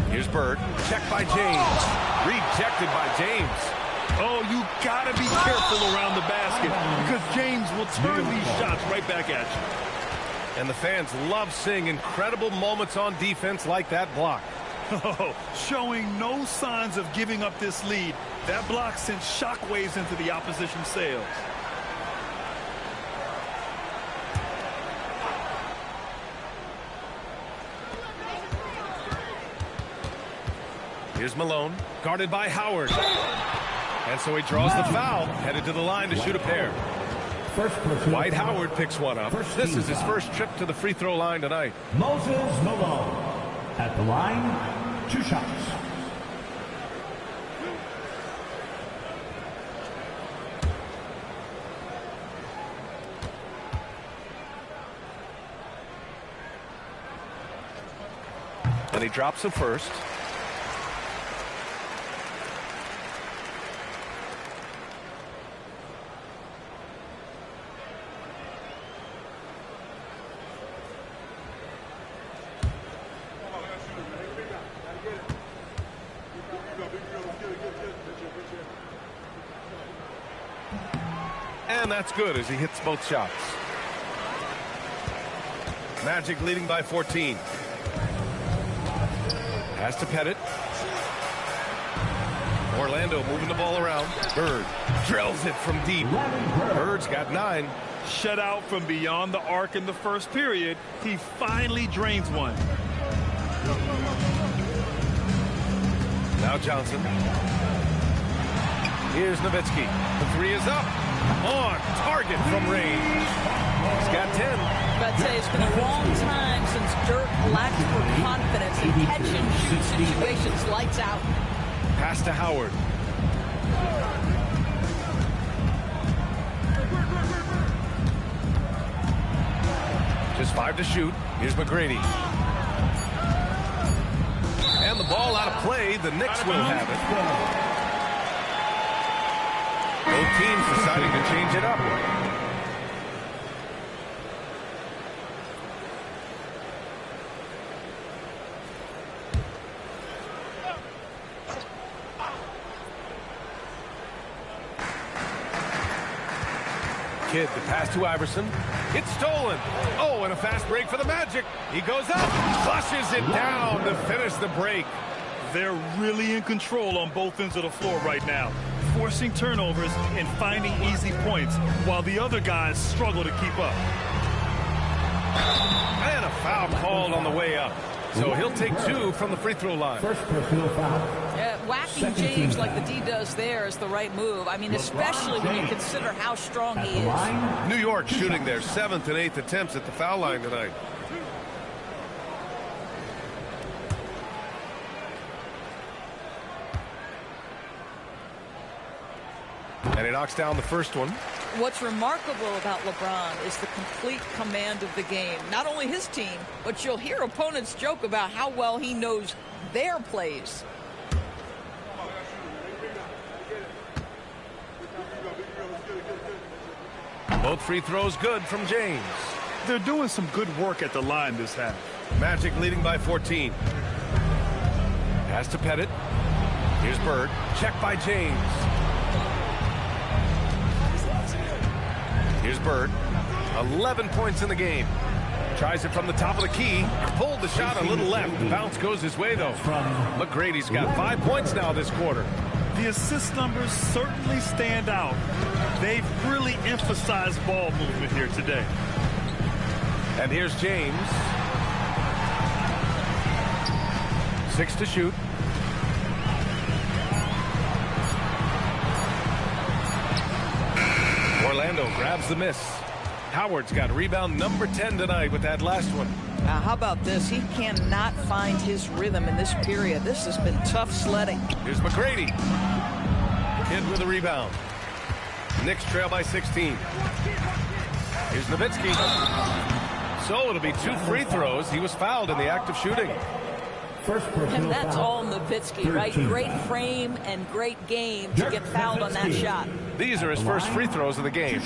Here's Bird. Checked by James. Rejected by James. Oh, you got to be careful around the basket because James will turn these shots right back at you. And the fans love seeing incredible moments on defense like that block. Oh, showing no signs of giving up this lead. That block sent shockwaves into the opposition sails. Here's Malone, guarded by Howard. And so he draws the foul, headed to the line to shoot a pair. Dwight Howard picks one up. This is his first trip to the free throw line tonight. Moses Malone at the line, 2 shots. And he drops the first. And that's good as he hits both shots. Magic leading by 14. Pass to Pettit. Orlando moving the ball around. Bird drills it from deep. Bird's got 9. Shut out from beyond the arc in the first period. He finally drains one. Now Johnson. Here's Nowitzki. The 3 is up. On target from range. He's got 10. I'd say it's been a long time since Dirk lacked for confidence in catch-and-shoot situations. Lights out. Pass to Howard. Just 5 to shoot. Here's McGrady. And the ball out of play. The Knicks will have it. Both teams deciding to change it up. Kidd, the pass to Iverson. It's stolen. Oh, and a fast break for the Magic. He goes up, flushes it down to finish the break. They're really in control on both ends of the floor right now, forcing turnovers and finding easy points while the other guys struggle to keep up. And a foul called on the way up. So he'll take 2 from the free throw line. First personal foul. Whacking James like the D does there is the right move. I mean, especially when you consider how strong he is. New York shooting their 7th and 8th attempts at the foul line tonight. And he knocks down the first one. What's remarkable about LeBron is the complete command of the game. Not only his team, but you'll hear opponents joke about how well he knows their plays. Both free throws good from James. They're doing some good work at the line this half. Magic leading by 14. Pass to Pettit. Here's Bird. Check by James. Here's Bird. 11 points in the game. Tries it from the top of the key. Pulled the shot a little left. The bounce goes his way, though. McGrady's got 5 points now this quarter. The assist numbers certainly stand out. They've really emphasized ball movement here today. And here's James. 6 to shoot. Orlando grabs the miss. Howard's got rebound number 10 tonight with that last one. How about this? He cannot find his rhythm in this period. This has been tough sledding. Here's McGrady. Kidd with a rebound. Knicks trail by 16. Here's Nowitzki. So it'll be 2 free throws. He was fouled in the act of shooting. And that's all Nowitzki, right? Great frame and great game to get fouled on that shot. These are his first free throws of the game.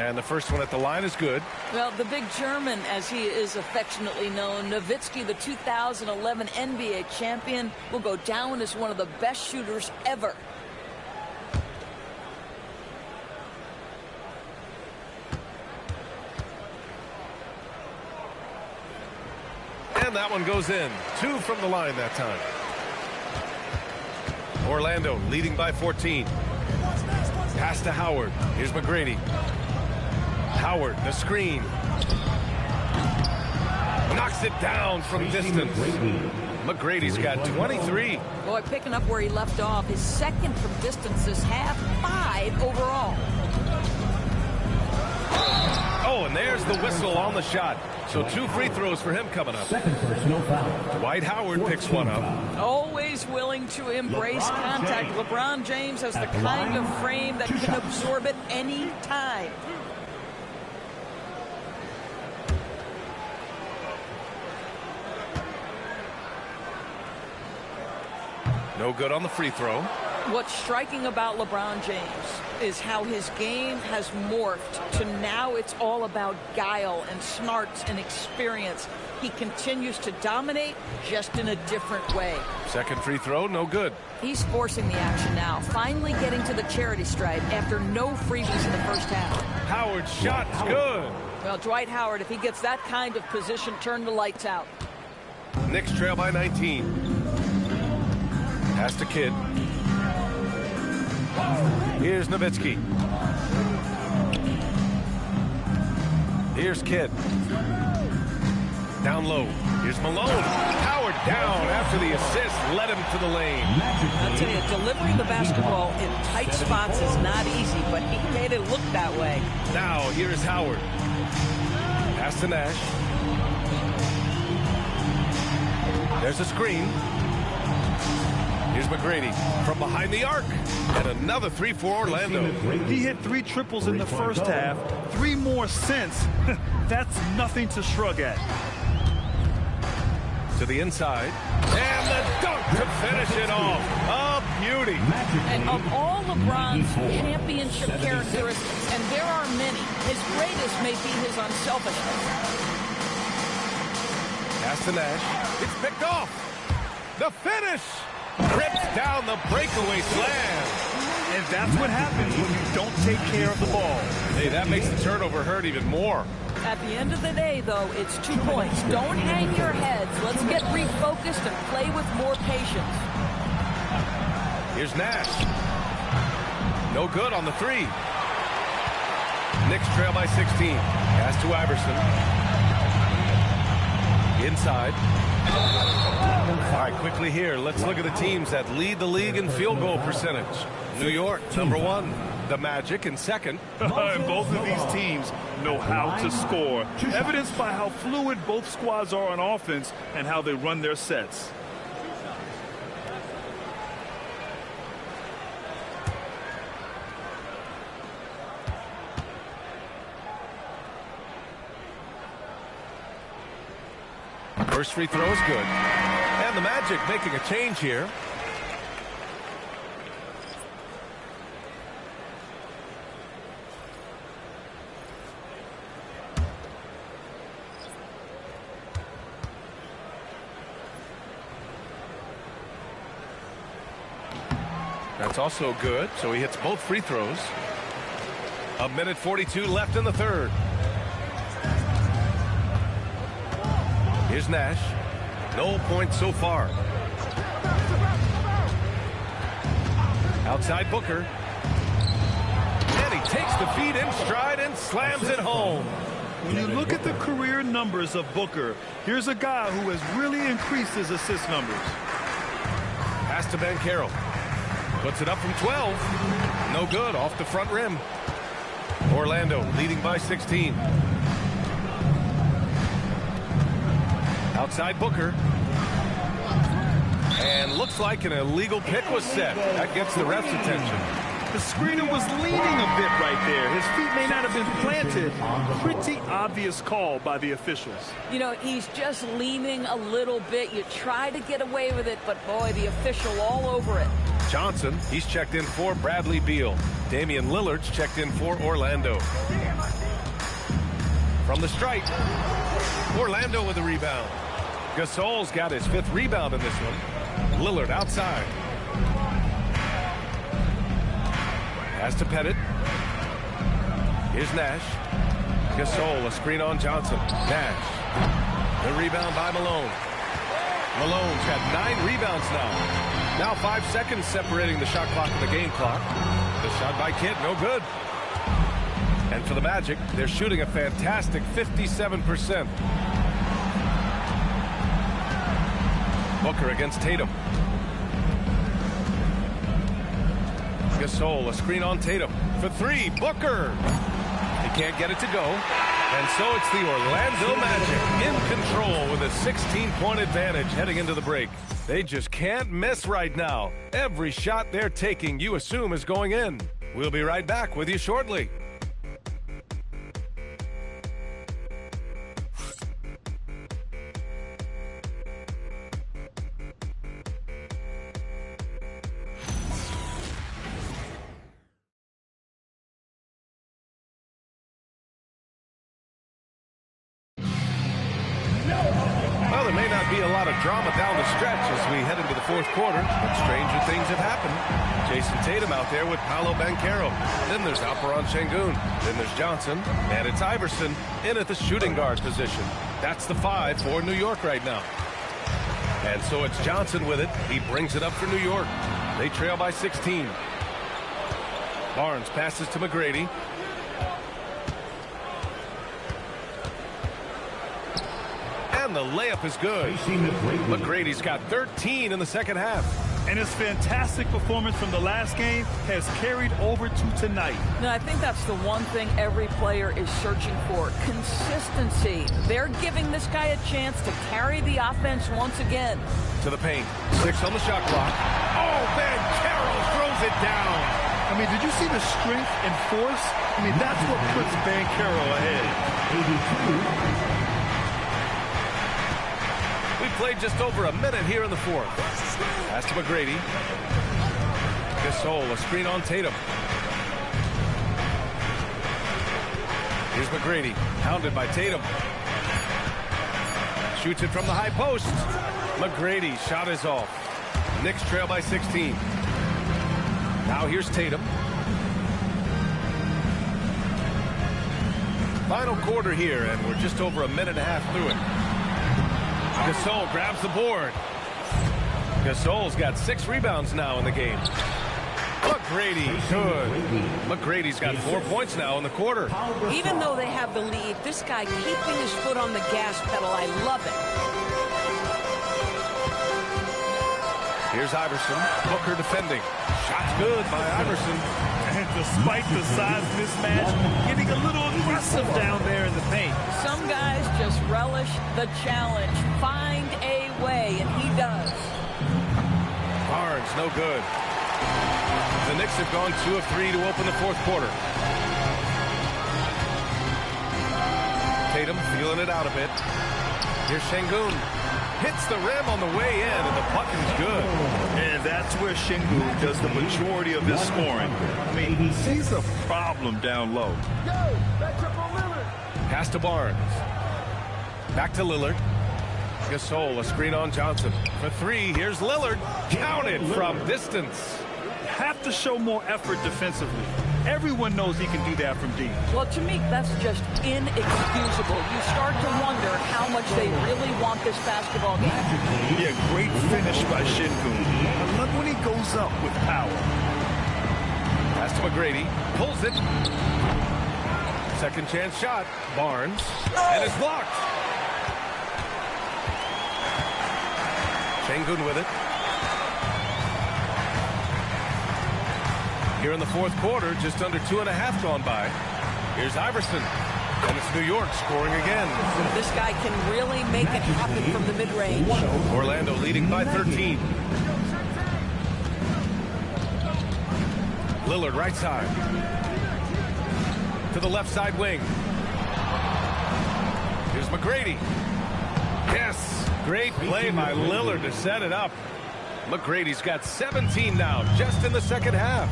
And the first one at the line is good. Well, the big German, as he is affectionately known, Nowitzki, the 2011 NBA champion, will go down as one of the best shooters ever. And that one goes in. 2 from the line that time. Orlando leading by 14. Pass to Howard. Here's McGrady. Howard, the screen. Knocks it down from distance. McGrady's got 23. Boy, picking up where he left off. His second from distance this half, 5 overall. Oh, and there's the whistle on the shot. So 2 free throws for him coming up. Second personal foul. Dwight Howard picks one up. Always willing to embrace contact. LeBron James has the kind of frame that can absorb it any time. No good on the free throw. What's striking about LeBron James is how his game has morphed to now it's all about guile and smarts and experience. He continues to dominate, just in a different way. Second free throw, no good. He's forcing the action now, finally getting to the charity stripe after no freebies in the first half. Howard's shot's good. Well, Dwight Howard, if he gets that kind of position, turn the lights out. Knicks trail by 19. Pass to Kidd. Here's Nowitzki. Here's Kidd. Down low. Here's Malone. Howard down after the assist. Led him to the lane. I'll tell you, delivering the basketball in tight spots is not easy, but he made it look that way. Now, here's Howard. Pass to Nash. There's a screen. Here's McGrady from behind the arc. And another 3 for Orlando. He hit 3 triples in the first half, 3 more since. That's nothing to shrug at. To the inside. And the dunk to finish it off. A beauty. And of all LeBron's championship characteristics, and there are many, his greatest may be his unselfishness. Pass to Nash. It's picked off. The finish. Rips down the breakaway slam. And that's what happens when you don't take care of the ball. Hey, that makes the turnover hurt even more. At the end of the day, though, it's 2 points. Don't hang your heads. Let's get refocused and play with more patience. Here's Nash. No good on the 3. Knicks trail by 16. Pass to Iverson. Inside. All right, quickly here, let's look at the teams that lead the league in field goal percentage. New York, number 1. The Magic in second. And both of these teams know how to score, evidenced by how fluid both squads are on offense and how they run their sets. First free throw is good. And the Magic making a change here. That's also good, so he hits both free throws. 1:42 left in the third. Here's Nash. No points so far. Outside Booker. And he takes the feed in stride and slams it home. When you look at the career numbers of Booker, here's a guy who has really increased his assist numbers. Pass to Banchero. Puts it up from 12. No good, off the front rim. Orlando leading by 16. Outside Booker. And looks like an illegal pick was set. That gets the ref's attention. The screener was leaning a bit right there. His feet may not have been planted. Pretty obvious call by the officials. You know, he's just leaning a little bit. You try to get away with it, but boy, the official all over it. Johnson, he's checked in for Bradley Beal. Damian Lillard's checked in for Orlando. From the stripe, Orlando with a rebound. Gasol's got his 5th rebound in this one. Lillard outside. Pass to Pettit. Here's Nash. Gasol, a screen on Johnson. Nash. The rebound by Malone. Malone's got 9 rebounds now. Now 5 seconds separating the shot clock and the game clock. The shot by Kidd, no good. And for the Magic, they're shooting a fantastic 57%. Booker against Tatum. Gasol, a screen on Tatum. For 3, Booker. He can't get it to go. And so it's the Orlando Magic in control with a 16-point advantage heading into the break. They just can't miss right now. Every shot they're taking, you assume, is going in. We'll be right back with you shortly. Well, there may not be a lot of drama down the stretch as we head into the 4th quarter, but stranger things have happened. Jason Tatum out there with Paolo Banchero. Then there's Alperen Şengün. Then there's Johnson. And it's Iverson in at the shooting guard position. That's the 5 for New York right now. And so it's Johnson with it. He brings it up for New York. They trail by 16. Barnes passes to McGrady. And the layup is good. McGrady's got 13 in the second half. And his fantastic performance from the last game has carried over to tonight. No, I think that's the one thing every player is searching for. Consistency. They're giving this guy a chance to carry the offense once again. To the paint. 6 on the shot clock. Oh, Banchero throws it down. I mean, did you see the strength and force? I mean, that's what puts Banchero ahead. We played just over a minute here in the 4th. Pass to McGrady. Gasol, a screen on Tatum. Here's McGrady, pounded by Tatum. Shoots it from the high post. McGrady's shot is off. Knicks trail by 16. Now here's Tatum. Final quarter here, and we're just over a minute and a half through it. Gasol grabs the board. Gasol's got 6 rebounds now in the game. McGrady, good. McGrady's got 4 points now in the quarter. Even though they have the lead, this guy keeping his foot on the gas pedal, I love it. Here's Iverson. Booker defending. Shot's good by Iverson. And despite the size mismatch, getting a little aggressive down there in the paint. Some guys just relish the challenge. Find a way, and he does. Barnes, no good. The Knicks have gone 2 of 3 to open the 4th quarter. Tatum feeling it out a bit. Here's Şengün. Hits the rim on the way in, and the puck is good. And that's where Şengün does the majority of his scoring. I mean, he's a problem down low. Pass to Barnes. Back to Lillard. Gasol, a screen on Johnson. For 3, here's Lillard. Counted from distance. Have to show more effort defensively. Everyone knows he can do that from deep. Well, to me, that's just inexcusable. You start to wonder how much they really want this basketball game. Yeah, great finish by Şengün. I love when he goes up with power. Pass to McGrady. Pulls it. Second chance shot. Barnes. And it's blocked. Şengün with it. Here in the 4th quarter, just under 2.5 gone by. Here's Iverson. And it's New York scoring again. This guy can really make it happen from the mid-range. Orlando leading by 13. Lillard right side. To the left side wing. Here's McGrady. Yes, great play by Lillard to set it up. McGrady's got 17 now, just in the second half.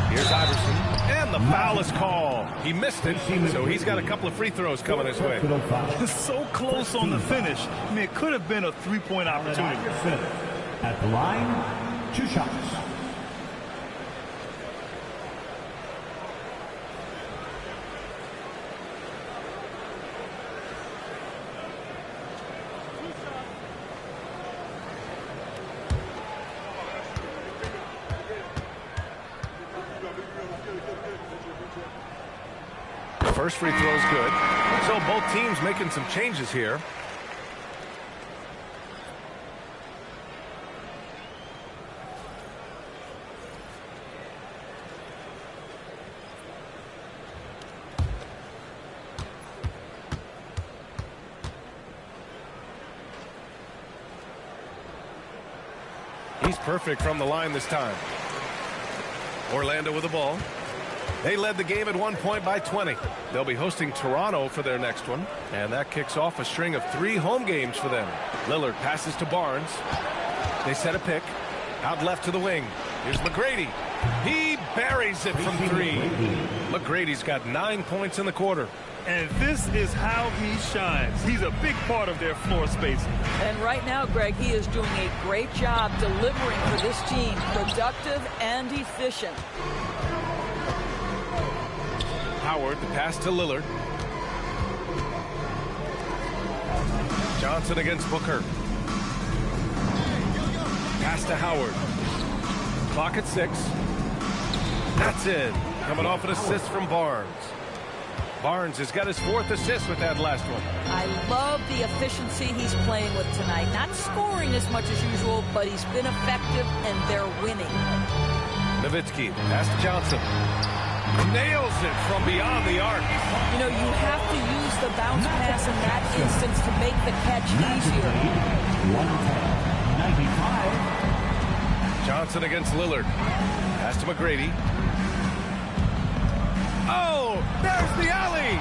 Here's Iverson, and the foul is called. He missed it, so he's got a couple of free throws coming his way. So close on the finish. I mean, it could have been a three-point opportunity. At the line, 2 shots. First free throw is good. So both teams making some changes here. He's perfect from the line this time. Orlando with the ball. They led the game at one point by 20. They'll be hosting Toronto for their next one. And that kicks off a string of 3 home games for them. Lillard passes to Barnes. They set a pick. Out left to the wing. Here's McGrady. He buries it from 3. McGrady's got 9 points in the quarter. And this is how he shines. He's a big part of their floor space. And right now, Greg, he is doing a great job delivering for this team. Productive and efficient. Howard, the pass to Lillard. Johnson against Booker. Pass to Howard. Clock at 6. That's in. Coming off an assist from Barnes. Barnes has got his 4th assist with that last one. I love the efficiency he's playing with tonight. Not scoring as much as usual, but he's been effective and they're winning. Nowitzki, pass to Johnson. Nails it from beyond the arc. You know, you have to use the bounce pass in that instance to make the catch easier. 110-95. Johnson against Lillard. Pass to McGrady. Oh, there's the alley.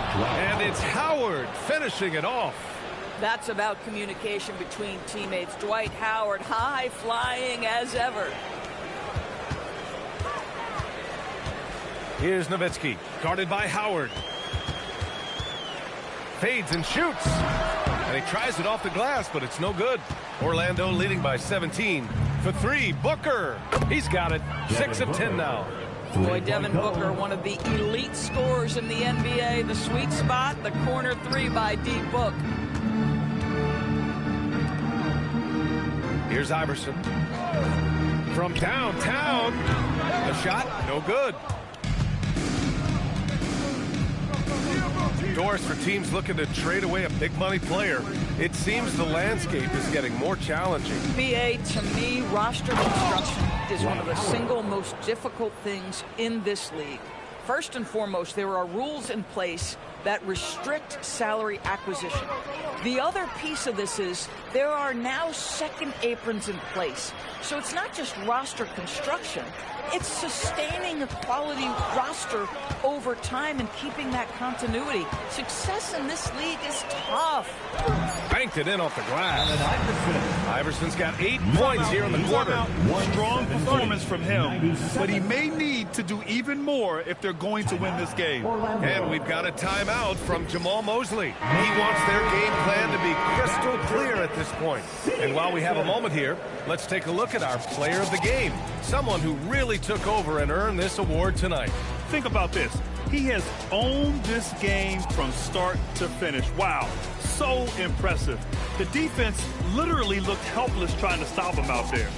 And it's Howard finishing it off. That's about communication between teammates. Dwight Howard, high flying as ever. Here's Nowitzki, guarded by Howard. Fades and shoots. And he tries it off the glass, but it's no good. Orlando leading by 17. For 3, Booker. He's got it. 6 of 10 now. Boy, Devin Booker, one of the elite scorers in the NBA. The sweet spot, the corner 3 by D. Book. Here's Iverson. From downtown. The shot, no good. Doors for teams looking to trade away a big money player. It seems the landscape is getting more challenging. BA, to me, roster construction is one of the single most difficult things in this league. First and foremost, there are rules in place that restrict salary acquisition. The other piece of this is there are now second aprons in place. So it's not just roster construction, it's sustaining a quality roster over time and keeping that continuity. Success in this league is tough. Banked it in off the glass. Iverson's got 8 points here in the quarter. Strong performance from him, but he may need to do even more if they're going to win this game. And we've got a timeout from Jamal Mosley. He wants their game plan to be crystal clear at this point. And while we have a moment here, let's take a look at our player of the game. Someone who really took over and earned this award tonight. Think about this. He has owned this game from start to finish. Wow, so impressive. The defense literally looked helpless trying to stop him out there.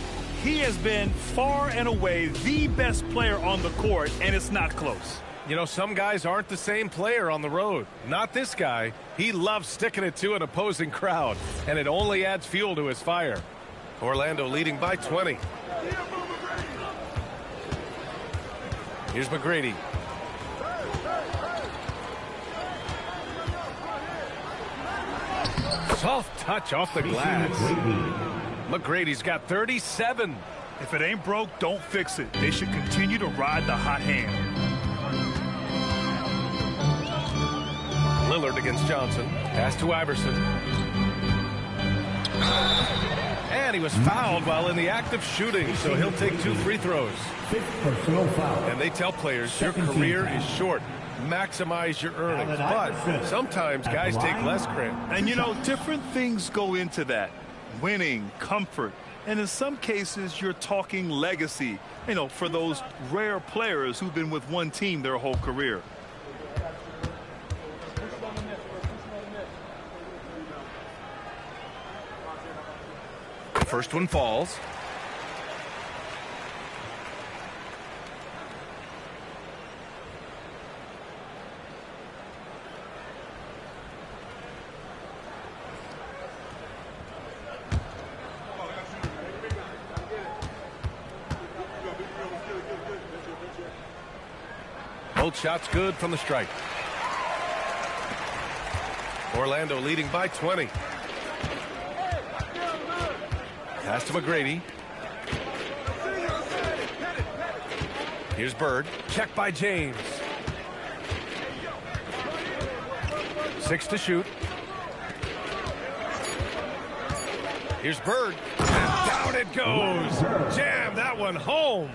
He has been far and away the best player on the court, and it's not close. You know, some guys aren't the same player on the road. Not this guy. He loves sticking it to an opposing crowd, and it only adds fuel to his fire. Orlando leading by 20. Here's McGrady. Soft touch off the glass. McGrady's got 37. If it ain't broke, don't fix it. They should continue to ride the hot hand. Lillard against Johnson. Pass to Iverson. And he was fouled while in the act of shooting, so he'll take 2 free throws. Personal foul. And they tell players your career is short. Maximize your earnings. But sometimes guys take less credit. And, you know, different things go into that. Winning, comfort, and in some cases, you're talking legacy, you know, for those rare players who've been with one team their whole career. First one falls. Both shots good from the stripe. Orlando leading by 20. Pass to McGrady. Here's Bird. Check by James. 6 to shoot. Here's Bird. And down it goes. Jam that one home.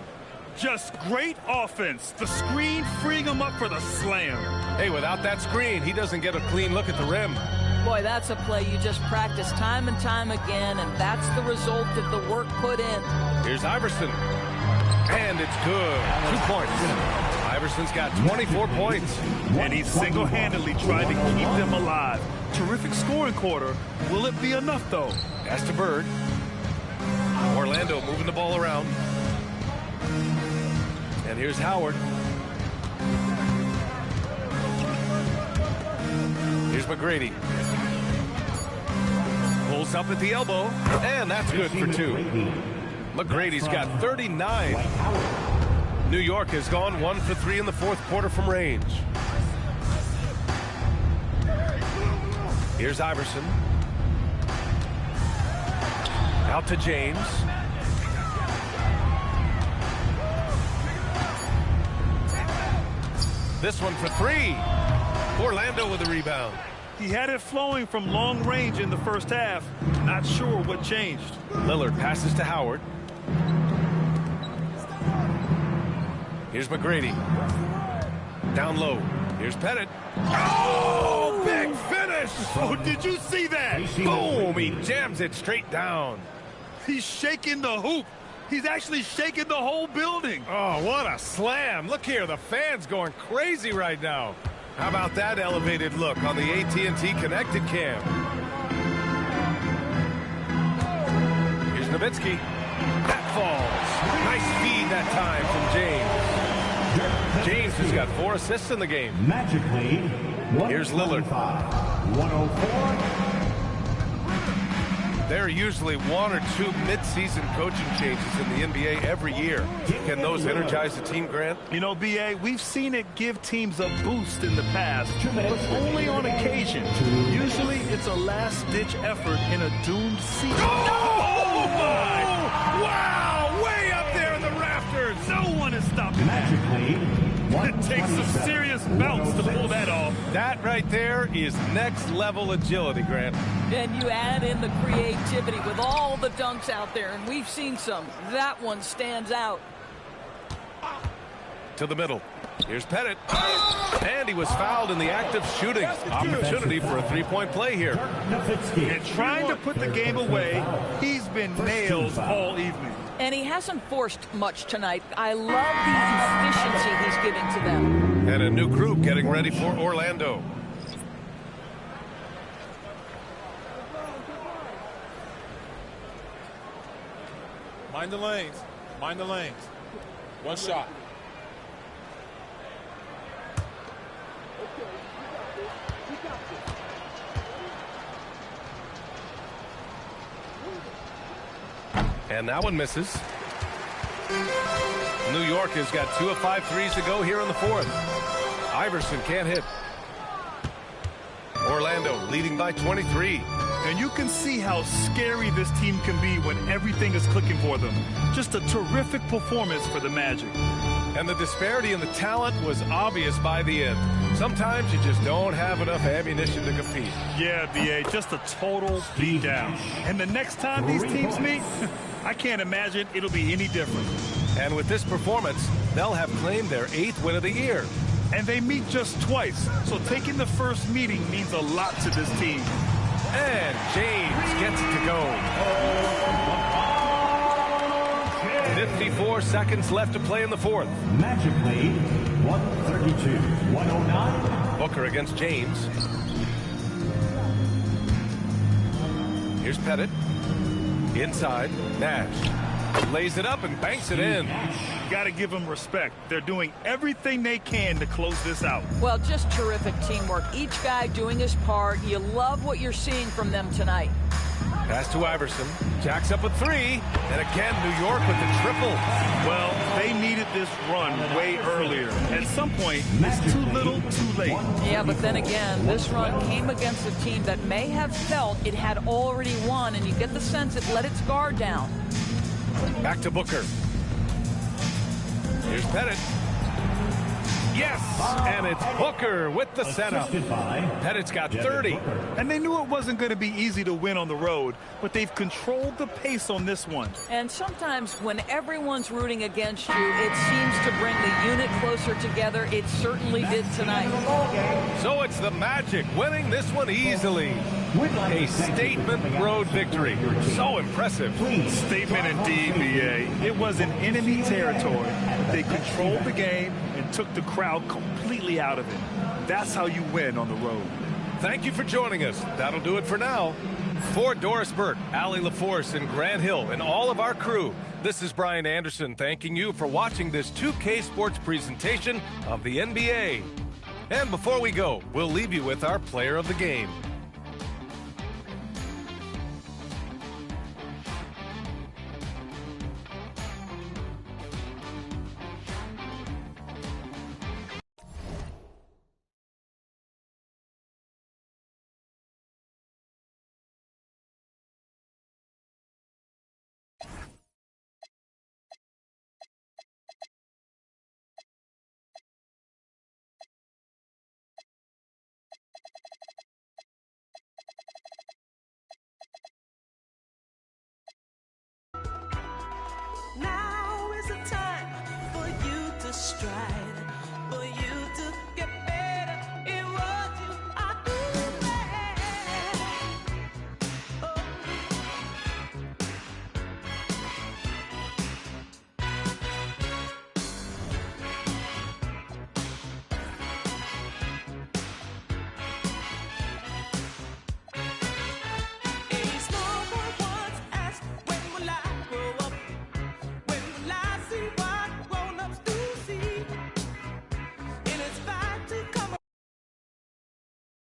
Just great offense. The screen freeing him up for the slam. Hey, without that screen, he doesn't get a clean look at the rim. Boy, that's a play you just practice time and time again, and that's the result of the work put in. Here's Iverson. And it's good. 2 points. Iverson's got 24 points. And he single-handedly tried to keep them alive. Terrific scoring quarter. Will it be enough, though? Pass to Bird. Orlando moving the ball around. And here's Howard. Here's McGrady. Pulls up at the elbow, and that's good for 2. McGrady's got 39. New York has gone 1 for 3 in the 4th quarter from range. Here's Iverson. Out to James. This one for 3. Orlando with the rebound. He had it flowing from long range in the first half. Not sure what changed. Lillard passes to Howard. Here's McGrady. Down low. Here's Pettit. Oh, big finish! Oh, did you see that? Boom! He jams it straight down. He's shaking the hoop. He's actually shaking the whole building. Oh, what a slam. Look here, the fans going crazy right now. How about that elevated look on the AT&T Connected Cam? Here's Nowitzki. That falls. Nice feed that time from James. James has got 4 assists in the game. Magically, here's Lillard. 104. There are usually 1 or 2 mid-season coaching changes in the NBA every year. Can those energize the team, Grant? You know, B.A., we've seen it give teams a boost in the past, but only on occasion. Usually it's a last-ditch effort in a doomed season. Oh, my! Wow! Way up there in the rafters! No one is stopping that. It takes some serious bounce to pull that off. That right there is next-level agility, Grant. And you add in the creativity with all the dunks out there, and we've seen some. That one stands out. To the middle. Here's Pettit. And he was fouled in the act of shooting. Opportunity for a 3-point play here. And trying to put the game away, he's been nailed all evening. And he hasn't forced much tonight. I love the efficiency he's giving to them. And a new group getting ready for Orlando. Mind the lanes. Mind the lanes. 1 shot. And that one misses. New York has got 2 of 5 threes to go here in the 4th. Iverson can't hit. Orlando leading by 23. And you can see how scary this team can be when everything is clicking for them. Just a terrific performance for the Magic. And the disparity in the talent was obvious by the end. Sometimes you just don't have enough ammunition to compete. Yeah, B.A., just a total beatdown. And the next time these teams meet, I can't imagine it'll be any different. And with this performance, they'll have claimed their 8th win of the year. And they meet just twice, so taking the first meeting means a lot to this team. And James gets it to go. 54 seconds left to play in the fourth. Magic lead, 132-109. Booker against James. Here's Pettit. Inside, Nash. Lays it up and banks it in. Got to give them respect. They're doing everything they can to close this out. Well, just terrific teamwork. Each guy doing his part. You love what you're seeing from them tonight. Pass to Iverson. Jacks up a 3. And again, New York with the triple. Well, they needed this run way earlier. At some point, it's too little, too late. Yeah, but then again, this run came against a team that may have felt it had already won, and you get the sense it let its guard down. Back to Booker. Here's Pettit. Yes, and it's Booker with the setup. Pettit's got 30. And they knew it wasn't going to be easy to win on the road, but they've controlled the pace on this one. And sometimes when everyone's rooting against you, it seems to bring the unit closer together. It certainly did tonight. So it's the Magic winning this one easily. A statement road victory. So impressive. Statement indeed, B.A. It was in enemy territory. They controlled the game and took the crowd completely out of it. That's how you win on the road. Thank you for joining us. That'll do it for now. For Doris Burke, Allie LaForce, and Grant Hill, and all of our crew, this is Brian Anderson thanking you for watching this 2K Sports presentation of the NBA. And before we go, we'll leave you with our player of the game.